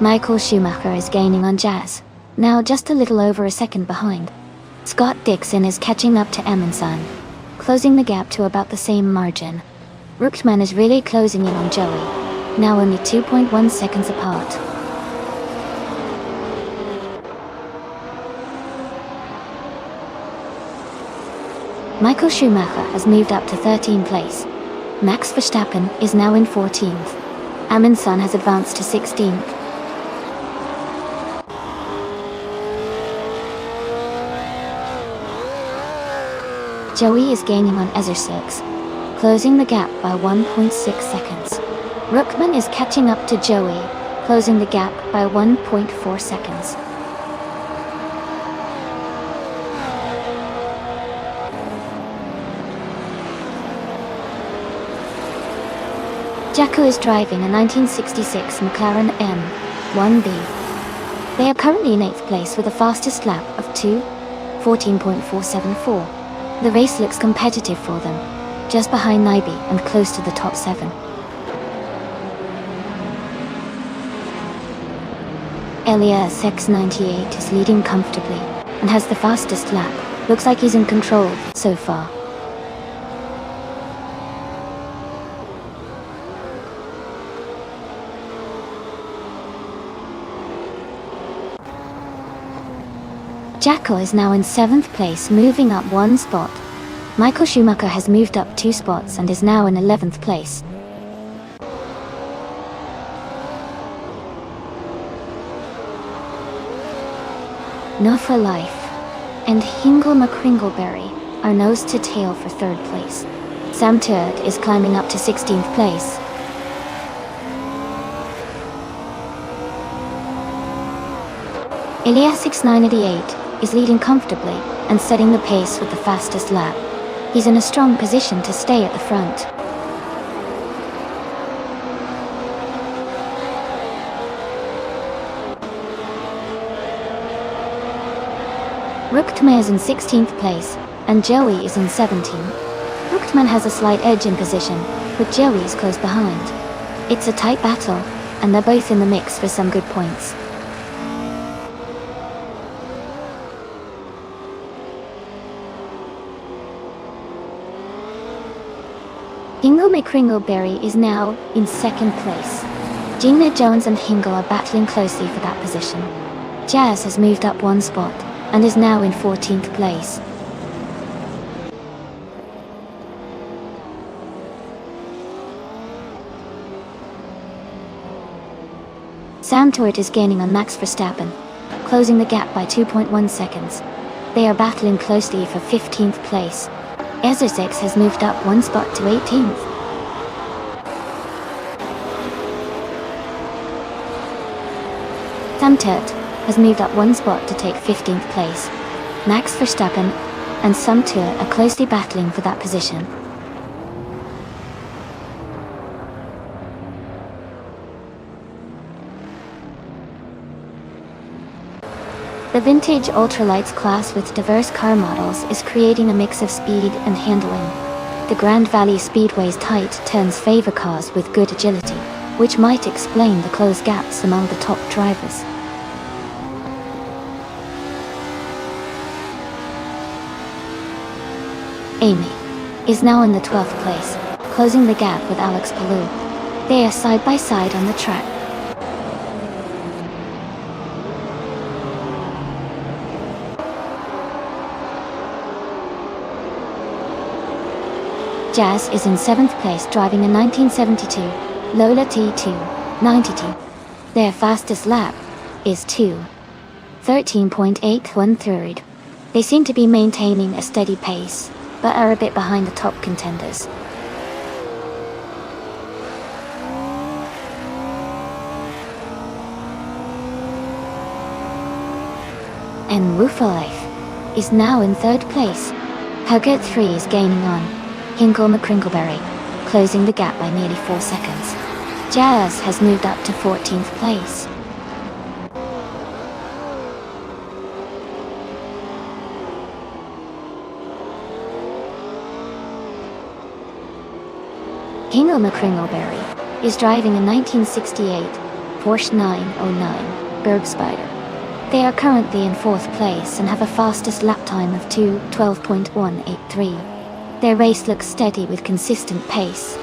Michael Schumacher is gaining on Jazz, now just a little over a second behind. Scott Dixon is catching up to Emerson, closing the gap to about the same margin. Ruckman is really closing in on Joey, now only 2.1 seconds apart. Michael Schumacher has moved up to 13th place. Max Verstappen is now in 14th. Amundsen has advanced to 16th. Joey is gaining on Ezra6, closing the gap by 1.6 seconds. Ruckman is catching up to Joey, closing the gap by 1.4 seconds. Jacko is driving a 1966 McLaren M1B. They are currently in 8th place with a fastest lap of 2:14.474. The race looks competitive for them, just behind Naibi and close to the top 7. Elias X98 is leading comfortably and has the fastest lap. Looks like he's in control so far. Jacko is now in 7th place, moving up 1 spot. Michael Schumacher has moved up 2 spots and is now in 11th place. No for Life and Hingle McCringleberry are nose to tail for 3rd place. Sam Turd is climbing up to 16th place. Elias 6988 is leading comfortably and setting the pace with the fastest lap. He's in a strong position to stay at the front. Ruckman is in 16th place, and Joey is in 17th. Ruckman has a slight edge in position, but Joey is close behind. It's a tight battle, and they're both in the mix for some good points. Hingle McCringleberry is now in 2nd place. Gina Jones and Hingle are battling closely for that position. Jazz has moved up 1 spot and is now in 14th place. Sam Tourt is gaining on Max Verstappen, closing the gap by 2.1 seconds. They are battling closely for 15th place. Ezra6 has moved up 1 spot to 18th. Sam Tourt has moved up 1 spot to take 15th place. Max Verstappen and Sam Tourt are closely battling for that position. The vintage ultralights class with diverse car models is creating a mix of speed and handling. The Grand Valley Speedway's tight turns favor cars with good agility, which might explain the close gaps among the top drivers. Amy is now in the 12th place, closing the gap with Alex Palou. They are side by side on the track. Jazz is in 7th place driving a 1972 Lola T292. Their fastest lap is 2:13.813. They seem to be maintaining a steady pace, but are a bit behind the top contenders. And Woofa is now in 3rd place. Huggett 3 is gaining on Hinkle McCringleberry, closing the gap by nearly 4 seconds. Jazz has moved up to 14th place. Hinkle McCringleberry is driving a 1968 Porsche 909 Bergspider. They are currently in 4th place and have a fastest lap time of 2:12.183. Their race looks steady with consistent pace.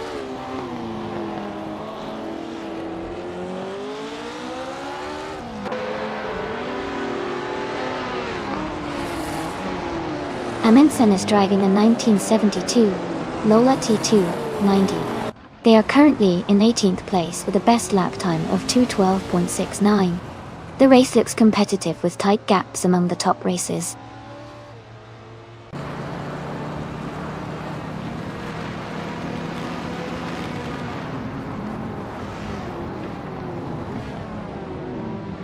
Amundsen is driving a 1972 Lola T290. They are currently in 18th place with a best lap time of 2:12.69. The race looks competitive with tight gaps among the top racers.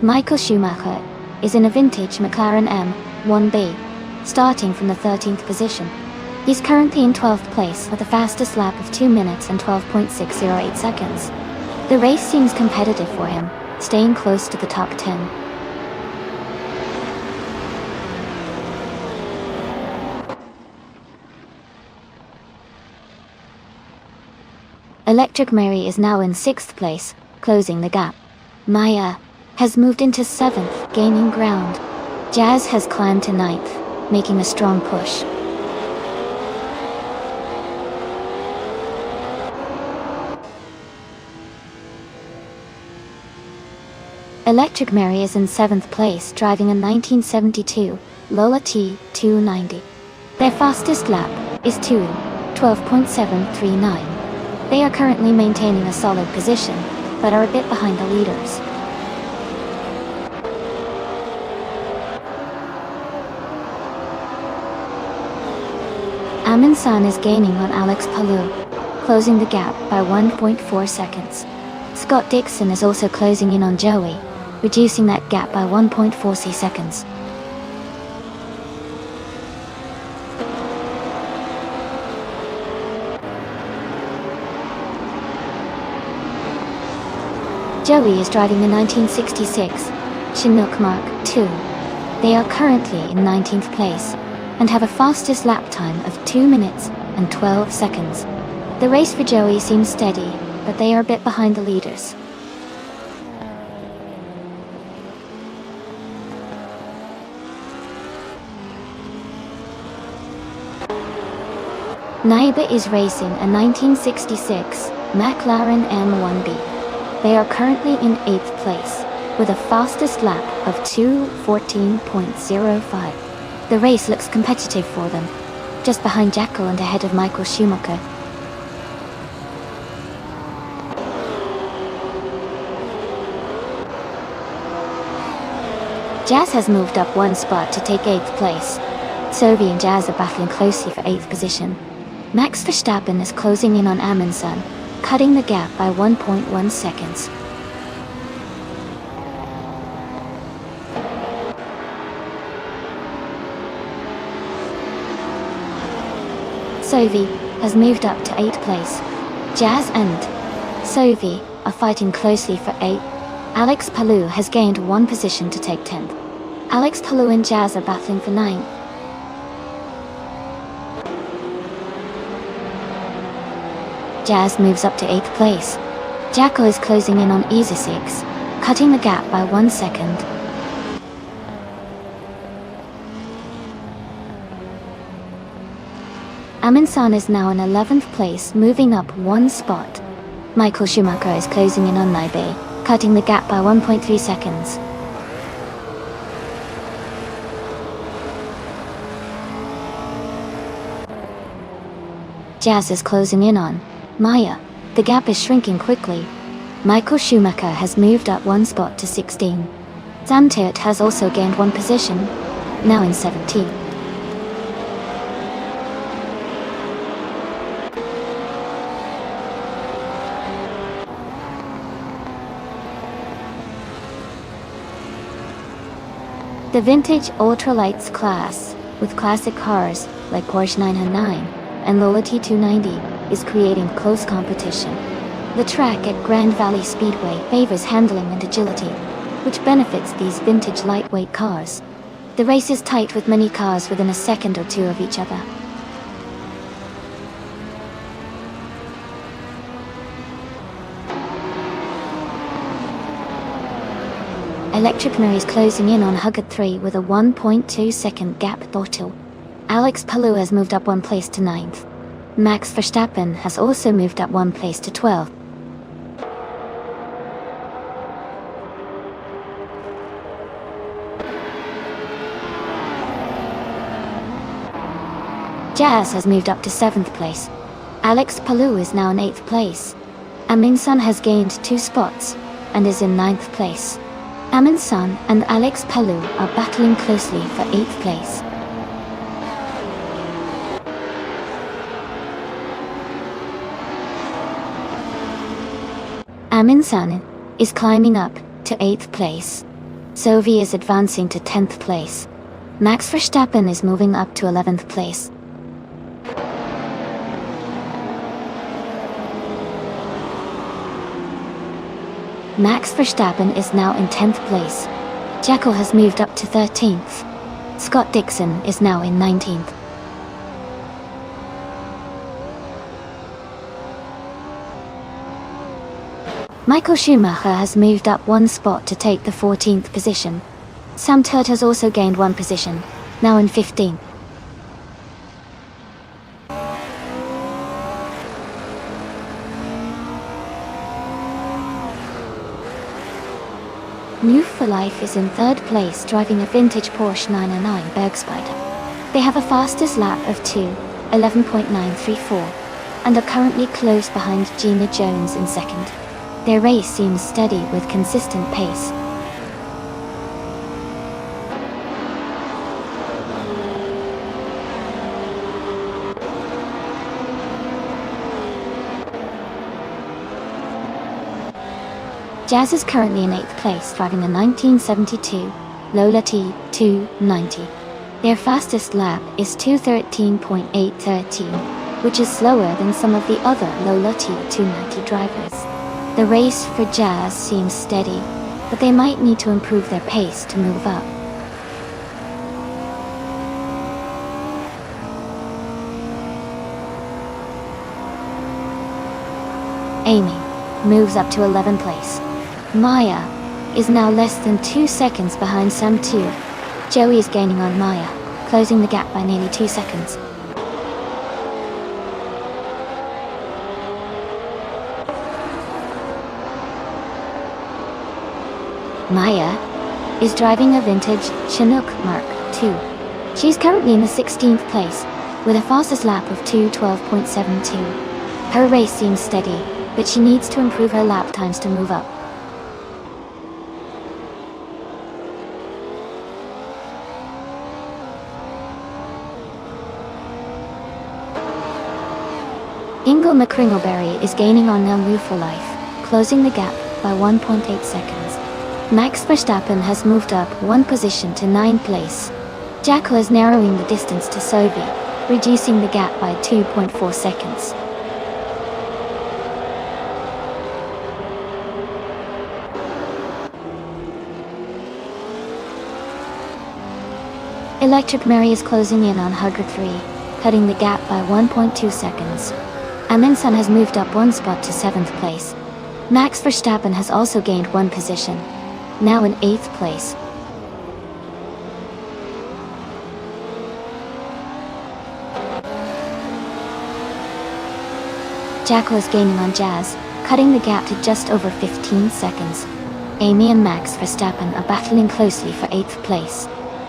Michael Schumacher is in a vintage McLaren M1B, starting from the 13th position. He's currently in 12th place with a fastest lap of 2 minutes and 12.608 seconds. The race seems competitive for him, staying close to the top 10. Electric Mary is now in 6th place, closing the gap. Maya has moved into 7th, gaining ground. Jazz has climbed to 9th, making a strong push. Electric Mary is in 7th place, driving a 1972 Lola T290. Their fastest lap is 2:12.739. They are currently maintaining a solid position, but are a bit behind the leaders. Amundsen is gaining on Alex Palou, closing the gap by 1.4 seconds. Scott Dixon is also closing in on Joey, reducing that gap by 1.4 seconds. Joey is driving the 1966 Chinook Mark II. They are currently in 19th place and have a fastest lap time of 2 minutes and 12 seconds. The race for Joey seems steady, but they are a bit behind the leaders. Naiba is racing a 1966 McLaren M1B. They are currently in 8th place, with a fastest lap of 2:14.05. The race looks competitive for them, just behind Jekyll and ahead of Michael Schumacher. Jazz has moved up 1 spot to take 8th place. Sophie and Jazz are battling closely for 8th position. Max Verstappen is closing in on Amundsen, cutting the gap by 1.1 seconds. Sophie has moved up to 8th place. Jazz and Sophie are fighting closely for 8th. Alex Palou has gained 1 position to take 10th. Alex Palou and Jazz are battling for 9th. Jazz moves up to 8th place. Jacko is closing in on Easy 6, cutting the gap by 1 second. Amundsen is now in 11th place, moving up 1 spot. Michael Schumacher is closing in on Naibe, cutting the gap by 1.3 seconds. Jazz is closing in on Maya. The gap is shrinking quickly. Michael Schumacher has moved up one spot to 16. Sam Turt has also gained one position, now in 17th. The vintage ultralights class, with classic cars like Porsche 909 and Lola T290, is creating close competition. The track at Grand Valley Speedway favors handling and agility, which benefits these vintage lightweight cars. The race is tight with many cars within a second or two of each other. Electric Mary is closing in on Huggard 3 with a 1.2 second gap total. Alex Palou has moved up one place to 9th. Max Verstappen has also moved up one place to 12th. Jazz has moved up to 7th place. Alex Palou is now in 8th place. Amin Sun has gained 2 spots and is in 9th place. Amin Sun and Alex Palou are battling closely for 8th place. Amin Sun is climbing up to 8th place. Sophie is advancing to 10th place. Max Verstappen is moving up to 11th place. Max Verstappen is now in 10th place. Jekyll has moved up to 13th. Scott Dixon is now in 19th. Michael Schumacher has moved up one spot to take the 14th position. Sam Turt has also gained one position, now in 15th. New for Life is in 3rd place driving a vintage Porsche 909 Bergspider. They have a fastest lap of 2:11.934 and are currently close behind Gina Jones in 2nd. Their race seems steady with consistent pace. Jazz is currently in 8th place driving a 1972 Lola T290. Their fastest lap is 2:13.813, which is slower than some of the other Lola T290 drivers. The race for Jazz seems steady, but they might need to improve their pace to move up. Amy moves up to 11th place. Maya is now less than 2 seconds behind Sam Turt. Joey is gaining on Maya, closing the gap by nearly 2 seconds. Maya is driving a vintage Chinook Mark II. She's currently in the 16th place, with a fastest lap of 2:12.72. Her race seems steady, but she needs to improve her lap times to move up. Ingle McCringleberry is gaining on New for Life, closing the gap by 1.8 seconds. Max Verstappen has moved up one position to 9th place. Jacko is narrowing the distance to Sophie, reducing the gap by 2.4 seconds. Electric Mary is closing in on Hugger 3, cutting the gap by 1.2 seconds. Amundsen has moved up one spot to 7th place. Max Verstappen has also gained one position, now in 8th place. Jacko is gaining on Jazz, cutting the gap to just over 15 seconds. Amy and Max Verstappen are battling closely for 8th place.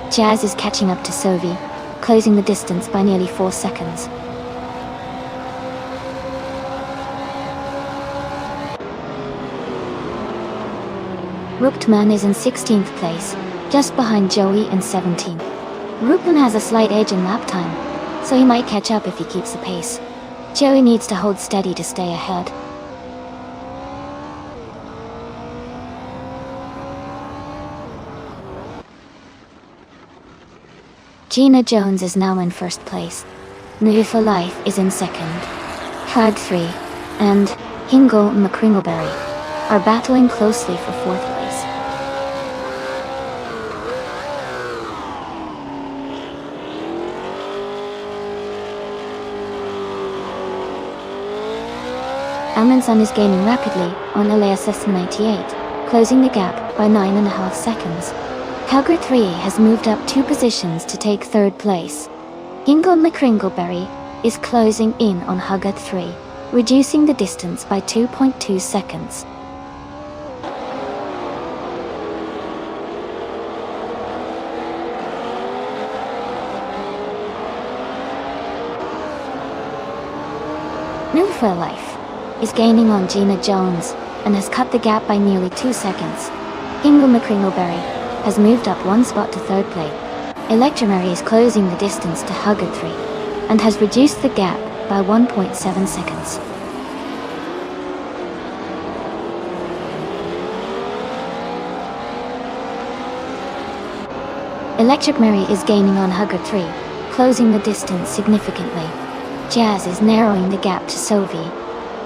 Jazz is catching up to Sophie, closing the distance by nearly 4 seconds. Rookman is in 16th place, just behind Joey in 17th. Rookman has a slight edge in lap time, so he might catch up if he keeps the pace. Joey needs to hold steady to stay ahead. Gina Jones is now in first place. New for Life is in second. Hard 3 and Hingle McCringleberry are battling closely for fourth place. Amundsen is gaining rapidly on LASS 98, closing the gap by 9.5 seconds. Calgary 3 has moved up 2 positions to take third place. Hingle McCringleberry is closing in on Huggett 3, reducing the distance by 2.2 seconds. New for Life is gaining on Gina Jones and has cut the gap by nearly 2 seconds. Hingle McCringleberry has moved up 1 spot to third place. Electromary is closing the distance to Huggett 3 and has reduced the gap by 1.7 seconds. Electric Mary is gaining on Huggett 3, closing the distance significantly. Jazz is narrowing the gap to Sophie.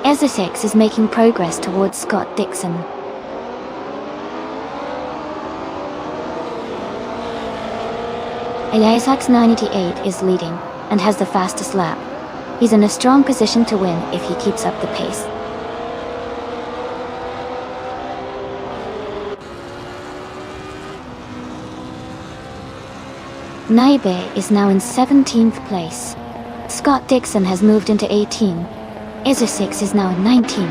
Essex is making progress towards Scott Dixon. Elias 98 is leading and has the fastest lap. He's in a strong position to win if he keeps up the pace. Naibe is now in 17th place. Scott Dixon has moved into 18. Essex is now in 19.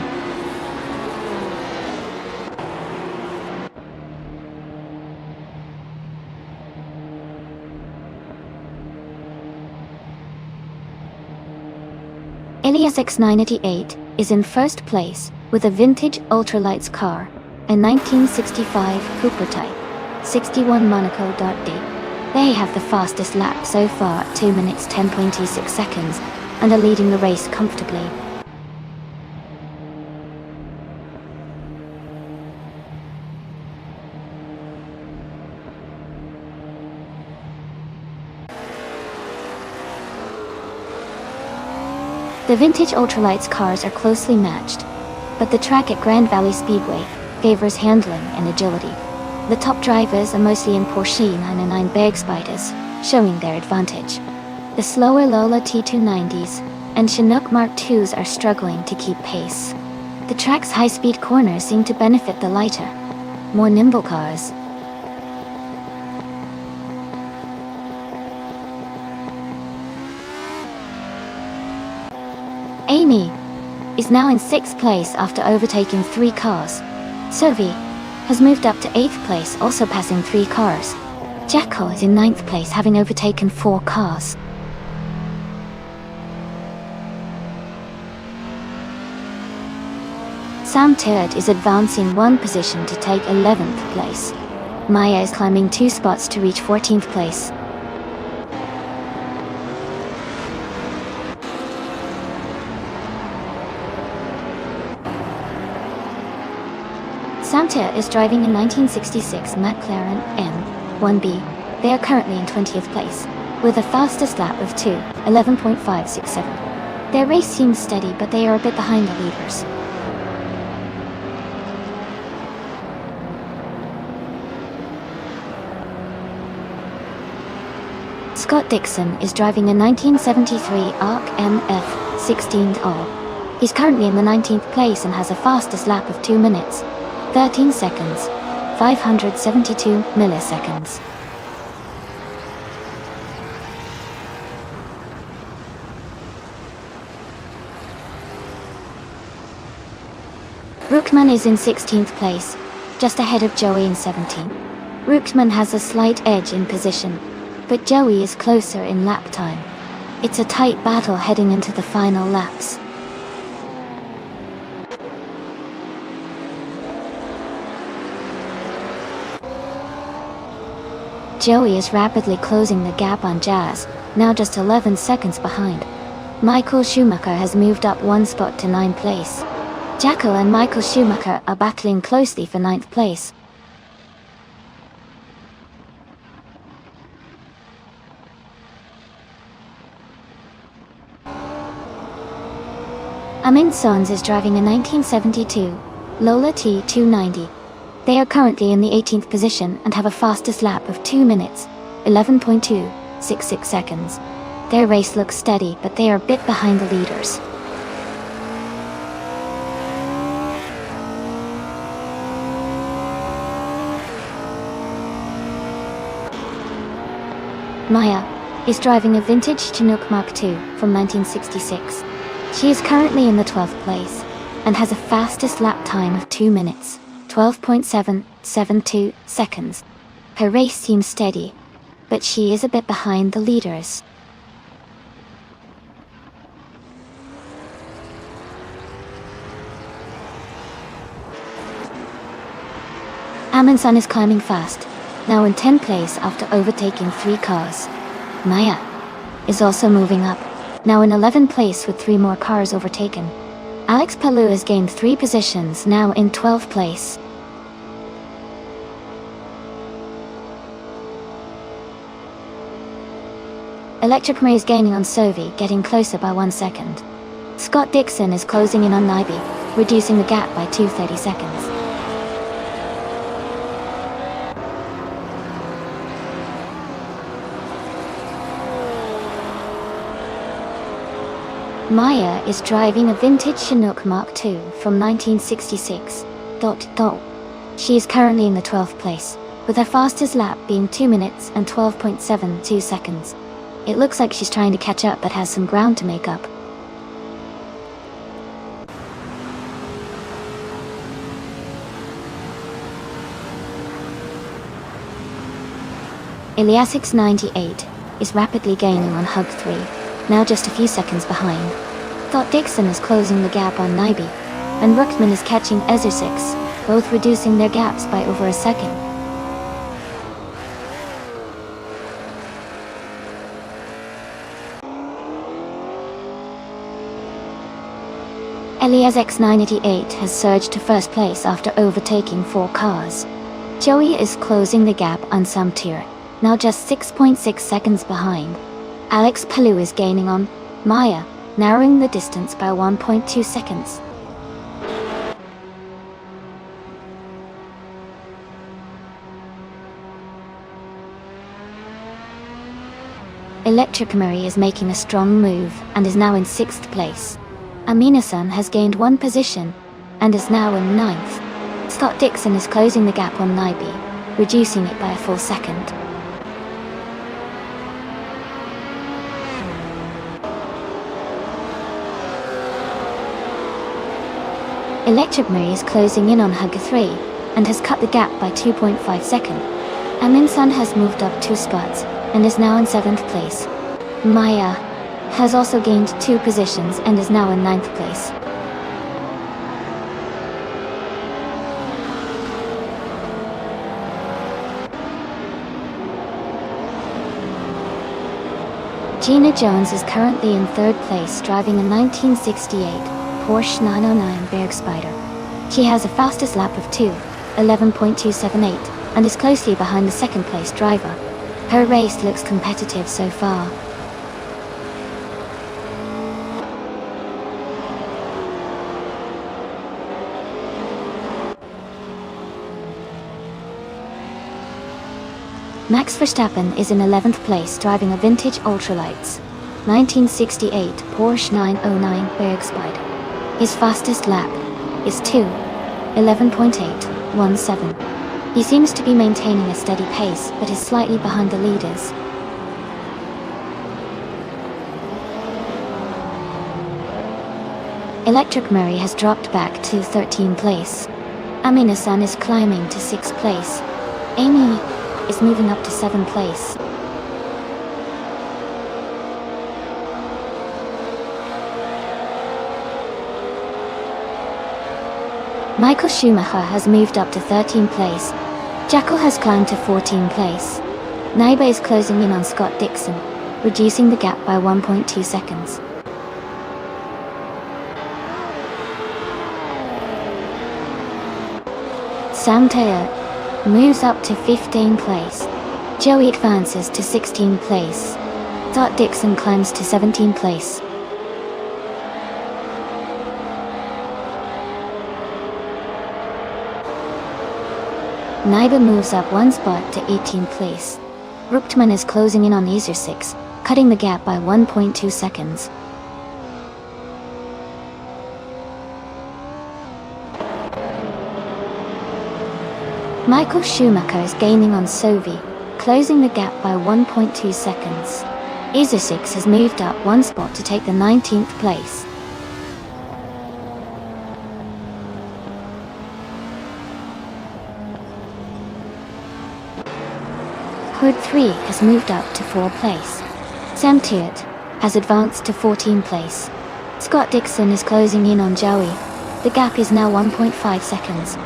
Elias X988 is in first place with a vintage ultralights car, a 1965 Cooper Type 61 Monaco.D. They have the fastest lap so far at 2 minutes 10.26 seconds and are leading the race comfortably. The vintage ultralights cars are closely matched, but the track at Grand Valley Speedway favors handling and agility. The top drivers are mostly in Porsche 999 Bag Spiders, showing their advantage. The slower Lola T290s and Chinook Mark IIs are struggling to keep pace. The track's high-speed corners seem to benefit the lighter, more nimble cars. Amy is now in 6th place after overtaking 3 cars. Sophie has moved up to 8th place, also passing 3 cars. Jacko is in 9th place, having overtaken 4 cars. Sam Turd is advancing 1 position to take 11th place. Maya is climbing 2 spots to reach 14th place. Santa is driving a 1966 McLaren M1B. They are currently in 20th place, with a fastest lap of 2:11.567. Their race seems steady, but they are a bit behind the leaders. Scott Dixon is driving a 1973 ARC MF 16 All. He's currently in the 19th place and has a fastest lap of 2 minutes, 13 seconds, 572 milliseconds. Rookman is in 16th place, just ahead of Joey in 17th. Rookman has a slight edge in position, but Joey is closer in lap time. It's a tight battle heading into the final laps. Joey is rapidly closing the gap on Jazz, now just 11 seconds behind. Michael Schumacher has moved up one spot to 9th place. Jacko and Michael Schumacher are battling closely for 9th place. Amin Sons is driving a 1972 Lola T290. They are currently in the 18th position and have a fastest lap of 2 minutes, 11.266 seconds. Their race looks steady, but they are a bit behind the leaders. Maya is driving a vintage Chinook Mark II from 1966. She is currently in the 12th place and has a fastest lap time of 2 minutes, 12.772 seconds. Her race seems steady, but she is a bit behind the leaders. Amundsen is climbing fast, now in 10th place after overtaking 3 cars. Maya is also moving up, now in 11th place with 3 more cars overtaken. Alex Palou has gained 3 positions, now in 12th place. Electric Murray is gaining on Sovi, getting closer by 1 second. Scott Dixon is closing in on Nyby, reducing the gap by 2:30 seconds. Maya is driving a vintage Chinook Mark II from 1966. She is currently in the 12th place, with her fastest lap being 2 minutes and 12.72 seconds. It looks like she's trying to catch up but has some ground to make up. Iliasix 98 is rapidly gaining on Hug 3, now just a few seconds behind. Scott Dixon is closing the gap on Nyby, and Ruckman is catching Ezer 6, both reducing their gaps by over a second. Elias X988 has surged to first place after overtaking 4 cars. Joey is closing the gap on Samtir, now just 6.6 seconds behind. Alex Palou is gaining on Maya, narrowing the distance by 1.2 seconds. Electric Murray is making a strong move and is now in 6th place. Aminasan has gained 1 position and is now in 9th. Scott Dixon is closing the gap on Nyby, reducing it by a full second. Electric Murray is closing in on Hugger 3 and has cut the gap by 2.5 seconds. Aminsan has moved up 2 spots and is now in 7th place. Maya has also gained 2 positions and is now in 9th place. Gina Jones is currently in 3rd place driving a 1968 Porsche 909 Bergspider. She has a fastest lap of 11.278, and is closely behind the 2nd place driver. Her race looks competitive so far. Max Verstappen is in 11th place driving a vintage ultralights 1968 Porsche 909 Bergspider. His fastest lap is 11.817. He seems to be maintaining a steady pace, but is slightly behind the leaders. Electric Murray has dropped back to 13th place. Aminasan is climbing to 6th place. Amy is moving up to 7th place. Michael Schumacher has moved up to 13th place. Jackal has climbed to 14th place. Neighbor is closing in on Scott Dixon, reducing the gap by 1.2 seconds. Sam Te'o moves up to 15th place. Joey advances to 16th place. Scott Dixon climbs to 17th place. Neighbor moves up one spot to 18th place. Ruckman is closing in on Easer 6, cutting the gap by 1.2 seconds. Michael Schumacher is gaining on Sovi, closing the gap by 1.2 seconds. Easer 6 has moved up one spot to take the 19th place. Hood 3 has moved up to 4th place. Sam Te'o has advanced to 14th place. Scott Dixon is closing in on Joey. The gap is now 1.5 seconds.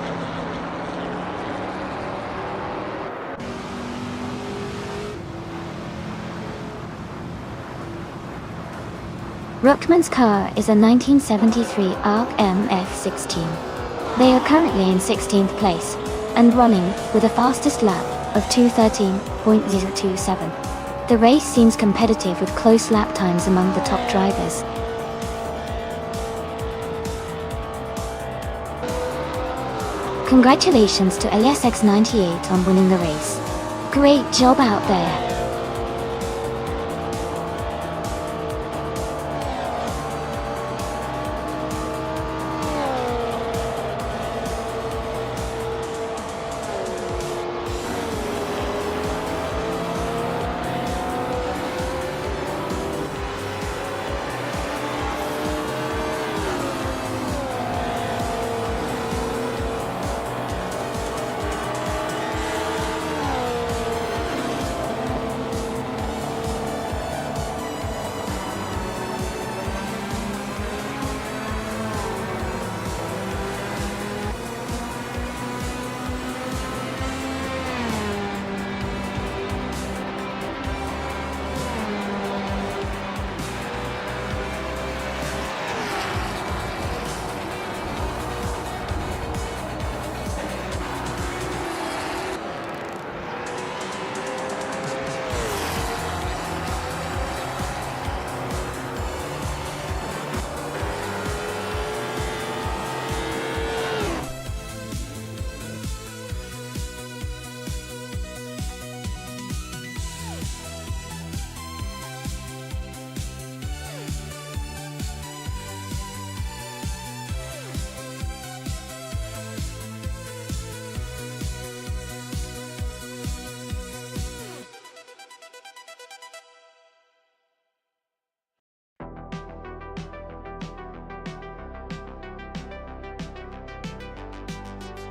Ruckman's car is a 1973 ARC MF16. They are currently in 16th place and running with a fastest lap of 2:13.027. The race seems competitive with close lap times among the top drivers. Congratulations to LSX98 on winning the race. Great job out there.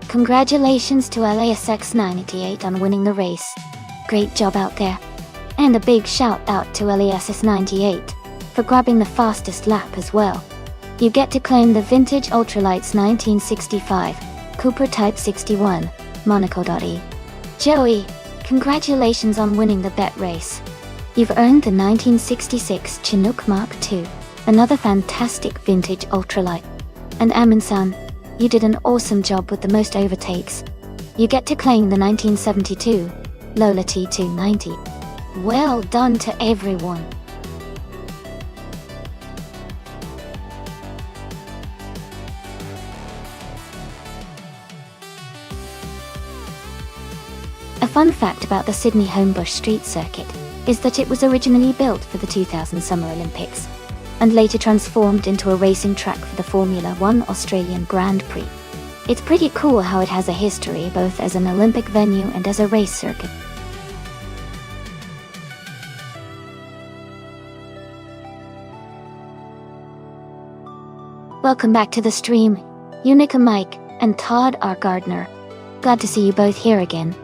Congratulations to LASX98 on winning the race. Great job out there. And a big shout out to LASX98 for grabbing the fastest lap as well. You get to claim the vintage Ultralights 1965 Cooper Type 61 Monaco.E. Joey, congratulations on winning the bet race. You've earned the 1966 Chinook Mark II, another fantastic vintage ultralight. And Amin-san, you did an awesome job with the most overtakes. You get to claim the 1972 Lola T290. Well done to everyone. A fun fact about the Sydney Homebush Street Circuit is that it was originally built for the 2000 Summer Olympics and later transformed into a racing track for the Formula One Australian Grand Prix. It's pretty cool how it has a history both as an Olympic venue and as a race circuit. Welcome back to the stream, Unica Mike and Todd R. Gardner. Glad to see you both here again.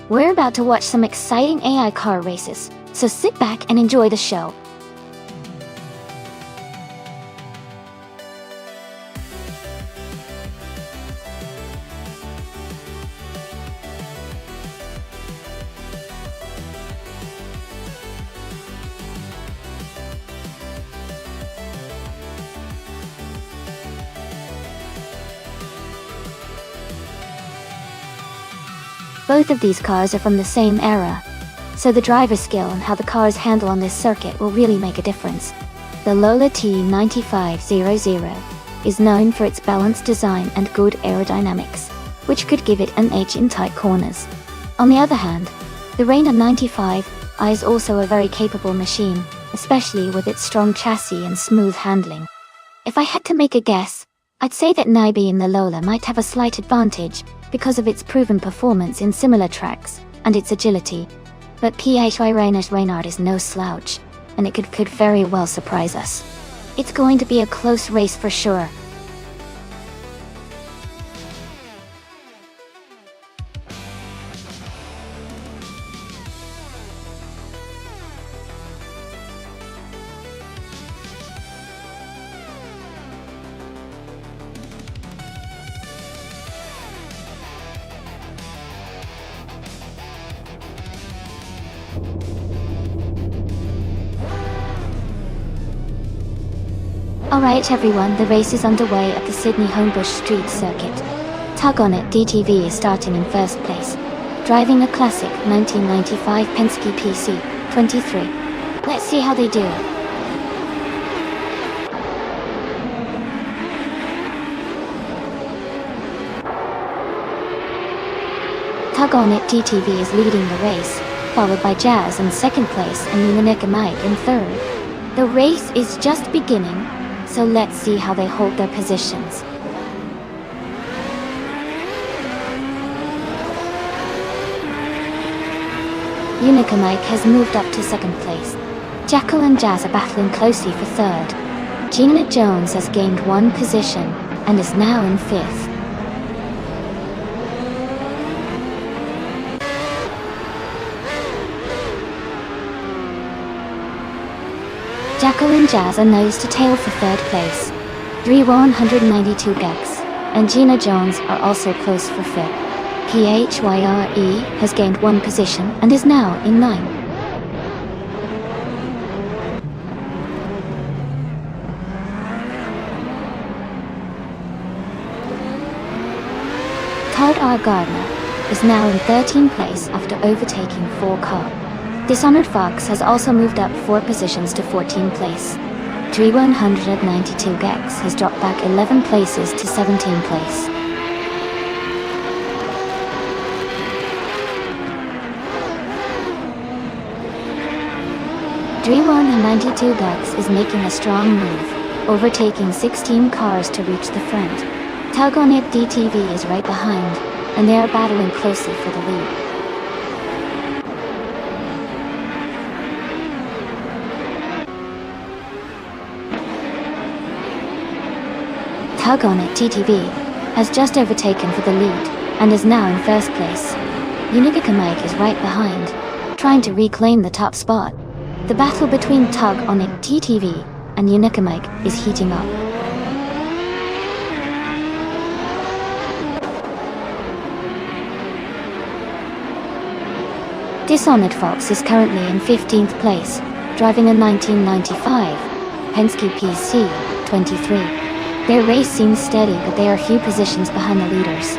We're about to watch some exciting AI car races, so sit back and enjoy the show. Both of these cars are from the same era, so the driver skill and how the cars handle on this circuit will really make a difference. The Lola T9500 is known for its balanced design and good aerodynamics, which could give it an edge in tight corners. On the other hand, the Reina 95i is also a very capable machine, especially with its strong chassis and smooth handling. If I had to make a guess, I'd say that Nibe in the Lola might have a slight advantage because of its proven performance in similar tracks and its agility. But PHY Reina's Reynard is no slouch, and it could very well surprise us. It's going to be a close race for sure. Alright everyone, the race is underway at the Sydney Homebush Street Circuit. Tug On It DTV is starting in first place, driving a classic 1995 Penske PC 23. Let's see how they do. Tug On It DTV is leading the race, followed by Jazz in second place and Unica Mike in third. The race is just beginning, so let's see how they hold their positions. Unica Mike has moved up to second place. Jackal and Jazz are battling closely for third. Gina Jones has gained one position and is now in fifth. Jackal and Jazz are nose to tail for third place. 192 gex, and Gina Jones are also close for fifth. PHYRE has gained one position and is now in 9. Todd R. Gardner is now in 13th place after overtaking 4 cars. Dishonored Fox has also moved up 4 positions to 14th place. 192 gex has dropped back 11 places to 17th place. Drew192 gex is making a strong move, overtaking 16 cars to reach the front. Tug On It DTV is right behind, and they are battling closely for the lead. Tug On It TTV has just overtaken for the lead and is now in first place. Unica Mike is right behind, trying to reclaim the top spot. The battle between Tug On It TTV and Unica Mike is heating up. Dishonored Fox is currently in 15th place, driving a 1995 Penske PC 23. Their race seems steady, but they are a few positions behind the leaders.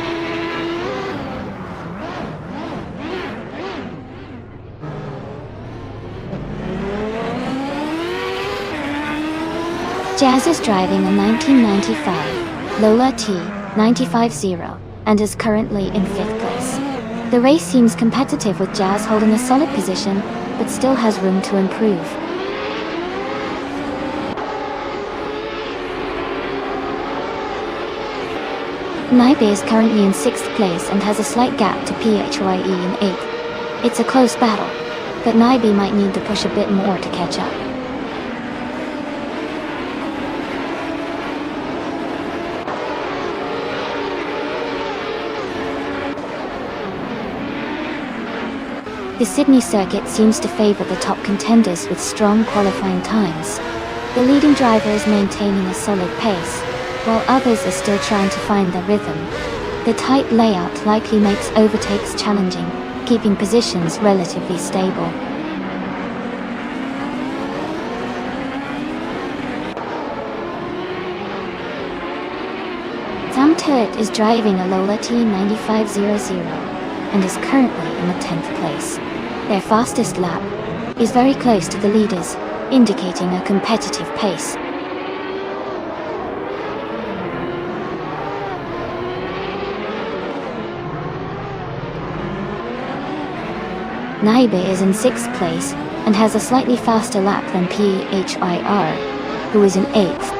Jazz is driving a 1995 Lola T95 and is currently in 5th place. The race seems competitive with Jazz holding a solid position, but still has room to improve. Nibe is currently in 6th place and has a slight gap to PHYE in 8th. It's a close battle, but Nibe might need to push a bit more to catch up. The Sydney circuit seems to favour the top contenders with strong qualifying times. The leading driver is maintaining a solid pace, while others are still trying to find their rhythm. The tight layout likely makes overtakes challenging, keeping positions relatively stable. Sam Turret is driving a Lola T9500 and is currently in the 10th place. Their fastest lap is very close to the leaders, indicating a competitive pace. Naibe is in 6th place and has a slightly faster lap than PHIR, who is in 8th.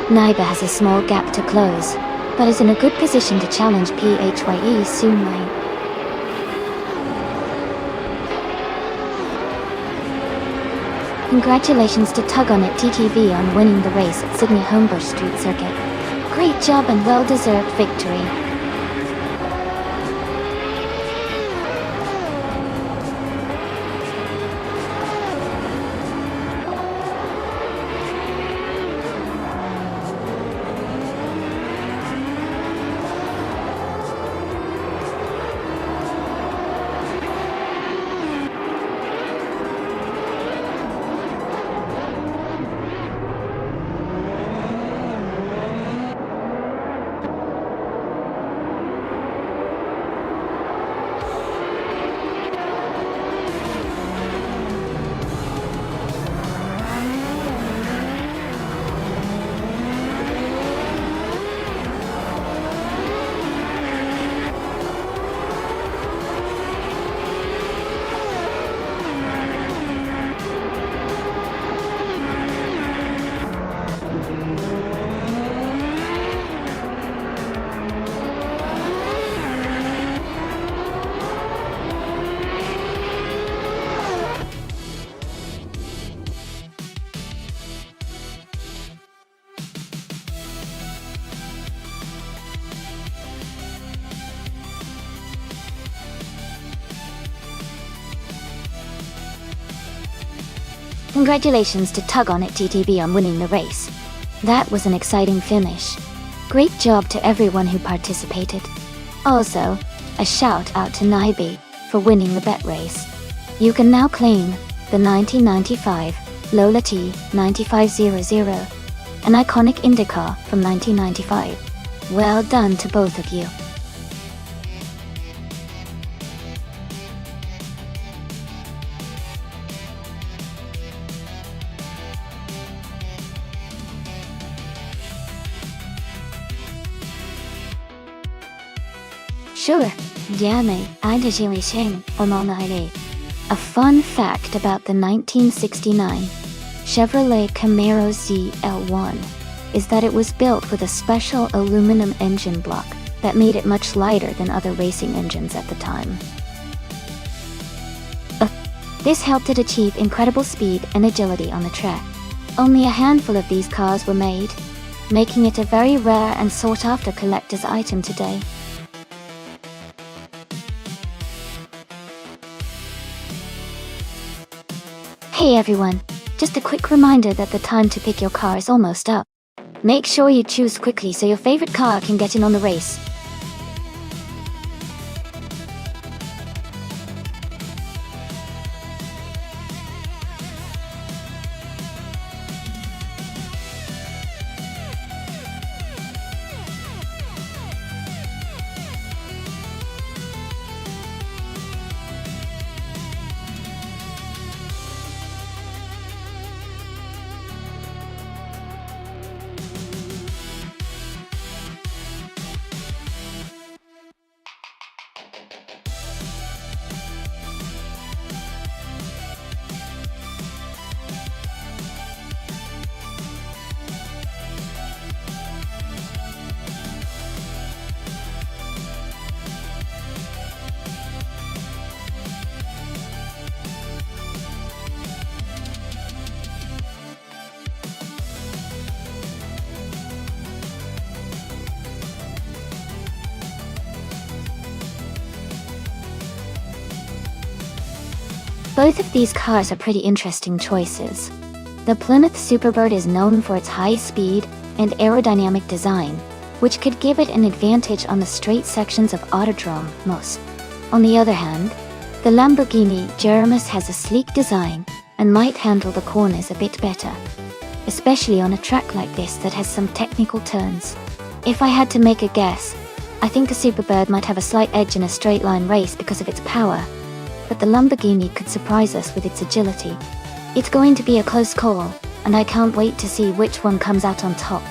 Naibe has a small gap to close, but is in a good position to challenge PHYE soon. Congratulations to Tug On It TTV on winning the race at Sydney Homebush Street Circuit. Great job and well-deserved victory. Congratulations to Tug On It TTV on winning the race. That was an exciting finish. Great job to everyone who participated. Also, a shout out to Naibe for winning the bet race. You can now claim the 1995 Lola T 9500, an iconic IndyCar from 1995. Well done to both of you. Sure, Yame, a fun fact about the 1969 Chevrolet Camaro ZL1 is that it was built with a special aluminum engine block that made it much lighter than other racing engines at the time. This helped it achieve incredible speed and agility on the track. Only a handful of these cars were made, making it a very rare and sought-after collector's item today. Hey everyone, just a quick reminder that the time to pick your car is almost up. Make sure you choose quickly so your favorite car can get in on the race. Both of these cars are pretty interesting choices. The Plymouth Superbird is known for its high speed and aerodynamic design, which could give it an advantage on the straight sections of Autodrome most. On the other hand, the Lamborghini Jeremos has a sleek design and might handle the corners a bit better, especially on a track like this that has some technical turns. If I had to make a guess, I think the Superbird might have a slight edge in a straight line race because of its power, but the Lamborghini could surprise us with its agility. It's going to be a close call, and I can't wait to see which one comes out on top.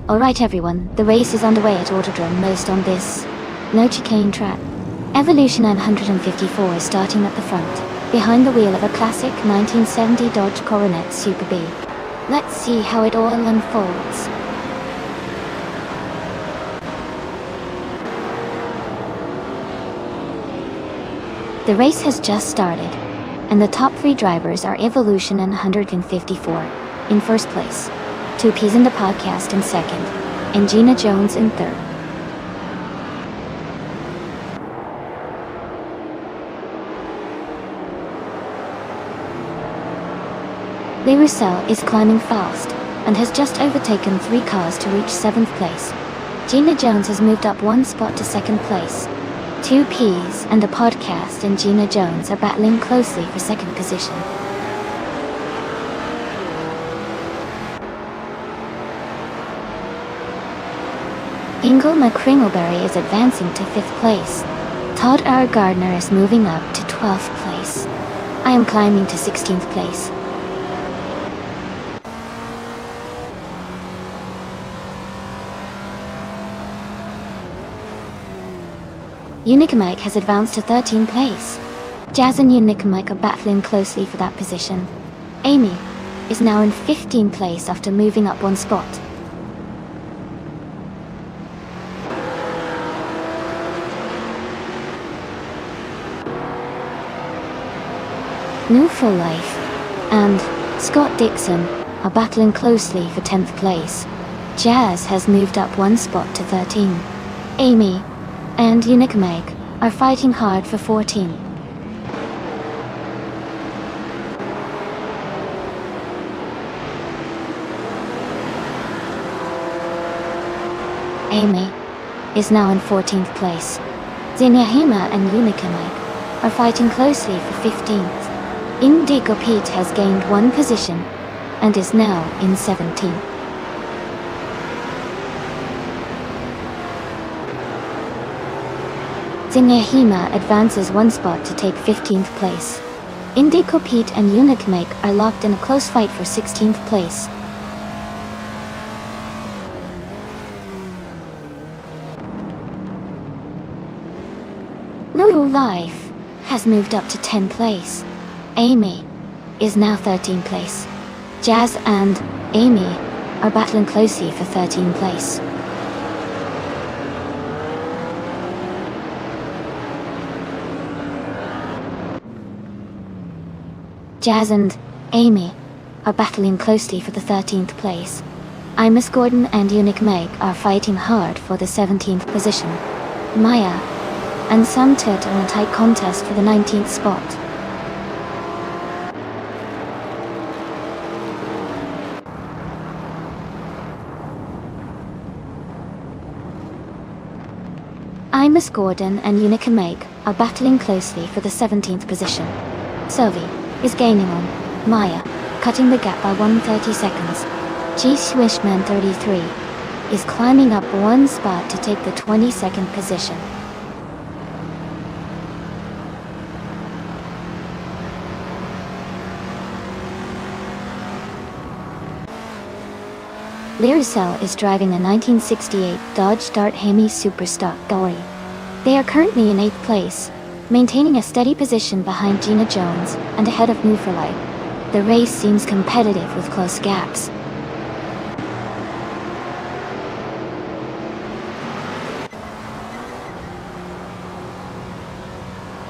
Alright everyone, the race is underway at Autodrome Most on this no chicane track. Evolution 954 is starting at the front, behind the wheel of a classic 1970 Dodge Coronet Super B. Let's see how it all unfolds. The race has just started, and the top 3 drivers are Evolution 154 in first place, 2Ps in the podcast in second, and Gina Jones in third. Le Roussel is climbing fast, and has just overtaken 3 cars to reach 7th place. Gina Jones has moved up 1 spot to 2nd place. 2Ps and the podcast and Gina Jones are battling closely for 2nd position. Ingle McCringleberry is advancing to 5th place. Todd R. Gardner is moving up to 12th place. I am climbing to 16th place. Unique Mike has advanced to 13th place. Jazz and Unique Mike are battling closely for that position. Amy is now in 15th place after moving up 1 spot. New Full Life and Scott Dixon are battling closely for 10th place. Jazz has moved up 1 spot to 13. Amy and Unique Meg are fighting hard for 14. Amy is now in 14th place. Zinyahima and Unique Meg are fighting closely for 15th. Indigo Pete has gained 1 position and is now in 17th. Zinyahima advances 1 spot to take 15th place. Indigo Pete and Unique Make are locked in a close fight for 16th place. New Life has moved up to 10th place. Amy is now 13th place. Jazz and Amy are battling closely for 13th place. Jazz and Amy are battling closely for the 13th place. Imus Gordon and Unique Meg are fighting hard for the 17th position. Maya and Sam Tut are in a tight contest for the 19th spot. Imus Gordon and Unique Meg are battling closely for the 17th position. Sylvie is gaining on Maya, cutting the gap by 130 seconds. G Swishman 33 is climbing up 1 spot to take the 22nd position. Lyricel is driving a 1968 Dodge Dart Hemi Superstock Dory. They are currently in 8th place, maintaining a steady position behind Gina Jones and ahead of Newforlight. The race seems competitive with close gaps.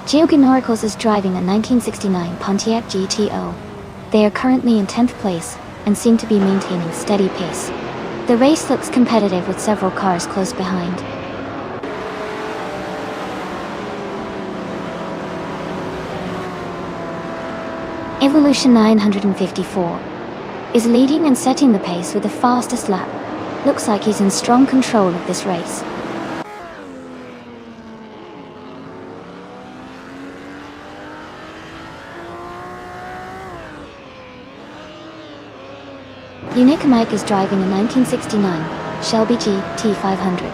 Geoghegan Oracles is driving a 1969 Pontiac GTO. They are currently in 10th place and seem to be maintaining steady pace. The race looks competitive with several cars close behind. Evolution 954 is leading and setting the pace with the fastest lap. Looks like he's in strong control of this race. Unica Mike is driving a 1969 Shelby GT500.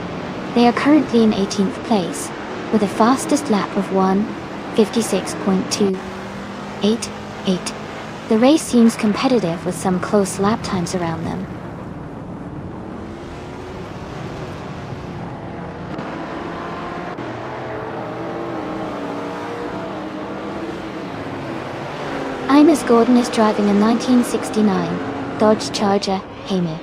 They are currently in 18th place, with a fastest lap of 1:56.288. The race seems competitive with some close lap times around them. Ines Gordon is driving a 1969 Dodge Charger Hayman.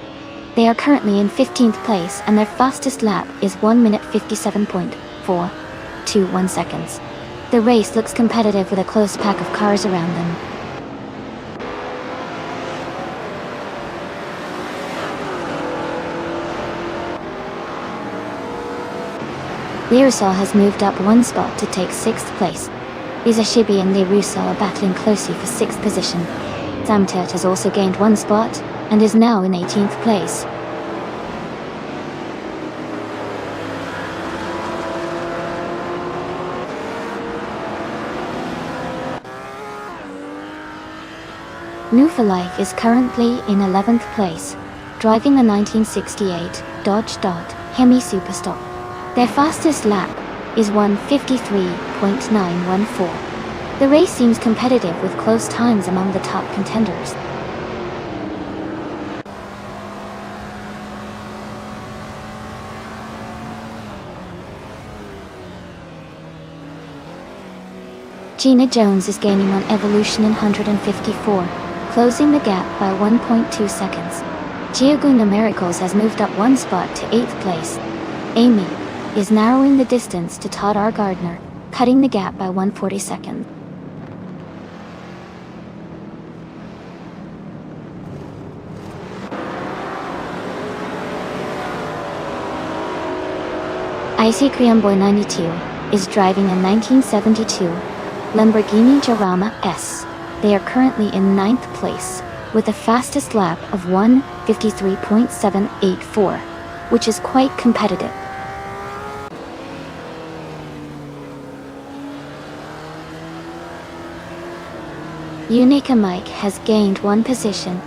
They are currently in 15th place and their fastest lap is 1:57.421 seconds. The race looks competitive with a close pack of cars around them. Lirasol has moved up one spot to take 6th place. Izashibi and Liruso are battling closely for 6th position. Samtet has also gained one spot and is now in 18th place. New for Life is currently in 11th place, driving the 1968 Dodge Dart Hemi Superstock. Their fastest lap is 1:53.914. The race seems competitive with close times among the top contenders. Gina Jones is gaining on Evolution in 154, closing the gap by 1.2 seconds. Geoghegan Miracles has moved up one spot to 8th place. Amy is narrowing the distance to Todd R. Gardner, cutting the gap by 140 seconds. Icy Creamboy 92 is driving a 1972 Lamborghini Jarama S. They are currently in 9th place, with the fastest lap of 1:53.784, which is quite competitive. Unica Mike has gained one position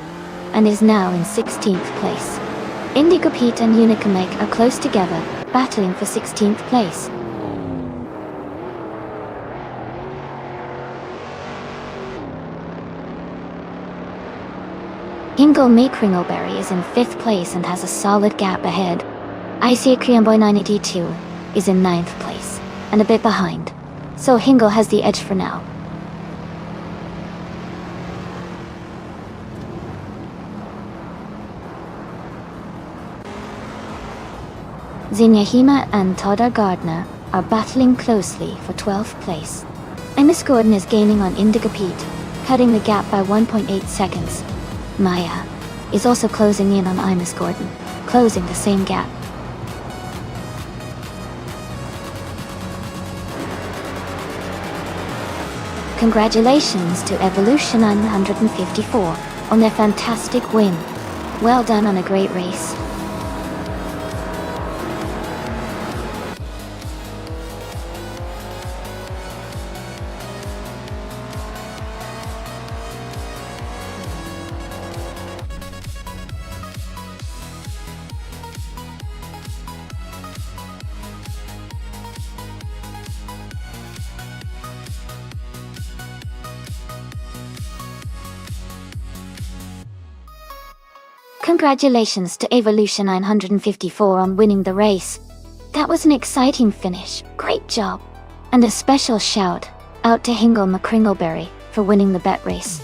and is now in 16th place. Indigo Pete and Unica Mike are close together, battling for 16th place. Hingle May Kringleberry is in 5th place and has a solid gap ahead. Icy Creamboy 982 is in 9th place, and a bit behind, so Hingle has the edge for now. Zinyahima and Todd Gardner are battling closely for 12th place. Ines Gordon is gaining on Indigo Pete, cutting the gap by 1.8 seconds. Maya is also closing in on Ines Gordon, closing the same gap. Congratulations to Evolution 954 on their fantastic win. Well done on a great race. Congratulations to Evolution 954 on winning the race. That was an exciting finish, great job. And a special shout out to Hingle McCringleberry for winning the bet race.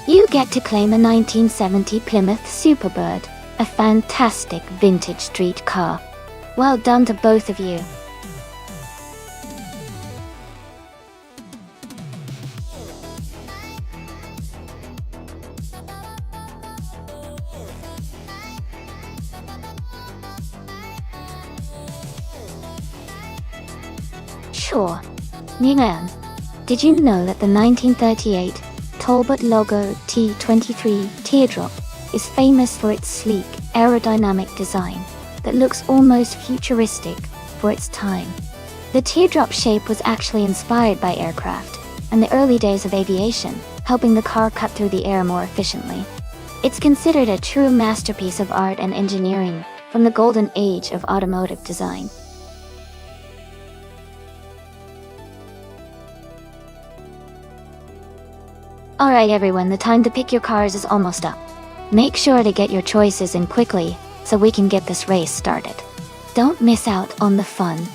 You get to claim a 1970 Plymouth Superbird, a fantastic vintage street car. Well done to both of you. sure. Nian, did you know that the 1938 Talbot Logo T23 teardrop is famous for its sleek, aerodynamic design that looks almost futuristic for its time? The teardrop shape was actually inspired by aircraft and the early days of aviation, helping the car cut through the air more efficiently. It's considered a true masterpiece of art and engineering from the golden age of automotive design. Alright everyone, the time to pick your cars is almost up. Make sure to get your choices in quickly so we can get this race started. Don't miss out on the fun.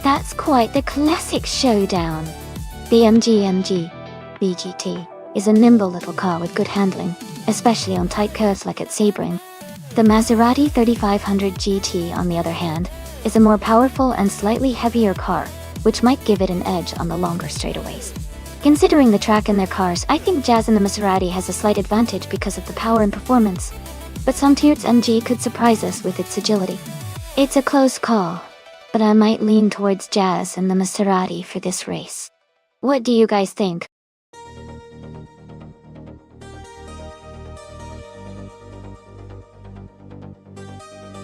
That's quite the classic showdown. The MG BGT is a nimble little car with good handling, especially on tight curves like at Sebring. The Maserati 3500 GT, on the other hand, is a more powerful and slightly heavier car, which might give it an edge on the longer straightaways. Considering the track in their cars, I think Jazz in the Maserati has a slight advantage because of the power and performance, but some Tiert's MG could surprise us with its agility. It's a close call, but I might lean towards Jazz and the Maserati for this race. What do you guys think?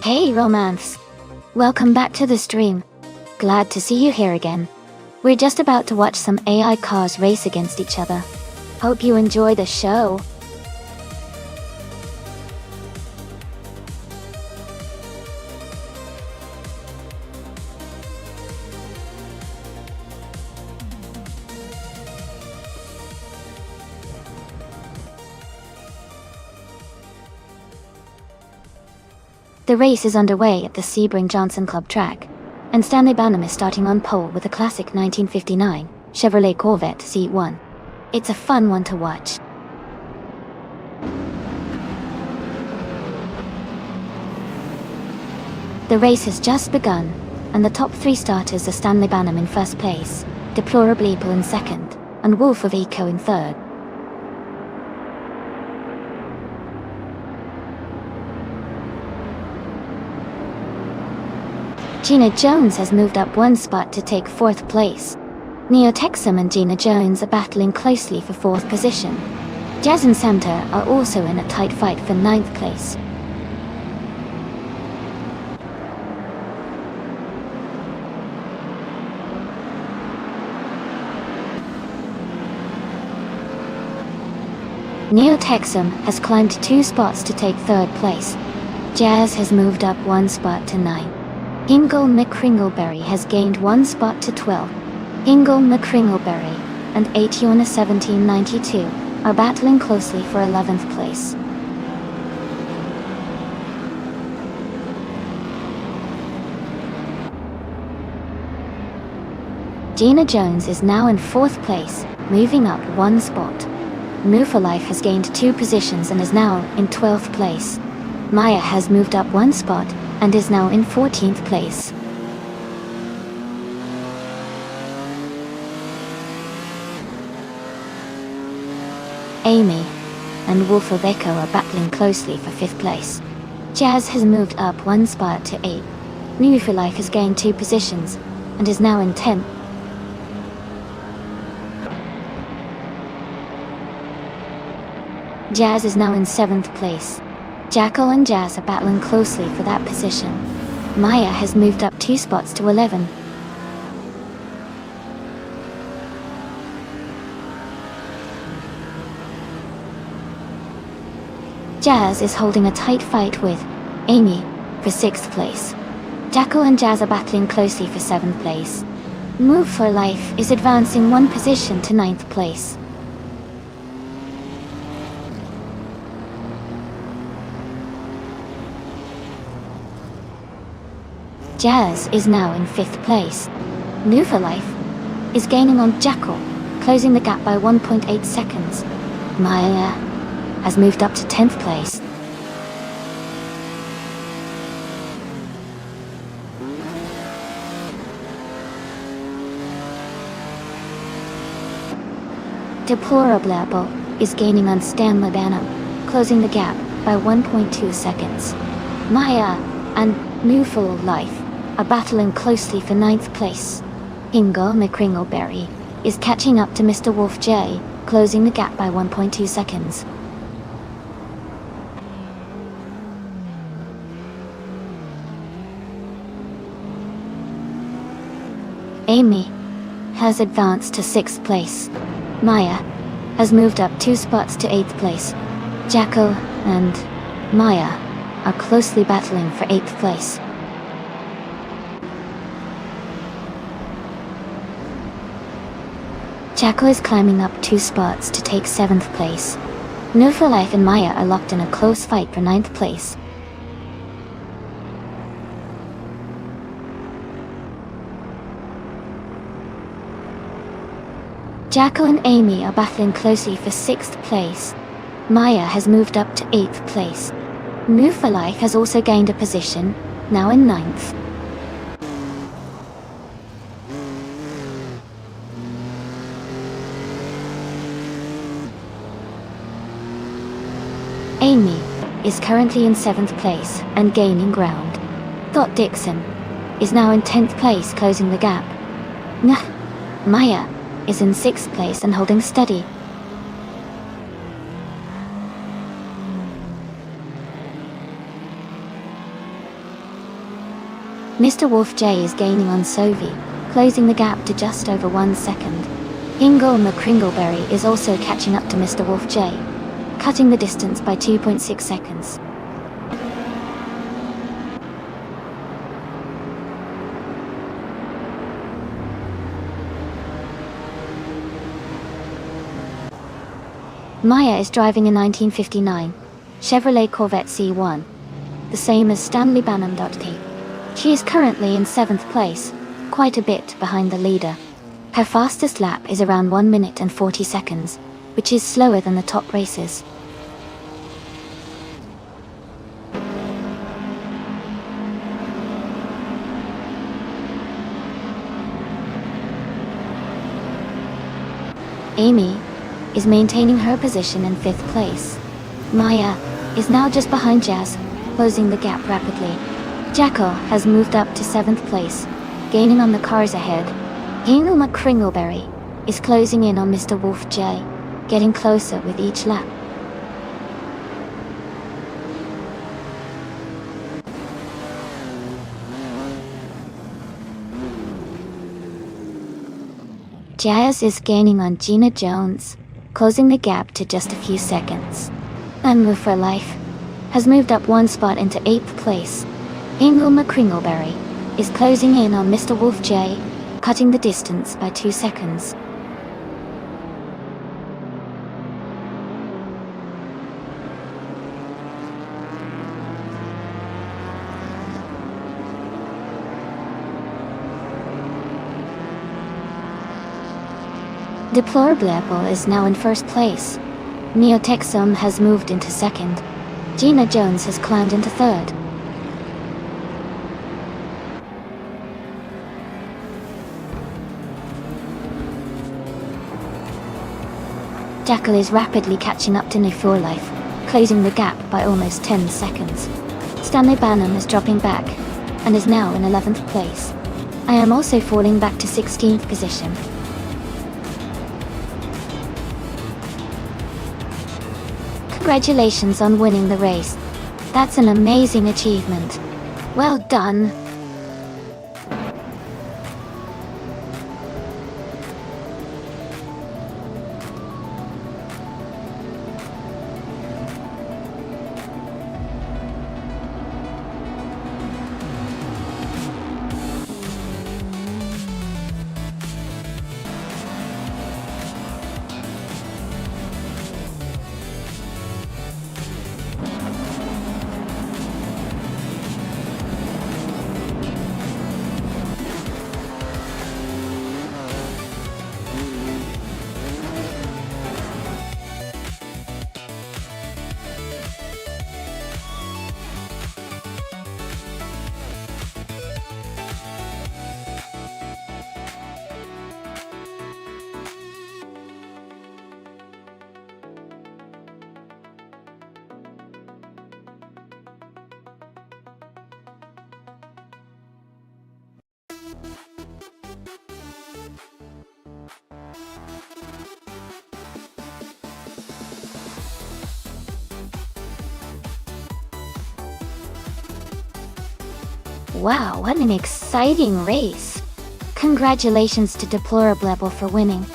Hey Romance! Welcome back to the stream. Glad to see you here again. We're just about to watch some AI cars race against each other. Hope you enjoy the show. The race is underway at the Sebring Johnson Club track, and Stanley Banham is starting on pole with a classic 1959 Chevrolet Corvette C1. It's a fun one to watch. The race has just begun, and the top three starters are Stanley Banham in first place, Deplorable Eagle in second, and Wolf of Eco in third. Gina Jones has moved up one spot to take fourth place. Neo Texum and Gina Jones are battling closely for fourth position. Jazz and Santa are also in a tight fight for ninth place. Neo Texum has climbed 2 spots to take third place. Jazz has moved up 1 spot to 9. Hingle McCringleberry has gained 1 spot to 12. Hingle McCringleberry and Ationa 1792 are battling closely for 11th place. Gina Jones is now in 4th place, moving up 1 spot. Moofa Life has gained 2 positions and is now in 12th place. Maya has moved up 1 spot and is now in 14th place. Amy and Wolf of Echo are battling closely for 5th place. Jazz has moved up 1 spot to 8. New for Life has gained 2 positions, and is now in 10th. Jazz is now in 7th place. Jackal and Jazz are battling closely for that position. Maya has moved up 2 spots to 11. Jazz is holding a tight fight with Amy for 6th place. Jackal and Jazz are battling closely for 7th place. Move for Life is advancing 1 position to 9th place. Jazz is now in 5th place. New for Life is gaining on Jackal, closing the gap by 1.8 seconds. Maya has moved up to 10th place. Deplorable is gaining on Stanley Banham, closing the gap by 1.2 seconds. Maya and New for Life are battling closely for 9th place. Ingo McCringleberry is catching up to Mr. Wolf J, closing the gap by 1.2 seconds. Amy has advanced to 6th place. Maya has moved up 2 spots to 8th place. Jackal and Maya are closely battling for 8th place. Jackal is climbing up 2 spots to take 7th place. New for Life and Maya are locked in a close fight for 9th place. Jackal and Amy are battling closely for 6th place. Maya has moved up to 8th place. New for Life has also gained a position, now in 9th. Amy is currently in 7th place and gaining ground. Dot Dixon is now in 10th place, closing the gap. Maya is in 6th place and holding steady. Mr. Wolf J is gaining on Sovi, closing the gap to just over 1 second. Ingo McCringleberry is also catching up to Mr. Wolf J, cutting the distance by 2.6 seconds. Maya is driving a 1959 Chevrolet Corvette C1, the same as Stanley Banham. She is currently in 7th place, quite a bit behind the leader. Her fastest lap is around 1 minute and 40 seconds, which is slower than the top racers. Amy is maintaining her position in 5th place. Maya is now just behind Jazz, closing the gap rapidly. Jackal has moved up to 7th place, gaining on the cars ahead. Ingo McCringleberry is closing in on Mr. Wolf J, getting closer with each lap. Jazz is gaining on Gina Jones, closing the gap to just a few seconds. And Move for Life has moved up 1 spot into 8th place. Ingo McCringleberry is closing in on Mr. Wolf J, cutting the distance by 2 seconds. Deplorable is now in 1st place. Neotexum has moved into 2nd. Gina Jones has climbed into 3rd. Jackal is rapidly catching up to New for Life, closing the gap by almost 10 seconds. Stanley Banham is dropping back, and is now in 11th place. I am also falling back to 16th position. Congratulations on winning the race. That's an amazing achievement. Well done. Wow, what an exciting race! Congratulations to Deplorable for winning.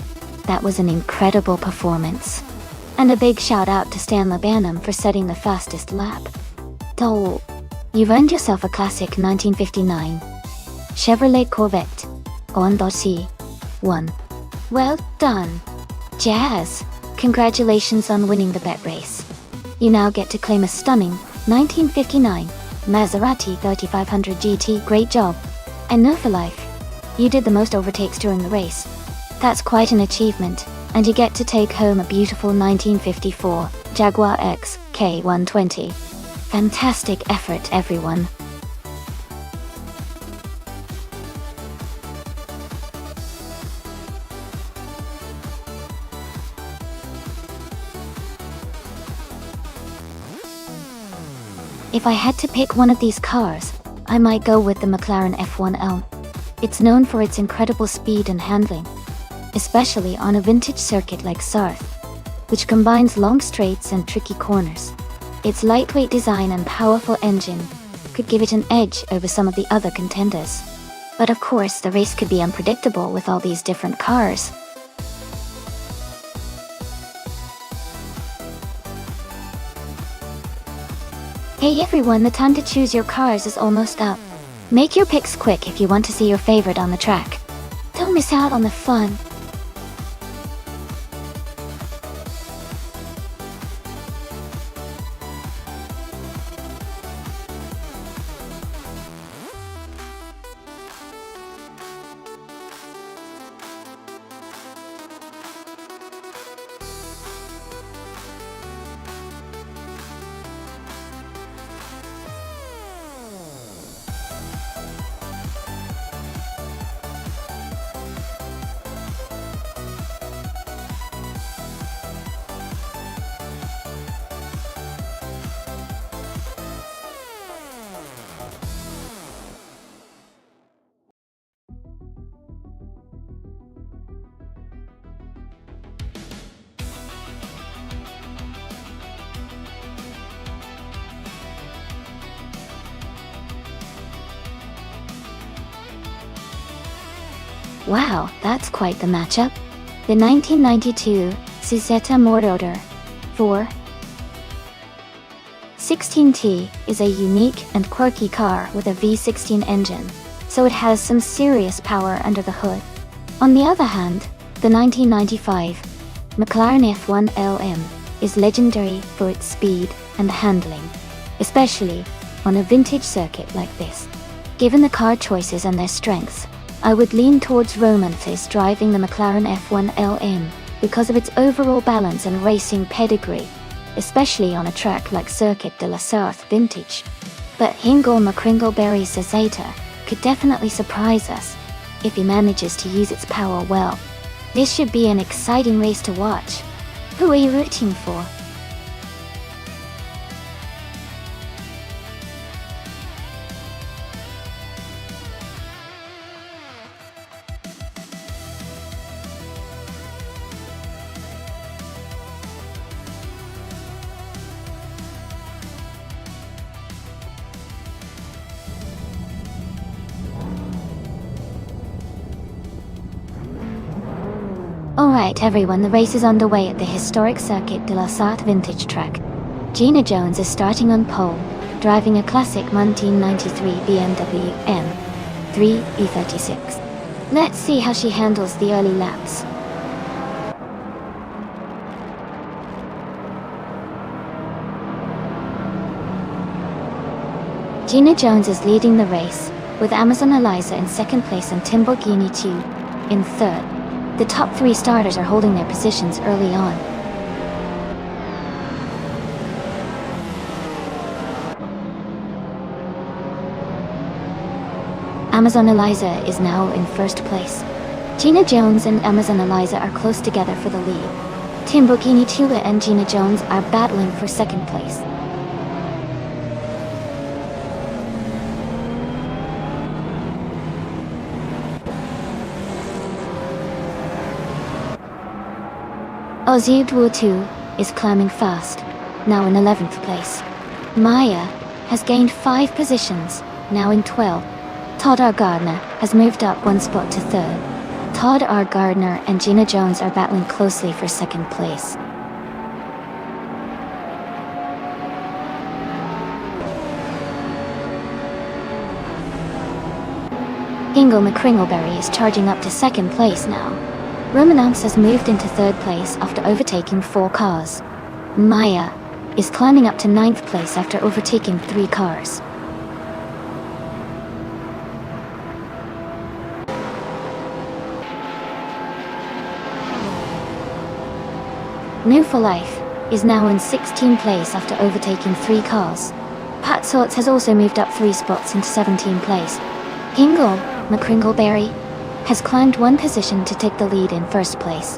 That was an incredible performance. And a big shout out to Stan Labanum for setting the fastest lap. Dole, you've earned yourself a classic 1959 Chevrolet Corvette Ondossi 1. Well done. Jazz, congratulations on winning the bet race. You now get to claim a stunning 1959 Maserati 3500 GT. Great job. And know for life, you did the most overtakes during the race. That's quite an achievement, and you get to take home a beautiful 1954 Jaguar X K120. Fantastic effort, everyone. If I had to pick one of these cars, I might go with the McLaren F1L. It's known for its incredible speed and handling, especially on a vintage circuit like Sarth, which combines long straights and tricky corners. Its lightweight design and powerful engine could give it an edge over some of the other contenders. But of course, the race could be unpredictable with all these different cars. Hey everyone, the time to choose your cars is almost up. Make your picks quick if you want to see your favorite on the track. Don't miss out on the fun. Wow, that's quite the matchup. The 1992 Suzetta Moroder 4 16T is a unique and quirky car with a V16 engine, so it has some serious power under the hood. On the other hand, the 1995 McLaren F1 LM is legendary for its speed and handling, especially on a vintage circuit like this. Given the car choices and their strengths, I would lean towards romances driving the McLaren F1 LM because of its overall balance and racing pedigree, especially on a track like Circuit de la Sarthe Vintage. But Hingle McCringleberry Zeta could definitely surprise us if he manages to use its power well. This should be an exciting race to watch. Who are you rooting for? Alright everyone, the race is underway at the historic Circuit de la Sarthe vintage track. Gina Jones is starting on pole, driving a classic 1993 BMW M3 E36. Let's see how she handles the early laps. Gina Jones is leading the race, with Amazon Eliza in second place and Timborghini Tube in third. The top three starters are holding their positions early on. Amazon Eliza is now in first place. Gina Jones and Amazon Eliza are close together for the lead. Timborghini Tube and Gina Jones are battling for second place. Ozzy Duotu is climbing fast, now in 11th place. Maya has gained 5 positions, now in 12th. Todd R. Gardner has moved up 1 spot to 3rd. Todd R. Gardner and Gina Jones are battling closely for 2nd place. Ingo McCringleberry is charging up to 2nd place now. Romanance has moved into 3rd place after overtaking 4 cars. Maya is climbing up to 9th place after overtaking 3 cars. New for Life is now in 16th place after overtaking 3 cars. Pat Sorts has also moved up 3 spots into 17th place. Ingo McCringleberry has climbed 1 position to take the lead in 1st place.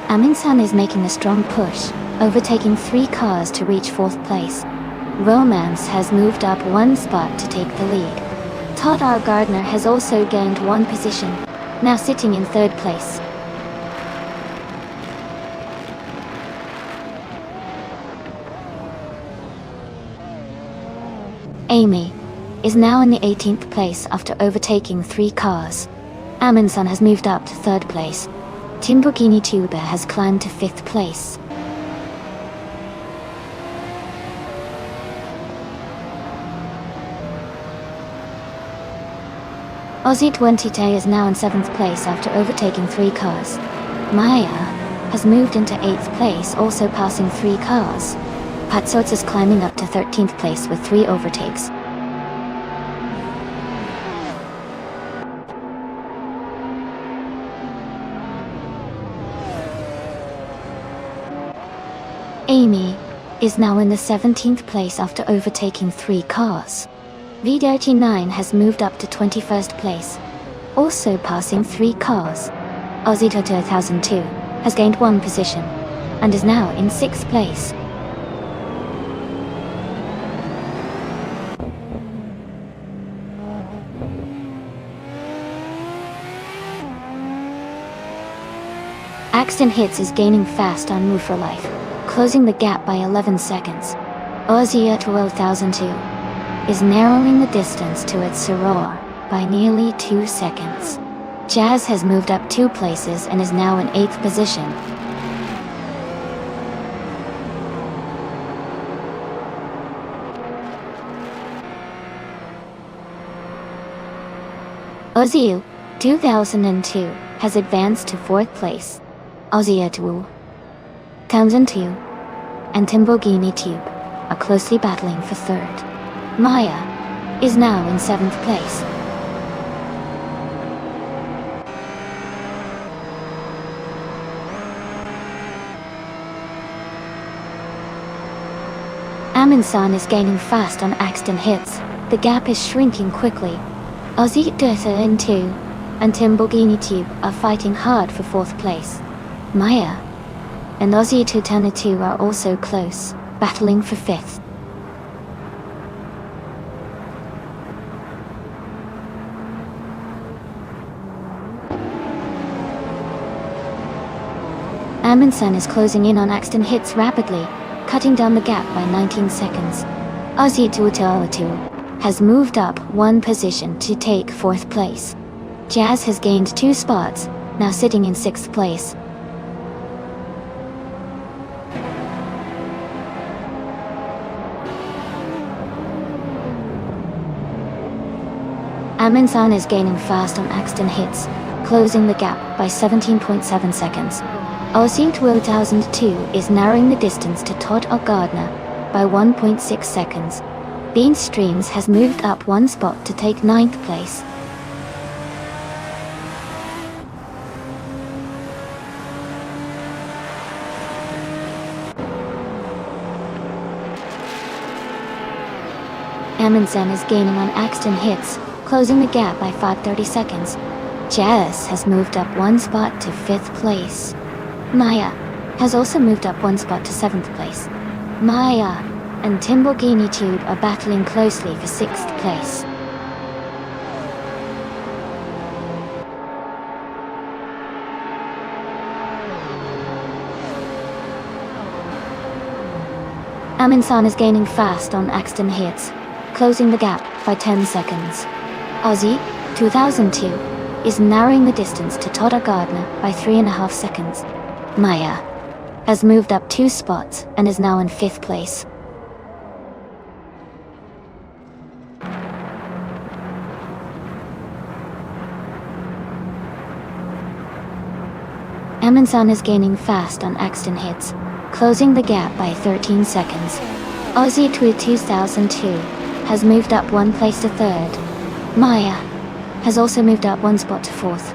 Amin-san is making a strong push, overtaking 3 cars to reach 4th place. Romance has moved up 1 spot to take the lead. Todd R. Gardner has also gained 1 position, now sitting in 3rd place. Amy is now in the 18th place after overtaking 3 cars. Amundsen has moved up to 3rd place. Timborghini Tube has climbed to 5th place. Ozzy Twentite is now in 7th place after overtaking 3 cars. Maya has moved into 8th place, also passing 3 cars. Patsots is climbing up to 13th place with 3 overtakes. Amy is now in the 17th place after overtaking 3 cars. V39 has moved up to 21st place, also passing 3 cars. Ozzy Toto 1002 has gained 1 position, and is now in 6th place. Axton Hits is gaining fast on Move for Life, closing the gap by 11 seconds. Ozzy 1002 is narrowing the distance to its Soror by nearly 2 seconds. Jazz has moved up 2 places and is now in 8th position. Ozzy 2002 has advanced to 4th place. Ozzy 2002 and Timborghini Tube are closely battling for 3rd. Maya is now in 7th place. Amundsen is gaining fast on Axton Hits. The gap is shrinking quickly. Ozzy 2002 and Timborghini Tube are fighting hard for 4th place. Maya and Ozzy 2002 are also close, battling for 5th. Amundsen is closing in on Axton Hits rapidly, cutting down the gap by 19 seconds. Aussie 2 has moved up one position to take 4th place. Jazz has gained 2 spots, now sitting in 6th place. Amin-san is gaining fast on Axton hits, closing the gap by 17.7 seconds. Aussie 2002 is narrowing the distance to Todd Gardner by 1.6 seconds. Bean Streams has moved up one spot to take 9th place. Amundsen is gaining on Axton hits, closing the gap by 5.30 seconds. Jazz has moved up one spot to 5th place. Maya has also moved up one spot to 7th place. Maya and Timborghini Tube are battling closely for 6th place. Amin-san is gaining fast on Axton hits, closing the gap by 10 seconds. Aussie 2002 is narrowing the distance to Todd Gardner by 3.5 seconds. Maya has moved up 2 spots and is now in 5th place. Amundsen is gaining fast on Axton hits, closing the gap by 13 seconds. Aussie 2002 has moved up one place to 3rd. Maya has also moved up one spot to 4th.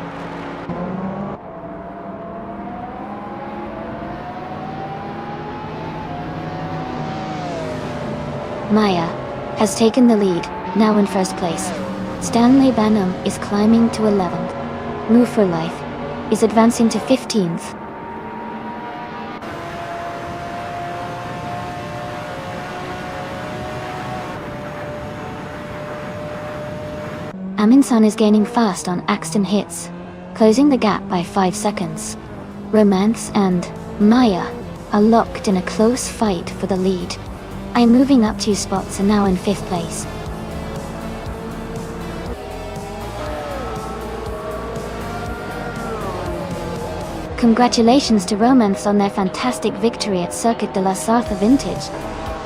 Maya has taken the lead, now in 1st place. Stanley Banham is climbing to 11th. Move for Life is advancing to 15th. Amin-san is gaining fast on Axton hits, closing the gap by 5 seconds. Romance and Maya are locked in a close fight for the lead. I'm moving up 2 spots and now in 5th place. Congratulations to Romance on their fantastic victory at Circuit de la Sarthe Vintage.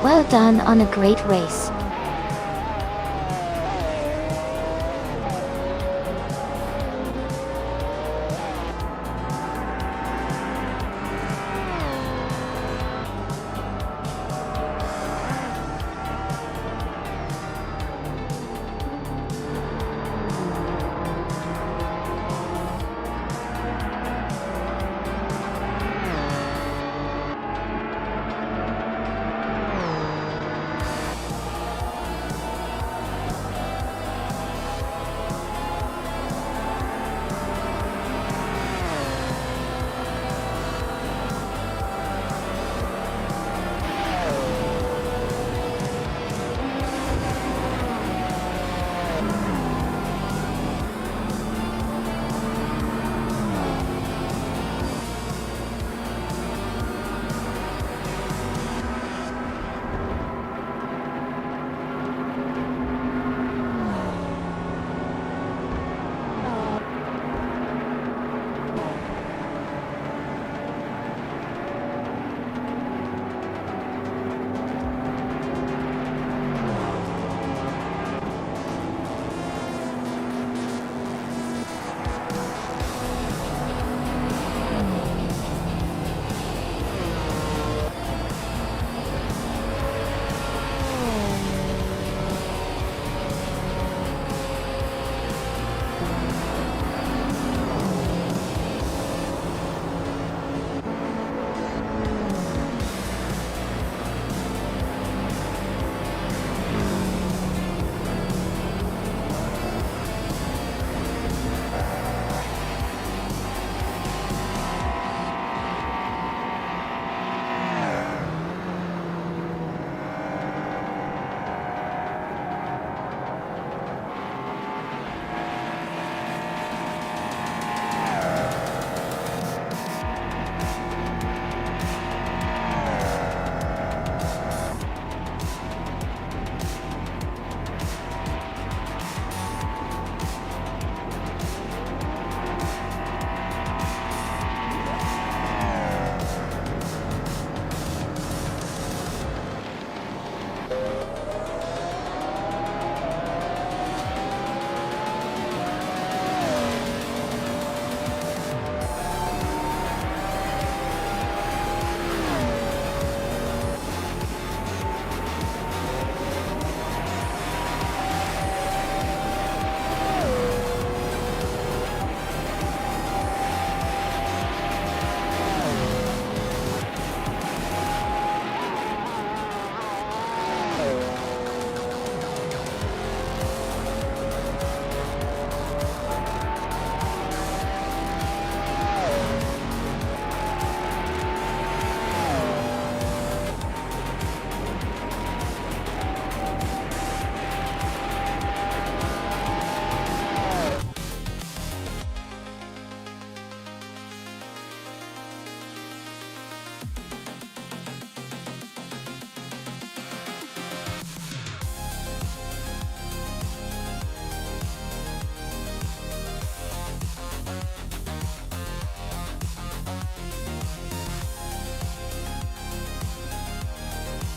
Well done on a great race.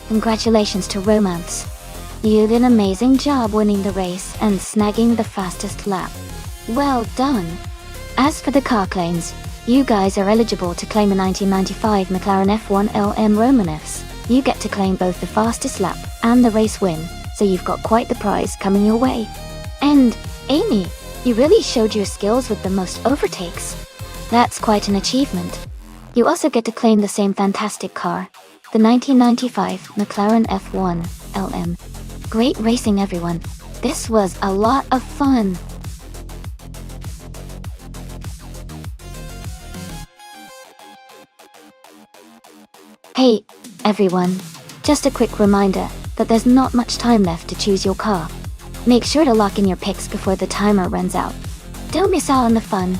Congratulations to Romance. You did an amazing job winning the race and snagging the fastest lap. Well done. As for the car claims, you guys are eligible to claim a 1995 McLaren F1 LM Romanus. You get to claim both the fastest lap and the race win, so you've got quite the prize coming your way. And, Amy, you really showed your skills with the most overtakes. That's quite an achievement. You also get to claim the same fantastic car, the 1995 McLaren F1 LM. Great racing, everyone. This was a lot of fun. Hey, everyone. Just a quick reminder that there's not much time left to choose your car. Make sure to lock in your picks before the timer runs out. Don't miss out on the fun.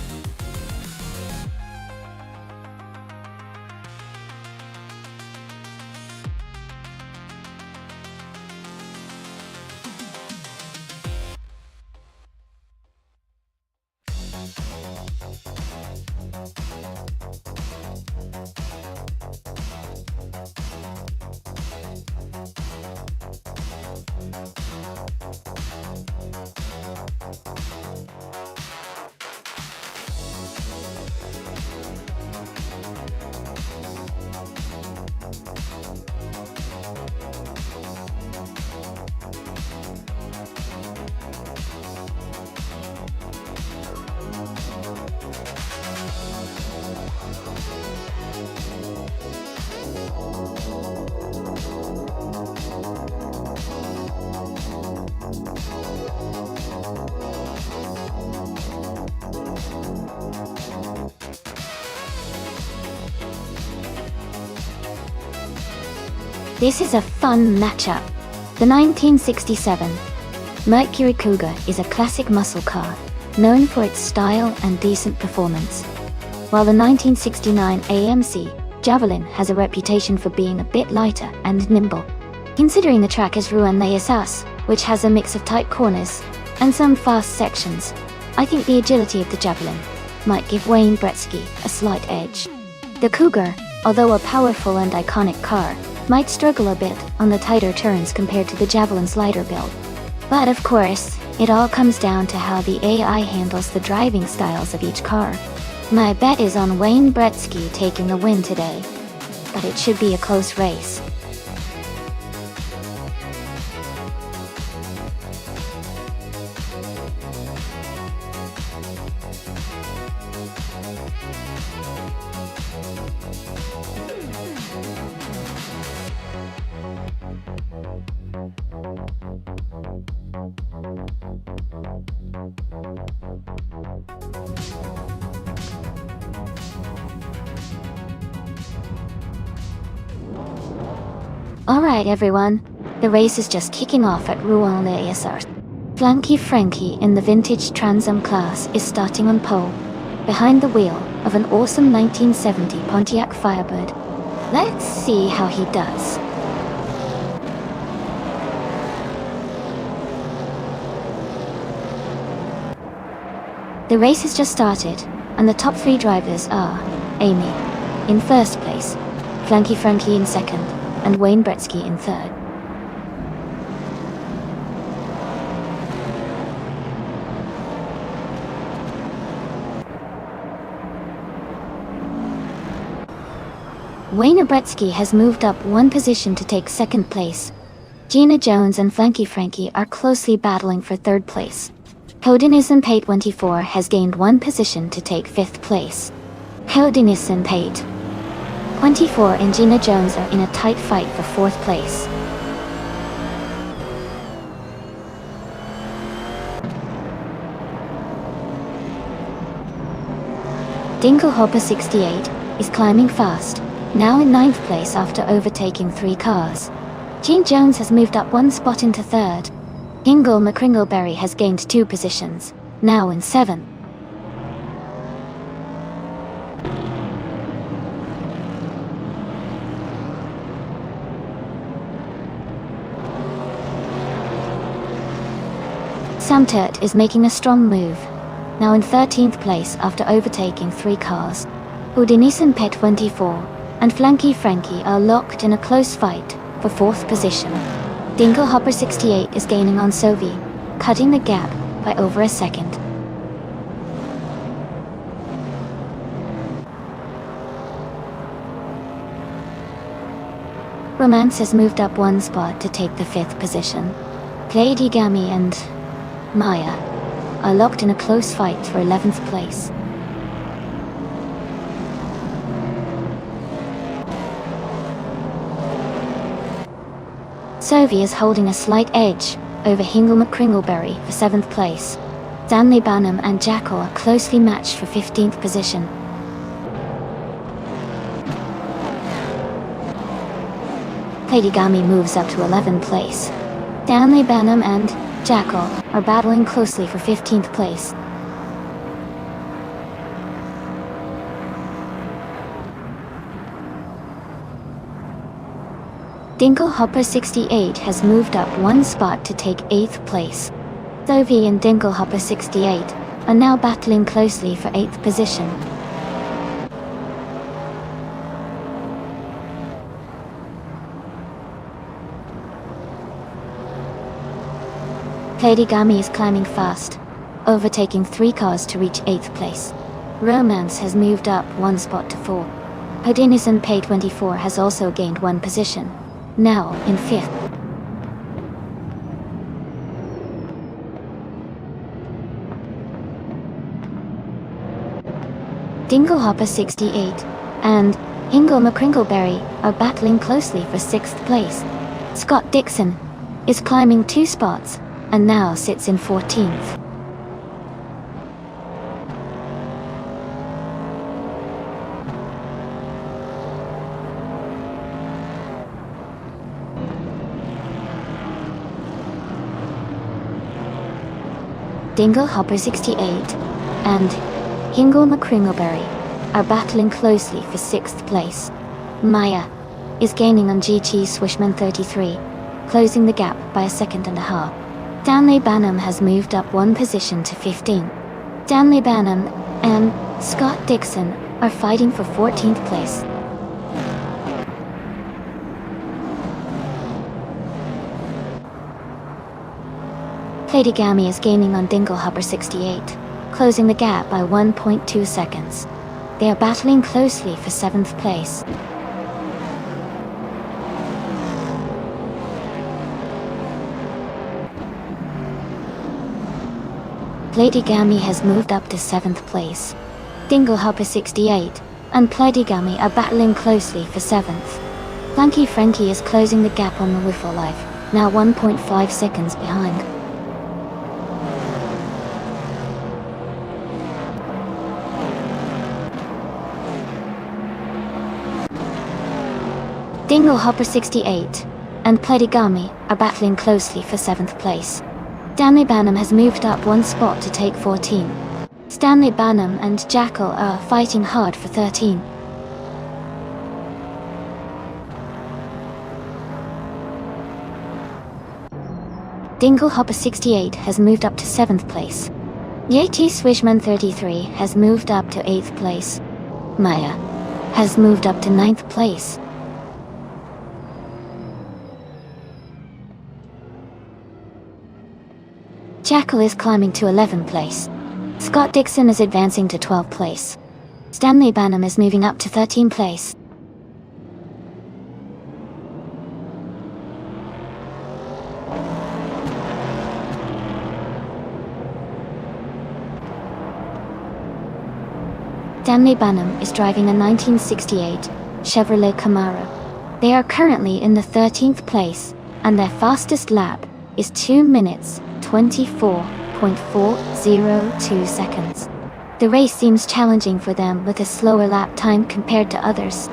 This is a fun matchup. The 1967 Mercury Cougar is a classic muscle car, known for its style and decent performance, while the 1969 AMC Javelin has a reputation for being a bit lighter and nimble. Considering the track is Rouen Les Assas, which has a mix of tight corners and some fast sections, I think the agility of the Javelin might give Wayne Gretzky a slight edge. The Cougar, although a powerful and iconic car, might struggle a bit on the tighter turns compared to the Javelin's lighter build. But of course, it all comes down to how the AI handles the driving styles of each car. My bet is on Wayne Gretzky taking the win today, but it should be a close race. Alright everyone, the race is just kicking off at Rouen Les Assas. Flanky Frankie in the vintage Trans Am class is starting on pole, behind the wheel of an awesome 1970 Pontiac Firebird. Let's see how he does. The race has just started, and the top three drivers are Amy in first place, Flanky Frankie in second, and Wayne Gretzky in third. Wayne Gretzky has moved up one position to take second place. Gina Jones and Flanky Frankie are closely battling for third place. Houdinissen Pate 24 has gained one position to take fifth place. Houdinissen Pate 24 and Gina Jones are in a tight fight for fourth place. Dinkelhopper 68 is climbing fast, now in ninth place after overtaking three cars. Gene Jones has moved up one spot into third. Ingle McCringleberry has gained two positions, now in seventh. Sam Turt is making a strong move, now in 13th place after overtaking three cars. Houdinissen Pet 24 and Flanky Frankie are locked in a close fight for 4th position. Dinglehopper 68 is gaining on Sovi, cutting the gap by over a second. Romance has moved up 1 spot to take the 5th position. Playdygami and Maya are locked in a close fight for 11th place. Sovi is holding a slight edge over Hingle McCringleberry for 7th place. Stanley Banham and Jackal are closely matched for 15th position. Playdygami moves up to 11th place. Stanley Banham and Jackal are battling closely for 15th place. Dinglehopper 68 has moved up 1 spot to take 8th place. Sovi and Dinglehopper 68 are now battling closely for 8th position. Playdygami is climbing fast, overtaking 3 cars to reach 8th place. Romance has moved up 1 spot to 4. Hodinison Pay 24 has also gained 1 position, now in 5th. Dinglehopper 68 and Hingle McCringleberry are battling closely for 6th place. Scott Dixon is climbing 2 spots and now sits in 14th. Dinglehopper 68 and Hingle McCringleberry are battling closely for 6th place. Maya is gaining on GG Swishman 33, closing the gap by a second and a half. Stanley Banham has moved up 1 position to 15. Stanley Banham and Scott Dixon are fighting for 14th place. Playdygami is gaining on Dinglehopper 68, closing the gap by 1.2 seconds. They are battling closely for 7th place. Playdygami has moved up to 7th place. Dinglehopper 68 and Playdygami are battling closely for 7th. Funky Frankie is closing the gap on the Wiffle Life, now 1.5 seconds behind. Dinglehopper 68 and Playdygami are battling closely for 7th place. Stanley Banham has moved up 1 spot to take 14. Stanley Banham and Jackal are fighting hard for 13. Dinglehopper 68 has moved up to 7th place. Yeti Swishman 33 has moved up to 8th place. Maya has moved up to 9th place. Jackal is climbing to 11th place. Scott Dixon is advancing to 12th place. Stanley Banham is moving up to 13th place. Stanley Banham is driving a 1968 Chevrolet Camaro. They are currently in the 13th place, and their fastest lap is 2 minutes 24.402 seconds. The race seems challenging for them with a slower lap time compared to others.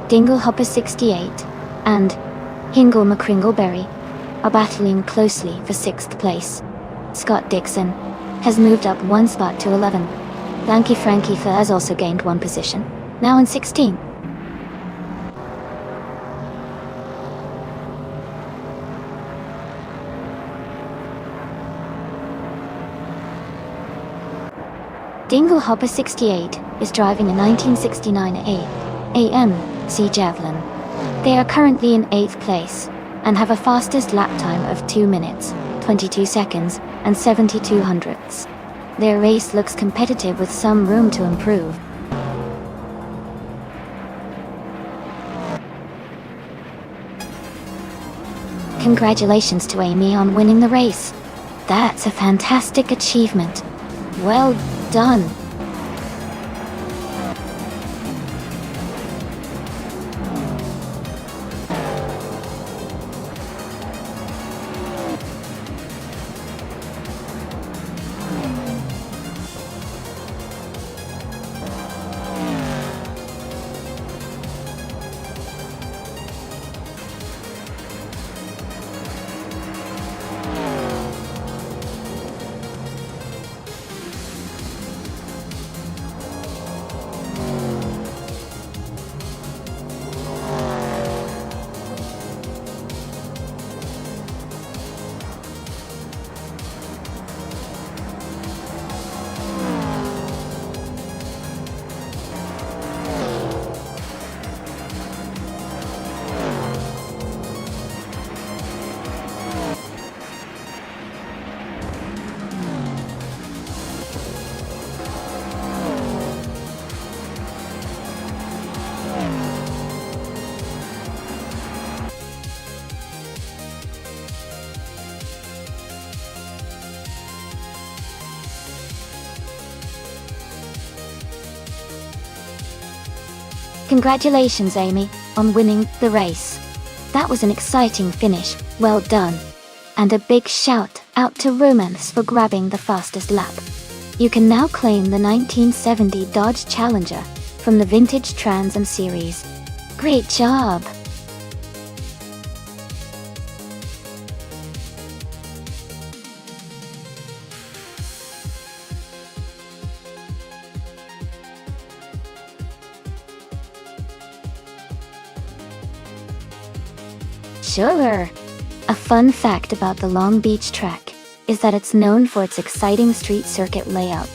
Dinglehopper 68 and Hingle McCringleberry are battling closely for 6th place. Scott Dixon has moved up 1 spot to 11. Lanky Frankie has also gained 1 position, now in 16. Dingle Hopper 68 is driving a 1969 AMC Javelin. They are currently in 8th place and have a fastest lap time of 2 minutes, 22 seconds, and 72 hundredths. Their race looks competitive with some room to improve. Congratulations to Amy on winning the race. That's a fantastic achievement. Well done. Congratulations, Amy, on winning the race. That was an exciting finish, well done. And a big shout out to Romance for grabbing the fastest lap. You can now claim the 1970 Dodge Challenger from the Vintage Trans Am series. Great job! Sure. A fun fact about the Long Beach track is that it's known for its exciting street circuit layout.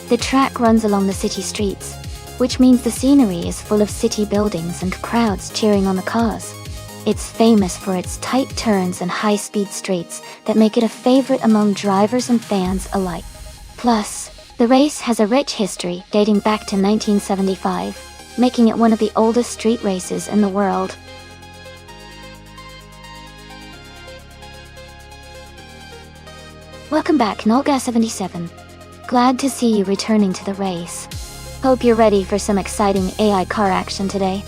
The track runs along the city streets, which means the scenery is full of city buildings and crowds cheering on the cars. It's famous for its tight turns and high-speed straights that make it a favorite among drivers and fans alike. Plus, the race has a rich history dating back to 1975, making it one of the oldest street races in the world. Welcome back, Nolga77. Glad to see you returning to the race. Hope you're ready for some exciting AI car action today.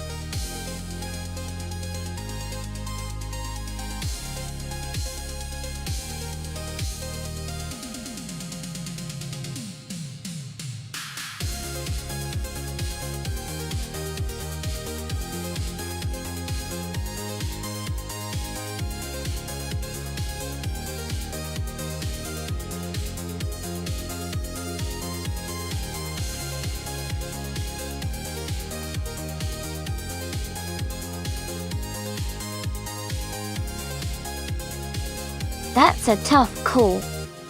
That's a tough call.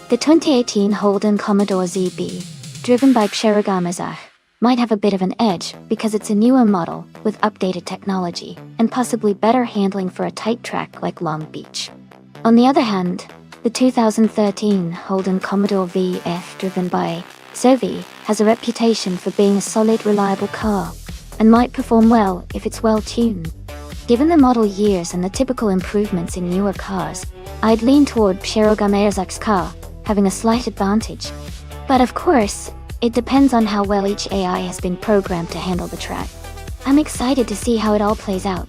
The 2018 Holden Commodore ZB, driven by Psherogam, might have a bit of an edge because it's a newer model with updated technology and possibly better handling for a tight track like Long Beach. On the other hand, the 2013 Holden Commodore VF, driven by Zovi, has a reputation for being a solid, reliable car and might perform well if it's well tuned. Given the model years and the typical improvements in newer cars, I'd lean toward Psherogam car having a slight advantage. But of course, it depends on how well each AI has been programmed to handle the track. I'm excited to see how it all plays out.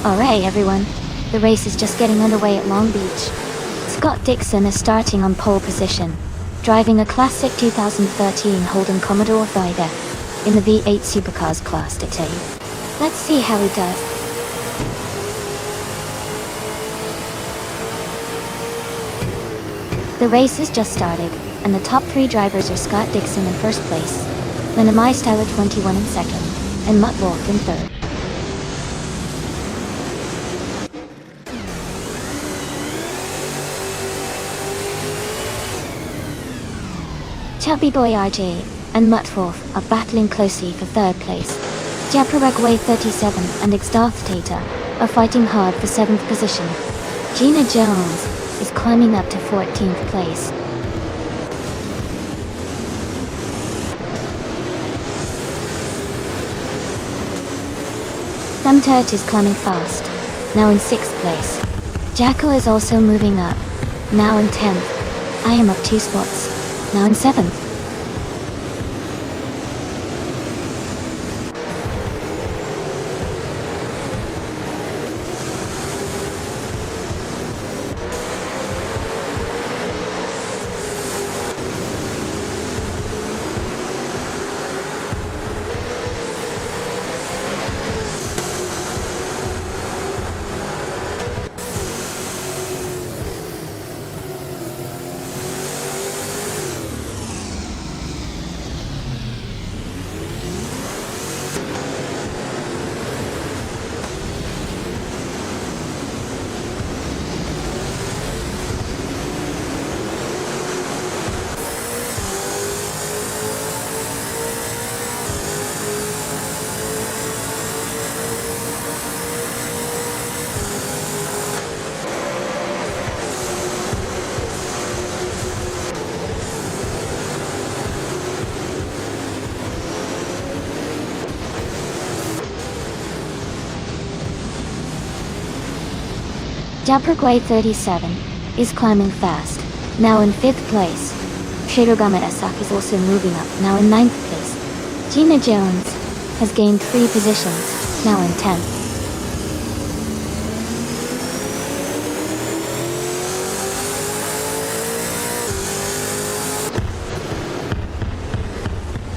Alright everyone, The race is just getting underway at Long Beach. Scott Dixon is starting on pole position, driving a classic 2013 Holden Commodore 5F in the V8 Supercars class today. Let's see how he does. The race has just started, and the top 3 drivers are Scott Dixon in first place, then Tyler 21 in second, and Mutt Wolf in third. Chubby Boy RJ and Mutt Wolf are battling closely for third place. Japaragway 37 and Exdarthtator are fighting hard for 7th position. Gina Jones is climbing up to 14th place. Thumbturt is climbing fast, now in 6th place. Jacko is also moving up, now in 10th. I am up 2 spots, now in 7th. Japaragway 37 is climbing fast, now in 5th place. Shirogama is also moving up, now in 9th place. Gina Jones has gained 3 positions, now in 10th.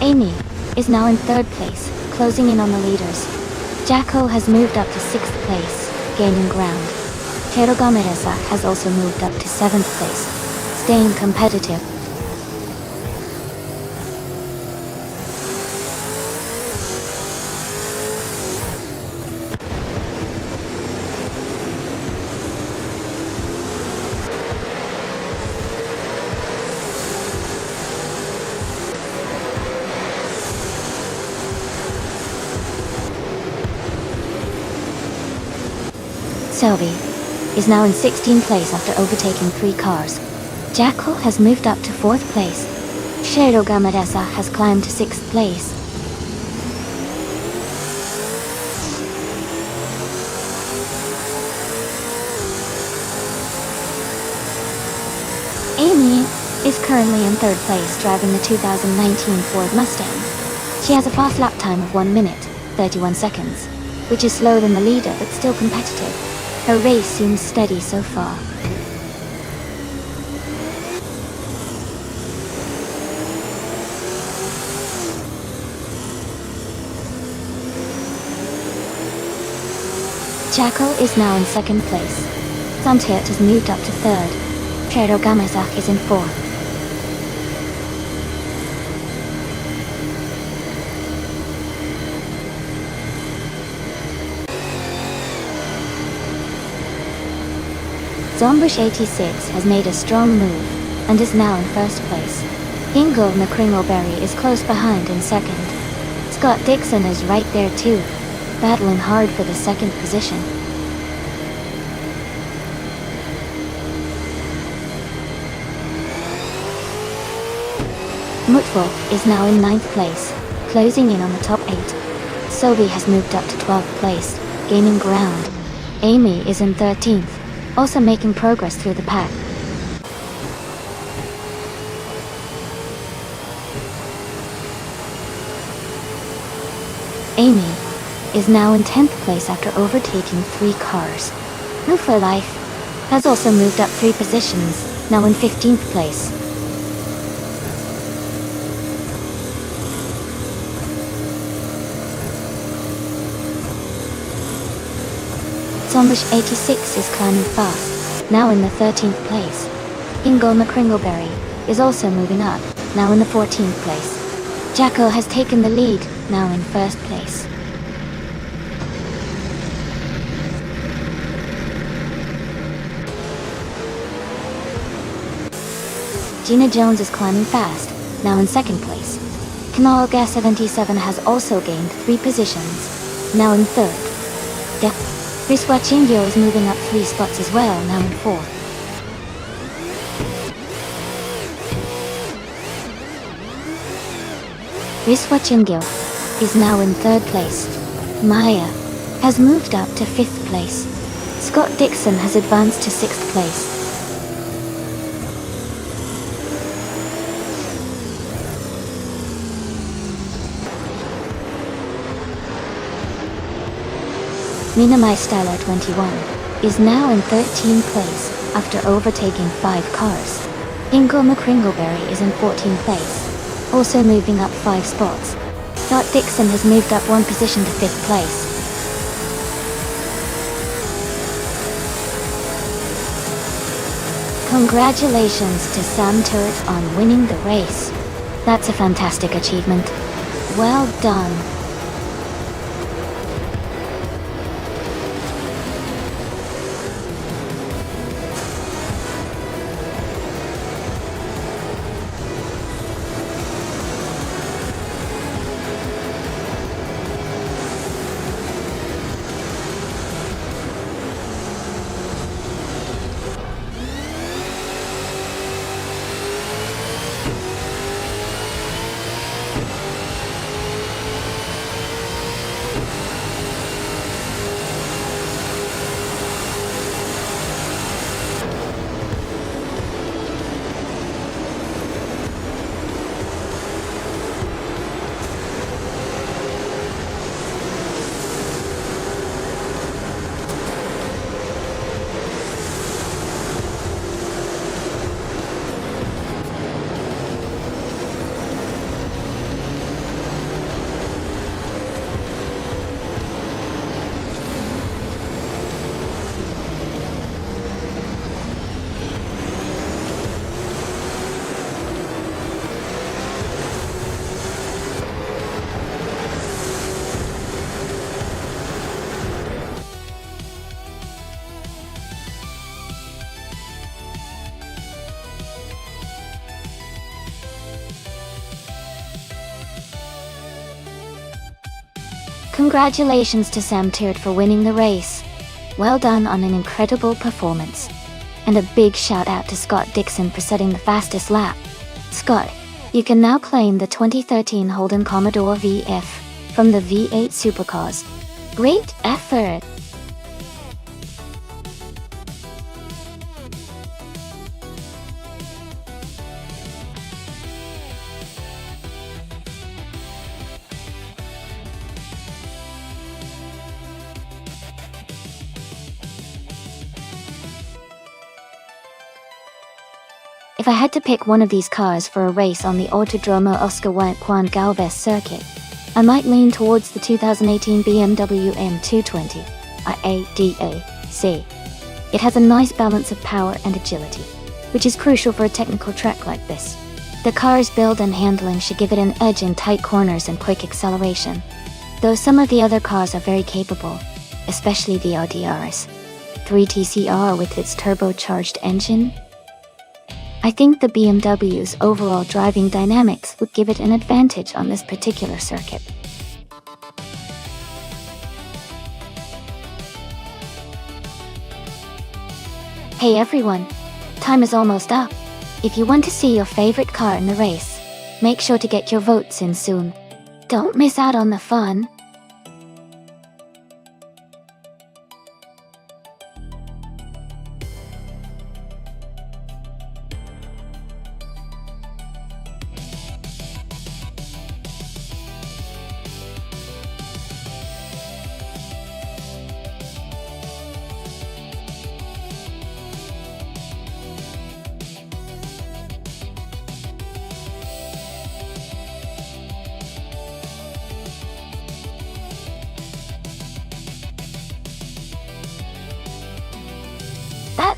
Amy is now in 3rd place, closing in on the leaders. Jacko has moved up to 6th place, gaining ground. Terogameresa has also moved up to 7th place, staying competitive. Selby is now in 16th place after overtaking 3 cars. Jacko has moved up to 4th place. Shirogama has climbed to 6th place. Amy is currently in 3rd place driving the 2019 Ford Mustang. She has a fast lap time of 1 minute, 31 seconds, which is slower than the leader but still competitive. Her race seems steady so far. Jacko is now in 2nd place. Thumbturt has moved up to 3rd. Shirogama is in 4th. Zombush 86 has made a strong move, and is now in 1st place. Ingo McCringleberry is close behind in 2nd. Scott Dixon is right there too, battling hard for the 2nd position. Mutwolf is now in 9th place, closing in on the top 8. Sylvie has moved up to 12th place, gaining ground. Amy is in 13th. Also making progress through the pack. Amy is now in 10th place after overtaking 3 cars. Who for Life has also moved up 3 positions, now in 15th place. Zombish 86 is climbing fast, now in the 13th place. Ingo McCringleberry is also moving up, now in the 14th place. Jacko has taken the lead, now in 1st place. Gina Jones is climbing fast, now in 2nd place. Kanal Gas 77 has also gained 3 positions, now in 3rd. Riswa Chingyo is moving up 3 spots as well, now in 4th. Riswa Chingyo is now in 3rd place. Maya has moved up to 5th place. Scott Dixon has advanced to 6th place. Minamai Styler 21 is now in 13th place after overtaking 5 cars. Ingo McCringleberry is in 14th place, also moving up 5 spots. Scott Dixon has moved up 1 position to 5th place. Congratulations to Sam Turret on winning the race. That's a fantastic achievement. Well done. Congratulations to Sam Turret for winning the race. Well done on an incredible performance. And a big shout out to Scott Dixon for setting the fastest lap. Scott, you can now claim the 2013 Holden Commodore VF from the V8 Supercars. Great effort! If I had to pick one of these cars for a race on the Autodromo Oscar Juan Galvez circuit, I might lean towards the 2018 BMW M220 IADAC. It has a nice balance of power and agility, which is crucial for a technical track like this. The car's build and handling should give it an edge in tight corners and quick acceleration, though some of the other cars are very capable, especially the Audi RS 3 TCR with its turbocharged engine. I think the BMW's overall driving dynamics would give it an advantage on this particular circuit. Hey everyone, time is almost up. If you want to see your favorite car in the race, make sure to get your votes in soon. Don't miss out on the fun.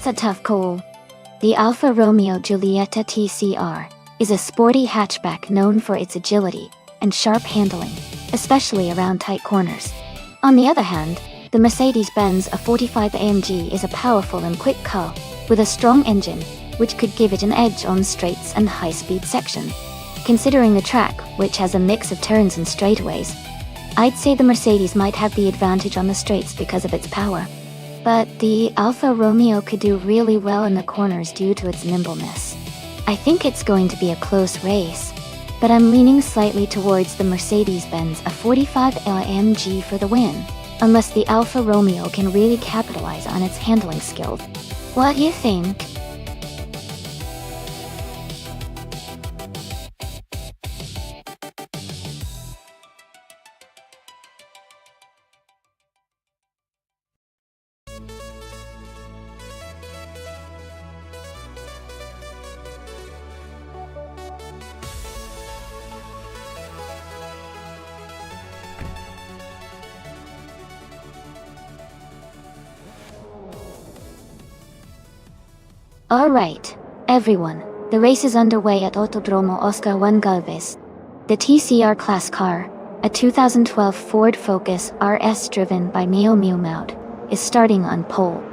That's a tough call. The Alfa Romeo Giulietta TCR is a sporty hatchback known for its agility and sharp handling, especially around tight corners. On the other hand, the Mercedes-Benz A45 AMG is a powerful and quick car with a strong engine, which could give it an edge on straights and high-speed section. Considering the track, which has a mix of turns and straightaways, I'd say the Mercedes might have the advantage on the straights because of its power. But the Alfa Romeo could do really well in the corners due to its nimbleness. I think it's going to be a close race, but I'm leaning slightly towards the Mercedes-Benz A45 AMG for the win, unless the Alfa Romeo can really capitalize on its handling skills. What do you think? Alright, everyone, the race is underway at Autodromo Oscar Juan Galvez. The TCR class car, a 2012 Ford Focus RS driven by Mio Maud, is starting on pole.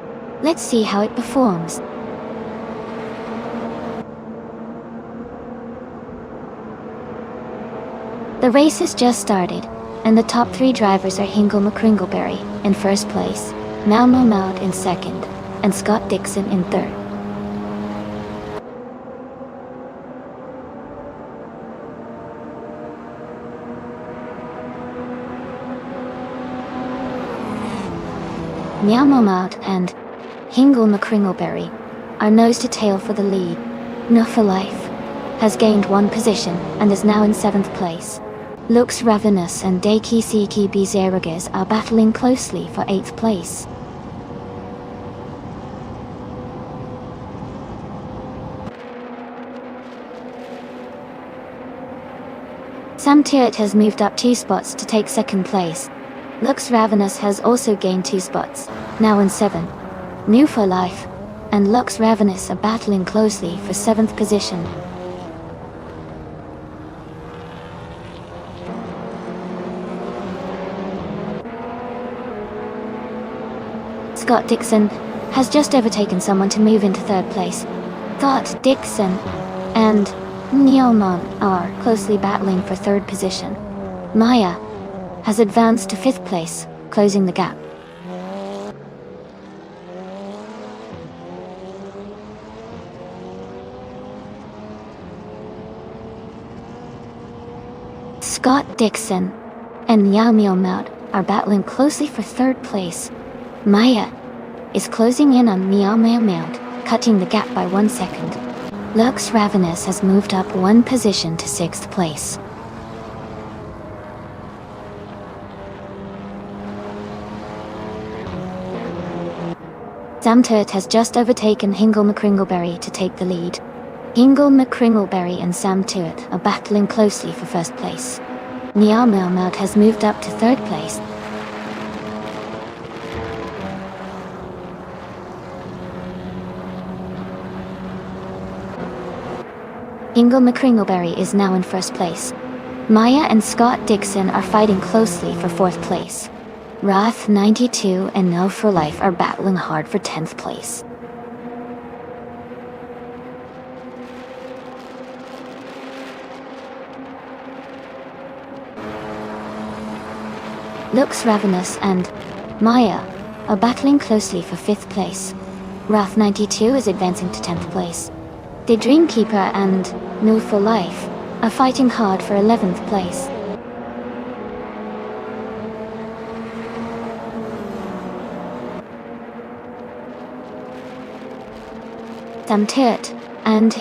Let's see how it performs. The race has just started, and the top three drivers are Hingle McCringleberry in first place, Mio Maud in second, and Scott Dixon in third. Mio Maud and Hingle McCringleberry are nose to tail for the lead. No for Life has gained one position and is now in 7th place. Lux Ravenous and Daki Siki Bizarragas are battling closely for 8th place. Sam Tyrrell has moved up 2 spots to take 2nd place. Lux Ravenous has also gained 2 spots, now in 7th. New for Life and Lux Ravenous are battling closely for 7th position. Scott Dixon has just overtaken someone to move into 3rd place. Scott Dixon and Mio Maud are closely battling for 3rd position. Maya has advanced to 5th place, closing the gap. Scott Dixon and Mio Maud are battling closely for 3rd place. Maya is closing in on Mio Maud, cutting the gap by 1 second. Lux Ravenous has moved up 1 position to 6th place. Sam Tyrrell has just overtaken Hingle McCringleberry to take the lead. Hingle McCringleberry and Sam Tyrrell are battling closely for 1st place. Mio Maud has moved up to 3rd place. Hingle McCringleberry is now in 1st place. Maya and Scott Dixon are fighting closely for 4th place. Wrath 92 and No for Life are battling hard for 10th place. Lux Ravenous and Maya are battling closely for 5th place. Wrath 92 is advancing to 10th place. The Dreamkeeper and No for Life are fighting hard for 11th place. Sam Tyrrell and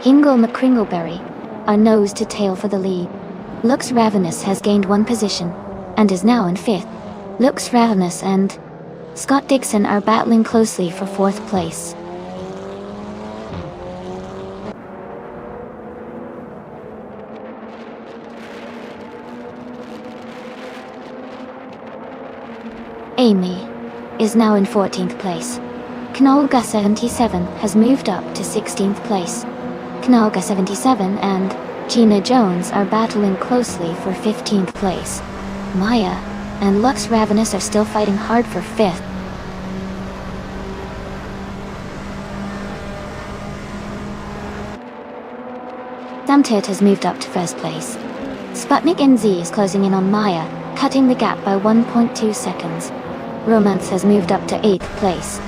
Hingle McCringleberry are nose to tail for the lead. Lux Ravenous has gained 1 position and is now in 5th. Lux Ravenous and Scott Dixon are battling closely for 4th place. Amy is now in 14th place. Knolga 77 has moved up to 16th place. Knolga 77 and Gina Jones are battling closely for 15th place. Maya and Lux Ravenous are still fighting hard for 5th. Samtit has moved up to 1st place. Sputnik NZ is closing in on Maya, cutting the gap by 1.2 seconds. Romance has moved up to 8th place.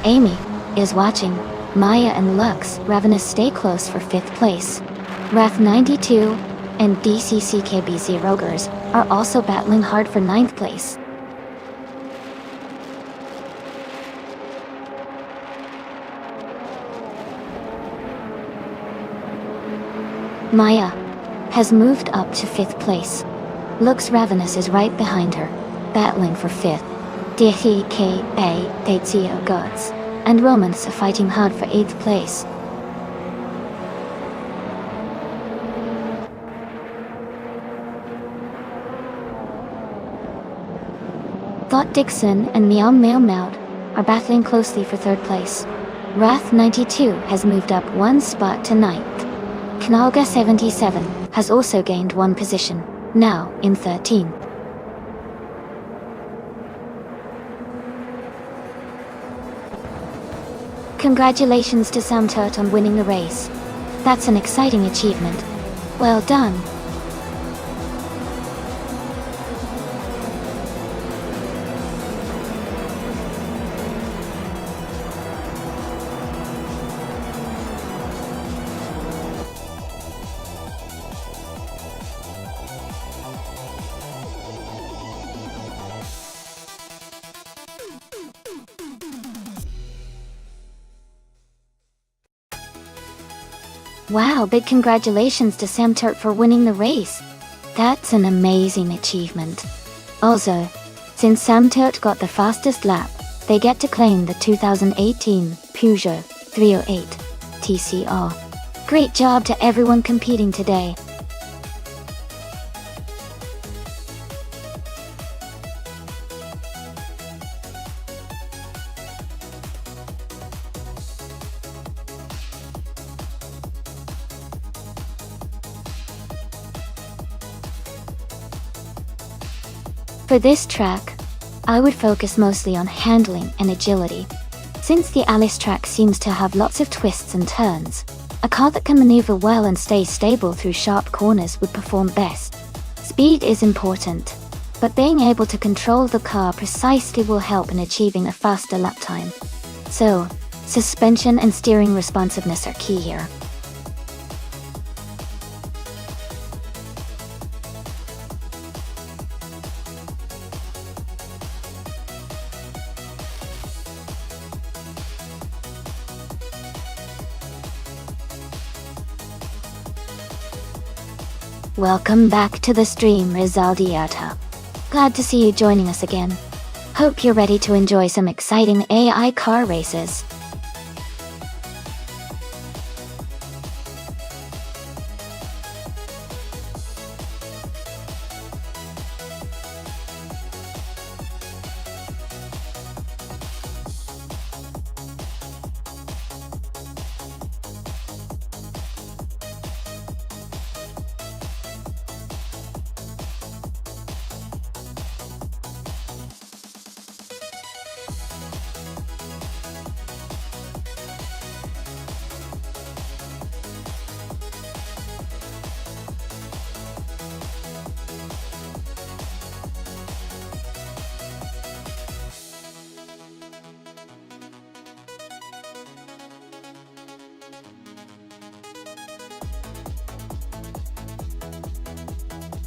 Amy is watching. Maya and Lux Ravenous stay close for 5th place. Wrath 92 and DCCKBZ Rogers are also battling hard for 9th place. Maya has moved up to 5th place. Lux Ravenous is right behind her, battling for 5th. DHKA, Tetsuya Gods, and Romance are fighting hard for 8th place. Thought Dixon and Meow Meow Maud are battling closely for 3rd place. Wrath 92 has moved up 1 spot to 9th. Knalga 77 has also gained 1 position, now in 13. Congratulations to Samturt on winning the race. That's an exciting achievement. Well done. Wow, big congratulations to Samturt for winning the race. That's an amazing achievement. Also, since Samturt got the fastest lap, they get to claim the 2018 Peugeot 308 TCR. Great job to everyone competing today. For this track, I would focus mostly on handling and agility. Since the Alice track seems to have lots of twists and turns, a car that can maneuver well and stay stable through sharp corners would perform best. Speed is important, but being able to control the car precisely will help in achieving a faster lap time. So, suspension and steering responsiveness are key here. Welcome back to the stream, Rizaldiata. Glad to see you joining us again. Hope you're ready to enjoy some exciting AI car races.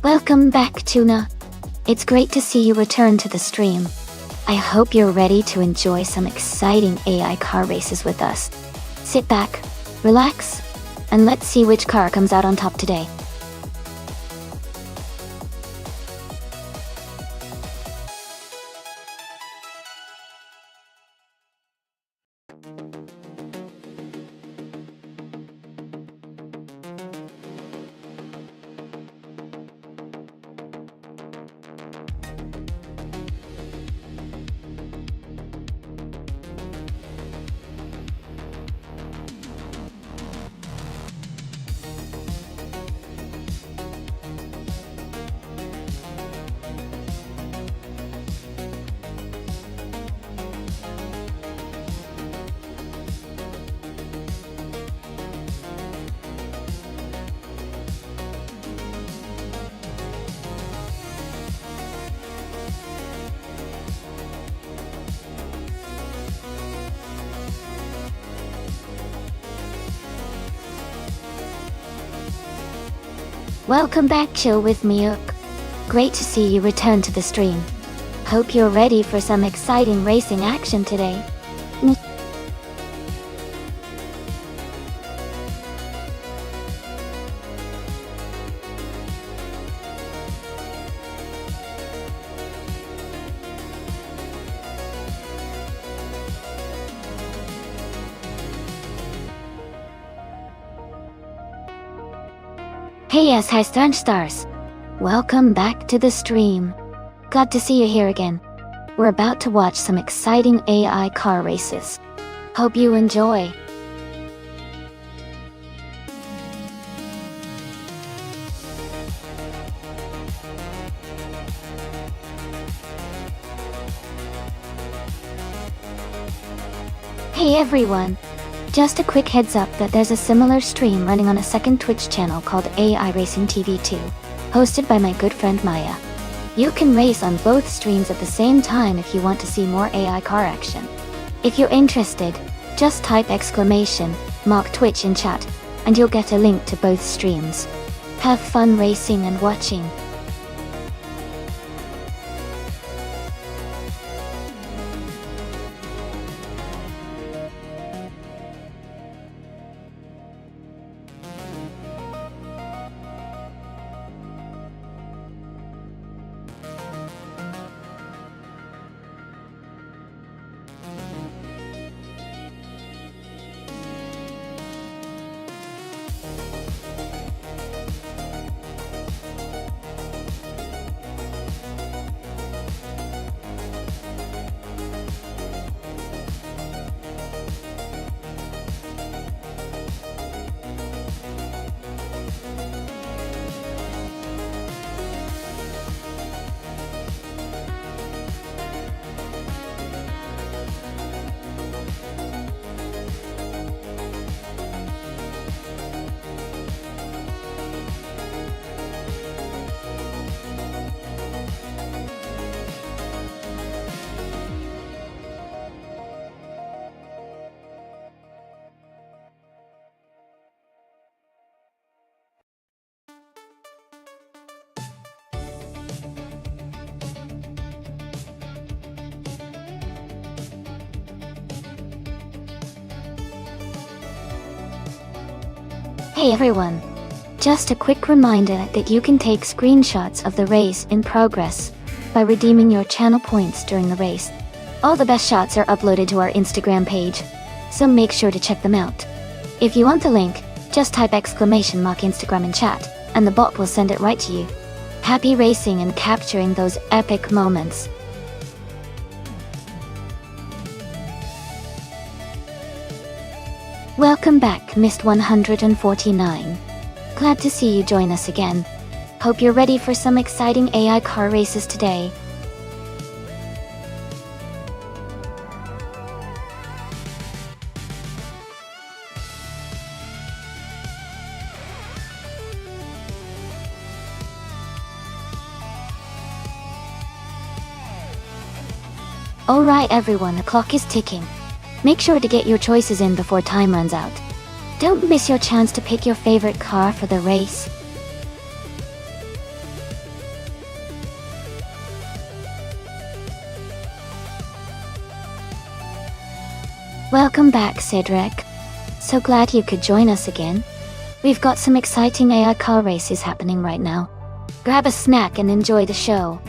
Welcome back, Tuna. It's great to see you return to the stream. I hope you're ready to enjoy some exciting AI car races with us. Sit back, relax, and let's see which car comes out on top today. Welcome back, Chill with Miyuk. Great to see you return to the stream. Hope you're ready for some exciting racing action today. Hey yes, hi Stars. Welcome back to the stream. Glad to see you here again. We're about to watch some exciting AI car races. Hope you enjoy. Hey everyone! Just a quick heads up that there's a similar stream running on a second Twitch channel called AI Racing TV 2, hosted by my good friend Maya. You can race on both streams at the same time if you want to see more AI car action. If you're interested, just type !Mock Twitch in chat, and you'll get a link to both streams. Have fun racing and watching. Hey everyone! Just a quick reminder that you can take screenshots of the race in progress by redeeming your channel points during the race. All the best shots are uploaded to our Instagram page, so make sure to check them out. If you want the link, just type !Mock Instagram in chat, and the bot will send it right to you. Happy racing and capturing those epic moments. Welcome back, Mist 149. Glad to see you join us again. Hope you're ready for some exciting AI car races today. Alright everyone, the clock is ticking. Make sure to get your choices in before time runs out. Don't miss your chance to pick your favorite car for the race. Welcome back, Cedric. So glad you could join us again. We've got some exciting AI car races happening right now. Grab a snack and enjoy the show.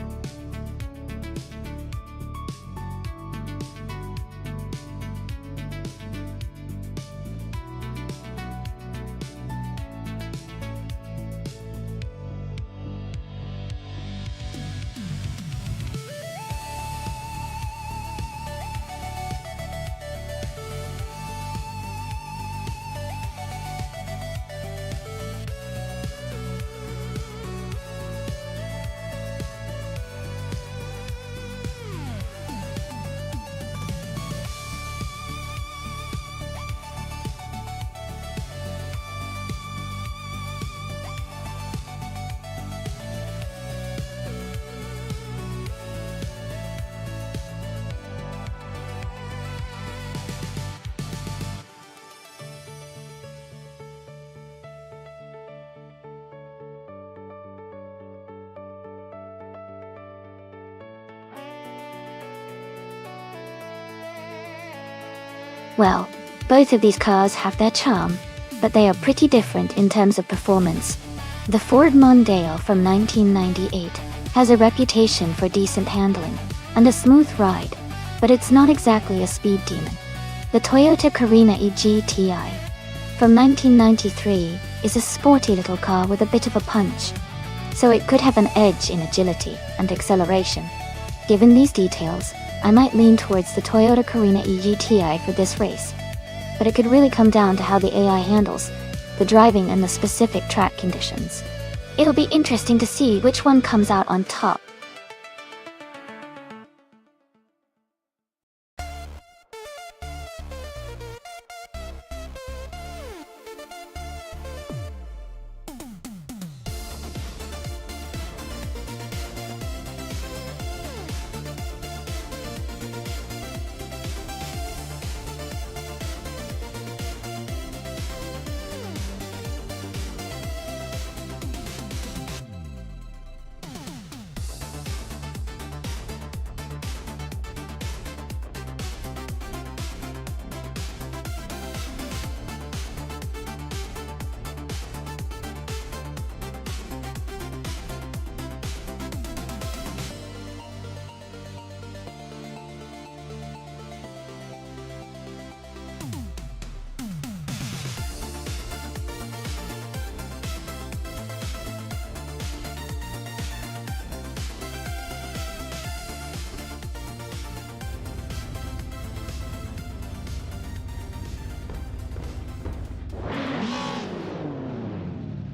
Well, both of these cars have their charm, but they are pretty different in terms of performance. The Ford Mondeo from 1998 has a reputation for decent handling and a smooth ride, but it's not exactly a speed demon. The Toyota Carina eGTI from 1993 is a sporty little car with a bit of a punch, so it could have an edge in agility and acceleration. Given these details, I might lean towards the Toyota Carina eGTI for this race, but it could really come down to how the AI handles the driving and the specific track conditions. It'll be interesting to see which one comes out on top.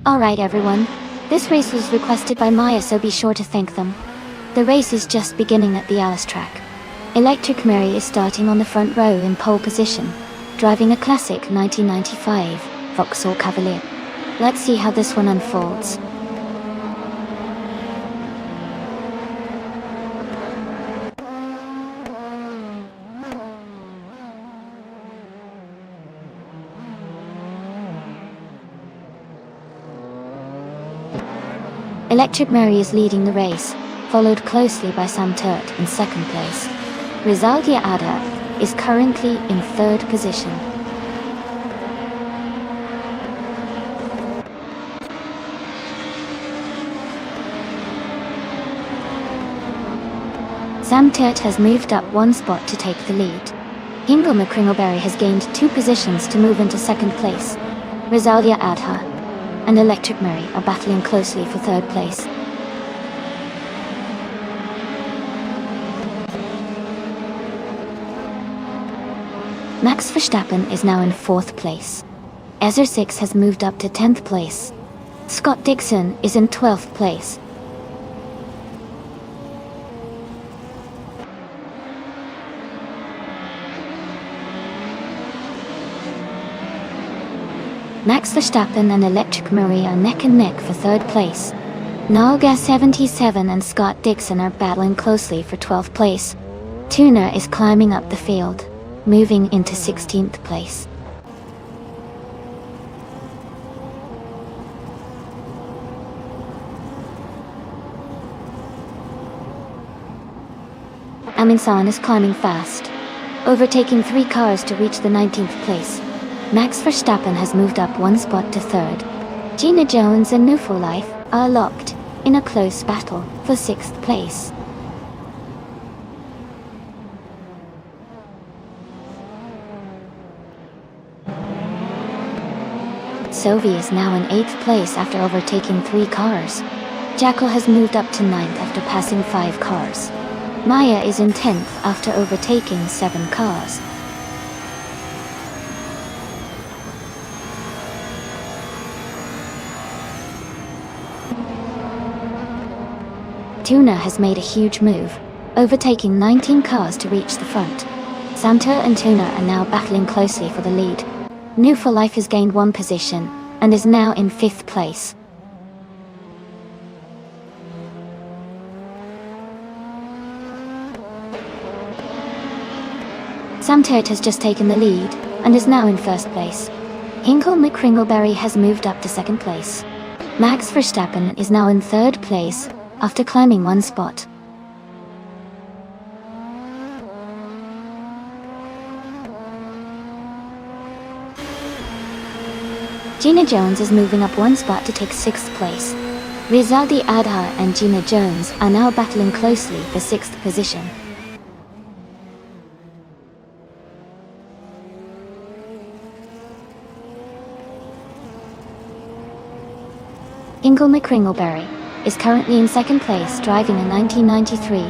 Alright everyone, this race was requested by Maya, so be sure to thank them. The race is just beginning at the Alice track. Electric Mary is starting on the front row in pole position, driving a classic 1995 Vauxhall Cavalier. Let's see how this one unfolds. Electric Mary is leading the race, followed closely by Sam Turt in second place. Rizaldia Ada is currently in third position. Sam Turt has moved up one spot to take the lead. Hingle McCringleberry has gained 2 positions to move into second place. Rizaldia Adha and Electric Mary are battling closely for third place. Max Verstappen is now in 4th place. Ezra 6 has moved up to 10th place. Scott Dixon is in 12th place. Max Verstappen and Electric Mary are neck and neck for third place. Nalga 77 and Scott Dixon are battling closely for 12th place. Tuna is climbing up the field, moving into 16th place. Aminsan is climbing fast, overtaking 3 cars to reach the 19th place. Max Verstappen has moved up 1 spot to 3rd. Gina Jones and Nufo Life are locked in a close battle for 6th place. Sophie is now in 8th place after overtaking 3 cars. Jackal has moved up to 9th after passing 5 cars. Maya is in 10th after overtaking 7 cars. Tuna has made a huge move, overtaking 19 cars to reach the front. Santa and Tuna are now battling closely for the lead. New for Life has gained 1 position, and is now in 5th place. Sam Turt has just taken the lead, and is now in 1st place. Hinkle McCringleberry has moved up to 2nd place. Max Verstappen is now in 3rd place, after climbing 1 spot. Gina Jones is moving up one spot to take 6th place. Rizaldi Adha and Gina Jones are now battling closely for 6th position. Ingle McCringleberry is currently in 2nd place driving a 1993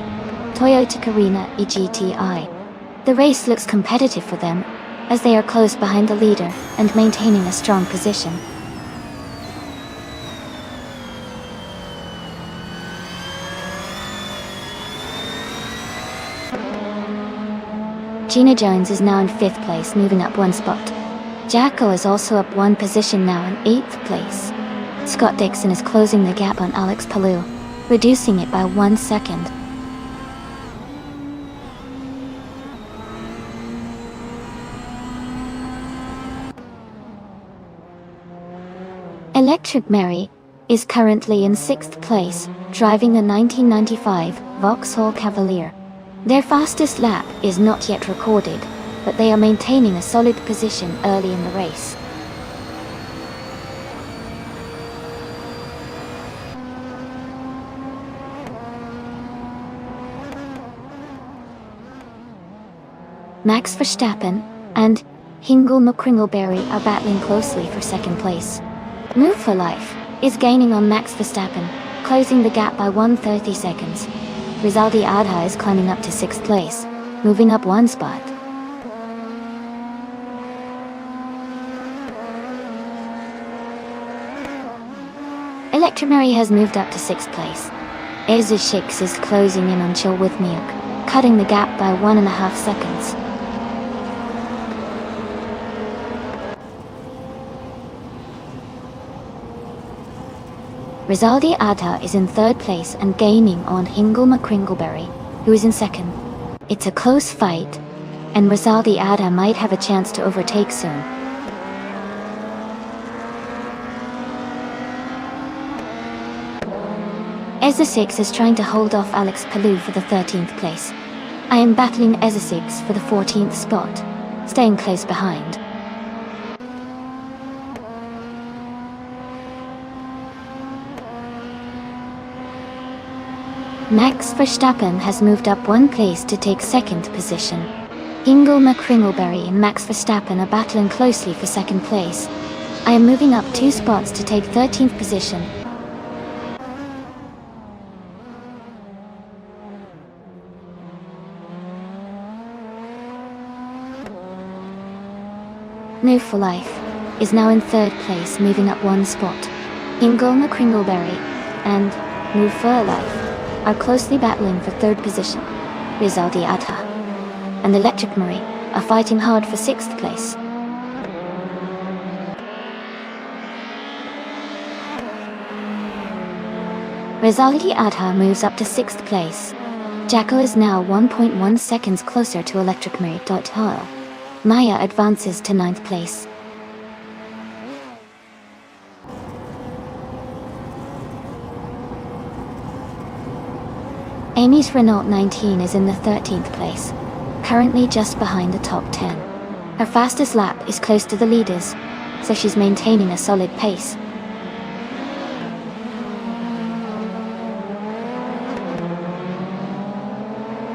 Toyota Carina eGTI. The race looks competitive for them, as they are close behind the leader and maintaining a strong position. Gina Jones is now in 5th place, moving up one spot. Jacko is also up one position now in 8th place. Scott Dixon is closing the gap on Alex Palou, reducing it by 1 second. Electric Mary is currently in 6th place, driving a 1995 Vauxhall Cavalier. Their fastest lap is not yet recorded, but they are maintaining a solid position early in the race. Max Verstappen and Ingle McCringleberry are battling closely for 2nd place. Move for Life is gaining on Max Verstappen, closing the gap by 130 seconds. Rizaldi Adha is climbing up to 6th place, moving up one spot. Electric Mary has moved up to 6th place. Eza Shix is closing in on Chill With Milk, cutting the gap by 1.5 seconds. Rizaldi Adha is in 3rd place and gaining on Ingle McCringleberry, who is in 2nd. It's a close fight, and Rizaldi Adha might have a chance to overtake soon. Eza 6 is trying to hold off Alex Palou for the 13th place. I am battling Eza 6 for the 14th spot, staying close behind. Max Verstappen has moved up one place to take 2nd position. Ingle McCringleberry and Max Verstappen are battling closely for 2nd place. I am moving up 2 spots to take 13th position. Move for Life is now in 3rd place, moving up one spot. Ingle McCringleberry and Move for Life are closely battling for 3rd position. Rizaldi Adha and Electric Mary are fighting hard for 6th place. Rizaldi Adha moves up to 6th place. Jacko is now 1.1 seconds closer to Electric Mary. Maya advances to 9th place. Amy's Renault 19 is in the 13th place, currently just behind the top 10. Her fastest lap is close to the leaders, so she's maintaining a solid pace.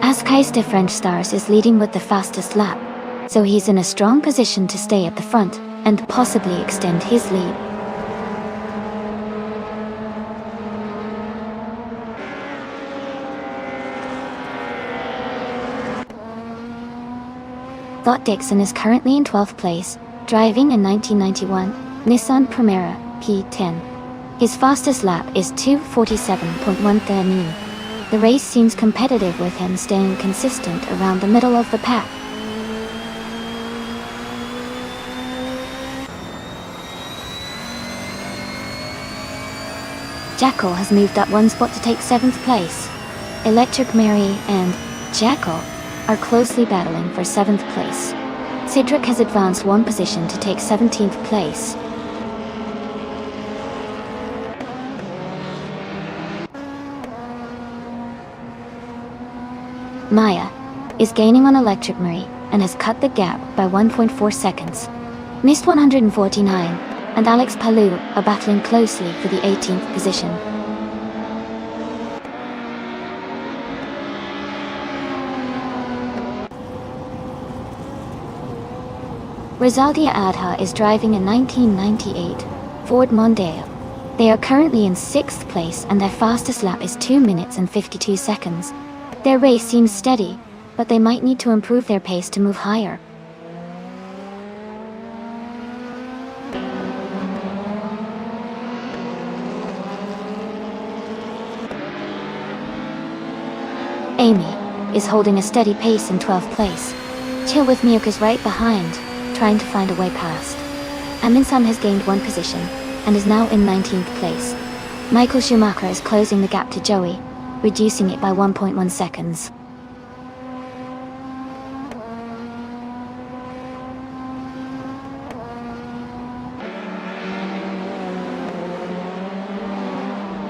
Askeis de French Stars is leading with the fastest lap, so he's in a strong position to stay at the front and possibly extend his lead. Scott Dixon is currently in 12th place, driving a 1991 Nissan Primera P10. His fastest lap is 2:47.13. The race seems competitive with him staying consistent around the middle of the pack. Jacko has moved up one spot to take 7th place. Electric Mary and Jacko are closely battling for 7th place. Cedric has advanced one position to take 17th place. Maya is gaining on Electric Mary and has cut the gap by 1.4 seconds. Missed 149 and Alex Palou are battling closely for the 18th position. Rosaldia Adha is driving a 1998 Ford Mondeo. They are currently in 6th place and their fastest lap is 2 minutes and 52 seconds. Their race seems steady, but they might need to improve their pace to move higher. Amy is holding a steady pace in 12th place. Chill With Miyuk is right behind, trying to find a way past. Aminsan has gained 1 position and is now in 19th place. Michael Schumacher is closing the gap to Joey, reducing it by 1.1 seconds.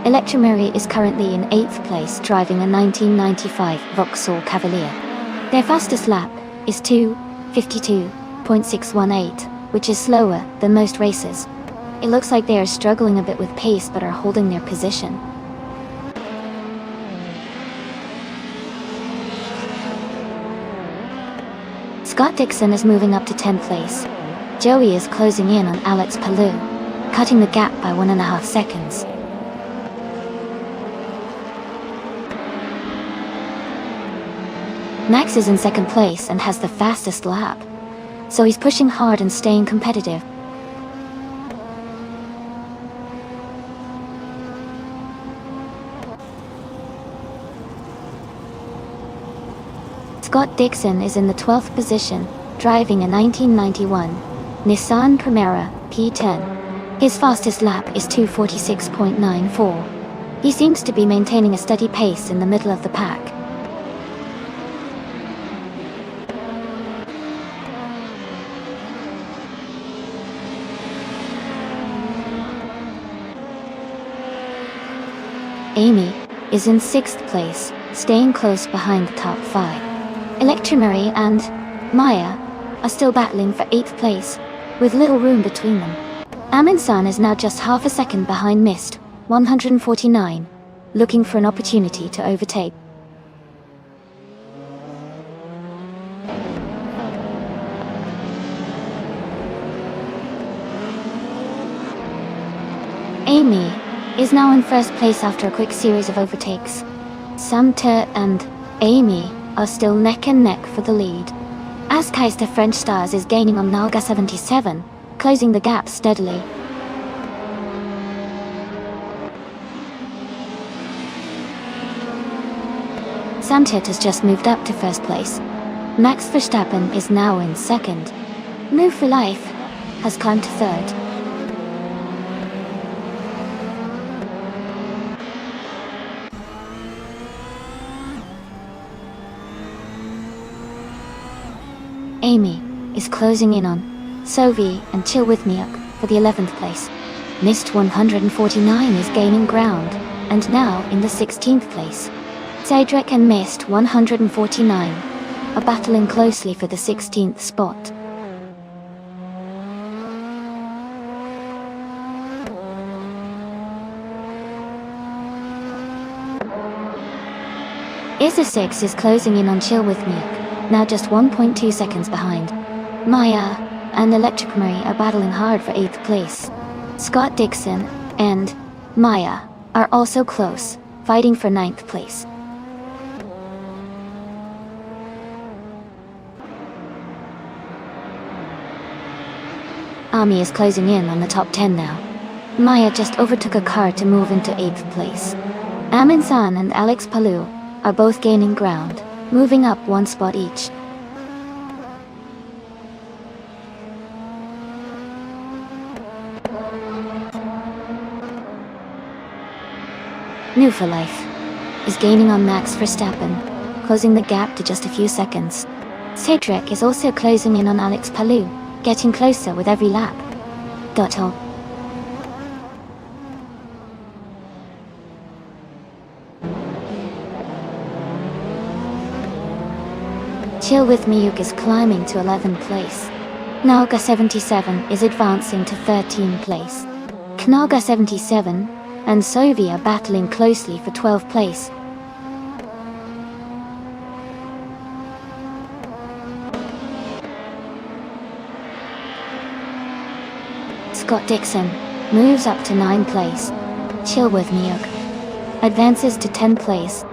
Electromary is currently in 8th place driving a 1995 Vauxhall Cavalier. Their fastest lap is 2:52.618, which is slower than most races. It looks like they are struggling a bit with pace but are holding their position. Scott Dixon is moving up to 10th place. Joey is closing in on Alex Palou, cutting the gap by 1.5 seconds. Max is in 2nd place and has the fastest lap, so he's pushing hard and staying competitive. Scott Dixon is in the 12th position, driving a 1991 Nissan Primera P10. His fastest lap is 2:46.94. He seems to be maintaining a steady pace in the middle of the pack. Amy is in 6th place, staying close behind the top 5. Electromary and Maya are still battling for 8th place, with little room between them. Aminsan is now just half a second behind Mist, 149, looking for an opportunity to overtake. Amy is now in 1st place after a quick series of overtakes. Samter and Amy are still neck and neck for the lead. Askeister French Stars is gaining on Nalga 77, closing the gap steadily. Samtet has just moved up to 1st place. Max Verstappen is now in 2nd. Move for Life has climbed to 3rd. Amy is closing in on Sovi and Chill With Miyuk for the 11th place. Mist 149 is gaining ground, and now in the 16th place. Cedric and Mist 149 are battling closely for the 16th spot. Isa6 is closing in on Chill With Miyuk, now just 1.2 seconds behind. Maya and Electric Marie are battling hard for 8th place. Scott Dixon and Maya are also close, fighting for 9th place. Ami is closing in on the top 10 now. Maya just overtook a car to move into 8th place. Amin San and Alex Palou are both gaining ground, moving up 1 spot each. New for Life is gaining on Max Verstappen, closing the gap to just a few seconds. Cedric is also closing in on Alex Palou, getting closer with every lap. Dotto. Chill With Miyuk is climbing to 11th place. Knaga 77 is advancing to 13th place. Knaga 77 and Sovi are battling closely for 12th place. Scott Dixon moves up to 9th place. Chill With Miuk advances to 10th place.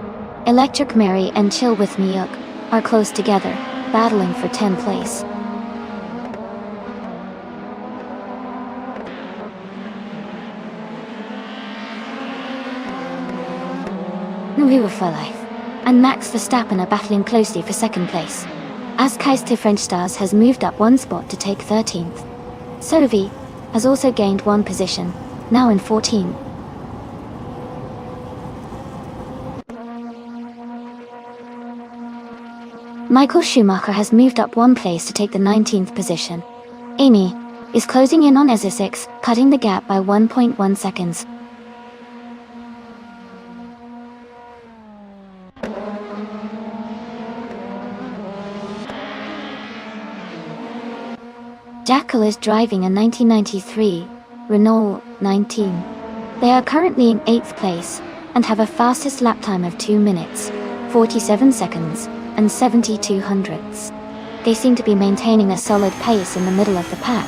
Electric Mary and Chill With Miuk are close together, battling for 10th place. Nuru for Life and Max Verstappen are battling closely for 2nd place. As Kaister French Stars has moved up 1 spot to take 13th. Sovi has also gained 1 position, now in 14th. Michael Schumacher has moved up 1 place to take the 19th position. Amy is closing in on SSX, cutting the gap by 1.1 seconds. Jackal is driving a 1993 Renault 19. They are currently in 8th place and have a fastest lap time of 2 minutes, 47 seconds, and 72 hundredths. They seem to be maintaining a solid pace in the middle of the pack.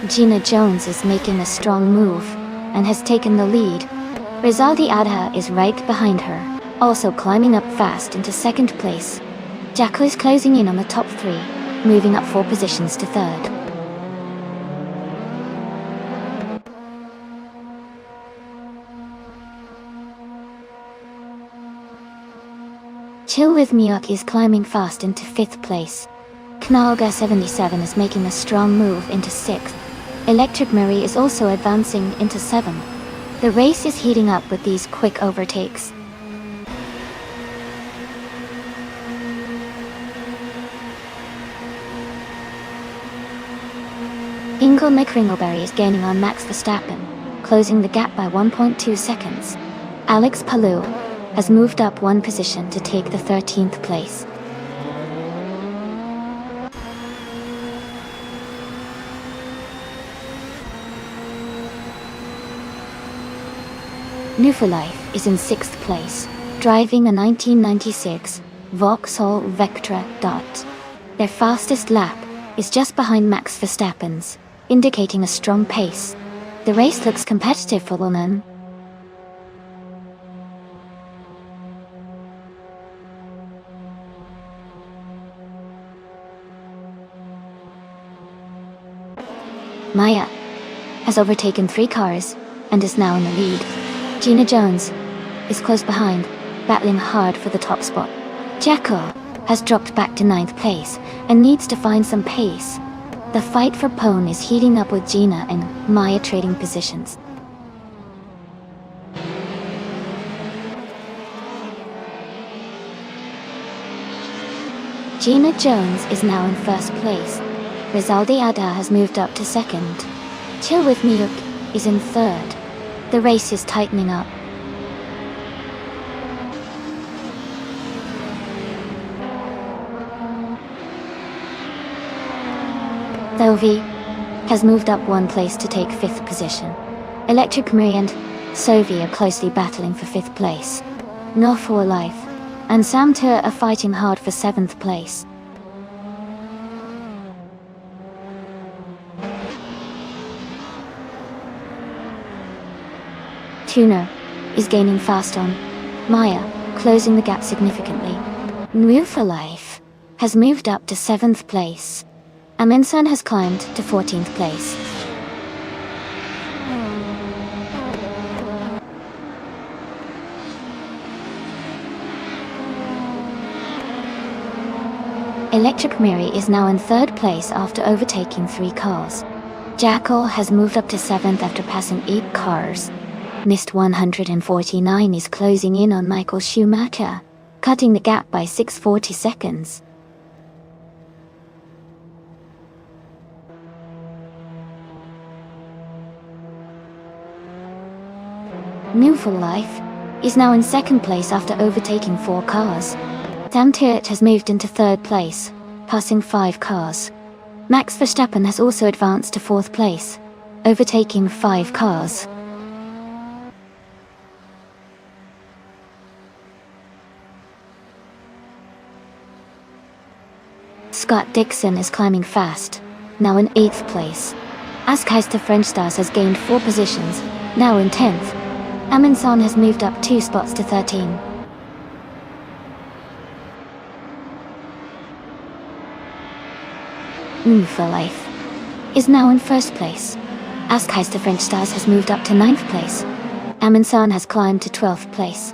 Gina Jones is making a strong move and has taken the lead. Rizaldi Adha is right behind her, also climbing up fast into 2nd place. Jackal is closing in on the top 3, moving up 4 positions to 3rd. Chill With Miuk is climbing fast into 5th place. Knalga 77 is making a strong move into 6th. Electric Mary is also advancing into 7th. The race is heating up with these quick overtakes. Ingo McRingleberry is gaining on Max Verstappen, closing the gap by 1.2 seconds. Alex Palou has moved up 1 position to take the 13th place. New for Life is in 6th place, driving a 1996 Vauxhall Vectra Dot. Their fastest lap is just behind Max Verstappen's, indicating a strong pace. The race looks competitive for women. Maya has overtaken 3 cars and is now in the lead. Gina Jones is close behind, battling hard for the top spot. Jackal has dropped back to 9th place and needs to find some pace. The fight for pole is heating up with Gina and Maya trading positions. Gina Jones is now in 1st place. Rizaldi Ada has moved up to 2nd. Chill With Miuk is in 3rd. The race is tightening up. Thovi has moved up 1 place to take 5th position. Electric Marie and Sovi are closely battling for 5th place. No for Life and Sam Tur are fighting hard for 7th place. Tuner is gaining fast on Maya, closing the gap significantly. New for Life has moved up to 7th place. Aminsan has climbed to 14th place. Electric Mary is now in 3rd place after overtaking 3 cars. Jackal has moved up to 7th after passing 8 cars. Mist 149 is closing in on Michael Schumacher, cutting the gap by 640 seconds. New for Life is now in second place after overtaking 4 cars. Sam Turt has moved into third place, passing 5 cars. Max Verstappen has also advanced to fourth place, overtaking 5 cars. Scott Dixon is climbing fast, now in 8th place. Askeister French Stars has gained 4 positions, now in 10th. Amundsen has moved up 2 spots to 13. New for Life is now in 1st place. Askeister French Stars has moved up to 9th place. Amundsen has climbed to 12th place.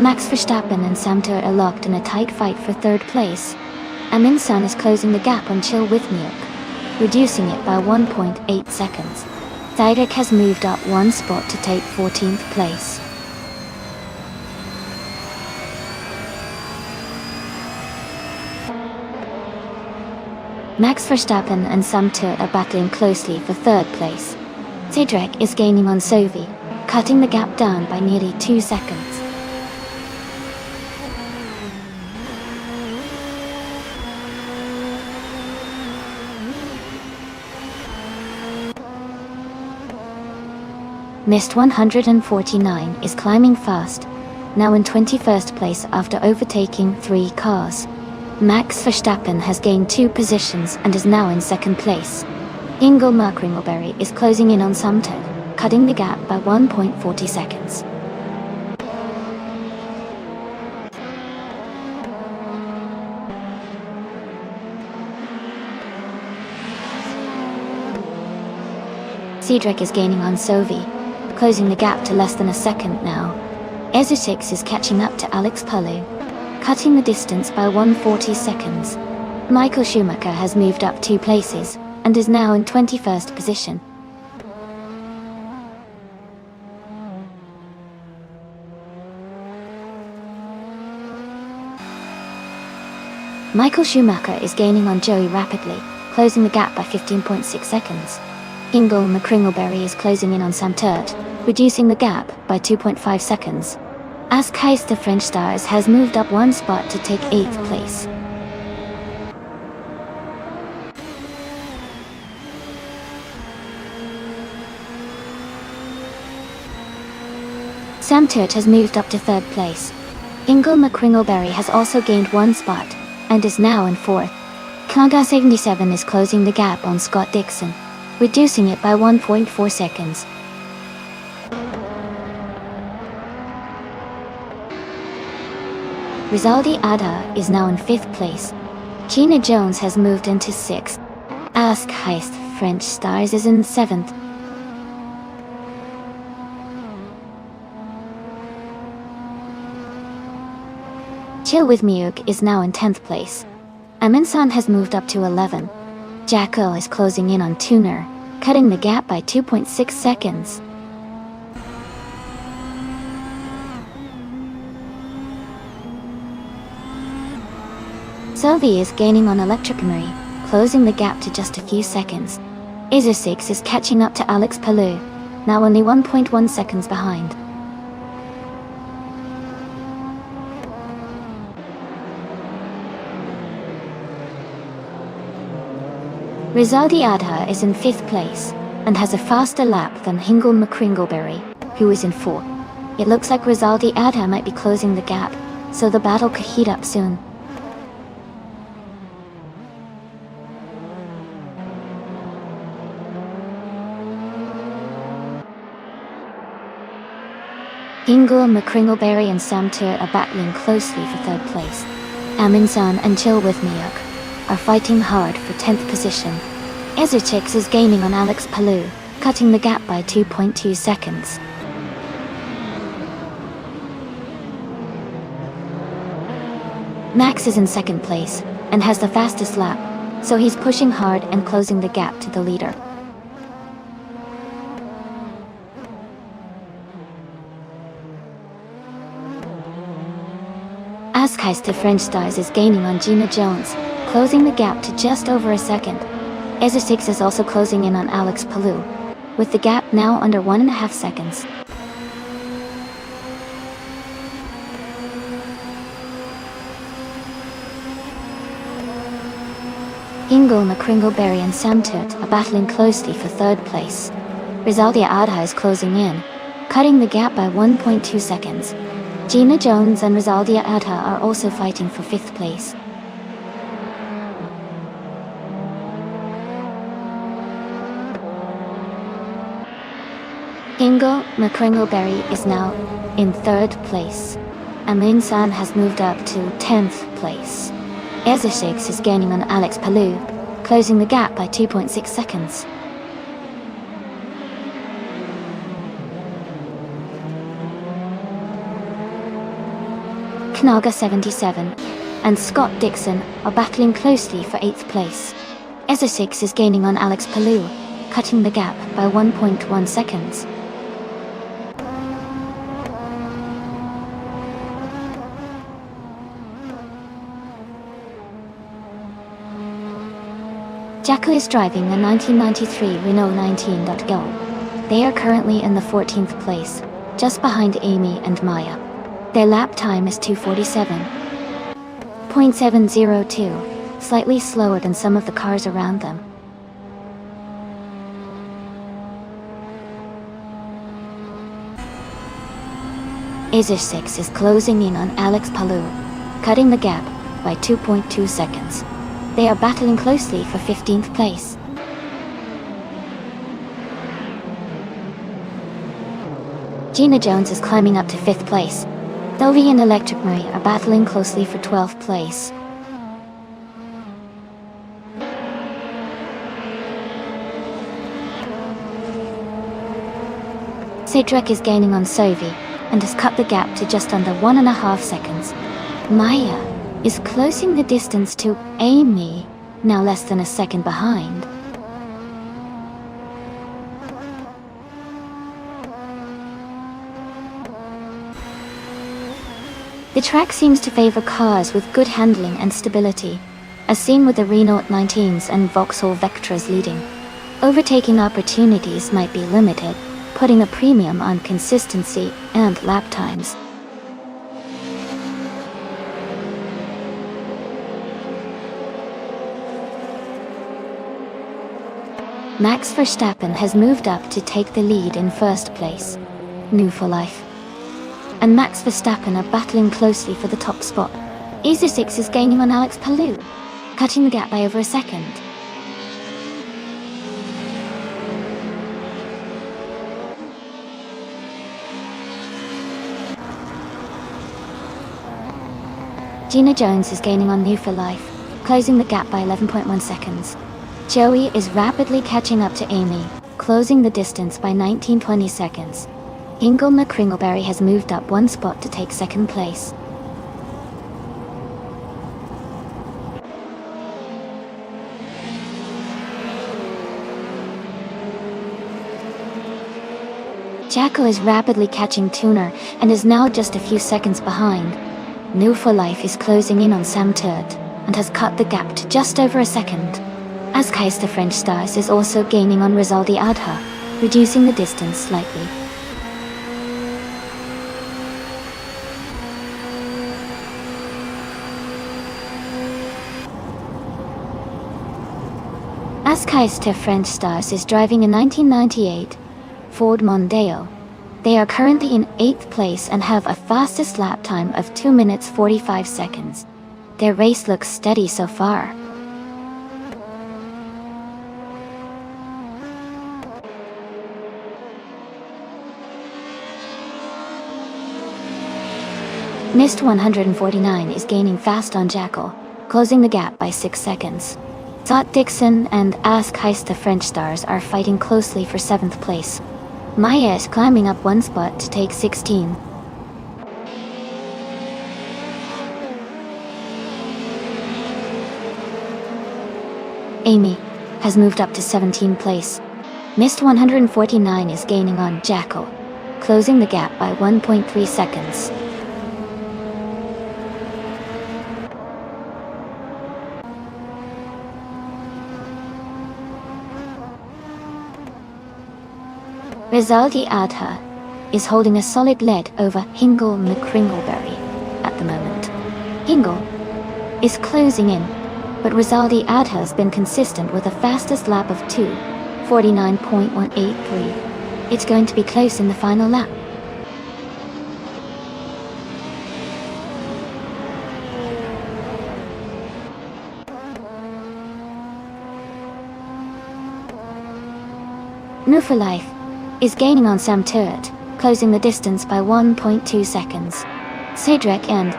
Max Verstappen and Sam Turt are locked in a tight fight for 3rd place. Amundsen is closing the gap on Chil Withniuk, reducing it by 1.8 seconds. Cedric has moved up 1 spot to take 14th place. Max Verstappen and Sam Turt are battling closely for 3rd place. Cedric is gaining on Sophie, cutting the gap down by nearly 2 seconds. Mist 149 is climbing fast, now in 21st place after overtaking 3 cars. Max Verstappen has gained 2 positions and is now in 2nd place. Ingo Ringleberry is closing in on Sam Turt, cutting the gap by 1.40 seconds. Cedric is gaining on Sophie, closing the gap to less than a second now. Ezutix is catching up to Alex Palou, cutting the distance by 140 seconds. Michael Schumacher has moved up 2 places, and is now in 21st position. Michael Schumacher is gaining on Joey rapidly, closing the gap by 15.6 seconds. Ingo Ringleberry is closing in on Sam Turt, reducing the gap by 2.5 seconds. Askeister French Stars has moved up 1 spot to take 8th place. Sam Turt has moved up to 3rd place. Ingo Ringleberry has also gained 1 spot, and is now in 4th. Kaga 77 is closing the gap on Scott Dixon, reducing it by 1.4 seconds. Rizaldi Ada is now in 5th place. Gina Jones has moved into 6th. Askeister French Stars is in 7th. Chil Withniuk is now in 10th place. Amundsen has moved up to 11. Jack Earl is closing in on Tuner, cutting the gap by 2.6 seconds. Sylvie is gaining on Electric Marie, closing the gap to just a few seconds. Izusix is catching up to Alex Palou, now only 1.1 seconds behind. Rizaldi Adha is in 5th place, and has a faster lap than Ingo Ringleberry, who is in 4th. It looks like Rizaldi Adha might be closing the gap, so the battle could heat up soon. Ingo Ringleberry and Sam Turt are battling closely for 3rd place. Amundsen and Chil Withniuk are fighting hard for 10th position. Ezutix is gaining on Alex Palou, cutting the gap by 2.2 seconds. Max is in 2nd place, and has the fastest lap, so he's pushing hard and closing the gap to the leader. Askeister French Stars is gaining on Gina Jones, closing the gap to just over a second. EZ6 is also closing in on Alex Palou, with the gap now under 1.5 seconds. Ingo McCringleberry and Sam Tut are battling closely for third place. Rizaldia Adha is closing in, cutting the gap by 1.2 seconds. Gina Jones and Rizaldia Adha are also fighting for 5th place. Ingo McCringleberry is now in 3rd place, and Lin San has moved up to 10th place. EZ6 is gaining on Alex Palou, closing the gap by 2.6 seconds. Knaga 77 and Scott Dixon are battling closely for 8th place. EZ6 is gaining on Alex Palou, cutting the gap by 1.1 seconds. Jacko is driving a 1993 Renault 19.Go. They are currently in the 14th place, just behind Amy and Maya. Their lap time is 2:47.702, slightly slower than some of the cars around them. EZ6 is closing in on Alex Palou, cutting the gap by 2.2 seconds. They are battling closely for 15th place. Gina Jones is climbing up to 5th place. Dovey and Electric Marie are battling closely for 12th place. Cedric is gaining on Sophie and has cut the gap to just under 1.5 seconds. Maya is closing the distance to Amy, now less than a second behind. The track seems to favor cars with good handling and stability, as seen with the Renault 19s and Vauxhall Vectras leading. Overtaking opportunities might be limited, putting a premium on consistency and lap times. Max Verstappen has moved up to take the lead in 1st place. New for life. And Max Verstappen are battling closely for the top spot. EZ6 is gaining on Alex Palou, cutting the gap by over a second. Gina Jones is gaining on New for Life, closing the gap by 11.1 seconds. Joey is rapidly catching up to Amy, closing the distance by 19.20 seconds. Ingo McCringleberry has moved up 1 spot to take 2nd place. Jacko is rapidly catching Tuner and is now just a few seconds behind. New for Life is closing in on Sam Tut and has cut the gap to just over a second. As Keister French Stars is also gaining on Rizaldi Adha, reducing the distance slightly. As Keister French Stars is driving a 1998 Ford Mondeo. They are currently in 8th place and have a fastest lap time of 2 minutes 45 seconds. Their race looks steady so far. Mist 149 is gaining fast on Jackal, closing the gap by 6 seconds. Scott Dixon and Ask Heist the French Stars are fighting closely for 7th place. Maya is climbing up 1 spot to take 16. Amy has moved up to 17th place. Mist 149 is gaining on Jackal, closing the gap by 1.3 Rizaldi Adha is holding a solid lead over Hingle McCringleberry at the moment. Hingle is closing in, but Rizaldi Adha has been consistent with a fastest lap of 2:49.183. It's going to be close in the final lap. New for Life is gaining on Sam Turret, closing the distance by 1.2 seconds. Cedric and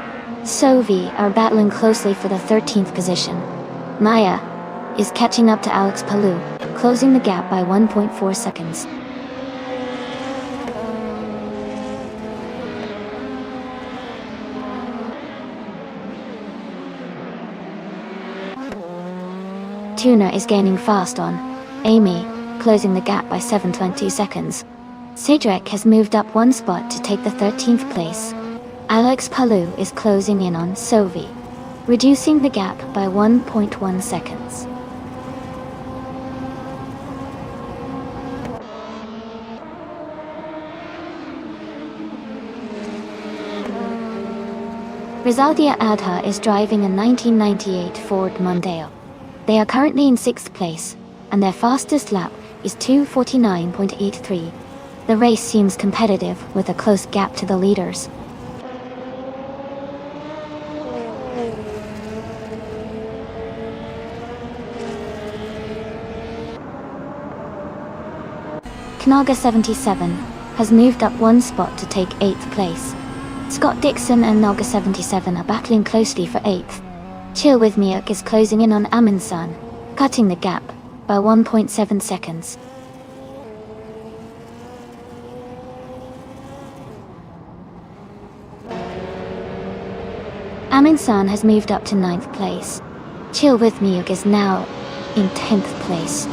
Sovi are battling closely for the 13th position. Maya is catching up to Alex Palou, closing the gap by 1.4 seconds. Tuna is gaining fast on Amy, closing the gap by 7.20 seconds. Cedric has moved up one spot to take the 13th place. Alex Palou is closing in on Sovi, reducing the gap by 1.1 seconds. Rizaldia Adha is driving a 1998 Ford Mondeo. They are currently in 6th place, and their fastest lap is 2:49.83. The race seems competitive with a close gap to the leaders. Knaga 77 has moved up one spot to take 8th place. Scott Dixon and Naga 77 are battling closely for 8th. Chill With Miuk is closing in on Aminsan, cutting the gap by 1.7 seconds. Aminsan has moved up to 9th place. Chill With Miuk is now in 10th place.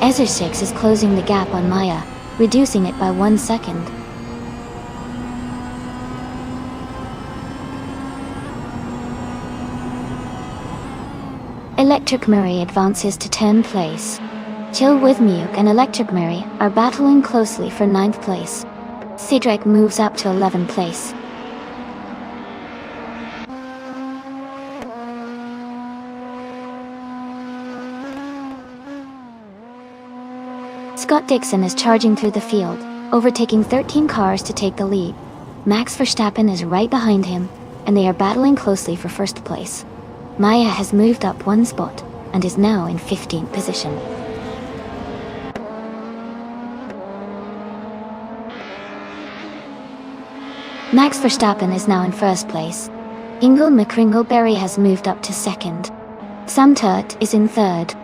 Ezer 6 is closing the gap on Maya, reducing it by 1 second. Electric Murray advances to 10th place. Chill With Miuk and Electric Murray are battling closely for 9th place. Cedric moves up to 11th place. Scott Dixon is charging through the field, overtaking 13 cars to take the lead. Max Verstappen is right behind him, and they are battling closely for 1st place. Maya has moved up one spot and is now in 15th position. Max Verstappen is now in 1st place. Ingle McCringleberry has moved up to 2nd. Sam Turt is in 3rd.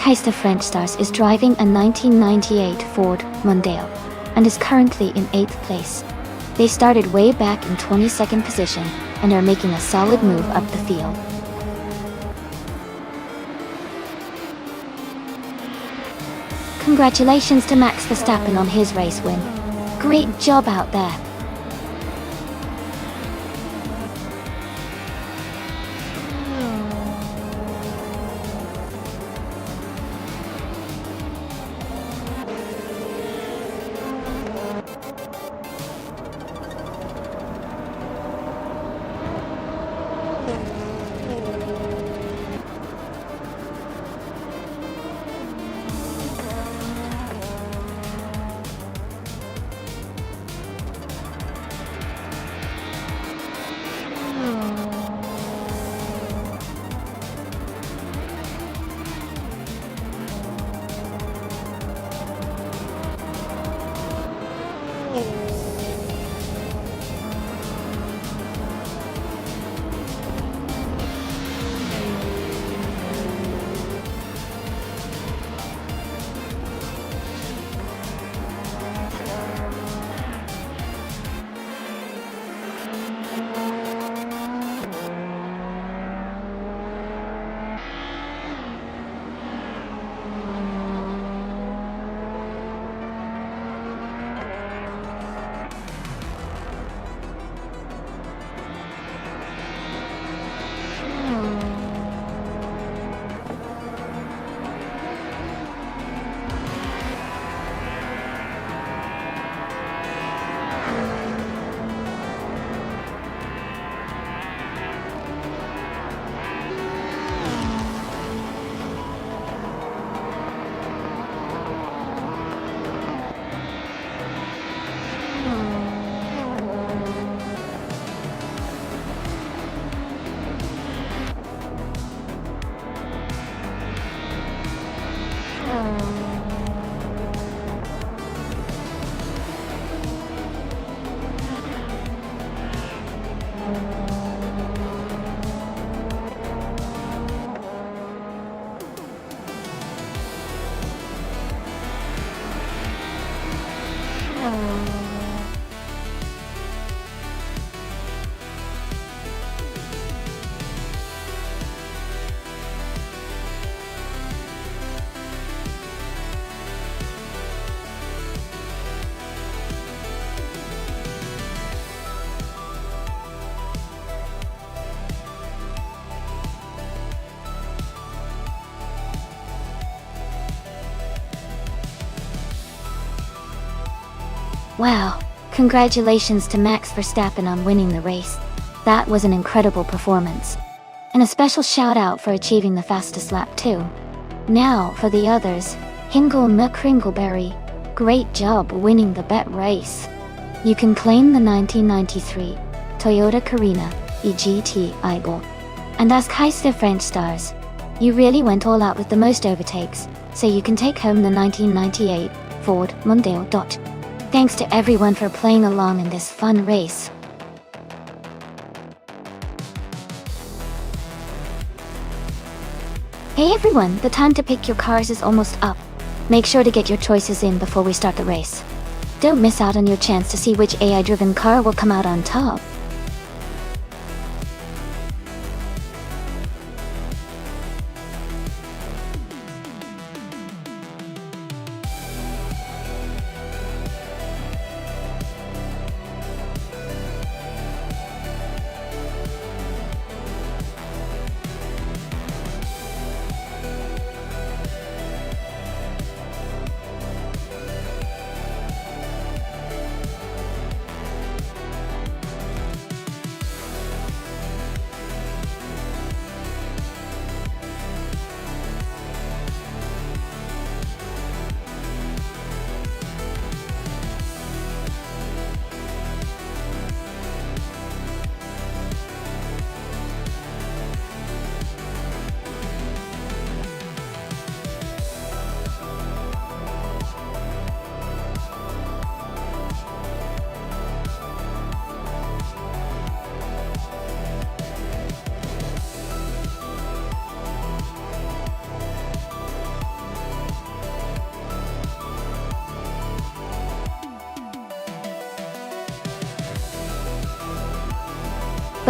Keister French Stars is driving a 1998 Ford Mondeo and is currently in 8th place. They started way back in 22nd position and are making a solid move up the field. Congratulations to Max Verstappen on his race win. Great job out there. Wow, congratulations to Max Verstappen on winning the race. That was an incredible performance. And a special shout out for achieving the fastest lap too. Now for the others, Hingle McCringleberry, great job winning the bet race. You can claim the 1993 Toyota Carina EGT Eagle. And ask Heiste French stars. You really went all out with the most overtakes, so you can take home the 1998 Ford Mondeo. Thanks to everyone for playing along in this fun race. Hey everyone, the time to pick your cars is almost up. Make sure to get your choices in before we start the race. Don't miss out on your chance to see which AI-driven car will come out on top.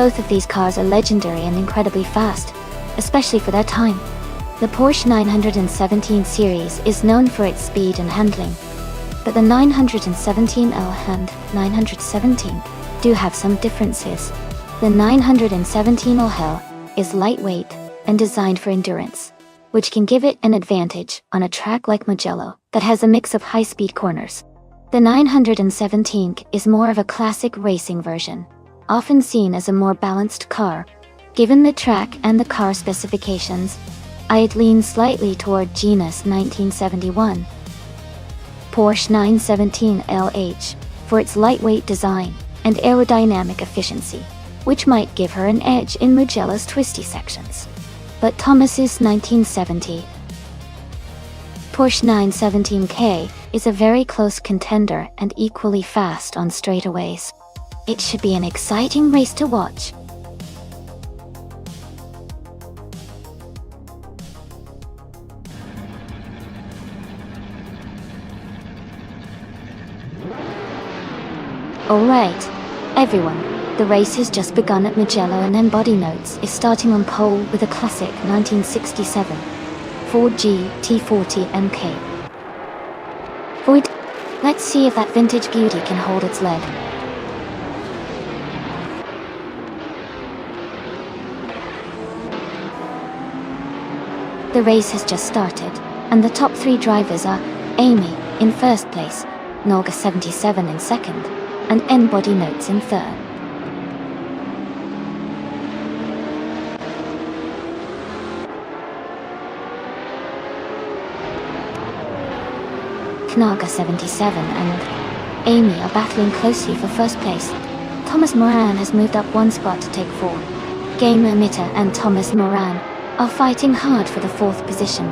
Both of these cars are legendary and incredibly fast, especially for their time. The Porsche 917 series is known for its speed and handling, but the 917L and 917 do have some differences. The 917L is lightweight and designed for endurance, which can give it an advantage on a track like Mugello that has a mix of high-speed corners. The 917 is more of a classic racing version, often seen as a more balanced car. Given the track and the car specifications, I'd lean slightly toward genus 1971 Porsche 917 LH for its lightweight design and aerodynamic efficiency, which might give her an edge in Mugello's twisty sections. But Thomas's 1970 Porsche 917K is a very close contender and equally fast on straightaways. It should be an exciting race to watch. Alright, everyone, the race has just begun at Mugello and then Body Notes is starting on pole with a classic 1967 Ford GT40 MK. Void, let's see if that vintage beauty can hold its lead. The race has just started, and the top three drivers are Amy in first place, Norga 77 in second, and N Body Notes in third. Knaga 77 and Amy are battling closely for first place. Thomas Moran has moved up one spot to take four. Game Emitter and Thomas Moran are fighting hard for the fourth position.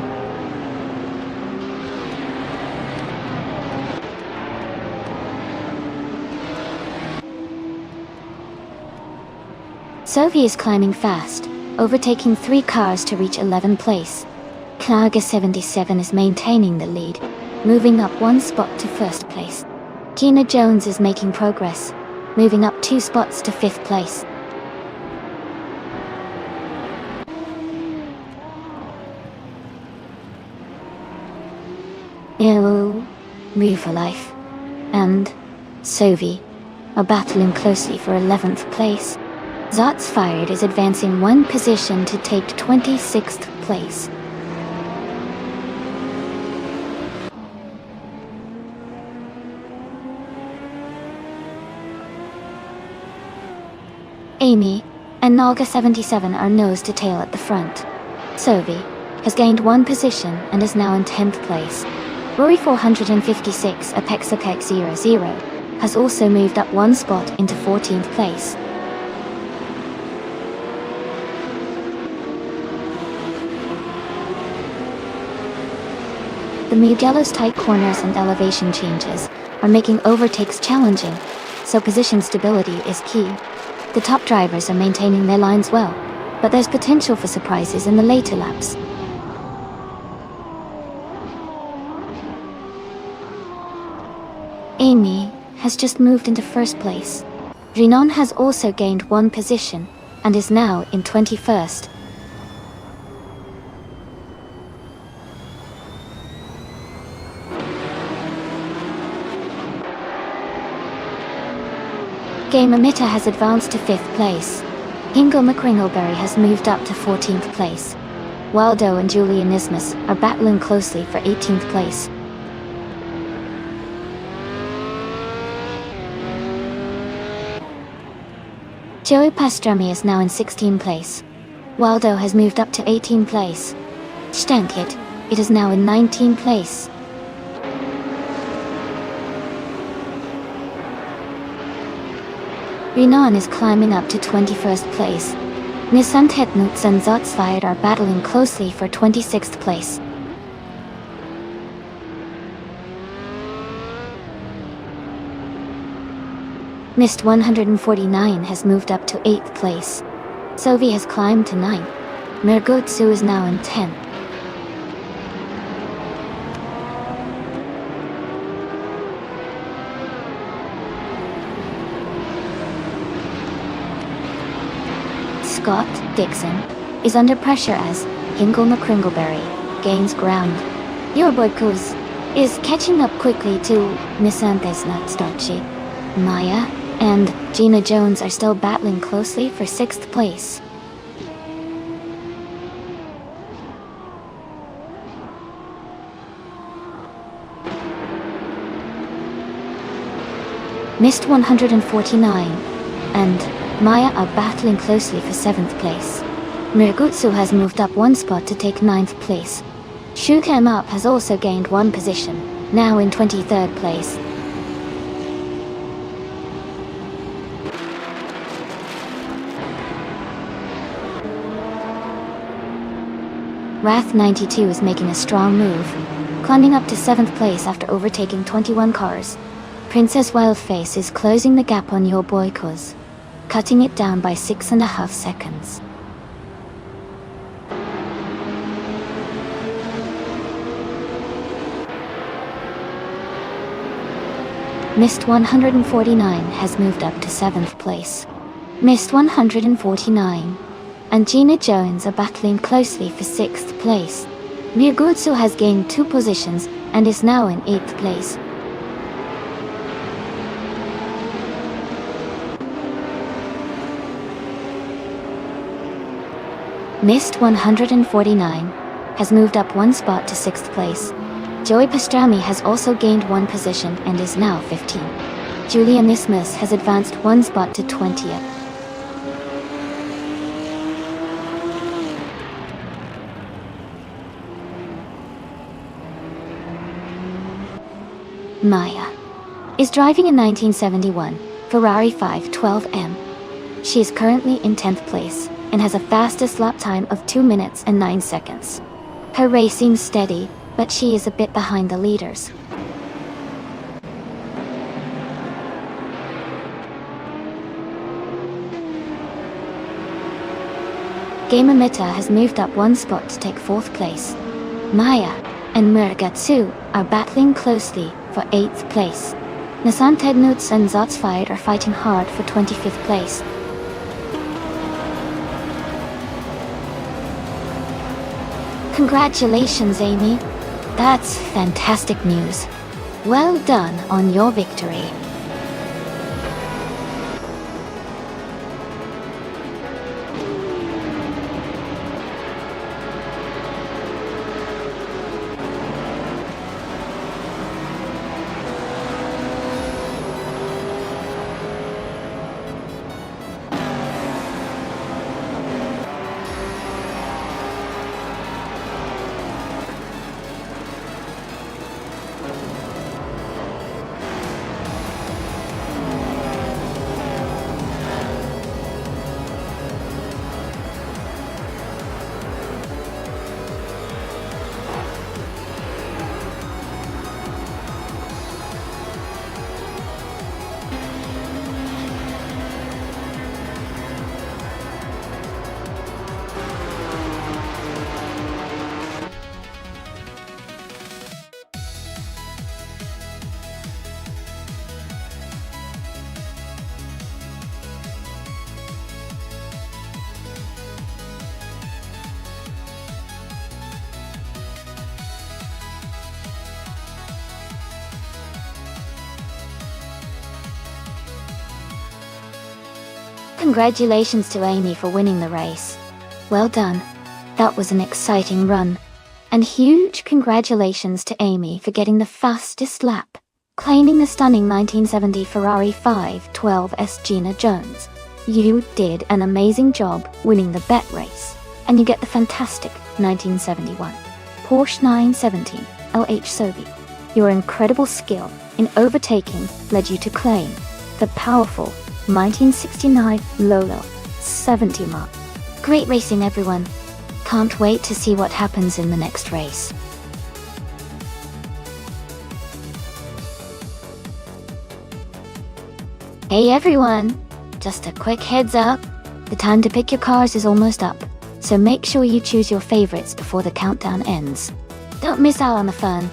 Sophie is climbing fast, overtaking 3 cars to reach 11th place. Klaga 77 is maintaining the lead, moving up 1 spot to 1st place. Gina Jones is making progress, moving up 2 spots to 5th place. Move for Life and Sophie are battling closely for 11th place. Zots Fired is advancing 1 position to take 26th place. Amy and Nalga 77 are nose to tail at the front. Sophie has gained 1 position and is now in 10th place. Rory 456 Apexapec 00 has also moved up 1 spot into 14th place. The Mugello's tight corners and elevation changes are making overtakes challenging, so position stability is key. The top drivers are maintaining their lines well, but there's potential for surprises in the later laps. Amy has just moved into 1st place. Rinon has also gained 1 position and is now in 21st. Game Emitter has advanced to 5th place. Hingo McCringleberry has moved up to 14th place. Waldo and Julian Ismas are battling closely for 18th place. Joey Pastrami is now in 16th place. Waldo has moved up to 18th place. Stankit, it is now in 19th place. Rinon is climbing up to 21st place. Nissan Tetnuts and Zots Fired are battling closely for 26th place. Mist 149 has moved up to 8th place. Sophie has climbed to 9th. Mergutsu is now in 10th. Scott Dixon is under pressure as Hingle McCringleberry gains ground. Your boy Kuz is catching up quickly to Nisantes Natstarchi. Maya and Gina Jones are still battling closely for 6th place. Mist 149 and Maya are battling closely for 7th place. Mirgutsu has moved up 1 spot to take 9th place. Shukem Up has also gained 1 position, now in 23rd place. Wrath 92 is making a strong move, climbing up to 7th place after overtaking 21 cars. Princess Wildface is closing the gap on Your Boy Kuz, cutting it down by 6.5 seconds. Mist 149 has moved up to 7th place. Mist 149 and Gina Jones are battling closely for 6th place. Mirgutsu has gained 2 positions and is now in 8th place. Mist 149 has moved up 1 spot to 6th place. Joey Pastrami has also gained 1 position and is now 15th. Julian Ismas has advanced 1 spot to 20th. Maya is driving a 1971 Ferrari 512M. She is currently in 10th place and has a fastest lap time of 2 minutes and 9 seconds. Her race seems steady, but she is a bit behind the leaders. Game Emitter has moved up one spot to take 4th place. Maya and Muragatsu are battling closely for 8th place. Nissan Tednuts and Zotsfied are fighting hard for 25th place. Congratulations, Amy. That's fantastic news. Well done on your victory. Congratulations to Amy for winning the race. Well done. That was an exciting run. And huge congratulations to Amy for getting the fastest lap, claiming the stunning 1970 Ferrari 512S Gina Jones. You did an amazing job winning the bet race, and you get the fantastic 1971 Porsche 917 LH Sobi. Your incredible skill in overtaking led you to claim the powerful 1969 Lolo 70 mark. Great racing, everyone. Can't wait to see what happens in the next race. Hey everyone! Just a quick heads up. The time to pick your cars is almost up, so make sure you choose your favorites before the countdown ends. Don't miss out on the fun.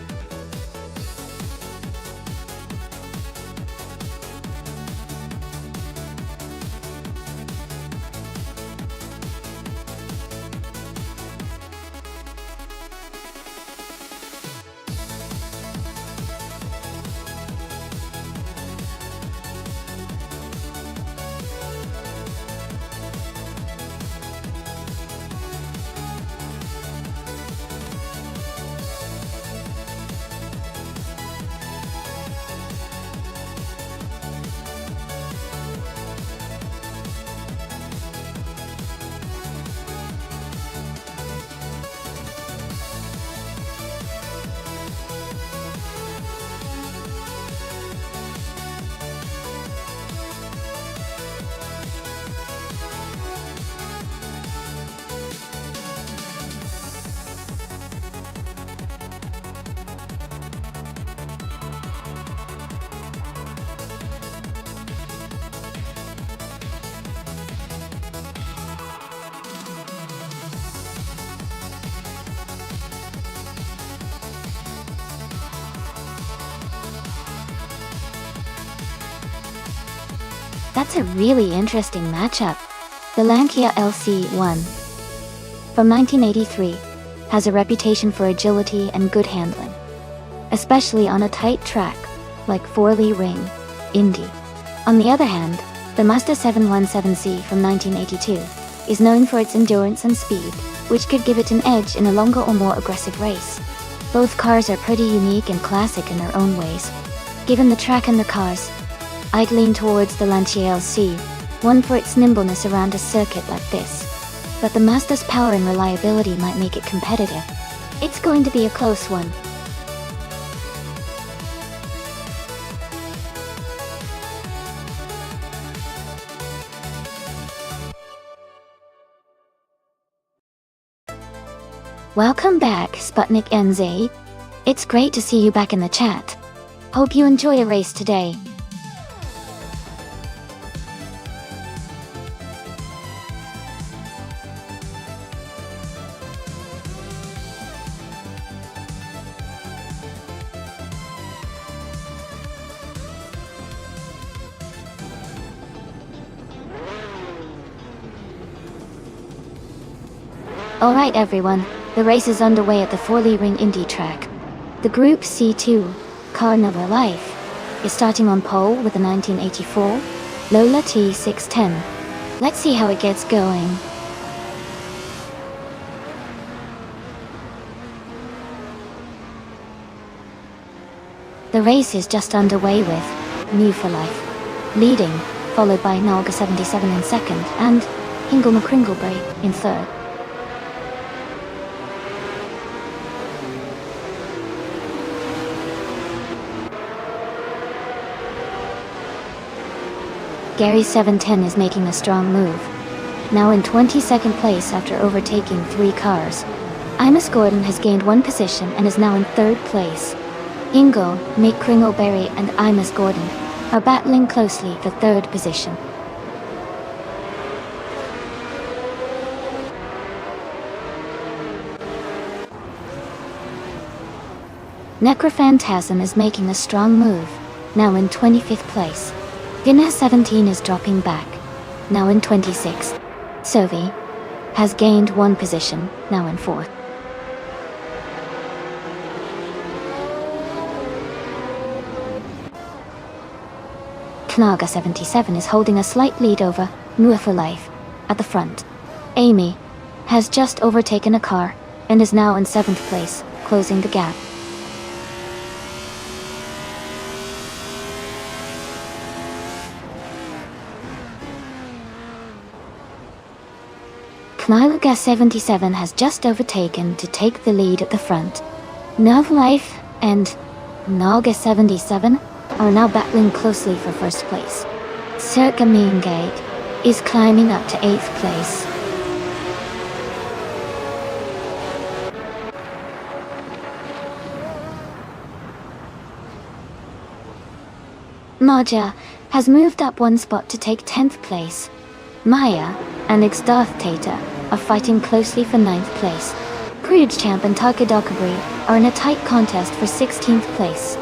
That's a really interesting matchup. The Lancia LC1 from 1983 has a reputation for agility and good handling, especially on a tight track like Forley Ring, Indy. On the other hand, the Mazda 717C from 1982 is known for its endurance and speed, which could give it an edge in a longer or more aggressive race. Both cars are pretty unique and classic in their own ways. Given the track and the cars, I'd lean towards the Lancia LC, one for its nimbleness around a circuit like this. But the Mazda's power and reliability might make it competitive. It's going to be a close one. Welcome back, Sputnik NZ. It's great to see you back in the chat. Hope you enjoy a race today. Alright everyone, the race is underway at the Forley Ring Indy track. The Group C2, car number Life, is starting on pole with the 1984 Lola T610. Let's see how it gets going. The race is just underway with New for Life leading, followed by Nalga 77 in second and Hingle McCringleberry in third. Gary 710 is making a strong move, now in 22nd place after overtaking 3 cars. Imus Gordon has gained 1 position and is now in 3rd place. Ingo, Mick Kringleberry and Imus Gordon are battling closely for 3rd position. Necrophantasm is making a strong move, now in 25th place. Guinness 17 is dropping back, now in 26th. Sovi has gained 1 position, now in 4th. Knaga 77 is holding a slight lead over Mua for Life at the front. Amy has just overtaken a car and is now in 7th place, closing the gap. Kniluga 77 has just overtaken to take the lead at the front. Nav Life and Naga 77 are now battling closely for 1st place. Circa Meangate is climbing up to 8th place. Maja has moved up 1 spot to take 10th place. Maya and Exdarth Tata are fighting closely for 9th place. Crude Champ and Takadakabri are in a tight contest for 16th place.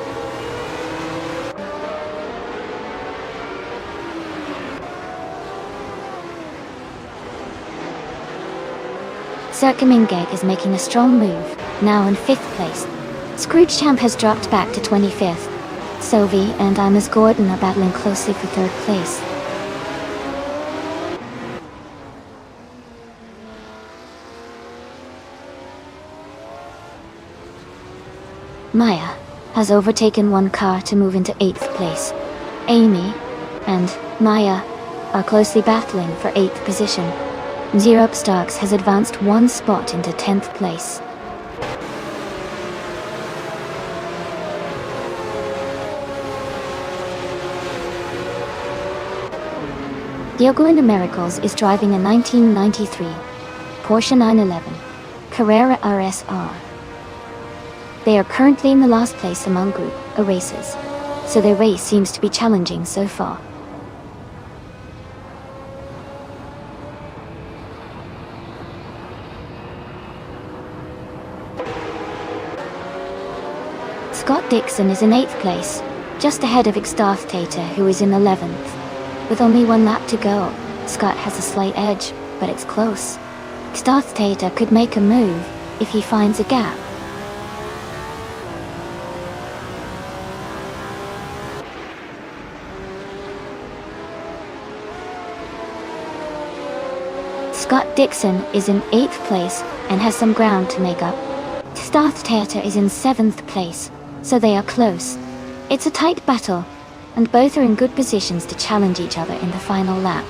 Circumingeg is making a strong move, now in 5th place. Scrooge Champ has dropped back to 25th. Sovi and Imus Gordon are battling closely for 3rd place. Maya has overtaken 1 car to move into 8th place. Amy and Maya are closely battling for 8th position. Zerup Starks has advanced 1 spot into 10th place. Diogo into Miracles is driving a 1993 Porsche 911 Carrera RSR. They are currently in the last place among Group A races, so their race seems to be challenging so far. Scott Dixon is in 8th place, just ahead of Exdarth Tata, who is in 11th. With only 1 lap to go, Scott has a slight edge, but it's close. Exdarth Tata could make a move if he finds a gap. Scott Dixon is in 8th place and has some ground to make up. Exdarth Tata is in 7th place, so they are close. It's a tight battle, and both are in good positions to challenge each other in the final lap.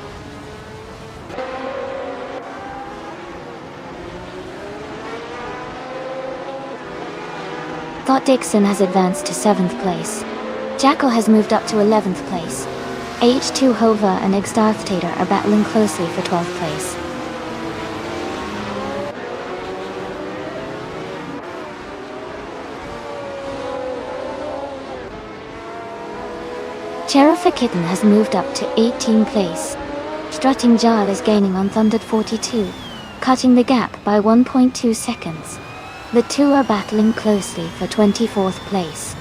Scott Dixon has advanced to 7th place. Jackal has moved up to 11th place. H2 Hova and Exdarth Tata are battling closely for 12th place. Sheriff Kitten has moved up to 18th place. Strutting Jar is gaining on Thundered 42, cutting the gap by 1.2 seconds. The two are battling closely for 24th place.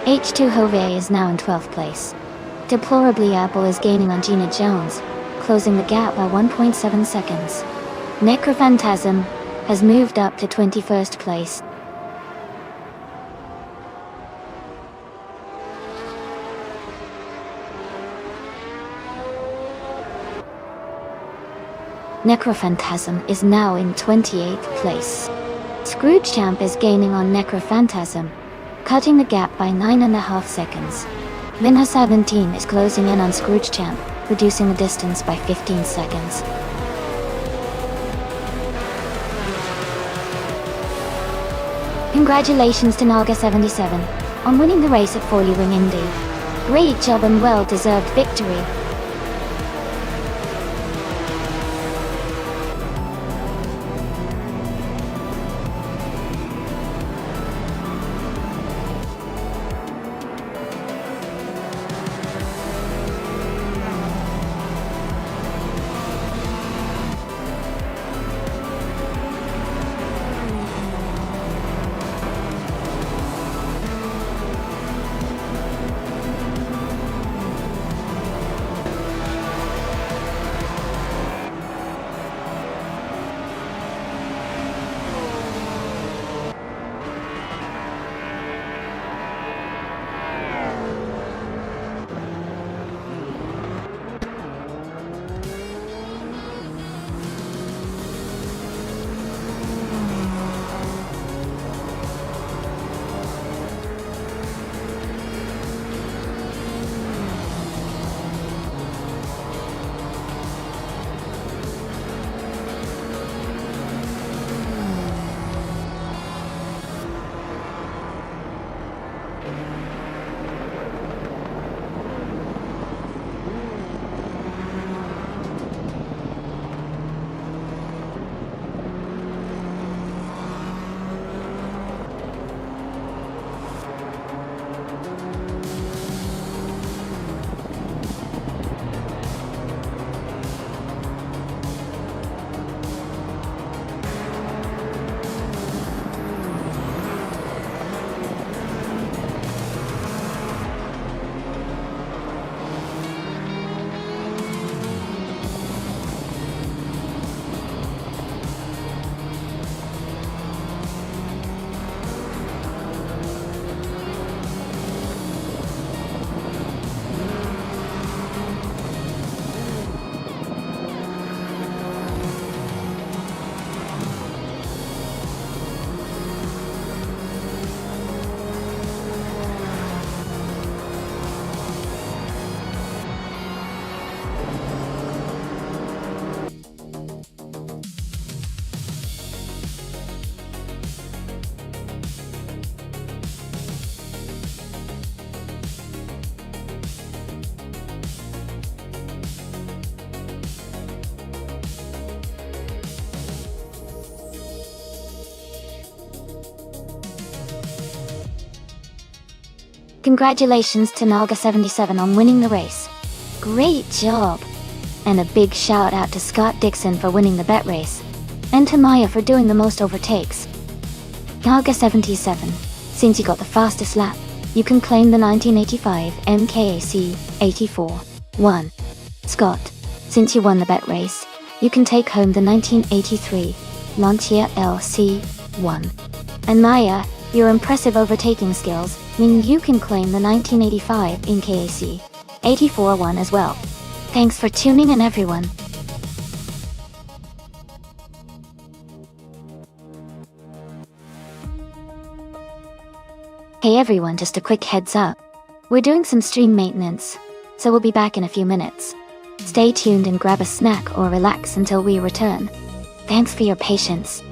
H2 Hove is now in 12th place. Deplorably Apple is gaining on Gina Jones, closing the gap by 1.7 seconds. Necrophantasm has moved up to 21st place. Necrophantasm is now in 28th place. Scroogechamp is gaining on Necrophantasm, cutting the gap by 9.5 seconds. Minha 17 is closing in on Scroogechamp, reducing the distance by 15 seconds. Congratulations to Naga 77 on winning the race at Foley Ring Indy. Great job and well-deserved victory. Congratulations to Naga 77 on winning the race. Great job! And a big shout out to Scott Dixon for winning the bet race, and to Maya for doing the most overtakes. Naga 77, since you got the fastest lap, you can claim the 1985 MKAC 84-1. Scott, since you won the bet race, you can take home the 1983 Lancia LC1. And Maya, your impressive overtaking skills mean you can claim the 1985 MKAC 84-1 as well. Thanks for tuning in, everyone. Hey everyone, just a quick heads up. We're doing some stream maintenance, so we'll be back in a few minutes. Stay tuned and grab a snack or relax until we return. Thanks for your patience.